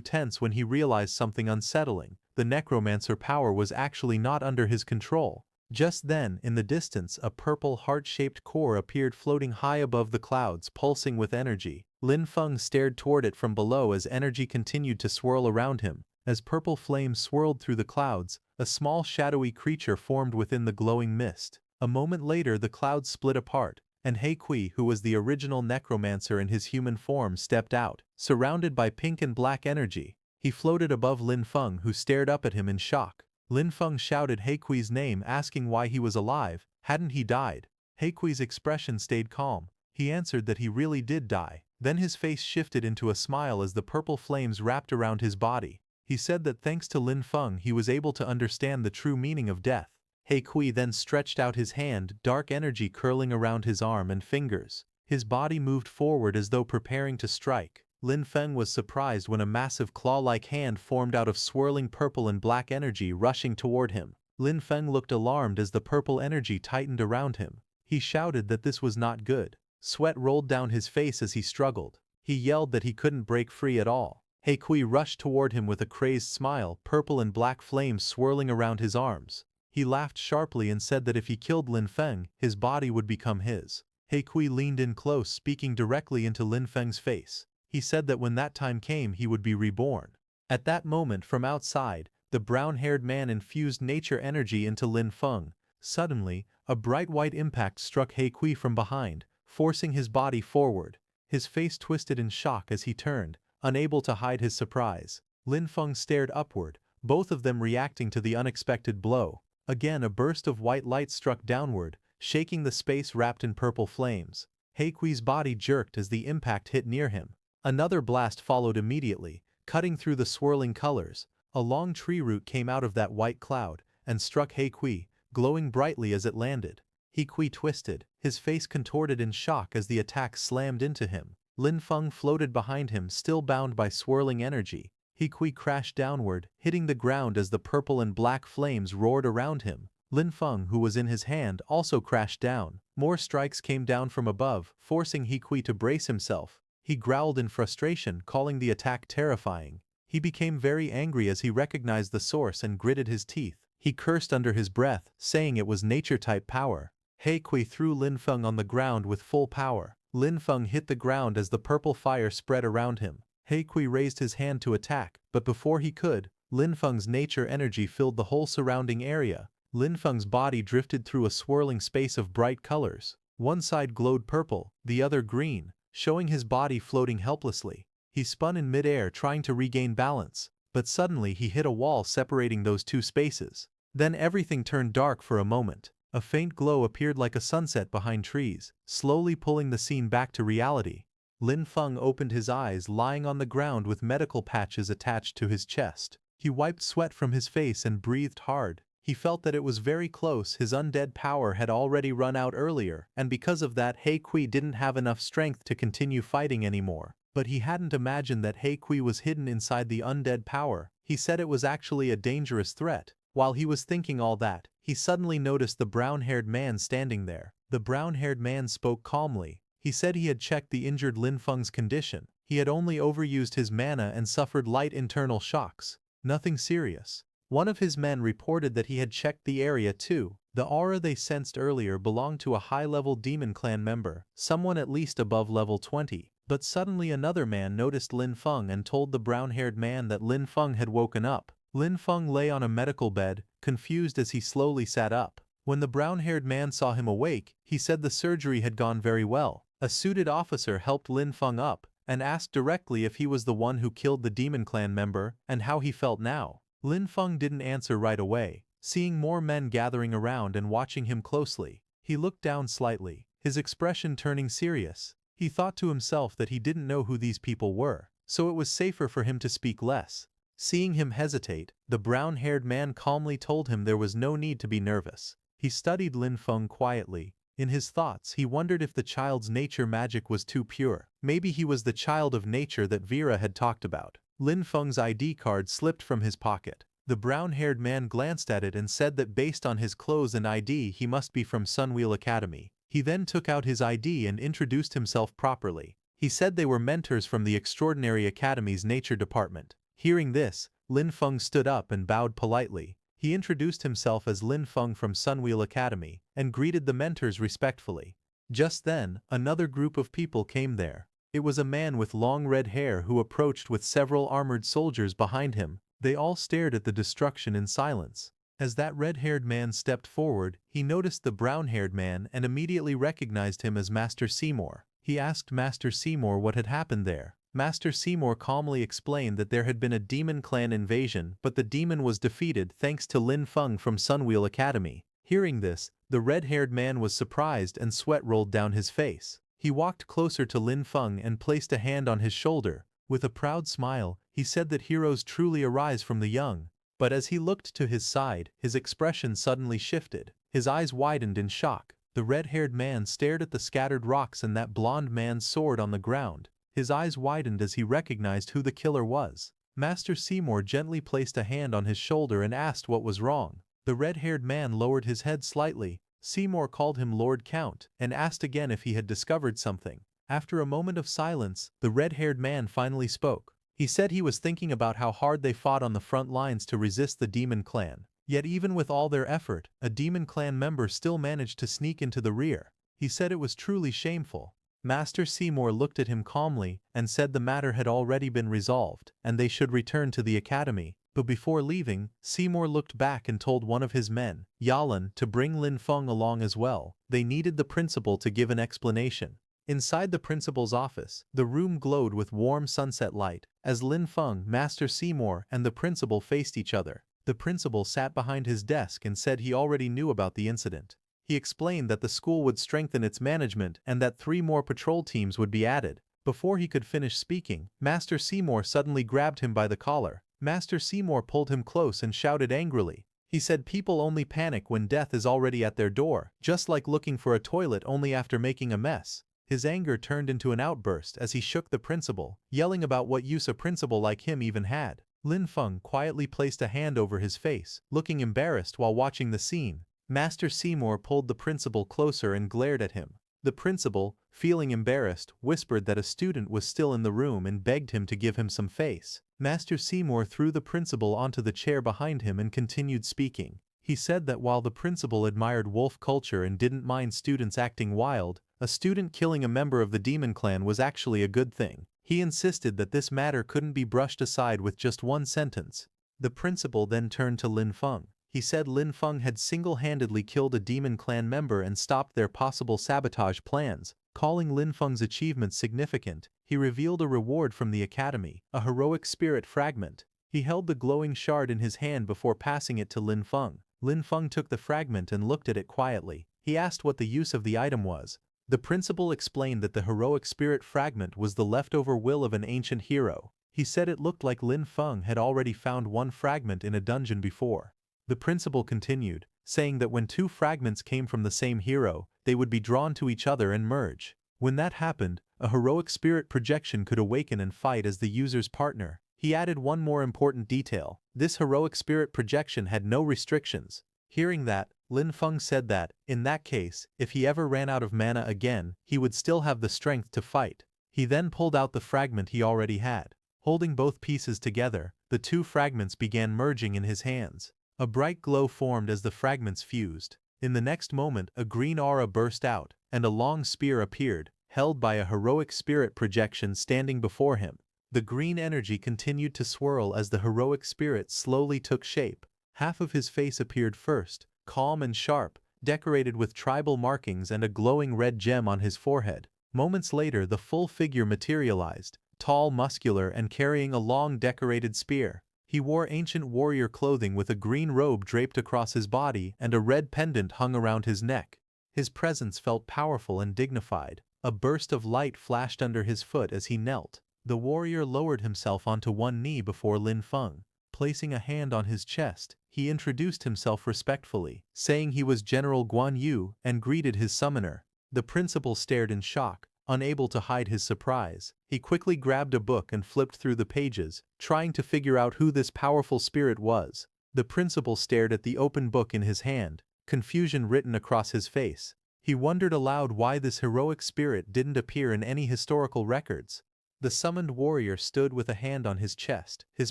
tense when he realized something unsettling. The Necromancer power was actually not under his control. Just then, in the distance, a purple heart-shaped core appeared floating high above the clouds, pulsing with energy. Lin Feng stared toward it from below as energy continued to swirl around him. As purple flames swirled through the clouds, a small shadowy creature formed within the glowing mist. A moment later, the clouds split apart, and He Kui, who was the original Necromancer in his human form, stepped out, surrounded by pink and black energy. He floated above Lin Feng, who stared up at him in shock. Lin Feng shouted He Kui's name, asking why he was alive. Hadn't he died? He Kui's expression stayed calm. He answered that he really did die. Then his face shifted into a smile as the purple flames wrapped around his body. He said that thanks to Lin Feng he was able to understand the true meaning of death. He Kui then stretched out his hand, dark energy curling around his arm and fingers. His body moved forward as though preparing to strike. Lin Feng was surprised when a massive claw-like hand formed out of swirling purple and black energy rushing toward him. Lin Feng looked alarmed as the purple energy tightened around him. He shouted that this was not good. Sweat rolled down his face as he struggled. He yelled that he couldn't break free at all. He Kui rushed toward him with a crazed smile, purple and black flames swirling around his arms. He laughed sharply and said that if he killed Lin Feng, his body would become his. He Kui leaned in close, speaking directly into Lin Feng's face. He said that when that time came he would be reborn. At that moment, from outside, the brown-haired man infused nature energy into Lin Feng. Suddenly, a bright white impact struck He Kui from behind, forcing his body forward. His face twisted in shock as he turned, unable to hide his surprise. Lin Feng stared upward, both of them reacting to the unexpected blow. Again, a burst of white light struck downward, shaking the space wrapped in purple flames. He Kui's body jerked as the impact hit near him. Another blast followed immediately, cutting through the swirling colors. A long tree root came out of that white cloud and struck He Kui, glowing brightly as it landed. He Kui twisted, his face contorted in shock as the attack slammed into him. Lin Feng floated behind him, still bound by swirling energy. He Kui crashed downward, hitting the ground as the purple and black flames roared around him. Lin Feng, who was in his hand, also crashed down. More strikes came down from above, forcing He Kui to brace himself. He growled in frustration, calling the attack terrifying. He became very angry as he recognized the source and gritted his teeth. He cursed under his breath, saying it was nature-type power. He Kui threw Lin Feng on the ground with full power. Lin Feng hit the ground as the purple fire spread around him. He Kui raised his hand to attack, but before he could, Lin Feng's nature energy filled the whole surrounding area. Lin Feng's body drifted through a swirling space of bright colors. One side glowed purple, the other green, showing his body floating helplessly. He spun in midair trying to regain balance. but suddenly he hit a wall separating those two spaces. Then everything turned dark for a moment. A faint glow appeared like a sunset behind trees, slowly pulling the scene back to reality. Lin Feng opened his eyes, lying on the ground with medical patches attached to his chest. He wiped sweat from his face and breathed hard. He felt that it was very close. His undead power had already run out earlier, and because of that He Kui didn't have enough strength to continue fighting anymore. But he hadn't imagined that He Kui was hidden inside the undead power. He said it was actually a dangerous threat. While he was thinking all that, he suddenly noticed the brown-haired man standing there. The brown-haired man spoke calmly. He said he had checked the injured Lin Feng's condition. He had only overused his mana and suffered light internal shocks. Nothing serious. One of his men reported that he had checked the area too. The aura they sensed earlier belonged to a high-level demon clan member, someone at least above level 20. But suddenly another man noticed Lin Feng and told the brown-haired man that Lin Feng had woken up. Lin Feng lay on a medical bed, confused as he slowly sat up. When the brown-haired man saw him awake, he said the surgery had gone very well. A suited officer helped Lin Feng up and asked directly if he was the one who killed the demon clan member and how he felt now. Lin Feng didn't answer right away. Seeing more men gathering around and watching him closely, he looked down slightly, his expression turning serious. He thought to himself that he didn't know who these people were, so it was safer for him to speak less. Seeing him hesitate, the brown-haired man calmly told him there was no need to be nervous. He studied Lin Feng quietly. In his thoughts, he wondered if the child's nature magic was too pure. Maybe he was the child of nature that Vera had talked about. Lin Feng's ID card slipped from his pocket. The brown-haired man glanced at it and said that based on his clothes and ID he must be from Sunwheel Academy. He then took out his ID and introduced himself properly. He said they were mentors from the Extraordinary Academy's Nature Department. Hearing this, Lin Feng stood up and bowed politely. He introduced himself as Lin Feng from Sunwheel Academy and greeted the mentors respectfully. Just then, another group of people came there. It was a man with long red hair who approached with several armored soldiers behind him. They all stared at the destruction in silence. As that red-haired man stepped forward, he noticed the brown-haired man and immediately recognized him as Master Seymour. He asked Master Seymour what had happened there. Master Seymour calmly explained that there had been a demon clan invasion, but the demon was defeated thanks to Lin Feng from Sunwheel Academy. Hearing this, the red-haired man was surprised and sweat rolled down his face. He walked closer to Lin Feng and placed a hand on his shoulder. With a proud smile, he said that heroes truly arise from the young. But as he looked to his side, his expression suddenly shifted. His eyes widened in shock. The red-haired man stared at the scattered rocks and that blonde man's sword on the ground. His eyes widened as he recognized who the killer was. Master Seymour gently placed a hand on his shoulder and asked what was wrong. The red-haired man lowered his head slightly. Seymour called him Lord Count and asked again if he had discovered something. After a moment of silence, the red-haired man finally spoke. He said he was thinking about how hard they fought on the front lines to resist the demon clan. Yet even with all their effort, a demon clan member still managed to sneak into the rear. He said it was truly shameful. Master Seymour looked at him calmly and said the matter had already been resolved and they should return to the academy. But before leaving, Seymour looked back and told one of his men, Yalan, to bring Lin Feng along as well. They needed the principal to give an explanation. Inside the principal's office, the room glowed with warm sunset light. As Lin Feng, Master Seymour, and the principal faced each other, the principal sat behind his desk and said he already knew about the incident. He explained that the school would strengthen its management and that 3 more patrol teams would be added. Before he could finish speaking, Master Seymour suddenly grabbed him by the collar. Master Seymour pulled him close and shouted angrily. He said people only panic when death is already at their door, just like looking for a toilet only after making a mess. His anger turned into an outburst as he shook the principal, yelling about what use a principal like him even had. Lin Feng quietly placed a hand over his face, looking embarrassed while watching the scene. Master Seymour pulled the principal closer and glared at him. The principal, feeling embarrassed, whispered that a student was still in the room and begged him to give him some face. Master Seymour threw the principal onto the chair behind him and continued speaking. He said that while the principal admired wolf culture and didn't mind students acting wild, a student killing a member of the demon clan was actually a good thing. He insisted that this matter couldn't be brushed aside with just one sentence. The principal then turned to Lin Feng. He said Lin Feng had single-handedly killed a demon clan member and stopped their possible sabotage plans. Calling Lin Feng's achievement significant, he revealed a reward from the academy, a heroic spirit fragment. He held the glowing shard in his hand before passing it to Lin Feng. Lin Feng took the fragment and looked at it quietly. He asked what the use of the item was. The principal explained that the heroic spirit fragment was the leftover will of an ancient hero. He said it looked like Lin Feng had already found one fragment in a dungeon before. The principal continued, saying that when two fragments came from the same hero, they would be drawn to each other and merge. When that happened, a heroic spirit projection could awaken and fight as the user's partner. He added one more important detail. This heroic spirit projection had no restrictions. Hearing that, Lin Feng said that, in that case, if he ever ran out of mana again, he would still have the strength to fight. He then pulled out the fragment he already had. Holding both pieces together, the two fragments began merging in his hands. A bright glow formed as the fragments fused. In the next moment, a green aura burst out, and a long spear appeared, held by a heroic spirit projection standing before him. The green energy continued to swirl as the heroic spirit slowly took shape. Half of his face appeared first, calm and sharp, decorated with tribal markings and a glowing red gem on his forehead. Moments later, the full figure materialized, tall, muscular, and carrying a long decorated spear. He wore ancient warrior clothing with a green robe draped across his body and a red pendant hung around his neck. His presence felt powerful and dignified. A burst of light flashed under his foot as he knelt. The warrior lowered himself onto one knee before Lin Feng. Placing a hand on his chest, he introduced himself respectfully, saying he was General Guan Yu, and greeted his summoner. The principal stared in shock, unable to hide his surprise. He quickly grabbed a book and flipped through the pages, trying to figure out who this powerful spirit was. The principal stared at the open book in his hand, confusion written across his face. He wondered aloud why this heroic spirit didn't appear in any historical records. The summoned warrior stood with a hand on his chest, his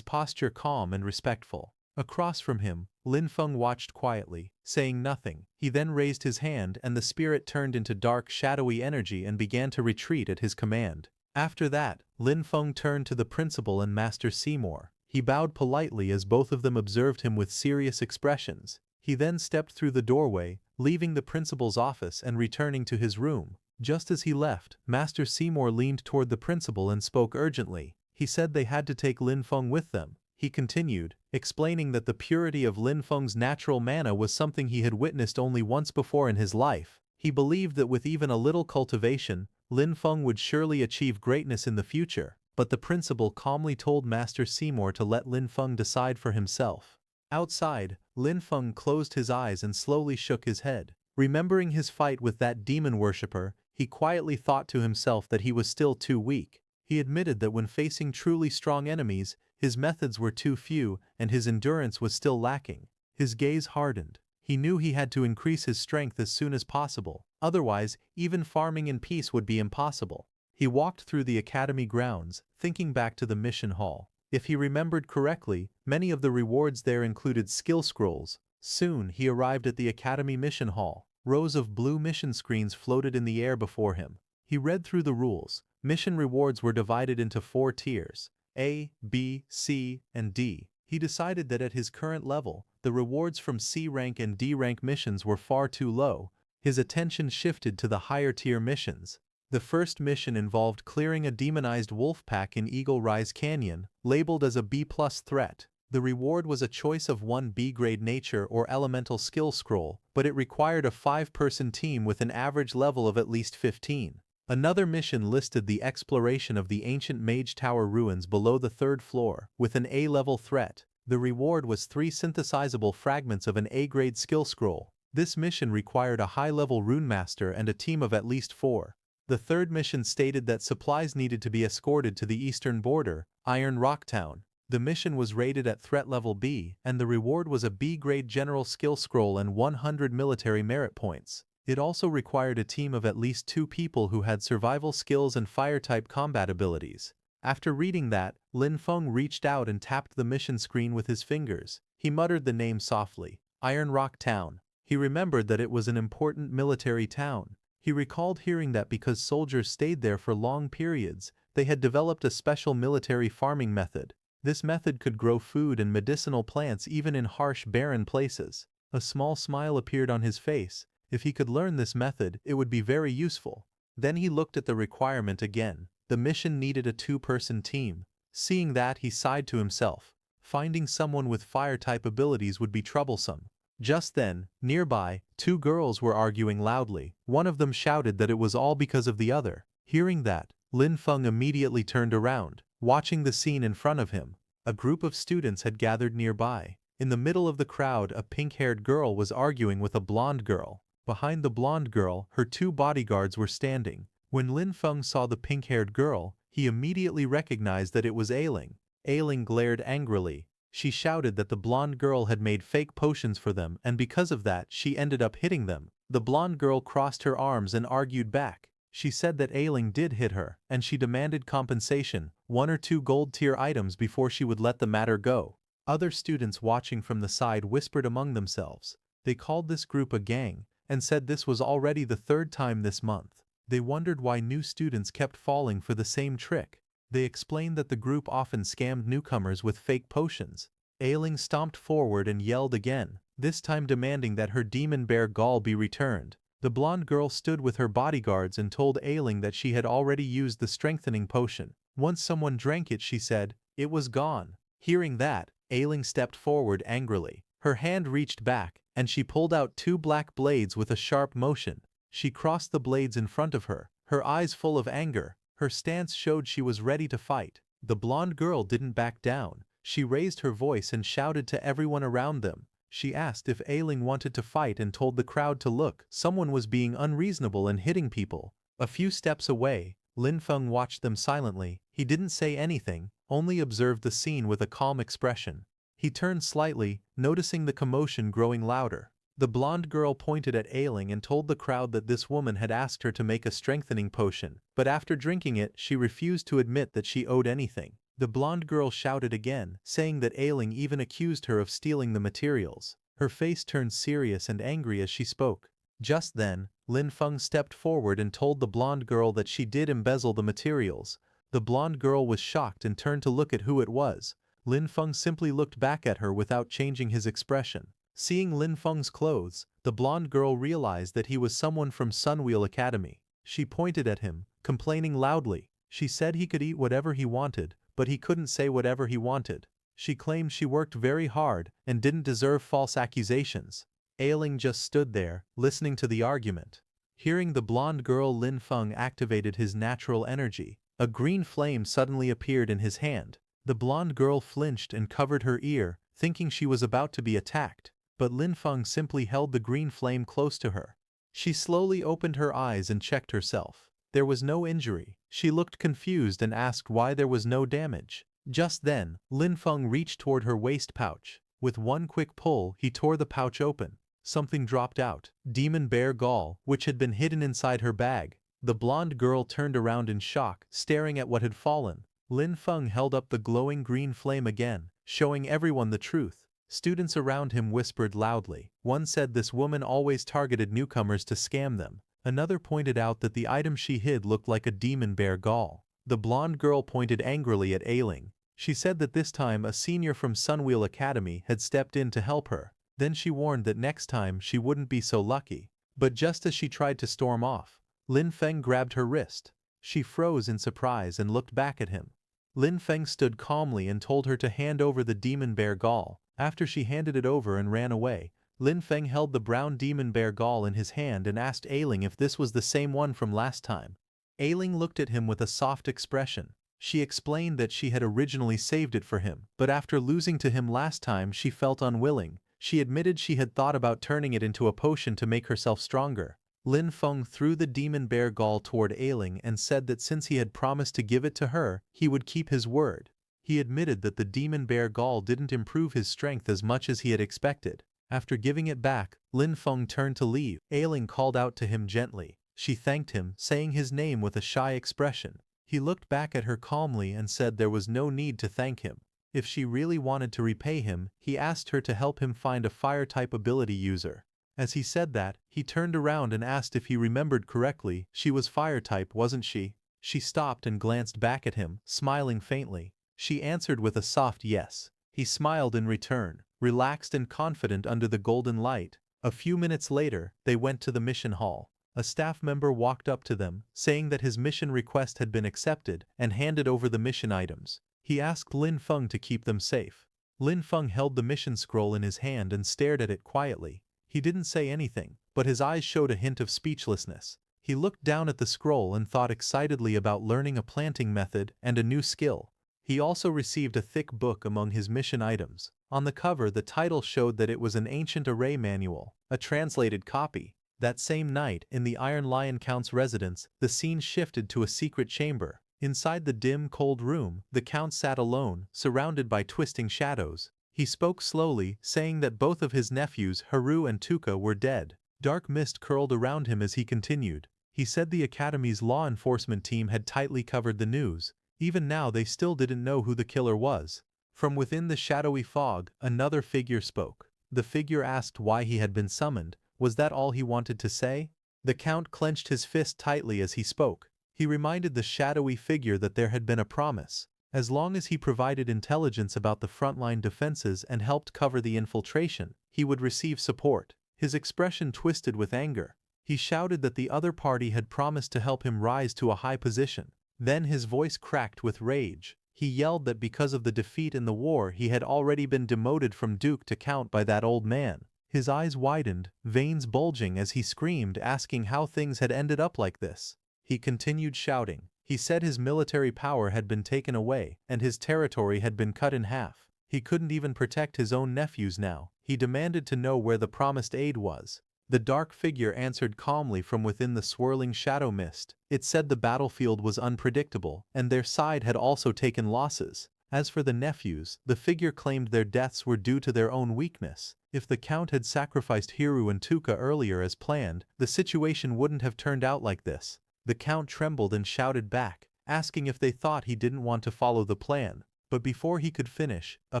posture calm and respectful. Across from him, Lin Feng watched quietly, saying nothing. He then raised his hand and the spirit turned into dark, shadowy energy and began to retreat at his command. After that, Lin Feng turned to the principal and Master Seymour. He bowed politely as both of them observed him with serious expressions. He then stepped through the doorway, leaving the principal's office and returning to his room. Just as he left, Master Seymour leaned toward the principal and spoke urgently. He said they had to take Lin Feng with them. He continued, explaining that the purity of Lin Feng's natural mana was something he had witnessed only once before in his life. He believed that with even a little cultivation, Lin Feng would surely achieve greatness in the future. But the principal calmly told Master Seymour to let Lin Feng decide for himself. Outside, Lin Feng closed his eyes and slowly shook his head. Remembering his fight with that demon worshipper, he quietly thought to himself that he was still too weak. He admitted that when facing truly strong enemies, his methods were too few and his endurance was still lacking. His gaze hardened. He knew he had to increase his strength as soon as possible. Otherwise, even farming in peace would be impossible. He walked through the academy grounds, thinking back to the mission hall. If he remembered correctly, many of the rewards there included skill scrolls. Soon, he arrived at the academy mission hall. Rows of blue mission screens floated in the air before him. He read through the rules. Mission rewards were divided into 4 tiers: A, B, C, and D. He decided that at his current level, the rewards from C rank and D rank missions were far too low. His attention shifted to the higher tier missions. The first mission involved clearing a demonized wolf pack in Eagle Rise Canyon, labeled as a B+ threat. The reward was a choice of one B-grade nature or elemental skill scroll, but it required a 5-person team with an average level of at least 15. Another mission listed the exploration of the ancient Mage Tower ruins below the 3rd floor, with an A-level threat. The reward was 3 synthesizable fragments of an A-grade skill scroll. This mission required a high-level rune master and a team of at least 4. The third mission stated that supplies needed to be escorted to the eastern border, Iron Rock Town. The mission was rated at threat level B, and the reward was a B-grade general skill scroll and 100 military merit points. It also required a team of at least 2 people who had survival skills and fire-type combat abilities. After reading that, Lin Feng reached out and tapped the mission screen with his fingers. He muttered the name softly, Iron Rock Town. He remembered that it was an important military town. He recalled hearing that because soldiers stayed there for long periods, they had developed a special military farming method. This method could grow food and medicinal plants even in harsh, barren places. A small smile appeared on his face. If he could learn this method, it would be very useful. Then he looked at the requirement again. The mission needed a 2-person team. Seeing that, he sighed to himself. Finding someone with fire-type abilities would be troublesome. Just then, nearby, two girls were arguing loudly. One of them shouted that it was all because of the other. Hearing that, Lin Feng immediately turned around, watching the scene in front of him. A group of students had gathered nearby. In the middle of the crowd, a pink-haired girl was arguing with a blonde girl. Behind the blonde girl, her two bodyguards were standing. When Lin Feng saw the pink-haired girl, he immediately recognized that it was Ailing. Ailing glared angrily. She shouted that the blonde girl had made fake potions for them, and because of that, she ended up hitting them. The blonde girl crossed her arms and argued back. She said that Ailing did hit her, and she demanded compensation, 1 or 2 gold-tier items before she would let the matter go. Other students watching from the side whispered among themselves. They called this group a gang, and said this was already the 3rd time this month. They wondered why new students kept falling for the same trick. They explained that the group often scammed newcomers with fake potions. Ailing stomped forward and yelled again, this time demanding that her demon bear gall be returned. The blonde girl stood with her bodyguards and told Ailing that she had already used the strengthening potion. Once someone drank it, she said, it was gone. Hearing that, Ailing stepped forward angrily. Her hand reached back, and she pulled out 2 black blades with a sharp motion. She crossed the blades in front of her, her eyes full of anger. Her stance showed she was ready to fight. The blonde girl didn't back down. She raised her voice and shouted to everyone around them. She asked if Ailing wanted to fight and told the crowd to look. Someone was being unreasonable and hitting people. A few steps away, Lin Feng watched them silently. He didn't say anything, only observed the scene with a calm expression. He turned slightly, noticing the commotion growing louder. The blonde girl pointed at Ailing and told the crowd that this woman had asked her to make a strengthening potion, but after drinking it, she refused to admit that she owed anything. The blonde girl shouted again, saying that Ailing even accused her of stealing the materials. Her face turned serious and angry as she spoke. Just then, Lin Feng stepped forward and told the blonde girl that she did embezzle the materials. The blonde girl was shocked and turned to look at who it was. Lin Feng simply looked back at her without changing his expression. Seeing Lin Feng's clothes, the blonde girl realized that he was someone from Sunwheel Academy. She pointed at him, complaining loudly. She said he could eat whatever he wanted, but he couldn't say whatever he wanted. She claimed she worked very hard and didn't deserve false accusations. Ailing just stood there, listening to the argument. Hearing the blonde girl, Lin Feng activated his natural energy. A green flame suddenly appeared in his hand. The blonde girl flinched and covered her ear, thinking she was about to be attacked. But Lin Feng simply held the green flame close to her. She slowly opened her eyes and checked herself. There was no injury. She looked confused and asked why there was no damage. Just then, Lin Feng reached toward her waist pouch. With one quick pull, he tore the pouch open. Something dropped out. Demon bear gall, which had been hidden inside her bag. The blonde girl turned around in shock, staring at what had fallen. Lin Feng held up the glowing green flame again, showing everyone the truth. Students around him whispered loudly. One said this woman always targeted newcomers to scam them. Another pointed out that the item she hid looked like a demon bear gall. The blonde girl pointed angrily at Ailing. She said that this time a senior from Sunwheel Academy had stepped in to help her. Then she warned that next time she wouldn't be so lucky. But just as she tried to storm off, Lin Feng grabbed her wrist. She froze in surprise and looked back at him. Lin Feng stood calmly and told her to hand over the demon bear gall. After she handed it over and ran away, Lin Feng held the brown demon bear gall in his hand and asked Ailing if this was the same one from last time. Ailing looked at him with a soft expression. She explained that she had originally saved it for him, but after losing to him last time she felt unwilling. She admitted she had thought about turning it into a potion to make herself stronger. Lin Feng threw the demon bear gall toward Ailing and said that since he had promised to give it to her, he would keep his word. He admitted that the demon bear gall didn't improve his strength as much as he had expected. After giving it back, Lin Feng turned to leave. Ailing called out to him gently. She thanked him, saying his name with a shy expression. He looked back at her calmly and said there was no need to thank him. If she really wanted to repay him, he asked her to help him find a fire-type ability user. As he said that, he turned around and asked if he remembered correctly. She was fire-type, wasn't she? She stopped and glanced back at him, smiling faintly. She answered with a soft yes. He smiled in return, relaxed and confident under the golden light. A few minutes later, they went to the mission hall. A staff member walked up to them, saying that his mission request had been accepted, and handed over the mission items. He asked Lin Feng to keep them safe. Lin Feng held the mission scroll in his hand and stared at it quietly. He didn't say anything, but his eyes showed a hint of speechlessness. He looked down at the scroll and thought excitedly about learning a planting method and a new skill. He also received a thick book among his mission items. On the cover, the title showed that it was an ancient array manual, a translated copy. That same night, in the Iron Lion Count's residence, the scene shifted to a secret chamber. Inside the dim, cold room, the Count sat alone, surrounded by twisting shadows. He spoke slowly, saying that both of his nephews, Haru and Tuka, were dead. Dark mist curled around him as he continued. He said the Academy's law enforcement team had tightly covered the news. Even now they still didn't know who the killer was. From within the shadowy fog, another figure spoke. The figure asked why he had been summoned. Was that all he wanted to say? The Count clenched his fist tightly as he spoke. He reminded the shadowy figure that there had been a promise. As long as he provided intelligence about the frontline defenses and helped cover the infiltration, he would receive support. His expression twisted with anger. He shouted that the other party had promised to help him rise to a high position. Then his voice cracked with rage. He yelled that because of the defeat in the war he had already been demoted from Duke to Count by that old man. His eyes widened, veins bulging as he screamed, asking how things had ended up like this. He continued shouting. He said his military power had been taken away, and his territory had been cut in half. He couldn't even protect his own nephews now. He demanded to know where the promised aid was. The dark figure answered calmly from within the swirling shadow mist. It said the battlefield was unpredictable, and their side had also taken losses. As for the nephews, the figure claimed their deaths were due to their own weakness. If the Count had sacrificed Hiru and Tuka earlier as planned, the situation wouldn't have turned out like this. The Count trembled and shouted back, asking if they thought he didn't want to follow the plan. But before he could finish, a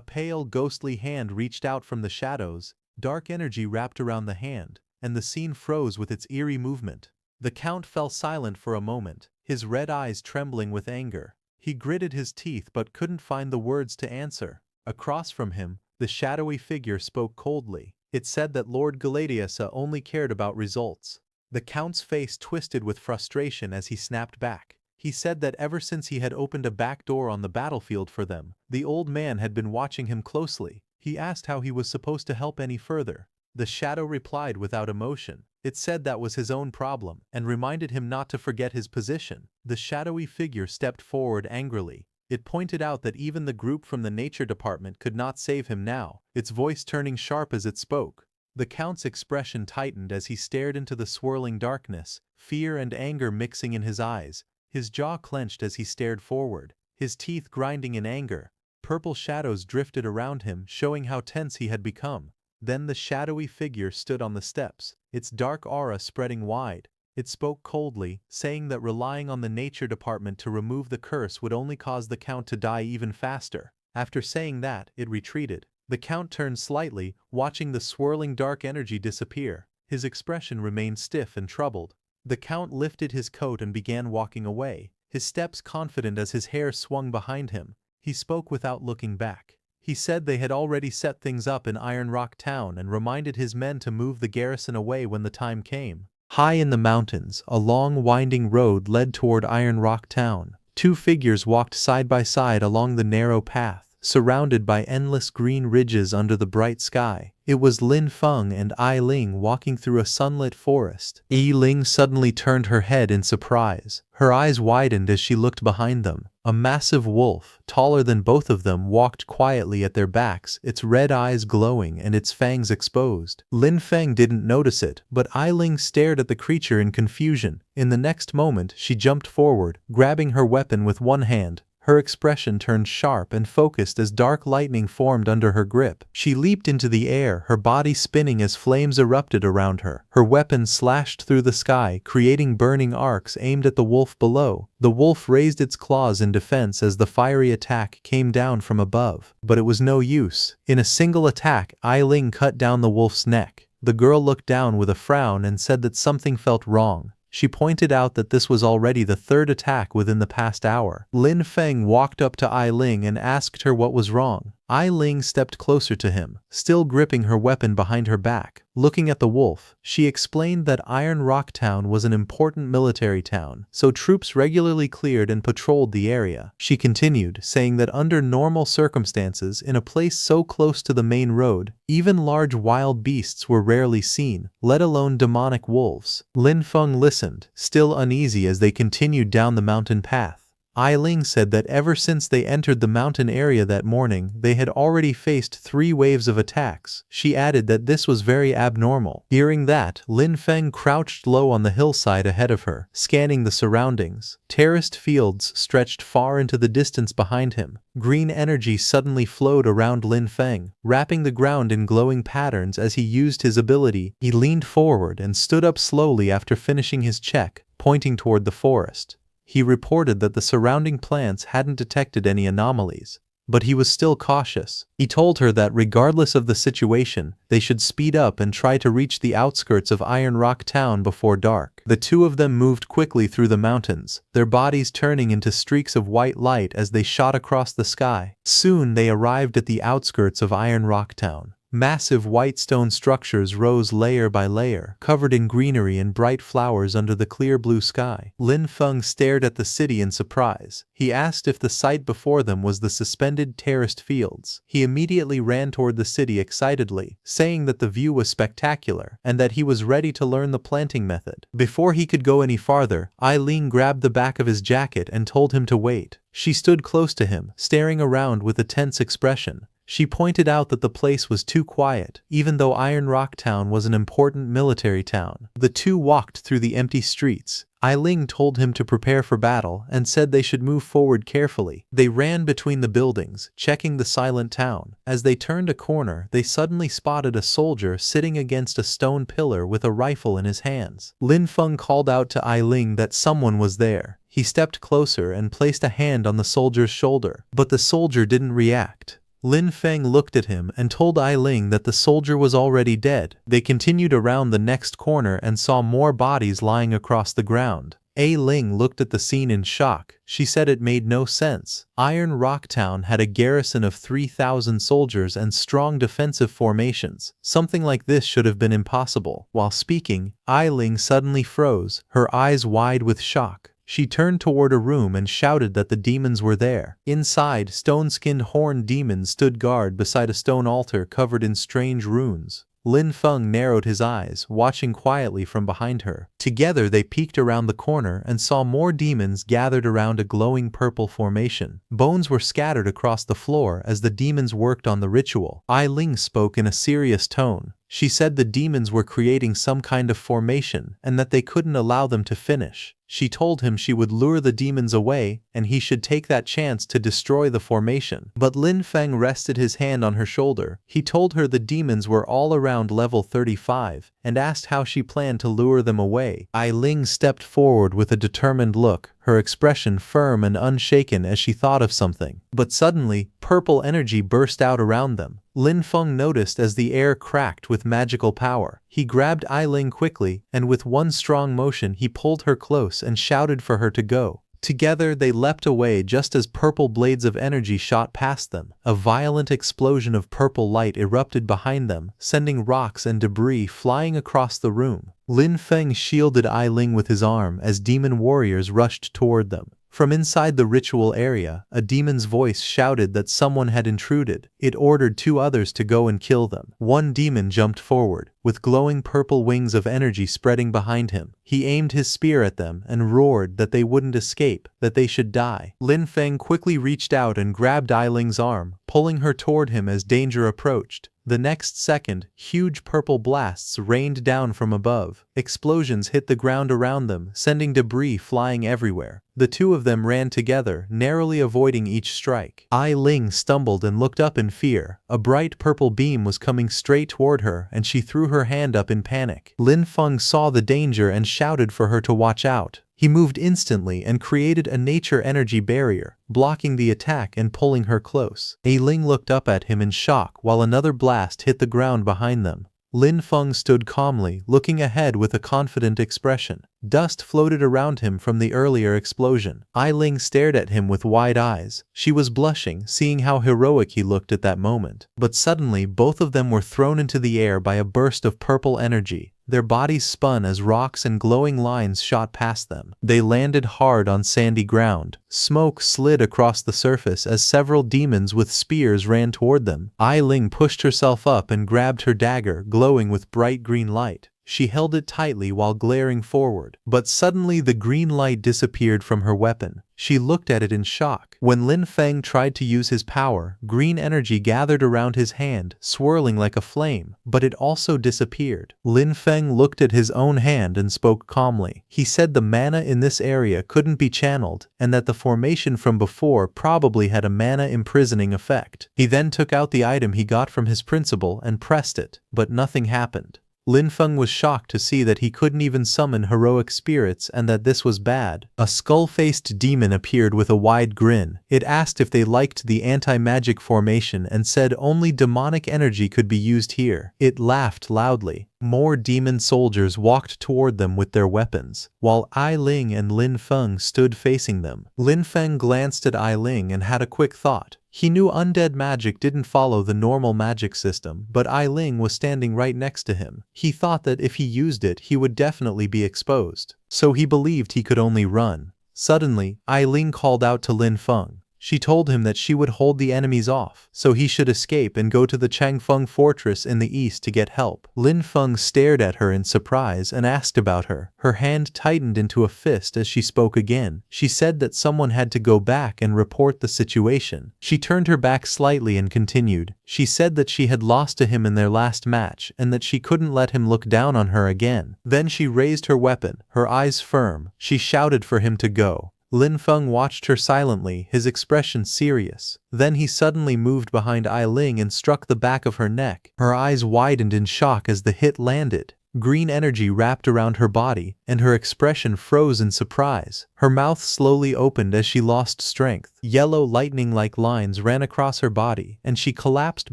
pale, ghostly hand reached out from the shadows. Dark energy wrapped around the hand, and the scene froze with its eerie movement. The Count fell silent for a moment, his red eyes trembling with anger. He gritted his teeth but couldn't find the words to answer. Across from him, the shadowy figure spoke coldly. It said that Lord Galadiasa only cared about results. The Count's face twisted with frustration as he snapped back. He said that ever since he had opened a back door on the battlefield for them, the old man had been watching him closely. He asked how he was supposed to help any further. The shadow replied without emotion. It said that was his own problem, and reminded him not to forget his position. The shadowy figure stepped forward angrily. It pointed out that even the group from the nature department could not save him now, its voice turning sharp as it spoke. The Count's expression tightened as he stared into the swirling darkness, fear and anger mixing in his eyes. His jaw clenched as he stared forward, his teeth grinding in anger. Purple shadows drifted around him, showing how tense he had become. Then the shadowy figure stood on the steps, its dark aura spreading wide. It spoke coldly, saying that relying on the nature department to remove the curse would only cause the Count to die even faster. After saying that, it retreated. The Count turned slightly, watching the swirling dark energy disappear. His expression remained stiff and troubled. The Count lifted his coat and began walking away, his steps confident as his hair swung behind him. He spoke without looking back. He said they had already set things up in Iron Rock Town and reminded his men to move the garrison away when the time came. High in the mountains, a long winding road led toward Iron Rock Town. Two figures walked side by side along the narrow path, surrounded by endless green ridges under the bright sky. It was Lin Feng and Ai Ling walking through a sunlit forest. Yi Ling suddenly turned her head in surprise. Her eyes widened as she looked behind them. A massive wolf, taller than both of them, walked quietly at their backs, its red eyes glowing and its fangs exposed. Lin Feng didn't notice it, but Ai Ling stared at the creature in confusion. In the next moment, she jumped forward, grabbing her weapon with one hand. Her expression turned sharp and focused as dark lightning formed under her grip. She leaped into the air, her body spinning as flames erupted around her. Her weapon slashed through the sky, creating burning arcs aimed at the wolf below. The wolf raised its claws in defense as the fiery attack came down from above. But it was no use. In a single attack, Ai Ling cut down the wolf's neck. The girl looked down with a frown and said that something felt wrong. She pointed out that this was already the third attack within the past hour. Lin Feng walked up to Ai Ling and asked her what was wrong. Ai Ling stepped closer to him, still gripping her weapon behind her back. Looking at the wolf, she explained that Iron Rock Town was an important military town, so troops regularly cleared and patrolled the area. She continued, saying that under normal circumstances, in a place so close to the main road, even large wild beasts were rarely seen, let alone demonic wolves. Lin Feng listened, still uneasy as they continued down the mountain path. Ai Ling said that ever since they entered the mountain area that morning, they had already faced 3 waves of attacks. She added that this was very abnormal. Hearing that, Lin Feng crouched low on the hillside ahead of her, scanning the surroundings. Terraced fields stretched far into the distance behind him. Green energy suddenly flowed around Lin Feng, wrapping the ground in glowing patterns as he used his ability. He leaned forward and stood up slowly after finishing his check, pointing toward the forest. He reported that the surrounding plants hadn't detected any anomalies, but he was still cautious. He told her that regardless of the situation, they should speed up and try to reach the outskirts of Iron Rock Town before dark. The two of them moved quickly through the mountains, their bodies turning into streaks of white light as they shot across the sky. Soon they arrived at the outskirts of Iron Rock Town. Massive white stone structures rose layer by layer, covered in greenery and bright flowers under the clear blue sky. Lin Feng stared at the city in surprise. He asked if the sight before them was the suspended terraced fields. He immediately ran toward the city excitedly, saying that the view was spectacular and that he was ready to learn the planting method. Before he could go any farther, Ai Ling grabbed the back of his jacket and told him to wait. She stood close to him, staring around with a tense expression. She pointed out that the place was too quiet, even though Iron Rock Town was an important military town. The two walked through the empty streets. Ai Ling told him to prepare for battle and said they should move forward carefully. They ran between the buildings, checking the silent town. As they turned a corner, they suddenly spotted a soldier sitting against a stone pillar with a rifle in his hands. Lin Feng called out to Ai Ling that someone was there. He stepped closer and placed a hand on the soldier's shoulder, but the soldier didn't react. Lin Feng looked at him and told Ai Ling that the soldier was already dead. They continued around the next corner and saw more bodies lying across the ground. Ai Ling looked at the scene in shock. She said it made no sense. Iron Rock Town had a garrison of 3,000 soldiers and strong defensive formations. Something like this should have been impossible. While speaking, Ai Ling suddenly froze, her eyes wide with shock. She turned toward a room and shouted that the demons were there. Inside, stone-skinned horned demons stood guard beside a stone altar covered in strange runes. Lin Feng narrowed his eyes, watching quietly from behind her. Together they peeked around the corner and saw more demons gathered around a glowing purple formation. Bones were scattered across the floor as the demons worked on the ritual. Ai Ling spoke in a serious tone. She said the demons were creating some kind of formation and that they couldn't allow them to finish. She told him she would lure the demons away and he should take that chance to destroy the formation. But Lin Feng rested his hand on her shoulder. He told her the demons were all around level 35 and asked how she planned to lure them away. Ai Ling stepped forward with a determined look, her expression firm and unshaken as she thought of something. But suddenly, purple energy burst out around them. Lin Feng noticed as the air cracked with magical power. He grabbed Ai Ling quickly, and with one strong motion he pulled her close and shouted for her to go. Together they leapt away just as purple blades of energy shot past them. A violent explosion of purple light erupted behind them, sending rocks and debris flying across the room. Lin Feng shielded Ai Ling with his arm as demon warriors rushed toward them. From inside the ritual area, a demon's voice shouted that someone had intruded. It ordered 2 others to go and kill them. One demon jumped forward, with glowing purple wings of energy spreading behind him. He aimed his spear at them and roared that they wouldn't escape, that they should die. Lin Feng quickly reached out and grabbed Ai Ling's arm, pulling her toward him as danger approached. The next second, huge purple blasts rained down from above. Explosions hit the ground around them, sending debris flying everywhere. The two of them ran together, narrowly avoiding each strike. Ai Ling stumbled and looked up in fear. A bright purple beam was coming straight toward her, and she threw her hand up in panic. Lin Feng saw the danger and shouted for her to watch out. He moved instantly and created a nature energy barrier, blocking the attack and pulling her close. Ai Ling looked up at him in shock while another blast hit the ground behind them. Lin Feng stood calmly, looking ahead with a confident expression. Dust floated around him from the earlier explosion. Ai Ling stared at him with wide eyes. She was blushing, seeing how heroic he looked at that moment. But suddenly, both of them were thrown into the air by a burst of purple energy. Their bodies spun as rocks and glowing lines shot past them. They landed hard on sandy ground. Smoke slid across the surface as several demons with spears ran toward them. Ai Ling pushed herself up and grabbed her dagger, glowing with bright green light. She held it tightly while glaring forward, but suddenly the green light disappeared from her weapon. She looked at it in shock. When Lin Feng tried to use his power, green energy gathered around his hand, swirling like a flame, but it also disappeared. Lin Feng looked at his own hand and spoke calmly. He said the mana in this area couldn't be channeled, and that the formation from before probably had a mana imprisoning effect. He then took out the item he got from his principal and pressed it, but nothing happened. Lin Feng was shocked to see that he couldn't even summon heroic spirits and that this was bad. A skull-faced demon appeared with a wide grin. It asked if they liked the anti-magic formation and said only demonic energy could be used here. It laughed loudly. More demon soldiers walked toward them with their weapons, while Ai Ling and Lin Feng stood facing them. Lin Feng glanced at Ai Ling and had a quick thought. He knew undead magic didn't follow the normal magic system, but Ai Ling was standing right next to him. He thought that if he used it, he would definitely be exposed. So he believed he could only run. Suddenly, Ai Ling called out to Lin Feng. She told him that she would hold the enemies off, so he should escape and go to the Changfeng fortress in the east to get help. Lin Feng stared at her in surprise and asked about her. Her hand tightened into a fist as she spoke again. She said that someone had to go back and report the situation. She turned her back slightly and continued. She said that she had lost to him in their last match and that she couldn't let him look down on her again. Then she raised her weapon, her eyes firm. She shouted for him to go. Lin Feng watched her silently, his expression serious. Then he suddenly moved behind Ai Ling and struck the back of her neck. Her eyes widened in shock as the hit landed. Green energy wrapped around her body, and her expression froze in surprise. Her mouth slowly opened as she lost strength. Yellow lightning-like lines ran across her body, and she collapsed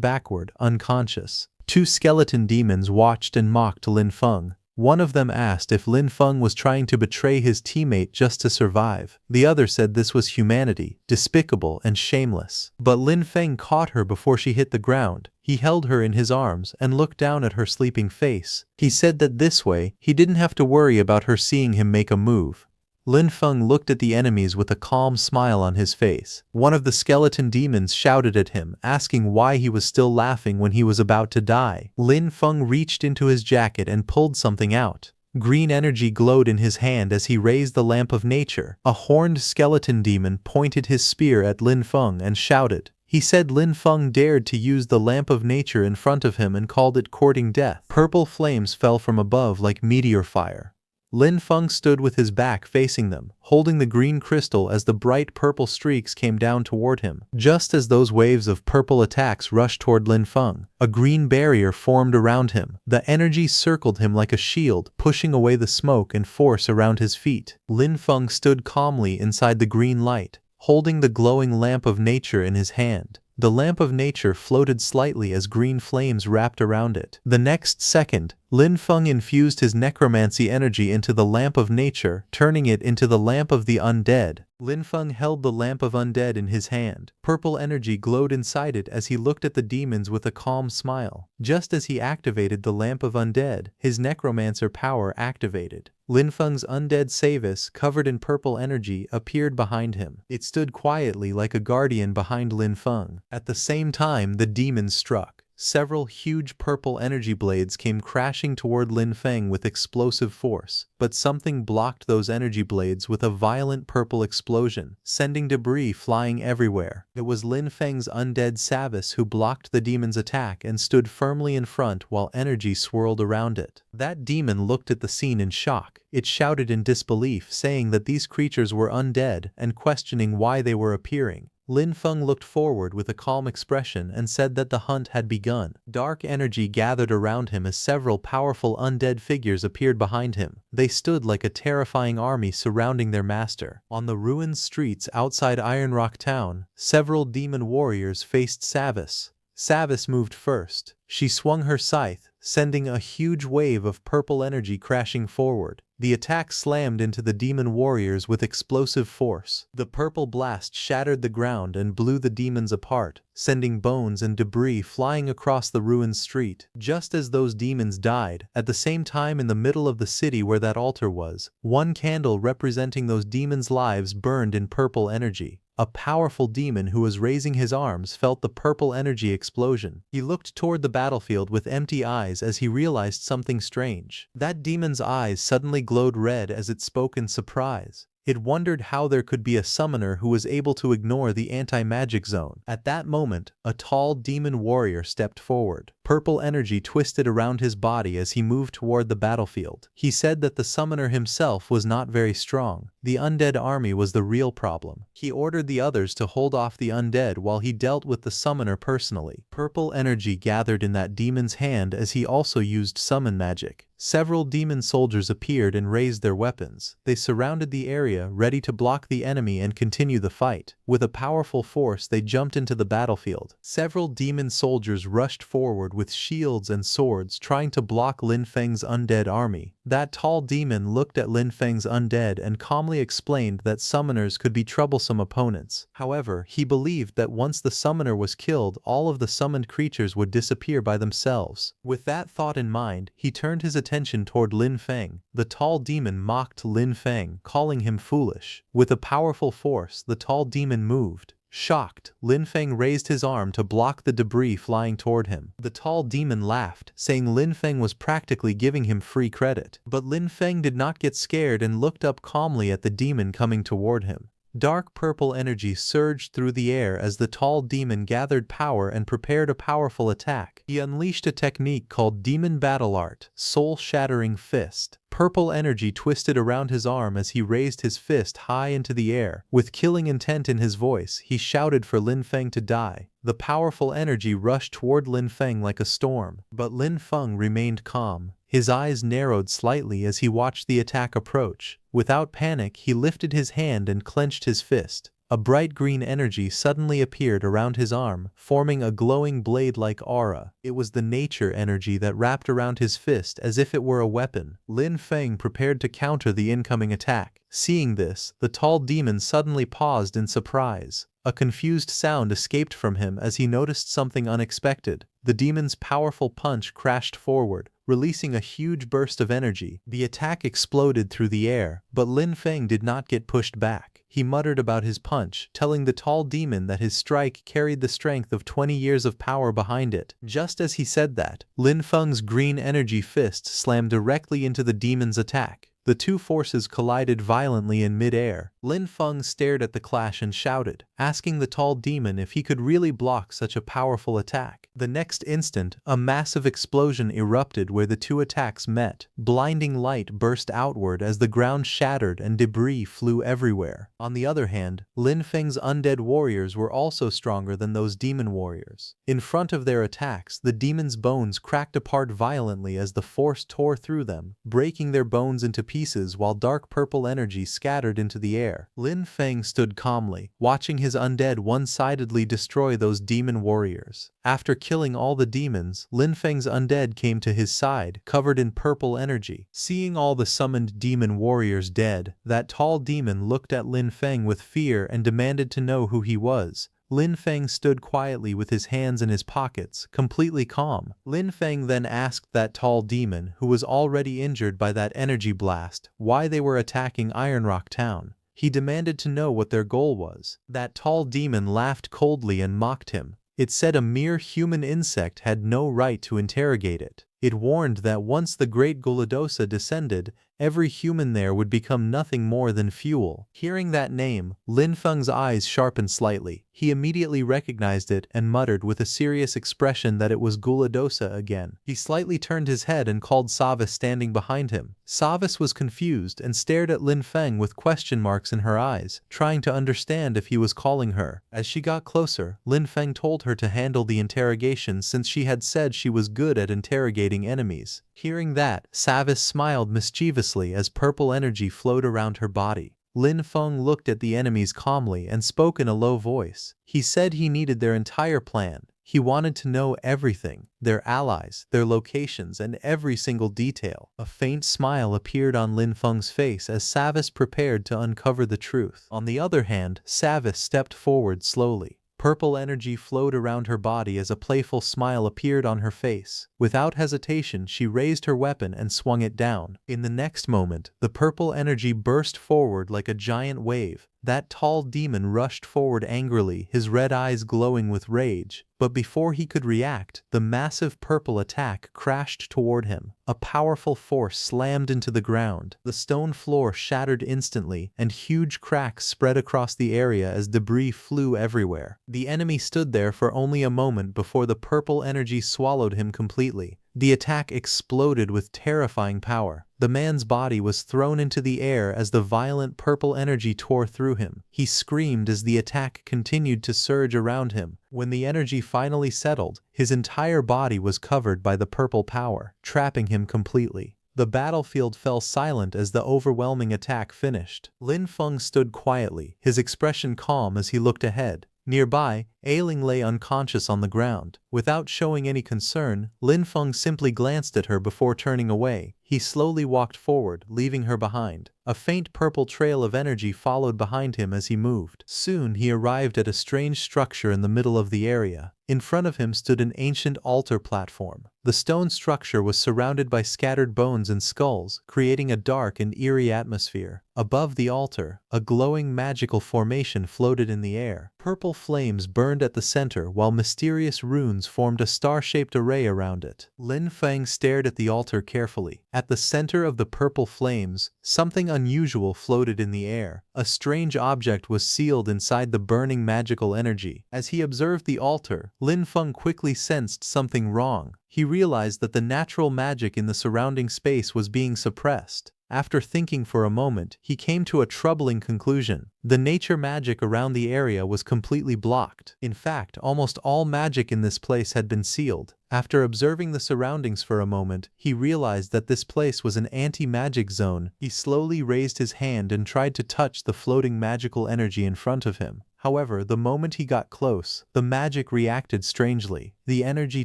backward, unconscious. Two skeleton demons watched and mocked Lin Feng. One of them asked if Lin Feng was trying to betray his teammate just to survive. The other said this was humanity, despicable and shameless. But Lin Feng caught her before she hit the ground. He held her in his arms and looked down at her sleeping face. He said that this way, he didn't have to worry about her seeing him make a move. Lin Feng looked at the enemies with a calm smile on his face. One of the skeleton demons shouted at him, asking why he was still laughing when he was about to die. Lin Feng reached into his jacket and pulled something out. Green energy glowed in his hand as he raised the lamp of nature. A horned skeleton demon pointed his spear at Lin Feng and shouted. He said Lin Feng dared to use the lamp of nature in front of him and called it courting death. Purple flames fell from above like meteor fire. Lin Feng stood with his back facing them, holding the green crystal as the bright purple streaks came down toward him. Just as those waves of purple attacks rushed toward Lin Feng, a green barrier formed around him. The energy circled him like a shield, pushing away the smoke and force around his feet. Lin Feng stood calmly inside the green light, holding the glowing lamp of nature in his hand. The lamp of nature floated slightly as green flames wrapped around it. The next second, Lin Feng infused his necromancy energy into the lamp of nature, turning it into the lamp of the undead. Lin Feng held the lamp of undead in his hand. Purple energy glowed inside it as he looked at the demons with a calm smile. Just as he activated the lamp of undead, his necromancer power activated. Lin Feng's undead Savis, covered in purple energy, appeared behind him. It stood quietly like a guardian behind Lin Feng. At the same time, the demons struck. Several huge purple energy blades came crashing toward Lin Feng with explosive force, but something blocked those energy blades with a violent purple explosion, sending debris flying everywhere. It was Lin Feng's undead Savis who blocked the demon's attack and stood firmly in front while energy swirled around it. That demon looked at the scene in shock. It shouted in disbelief, saying that these creatures were undead and questioning why they were appearing. Lin Feng looked forward with a calm expression and said that the hunt had begun. Dark energy gathered around him as several powerful undead figures appeared behind him. They stood like a terrifying army surrounding their master. On the ruined streets outside Iron Rock Town, several demon warriors faced Savis. Savis moved first. She swung her scythe, sending a huge wave of purple energy crashing forward. The attack slammed into the demon warriors with explosive force. The purple blast shattered the ground and blew the demons apart, sending bones and debris flying across the ruined street. Just as those demons died, at the same time in the middle of the city where that altar was, one candle representing those demons' lives burned in purple energy. A powerful demon who was raising his arms felt the purple energy explosion. He looked toward the battlefield with empty eyes as he realized something strange. That demon's eyes suddenly glowed red as it spoke in surprise. It wondered how there could be a summoner who was able to ignore the anti-magic zone. At that moment, a tall demon warrior stepped forward. Purple energy twisted around his body as he moved toward the battlefield. He said that the summoner himself was not very strong. The undead army was the real problem. He ordered the others to hold off the undead while he dealt with the summoner personally. Purple energy gathered in that demon's hand as he also used summon magic. Several demon soldiers appeared and raised their weapons. They surrounded the area, ready to block the enemy and continue the fight. With a powerful force, they jumped into the battlefield. Several demon soldiers rushed forward with shields and swords, trying to block Lin Feng's undead army. That tall demon looked at Lin Feng's undead and calmly explained that summoners could be troublesome opponents. However, he believed that once the summoner was killed, all of the summoned creatures would disappear by themselves. With that thought in mind, he turned his attention toward Lin Feng. The tall demon mocked Lin Feng, calling him foolish. With a powerful force, the tall demon moved. Shocked, Lin Feng raised his arm to block the debris flying toward him. The tall demon laughed, saying Lin Feng was practically giving him free credit. But Lin Feng did not get scared and looked up calmly at the demon coming toward him. Dark purple energy surged through the air as the tall demon gathered power and prepared a powerful attack. He unleashed a technique called Demon Battle Art, Soul-Shattering Fist. Purple energy twisted around his arm as he raised his fist high into the air. With killing intent in his voice, he shouted for Lin Feng to die. The powerful energy rushed toward Lin Feng like a storm, but Lin Feng remained calm. His eyes narrowed slightly as he watched the attack approach. Without panic, he lifted his hand and clenched his fist. A bright green energy suddenly appeared around his arm, forming a glowing blade-like aura. It was the nature energy that wrapped around his fist as if it were a weapon. Lin Feng prepared to counter the incoming attack. Seeing this, the tall demon suddenly paused in surprise. A confused sound escaped from him as he noticed something unexpected. The demon's powerful punch crashed forward, releasing a huge burst of energy. The attack exploded through the air, but Lin Feng did not get pushed back. He muttered about his punch, telling the tall demon that his strike carried the strength of 20 years of power behind it. Just as he said that, Lin Feng's green energy fist slammed directly into the demon's attack. The two forces collided violently in mid-air. Lin Feng stared at the clash and shouted, asking the tall demon if he could really block such a powerful attack. The next instant, a massive explosion erupted where the two attacks met. Blinding light burst outward as the ground shattered and debris flew everywhere. On the other hand, Lin Feng's undead warriors were also stronger than those demon warriors. In front of their attacks, the demon's bones cracked apart violently as the force tore through them, breaking their bones into pieces while dark purple energy scattered into the air. Lin Feng stood calmly, watching his undead one-sidedly destroy those demon warriors. After killing all the demons, Lin Feng's undead came to his side, covered in purple energy. Seeing all the summoned demon warriors dead, that tall demon looked at Lin Feng with fear and demanded to know who he was. Lin Feng stood quietly with his hands in his pockets, completely calm. Lin Feng then asked that tall demon, who was already injured by that energy blast, why they were attacking Ironrock Town. He demanded to know what their goal was. That tall demon laughed coldly and mocked him. It said a mere human insect had no right to interrogate it. It warned that once the great Guladosa descended, every human there would become nothing more than fuel. Hearing that name, Lin Feng's eyes sharpened slightly. He immediately recognized it and muttered with a serious expression that it was Guladosa again. He slightly turned his head and called Savis standing behind him. Savis was confused and stared at Lin Feng with question marks in her eyes, trying to understand if he was calling her. As she got closer, Lin Feng told her to handle the interrogation since she had said she was good at interrogating enemies. Hearing that, Savis smiled mischievously as purple energy flowed around her body. Lin Feng looked at the enemies calmly and spoke in a low voice. He said he needed their entire plan. He wanted to know everything, their allies, their locations, and every single detail. A faint smile appeared on Lin Feng's face as Savis prepared to uncover the truth. On the other hand, Savis stepped forward slowly. Purple energy flowed around her body as a playful smile appeared on her face. Without hesitation, she raised her weapon and swung it down. In the next moment, the purple energy burst forward like a giant wave. That tall demon rushed forward angrily, his red eyes glowing with rage. But before he could react, the massive purple attack crashed toward him. A powerful force slammed into the ground. The stone floor shattered instantly, and huge cracks spread across the area as debris flew everywhere. The enemy stood there for only a moment before the purple energy swallowed him completely. The attack exploded with terrifying power. The man's body was thrown into the air as the violent purple energy tore through him. He screamed as the attack continued to surge around him. When the energy finally settled, his entire body was covered by the purple power, trapping him completely. The battlefield fell silent as the overwhelming attack finished. Lin Feng stood quietly, his expression calm as he looked ahead. Nearby, Ailing lay unconscious on the ground. Without showing any concern, Lin Feng simply glanced at her before turning away. He slowly walked forward, leaving her behind. A faint purple trail of energy followed behind him as he moved. Soon he arrived at a strange structure in the middle of the area. In front of him stood an ancient altar platform. The stone structure was surrounded by scattered bones and skulls, creating a dark and eerie atmosphere. Above the altar, a glowing magical formation floated in the air. Purple flames burned at the center, while mysterious runes formed a star-shaped array around it. Lin Feng stared at the altar carefully. At the center of the purple flames, something unusual floated in the air. A strange object was sealed inside the burning magical energy. As he observed the altar, Lin Feng quickly sensed something wrong. He realized that the natural magic in the surrounding space was being suppressed. After thinking for a moment, he came to a troubling conclusion. The nature magic around the area was completely blocked. In fact, almost all magic in this place had been sealed. After observing the surroundings for a moment, he realized that this place was an anti-magic zone. He slowly raised his hand and tried to touch the floating magical energy in front of him. However, the moment he got close, the magic reacted strangely. The energy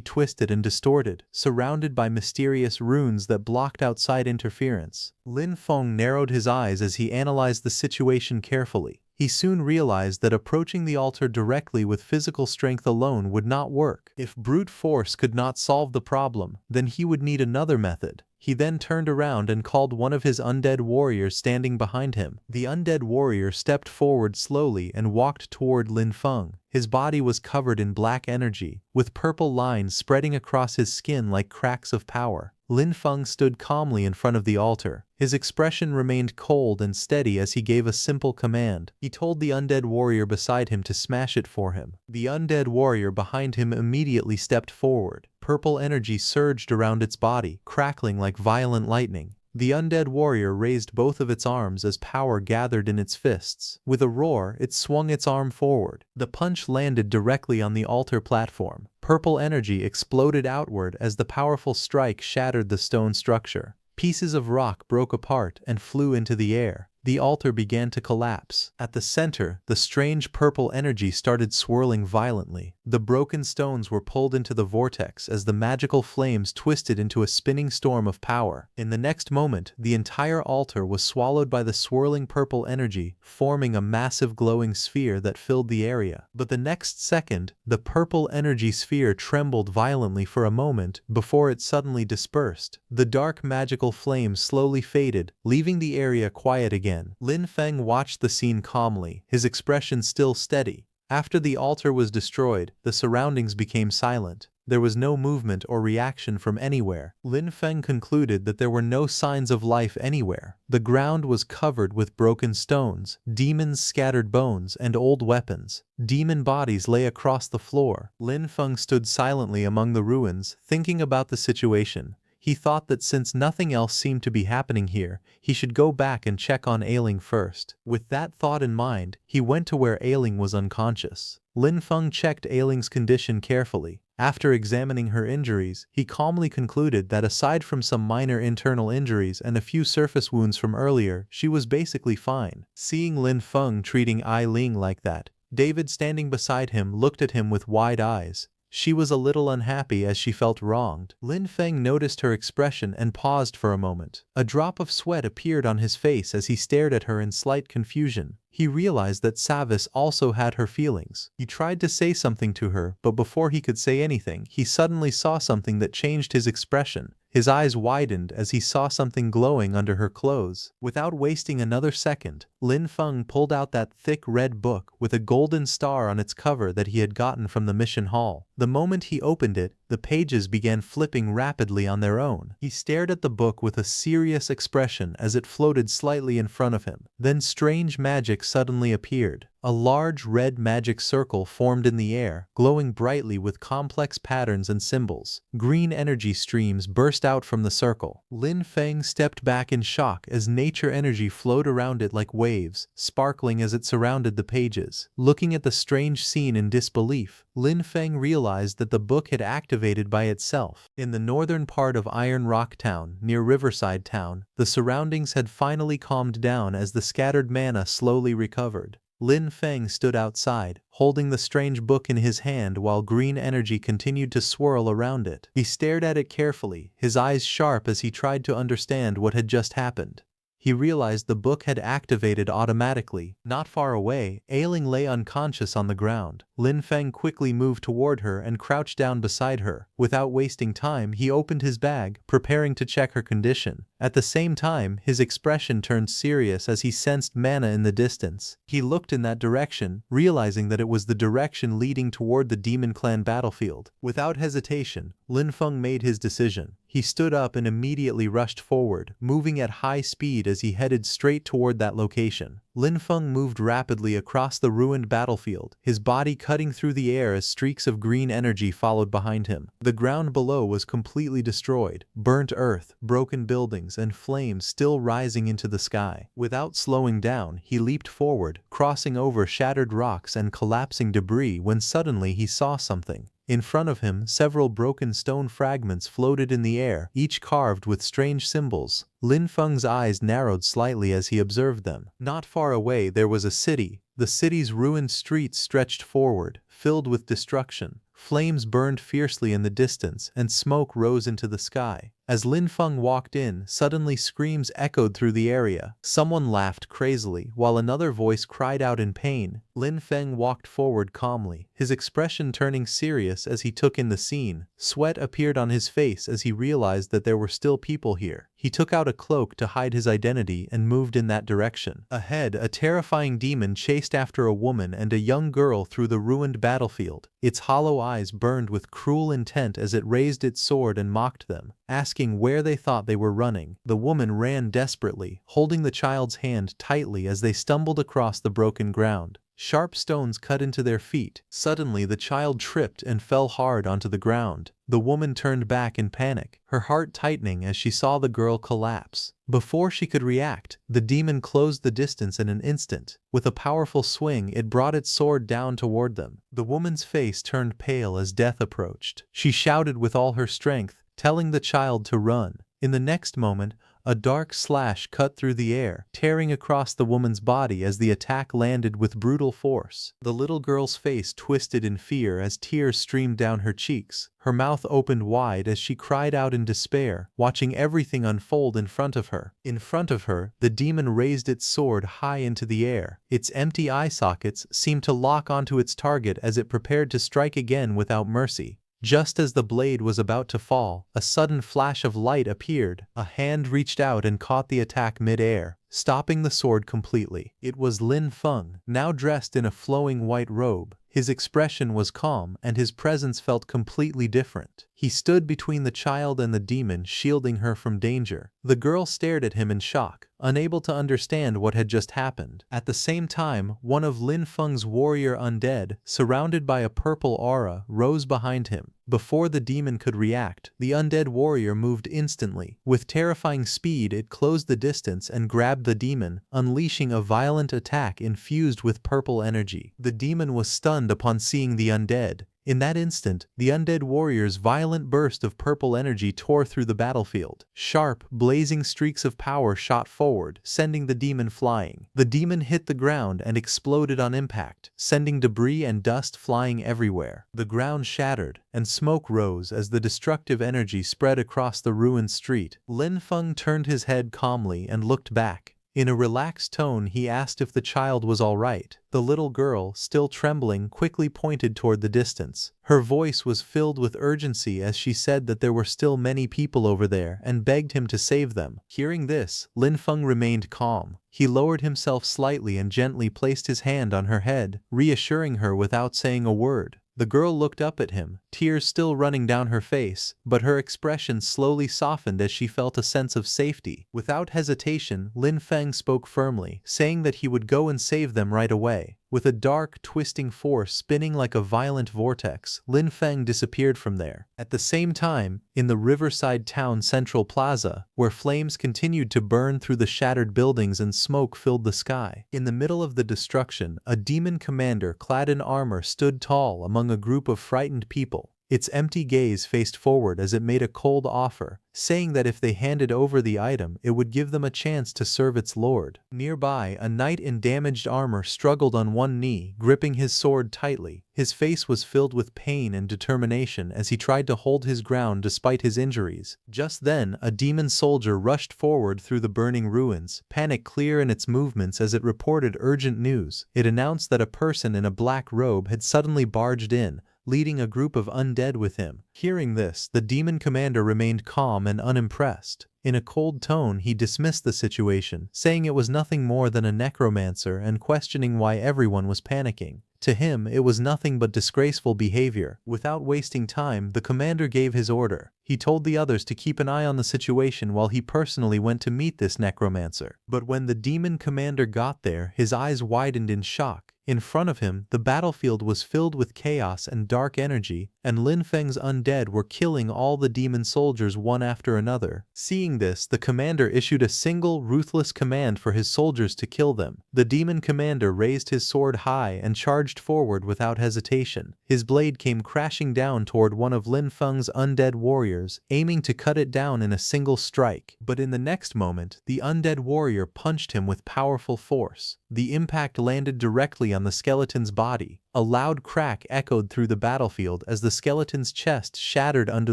twisted and distorted, surrounded by mysterious runes that blocked outside interference. Lin Feng narrowed his eyes as he analyzed the situation carefully. He soon realized that approaching the altar directly with physical strength alone would not work. If brute force could not solve the problem, then he would need another method. He then turned around and called one of his undead warriors standing behind him. The undead warrior stepped forward slowly and walked toward Lin Feng. His body was covered in black energy, with purple lines spreading across his skin like cracks of power. Lin Feng stood calmly in front of the altar. His expression remained cold and steady as he gave a simple command. He told the undead warrior beside him to smash it for him. The undead warrior behind him immediately stepped forward. Purple energy surged around its body, crackling like violent lightning. The undead warrior raised both of its arms as power gathered in its fists. With a roar, it swung its arm forward. The punch landed directly on the altar platform. Purple energy exploded outward as the powerful strike shattered the stone structure. Pieces of rock broke apart and flew into the air. The altar began to collapse. At the center, the strange purple energy started swirling violently. The broken stones were pulled into the vortex as the magical flames twisted into a spinning storm of power. In the next moment, the entire altar was swallowed by the swirling purple energy, forming a massive glowing sphere that filled the area. But the next second, the purple energy sphere trembled violently for a moment before it suddenly dispersed. The dark magical flames slowly faded, leaving the area quiet again. Lin Feng watched the scene calmly, his expression still steady. After the altar was destroyed, the surroundings became silent. There was no movement or reaction from anywhere. Lin Feng concluded that there were no signs of life anywhere. The ground was covered with broken stones, demons scattered bones, and old weapons. Demon bodies lay across the floor. Lin Feng stood silently among the ruins, thinking about the situation. He thought that since nothing else seemed to be happening here, he should go back and check on Ailing first. With that thought in mind, he went to where Ailing was unconscious. Lin Feng checked Ailing's condition carefully. After examining her injuries, he calmly concluded that aside from some minor internal injuries and a few surface wounds from earlier, she was basically fine. Seeing Lin Feng treating Ailing like that, David standing beside him looked at him with wide eyes. She was a little unhappy as she felt wronged. Lin Feng noticed her expression and paused for a moment. A drop of sweat appeared on his face as he stared at her in slight confusion. He realized that Savis also had her feelings. He tried to say something to her, but before he could say anything, he suddenly saw something that changed his expression. His eyes widened as he saw something glowing under her clothes. Without wasting another second, Lin Feng pulled out that thick red book with a golden star on its cover that he had gotten from the mission hall. The moment he opened it, the pages began flipping rapidly on their own. He stared at the book with a serious expression as it floated slightly in front of him. Then strange magic suddenly appeared. A large red magic circle formed in the air, glowing brightly with complex patterns and symbols. Green energy streams burst out from the circle. Lin Feng stepped back in shock as nature energy flowed around it like waves, sparkling as it surrounded the pages. Looking at the strange scene in disbelief, Lin Feng realized that the book had activated by itself. In the northern part of Iron Rock Town, near Riverside Town, the surroundings had finally calmed down as the scattered mana slowly recovered. Lin Feng stood outside, holding the strange book in his hand while green energy continued to swirl around it. He stared at it carefully, his eyes sharp as he tried to understand what had just happened. He realized the book had activated automatically. Not far away, Ailing lay unconscious on the ground. Lin Feng quickly moved toward her and crouched down beside her. Without wasting time, he opened his bag, preparing to check her condition. At the same time, his expression turned serious as he sensed mana in the distance. He looked in that direction, realizing that it was the direction leading toward the Demon Clan battlefield. Without hesitation, Lin Feng made his decision. He stood up and immediately rushed forward, moving at high speed as he headed straight toward that location. Lin Feng moved rapidly across the ruined battlefield, his body cutting through the air as streaks of green energy followed behind him. The ground below was completely destroyed, burnt earth, broken buildings, and flames still rising into the sky. Without slowing down, he leaped forward, crossing over shattered rocks and collapsing debris when suddenly he saw something. In front of him, several broken stone fragments floated in the air, each carved with strange symbols. Lin Feng's eyes narrowed slightly as he observed them. Not far away there was a city. The city's ruined streets stretched forward, filled with destruction. Flames burned fiercely in the distance, and smoke rose into the sky. As Lin Feng walked in, suddenly screams echoed through the area. Someone laughed crazily, while another voice cried out in pain. Lin Feng walked forward calmly, his expression turning serious as he took in the scene. Sweat appeared on his face as he realized that there were still people here. He took out a cloak to hide his identity and moved in that direction. Ahead, a terrifying demon chased after a woman and a young girl through the ruined battlefield. Its hollow eyes burned with cruel intent as it raised its sword and mocked them, asking where they thought they were running. The woman ran desperately, holding the child's hand tightly as they stumbled across the broken ground. Sharp stones cut into their feet. Suddenly, the child tripped and fell hard onto the ground. The woman turned back in panic, her heart tightening as she saw the girl collapse. Before she could react, the demon closed the distance in an instant. With a powerful swing, it brought its sword down toward them. The woman's face turned pale as death approached. She shouted with all her strength, telling the child to run. In the next moment, a dark slash cut through the air, tearing across the woman's body as the attack landed with brutal force. The little girl's face twisted in fear as tears streamed down her cheeks. Her mouth opened wide as she cried out in despair, watching everything unfold in front of her. In front of her, the demon raised its sword high into the air. Its empty eye sockets seemed to lock onto its target as it prepared to strike again without mercy. Just as the blade was about to fall, a sudden flash of light appeared. A hand reached out and caught the attack mid-air, stopping the sword completely. It was Lin Feng, now dressed in a flowing white robe. His expression was calm, and his presence felt completely different. He stood between the child and the demon, shielding her from danger. The girl stared at him in shock, unable to understand what had just happened. At the same time, one of Lin Feng's warrior undead, surrounded by a purple aura, rose behind him. Before the demon could react, the undead warrior moved instantly. With terrifying speed, it closed the distance and grabbed the demon, unleashing a violent attack infused with purple energy. The demon was stunned upon seeing the undead. In that instant, the undead warrior's violent burst of purple energy tore through the battlefield. Sharp, blazing streaks of power shot forward, sending the demon flying. The demon hit the ground and exploded on impact, sending debris and dust flying everywhere. The ground shattered, and smoke rose as the destructive energy spread across the ruined street. Lin Feng turned his head calmly and looked back. In a relaxed tone, he asked if the child was all right. The little girl, still trembling, quickly pointed toward the distance. Her voice was filled with urgency as she said that there were still many people over there and begged him to save them. Hearing this, Lin Feng remained calm. He lowered himself slightly and gently placed his hand on her head, reassuring her without saying a word. The girl looked up at him, tears still running down her face, but her expression slowly softened as she felt a sense of safety. Without hesitation, Lin Feng spoke firmly, saying that he would go and save them right away. With a dark, twisting force spinning like a violent vortex, Lin Feng disappeared from there. At the same time, in the riverside town central plaza, where flames continued to burn through the shattered buildings and smoke filled the sky. In the middle of the destruction, a demon commander clad in armor stood tall among a group of frightened people. Its empty gaze faced forward as it made a cold offer, saying that if they handed over the item, it would give them a chance to serve its lord. Nearby, a knight in damaged armor struggled on one knee, gripping his sword tightly. His face was filled with pain and determination as he tried to hold his ground despite his injuries. Just then, a demon soldier rushed forward through the burning ruins, panic clear in its movements as it reported urgent news. It announced that a person in a black robe had suddenly barged in, leading a group of undead with him. Hearing this, the demon commander remained calm and unimpressed. In a cold tone, he dismissed the situation, saying it was nothing more than a necromancer and questioning why everyone was panicking. To him, it was nothing but disgraceful behavior. Without wasting time, the commander gave his order. He told the others to keep an eye on the situation while he personally went to meet this necromancer. But when the demon commander got there, his eyes widened in shock. In front of him, the battlefield was filled with chaos and dark energy, and Lin Feng's undead were killing all the demon soldiers one after another. Seeing this, the commander issued a single, ruthless command for his soldiers to kill them. The demon commander raised his sword high and charged forward without hesitation. His blade came crashing down toward one of Lin Feng's undead warriors, aiming to cut it down in a single strike. But in the next moment, the undead warrior punched him with powerful force. The impact landed directly on the skeleton's body. A loud crack echoed through the battlefield as the skeleton's chest shattered under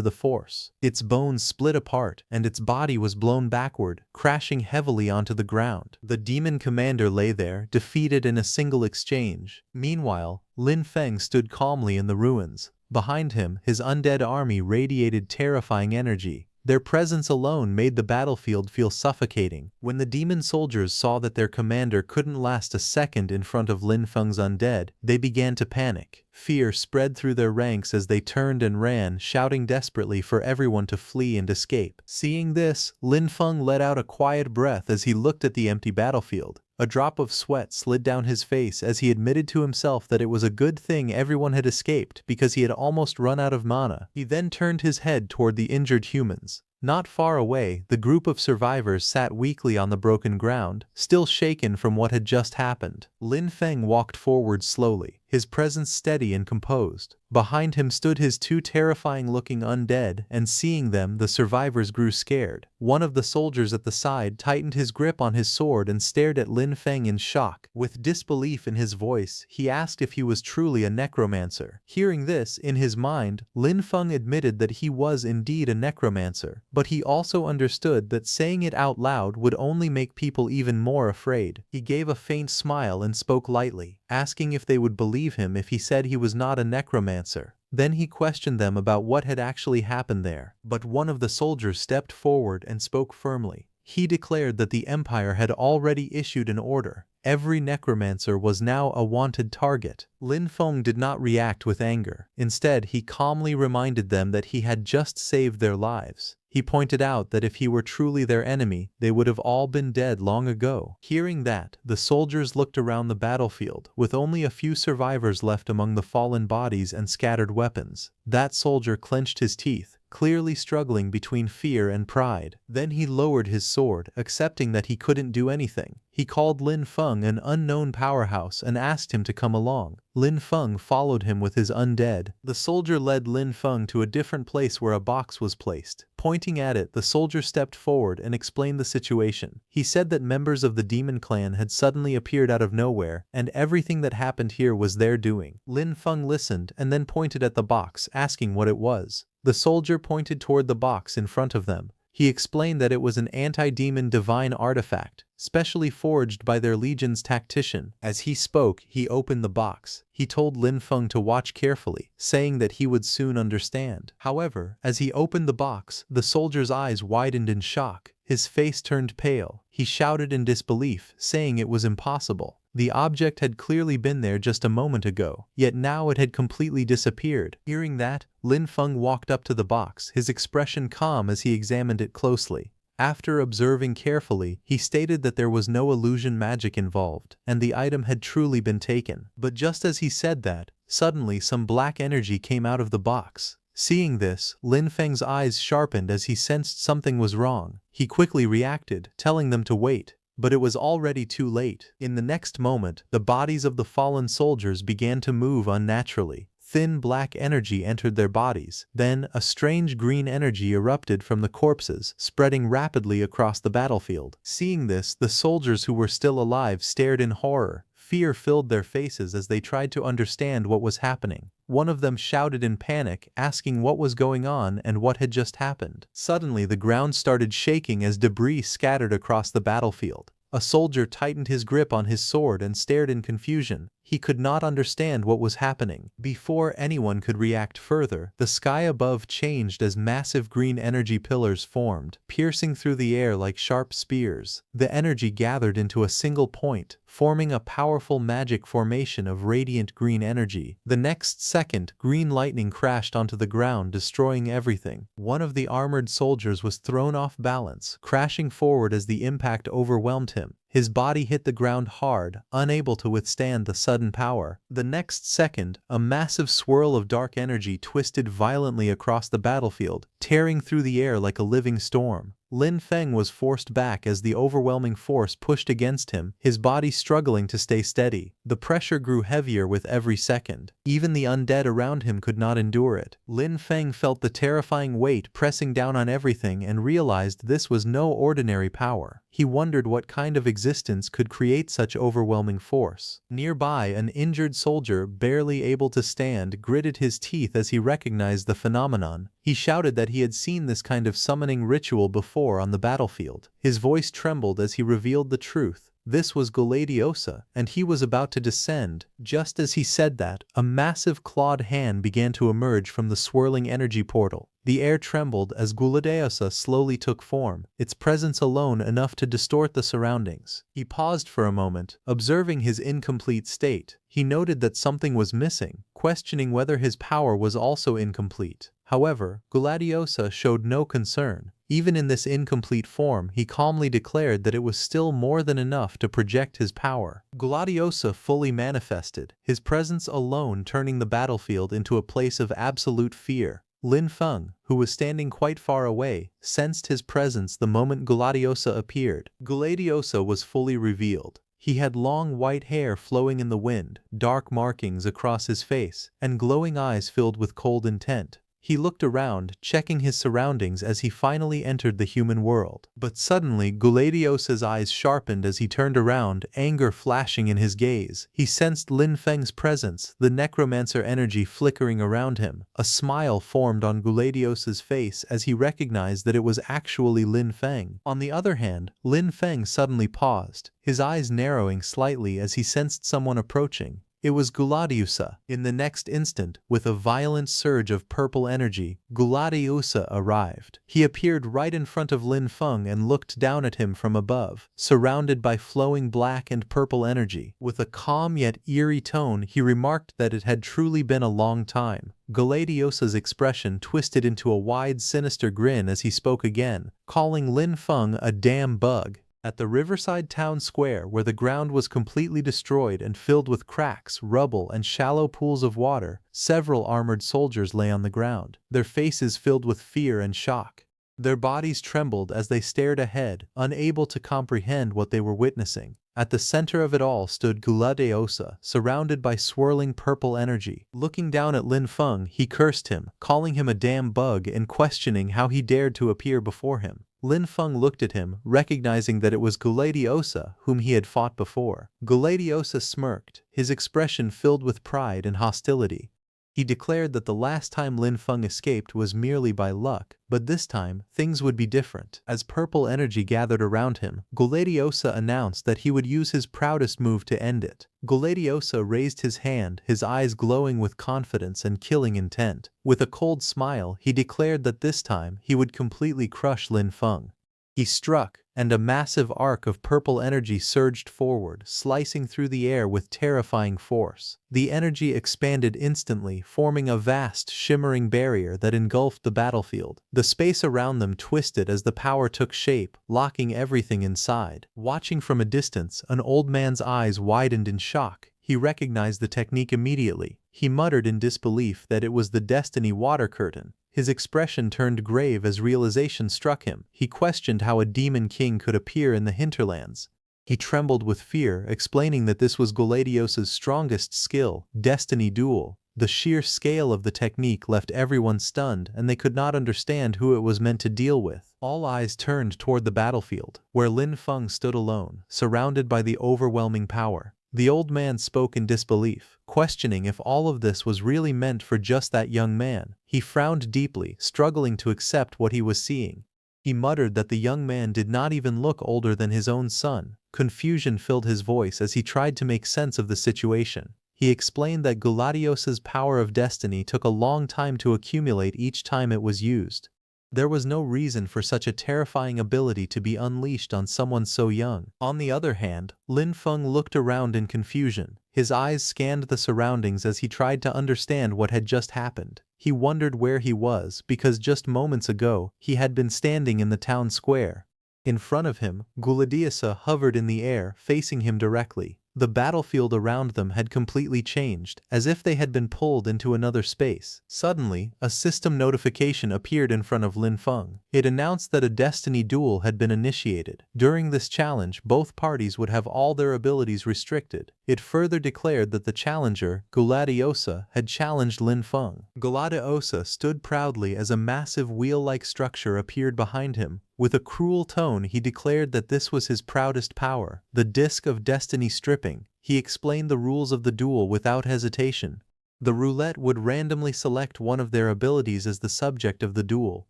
the force. Its bones split apart, and its body was blown backward, crashing heavily onto the ground. The demon commander lay there, defeated in a single exchange. Meanwhile, Lin Feng stood calmly in the ruins. Behind him, his undead army radiated terrifying energy. Their presence alone made the battlefield feel suffocating. When the demon soldiers saw that their commander couldn't last a second in front of Lin Feng's undead, they began to panic. Fear spread through their ranks as they turned and ran, shouting desperately for everyone to flee and escape. Seeing this, Lin Feng let out a quiet breath as he looked at the empty battlefield. A drop of sweat slid down his face as he admitted to himself that it was a good thing everyone had escaped because he had almost run out of mana. He then turned his head toward the injured humans. Not far away, the group of survivors sat weakly on the broken ground, still shaken from what had just happened. Lin Feng walked forward slowly, his presence steady and composed. Behind him stood his two terrifying-looking undead, and seeing them, the survivors grew scared. One of the soldiers at the side tightened his grip on his sword and stared at Lin Feng in shock. With disbelief in his voice, he asked if he was truly a necromancer. Hearing this, in his mind, Lin Feng admitted that he was indeed a necromancer, but he also understood that saying it out loud would only make people even more afraid. He gave a faint smile and spoke lightly, asking if they would believe him if he said he was not a necromancer. Then he questioned them about what had actually happened there. But one of the soldiers stepped forward and spoke firmly. He declared that the Empire had already issued an order. Every necromancer was now a wanted target. Lin Feng did not react with anger. Instead, he calmly reminded them that he had just saved their lives. He pointed out that if he were truly their enemy, they would have all been dead long ago. Hearing that, the soldiers looked around the battlefield, with only a few survivors left among the fallen bodies and scattered weapons. That soldier clenched his teeth, clearly struggling between fear and pride. Then he lowered his sword, accepting that he couldn't do anything. He called Lin Feng an unknown powerhouse and asked him to come along. Lin Feng followed him with his undead. The soldier led Lin Feng to a different place where a box was placed. Pointing at it, the soldier stepped forward and explained the situation. He said that members of the demon clan had suddenly appeared out of nowhere, and everything that happened here was their doing. Lin Feng listened and then pointed at the box, asking what it was. The soldier pointed toward the box in front of them. He explained that it was an anti-demon divine artifact, specially forged by their legion's tactician. As he spoke, he opened the box. He told Lin Feng to watch carefully, saying that he would soon understand. However, as he opened the box, the soldier's eyes widened in shock. His face turned pale. He shouted in disbelief, saying it was impossible. The object had clearly been there just a moment ago, yet now it had completely disappeared. Hearing that, Lin Feng walked up to the box, his expression calm as he examined it closely. After observing carefully, he stated that there was no illusion magic involved, and the item had truly been taken. But just as he said that, suddenly some black energy came out of the box. Seeing this, Lin Feng's eyes sharpened as he sensed something was wrong. He quickly reacted, telling them to wait. But it was already too late. In the next moment, the bodies of the fallen soldiers began to move unnaturally. Thin black energy entered their bodies. Then, a strange green energy erupted from the corpses, spreading rapidly across the battlefield. Seeing this, the soldiers who were still alive stared in horror. Fear filled their faces as they tried to understand what was happening. One of them shouted in panic, asking what was going on and what had just happened. Suddenly, the ground started shaking as debris scattered across the battlefield. A soldier tightened his grip on his sword and stared in confusion. He could not understand what was happening. Before anyone could react further, the sky above changed as massive green energy pillars formed, piercing through the air like sharp spears. The energy gathered into a single point, forming a powerful magic formation of radiant green energy. The next second, green lightning crashed onto the ground, destroying everything. One of the armored soldiers was thrown off balance, crashing forward as the impact overwhelmed him. His body hit the ground hard, unable to withstand the sudden power. The next second, a massive swirl of dark energy twisted violently across the battlefield, tearing through the air like a living storm. Lin Feng was forced back as the overwhelming force pushed against him, his body struggling to stay steady. The pressure grew heavier with every second. Even the undead around him could not endure it. Lin Feng felt the terrifying weight pressing down on everything and realized this was no ordinary power. He wondered what kind of existence could create such overwhelming force. Nearby, an injured soldier, barely able to stand, gritted his teeth as he recognized the phenomenon. He shouted that he had seen this kind of summoning ritual before on the battlefield. His voice trembled as he revealed the truth. This was Gladiosa, and he was about to descend. Just as he said that, a massive clawed hand began to emerge from the swirling energy portal. The air trembled as Gladiosa slowly took form, its presence alone enough to distort the surroundings. He paused for a moment, observing his incomplete state. He noted that something was missing, questioning whether his power was also incomplete. However, Gladiosa showed no concern. Even in this incomplete form, he calmly declared that it was still more than enough to project his power. Gladiosa fully manifested, his presence alone turning the battlefield into a place of absolute fear. Lin Feng, who was standing quite far away, sensed his presence the moment Gladiosa appeared. Gladiosa was fully revealed. He had long white hair flowing in the wind, dark markings across his face, and glowing eyes filled with cold intent. He looked around, checking his surroundings as he finally entered the human world. But suddenly, Gladiosa's eyes sharpened as he turned around, anger flashing in his gaze. He sensed Lin Feng's presence, the necromancer energy flickering around him. A smile formed on Gladiosa's face as he recognized that it was actually Lin Feng. On the other hand, Lin Feng suddenly paused, his eyes narrowing slightly as he sensed someone approaching. It was Gladiosa. In the next instant, with a violent surge of purple energy, Gladiosa arrived. He appeared right in front of Lin Feng and looked down at him from above, surrounded by flowing black and purple energy. With a calm yet eerie tone, he remarked that it had truly been a long time. Gladiosa's expression twisted into a wide, sinister grin as he spoke again, calling Lin Feng a damn bug. At the riverside town square, where the ground was completely destroyed and filled with cracks, rubble, and shallow pools of water, several armored soldiers lay on the ground, their faces filled with fear and shock. Their bodies trembled as they stared ahead, unable to comprehend what they were witnessing. At the center of it all stood Guladeosa, surrounded by swirling purple energy. Looking down at Lin Feng, he cursed him, calling him a damn bug and questioning how he dared to appear before him. Lin Feng looked at him, recognizing that it was Guladeosa whom he had fought before. Guladeosa smirked, his expression filled with pride and hostility. He declared that the last time Lin Feng escaped was merely by luck, but this time, things would be different. As purple energy gathered around him, Guladeosa announced that he would use his proudest move to end it. Guladeosa raised his hand, his eyes glowing with confidence and killing intent. With a cold smile, he declared that this time he would completely crush Lin Feng. He struck, and a massive arc of purple energy surged forward, slicing through the air with terrifying force. The energy expanded instantly, forming a vast, shimmering barrier that engulfed the battlefield. The space around them twisted as the power took shape, locking everything inside. Watching from a distance, an old man's eyes widened in shock. He recognized the technique immediately. He muttered in disbelief that it was the Destiny water curtain. His expression turned grave as realization struck him. He questioned how a demon king could appear in the hinterlands. He trembled with fear, explaining that this was Guladeosa's strongest skill, Destiny Duel. The sheer scale of the technique left everyone stunned, and they could not understand who it was meant to deal with. All eyes turned toward the battlefield, where Lin Feng stood alone, surrounded by the overwhelming power. The old man spoke in disbelief, questioning if all of this was really meant for just that young man. He frowned deeply, struggling to accept what he was seeing. He muttered that the young man did not even look older than his own son. Confusion filled his voice as he tried to make sense of the situation. He explained that Guladeosa's power of destiny took a long time to accumulate each time it was used. There was no reason for such a terrifying ability to be unleashed on someone so young. On the other hand, Lin Feng looked around in confusion. His eyes scanned the surroundings as he tried to understand what had just happened. He wondered where he was, because just moments ago, he had been standing in the town square. In front of him, Guladeosa hovered in the air, facing him directly. The battlefield around them had completely changed, as if they had been pulled into another space. Suddenly, a system notification appeared in front of Lin Feng. It announced that a Destiny duel had been initiated. During this challenge, both parties would have all their abilities restricted. It further declared that the challenger, Guladeosa, had challenged Lin Feng. Guladeosa stood proudly as a massive wheel-like structure appeared behind him. With a cruel tone, he declared that this was his proudest power, the Disc of Destiny stripping. He explained the rules of the duel without hesitation. The roulette would randomly select one of their abilities as the subject of the duel.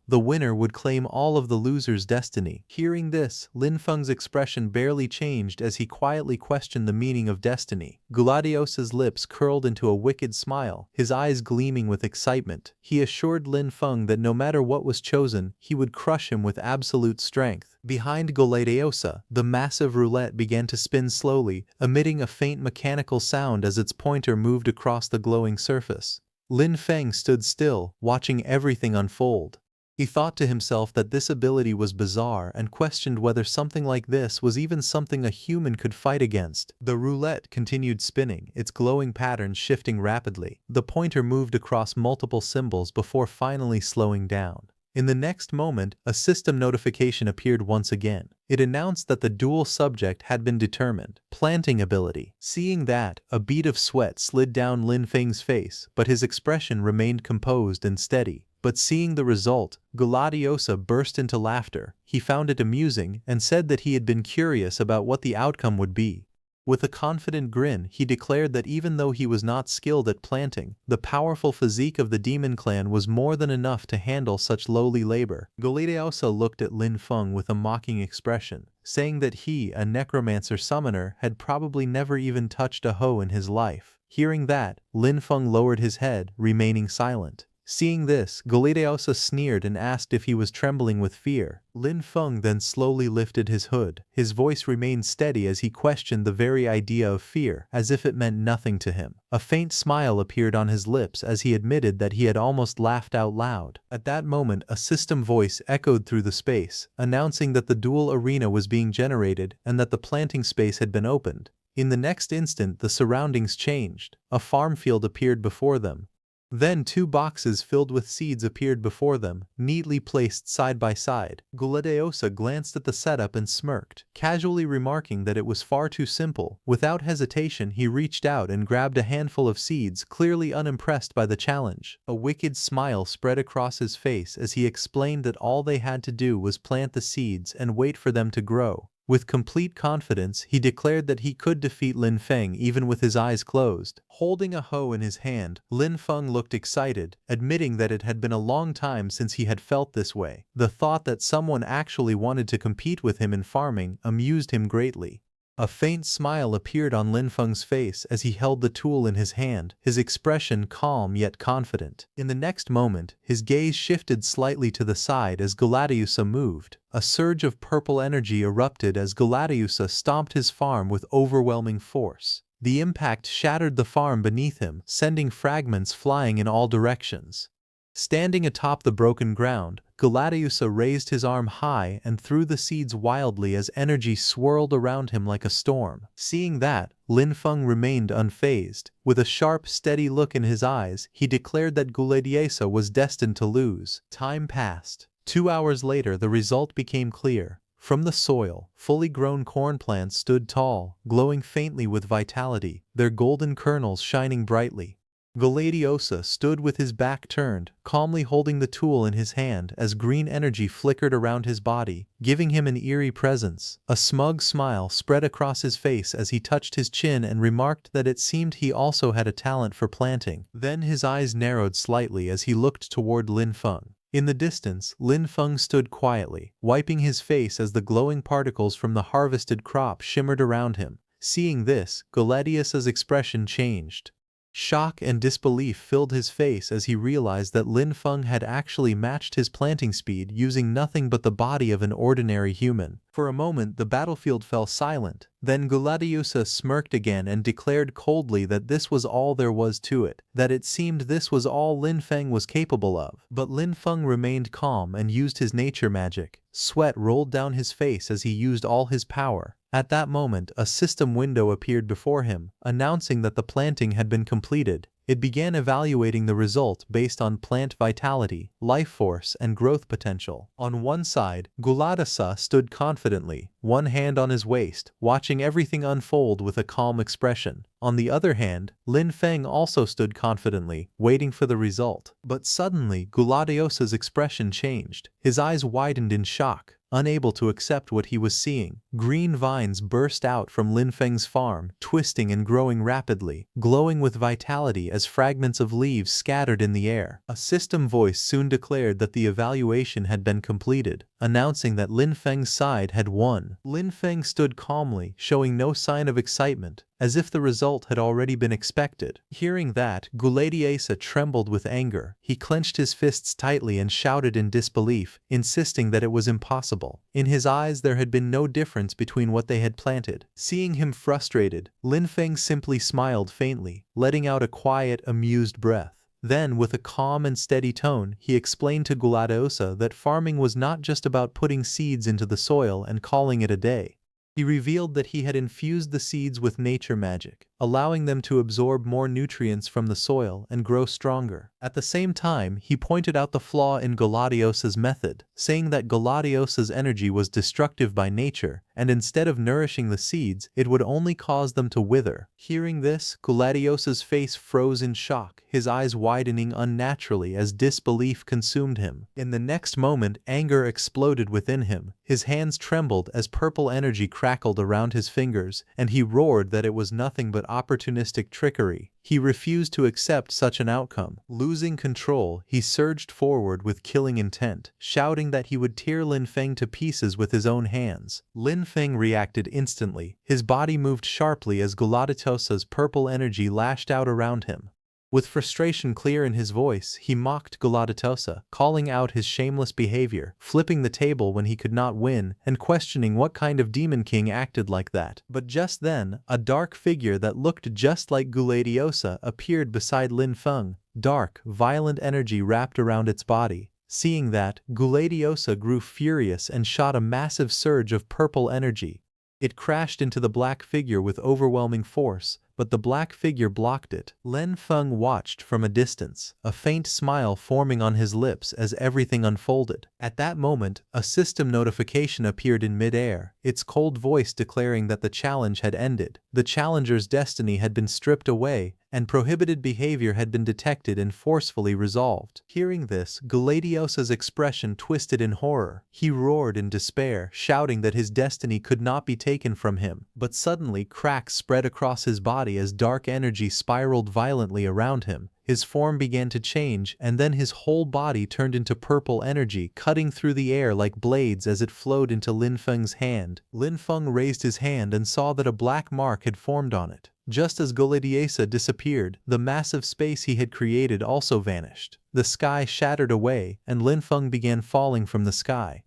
The winner would claim all of the loser's destiny. Hearing this, Lin Feng's expression barely changed as he quietly questioned the meaning of destiny. Guladeosa's lips curled into a wicked smile, his eyes gleaming with excitement. He assured Lin Feng that no matter what was chosen, he would crush him with absolute strength. Behind Guladeosa, the massive roulette began to spin slowly, emitting a faint mechanical sound as its pointer moved across the glowing surface. Lin Feng stood still, watching everything unfold. He thought to himself that this ability was bizarre and questioned whether something like this was even something a human could fight against. The roulette continued spinning, its glowing patterns shifting rapidly. The pointer moved across multiple symbols before finally slowing down. In the next moment, a system notification appeared once again. It announced that the duel subject had been determined. Planting ability. Seeing that, a bead of sweat slid down Lin Feng's face, but his expression remained composed and steady. But seeing the result, Guladeosa burst into laughter. He found it amusing and said that he had been curious about what the outcome would be. With a confident grin, he declared that even though he was not skilled at planting, the powerful physique of the demon clan was more than enough to handle such lowly labor. Guladeosa looked at Lin Feng with a mocking expression, saying that he, a necromancer summoner, had probably never even touched a hoe in his life. Hearing that, Lin Feng lowered his head, remaining silent. Seeing this, Guladeosa sneered and asked if he was trembling with fear. Lin Feng then slowly lifted his hood. His voice remained steady as he questioned the very idea of fear, as if it meant nothing to him. A faint smile appeared on his lips as he admitted that he had almost laughed out loud. At that moment, a system voice echoed through the space, announcing that the duel arena was being generated and that the planting space had been opened. In the next instant, the surroundings changed. A farm field appeared before them. Then 2 boxes filled with seeds appeared before them, neatly placed side by side. Guladeosa glanced at the setup and smirked, casually remarking that it was far too simple. Without hesitation, he reached out and grabbed a handful of seeds, clearly unimpressed by the challenge. A wicked smile spread across his face as he explained that all they had to do was plant the seeds and wait for them to grow. With complete confidence, he declared that he could defeat Lin Feng even with his eyes closed. Holding a hoe in his hand, Lin Feng looked excited, admitting that it had been a long time since he had felt this way. The thought that someone actually wanted to compete with him in farming amused him greatly. A faint smile appeared on Lin Feng's face as he held the tool in his hand, his expression calm yet confident. In the next moment, his gaze shifted slightly to the side as Gladiusa moved. A surge of purple energy erupted as Gladiusa stomped his farm with overwhelming force. The impact shattered the farm beneath him, sending fragments flying in all directions. Standing atop the broken ground, Gladiusa raised his arm high and threw the seeds wildly as energy swirled around him like a storm. Seeing that, Lin Feng remained unfazed. With a sharp, steady look in his eyes, he declared that Gladiusa was destined to lose. Time passed. 2 hours later, the result became clear. From the soil, fully grown corn plants stood tall, glowing faintly with vitality, their golden kernels shining brightly. Gladiusa stood with his back turned, calmly holding the tool in his hand as green energy flickered around his body, giving him an eerie presence. A smug smile spread across his face as he touched his chin and remarked that it seemed he also had a talent for planting. Then his eyes narrowed slightly as he looked toward Lin Feng. In the distance, Lin Feng stood quietly, wiping his face as the glowing particles from the harvested crop shimmered around him. Seeing this, Gladiusa's expression changed. Shock and disbelief filled his face as he realized that Lin Feng had actually matched his planting speed using nothing but the body of an ordinary human. For a moment the battlefield fell silent, then Gladiusa smirked again and declared coldly that this was all there was to it, that it seemed this was all Lin Feng was capable of. But Lin Feng remained calm and used his nature magic. Sweat rolled down his face as he used all his power. At that moment, a system window appeared before him, announcing that the planting had been completed. It began evaluating the result based on plant vitality, life force, and growth potential. On one side, Gladiusa stood confidently, one hand on his waist, watching everything unfold with a calm expression. On the other hand, Lin Feng also stood confidently, waiting for the result. But suddenly, Gladiusa's expression changed. His eyes widened in shock. Unable to accept what he was seeing, green vines burst out from Lin Feng's farm, twisting and growing rapidly, glowing with vitality as fragments of leaves scattered in the air. A system voice soon declared that the evaluation had been completed, announcing that Lin Feng's side had won. Lin Feng stood calmly, showing no sign of excitement, as if the result had already been expected. Hearing that, Gladiusa trembled with anger. He clenched his fists tightly and shouted in disbelief, insisting that it was impossible. In his eyes there had been no difference between what they had planted. Seeing him frustrated, Lin Feng simply smiled faintly, letting out a quiet, amused breath. Then, with a calm and steady tone, he explained to Gladiusa that farming was not just about putting seeds into the soil and calling it a day. He revealed that he had infused the seeds with nature magic, allowing them to absorb more nutrients from the soil and grow stronger. At the same time, he pointed out the flaw in Gladiusa's method, saying that Gladiusa's energy was destructive by nature, and instead of nourishing the seeds, it would only cause them to wither. Hearing this, Gladiusa's face froze in shock, his eyes widening unnaturally as disbelief consumed him. In the next moment, anger exploded within him. His hands trembled as purple energy crackled around his fingers, and he roared that it was nothing but opportunistic trickery. He refused to accept such an outcome. Losing control, he surged forward with killing intent, shouting that he would tear Lin Feng to pieces with his own hands. Lin Feng reacted instantly. His body moved sharply as Gladiusa's purple energy lashed out around him. With frustration clear in his voice, he mocked Gladiusa, calling out his shameless behavior, flipping the table when he could not win, and questioning what kind of demon king acted like that. But just then, a dark figure that looked just like Gladiusa appeared beside Lin Feng. Dark, violent energy wrapped around its body. Seeing that, Gladiusa grew furious and shot a massive surge of purple energy. It crashed into the black figure with overwhelming force, but the black figure blocked it. Lin Feng watched from a distance, a faint smile forming on his lips as everything unfolded. At that moment, a system notification appeared in mid-air, its cold voice declaring that the challenge had ended. The challenger's destiny had been stripped away, and prohibited behavior had been detected and forcefully resolved. Hearing this, Galadiosa's expression twisted in horror. He roared in despair, shouting that his destiny could not be taken from him. But suddenly cracks spread across his body as dark energy spiraled violently around him. His form began to change, and then his whole body turned into purple energy, cutting through the air like blades as it flowed into Lin Feng's hand. Lin Feng raised his hand and saw that a black mark had formed on it. Just as Galadiosa disappeared, the massive space he had created also vanished. The sky shattered away, and Lin Feng began falling from the sky.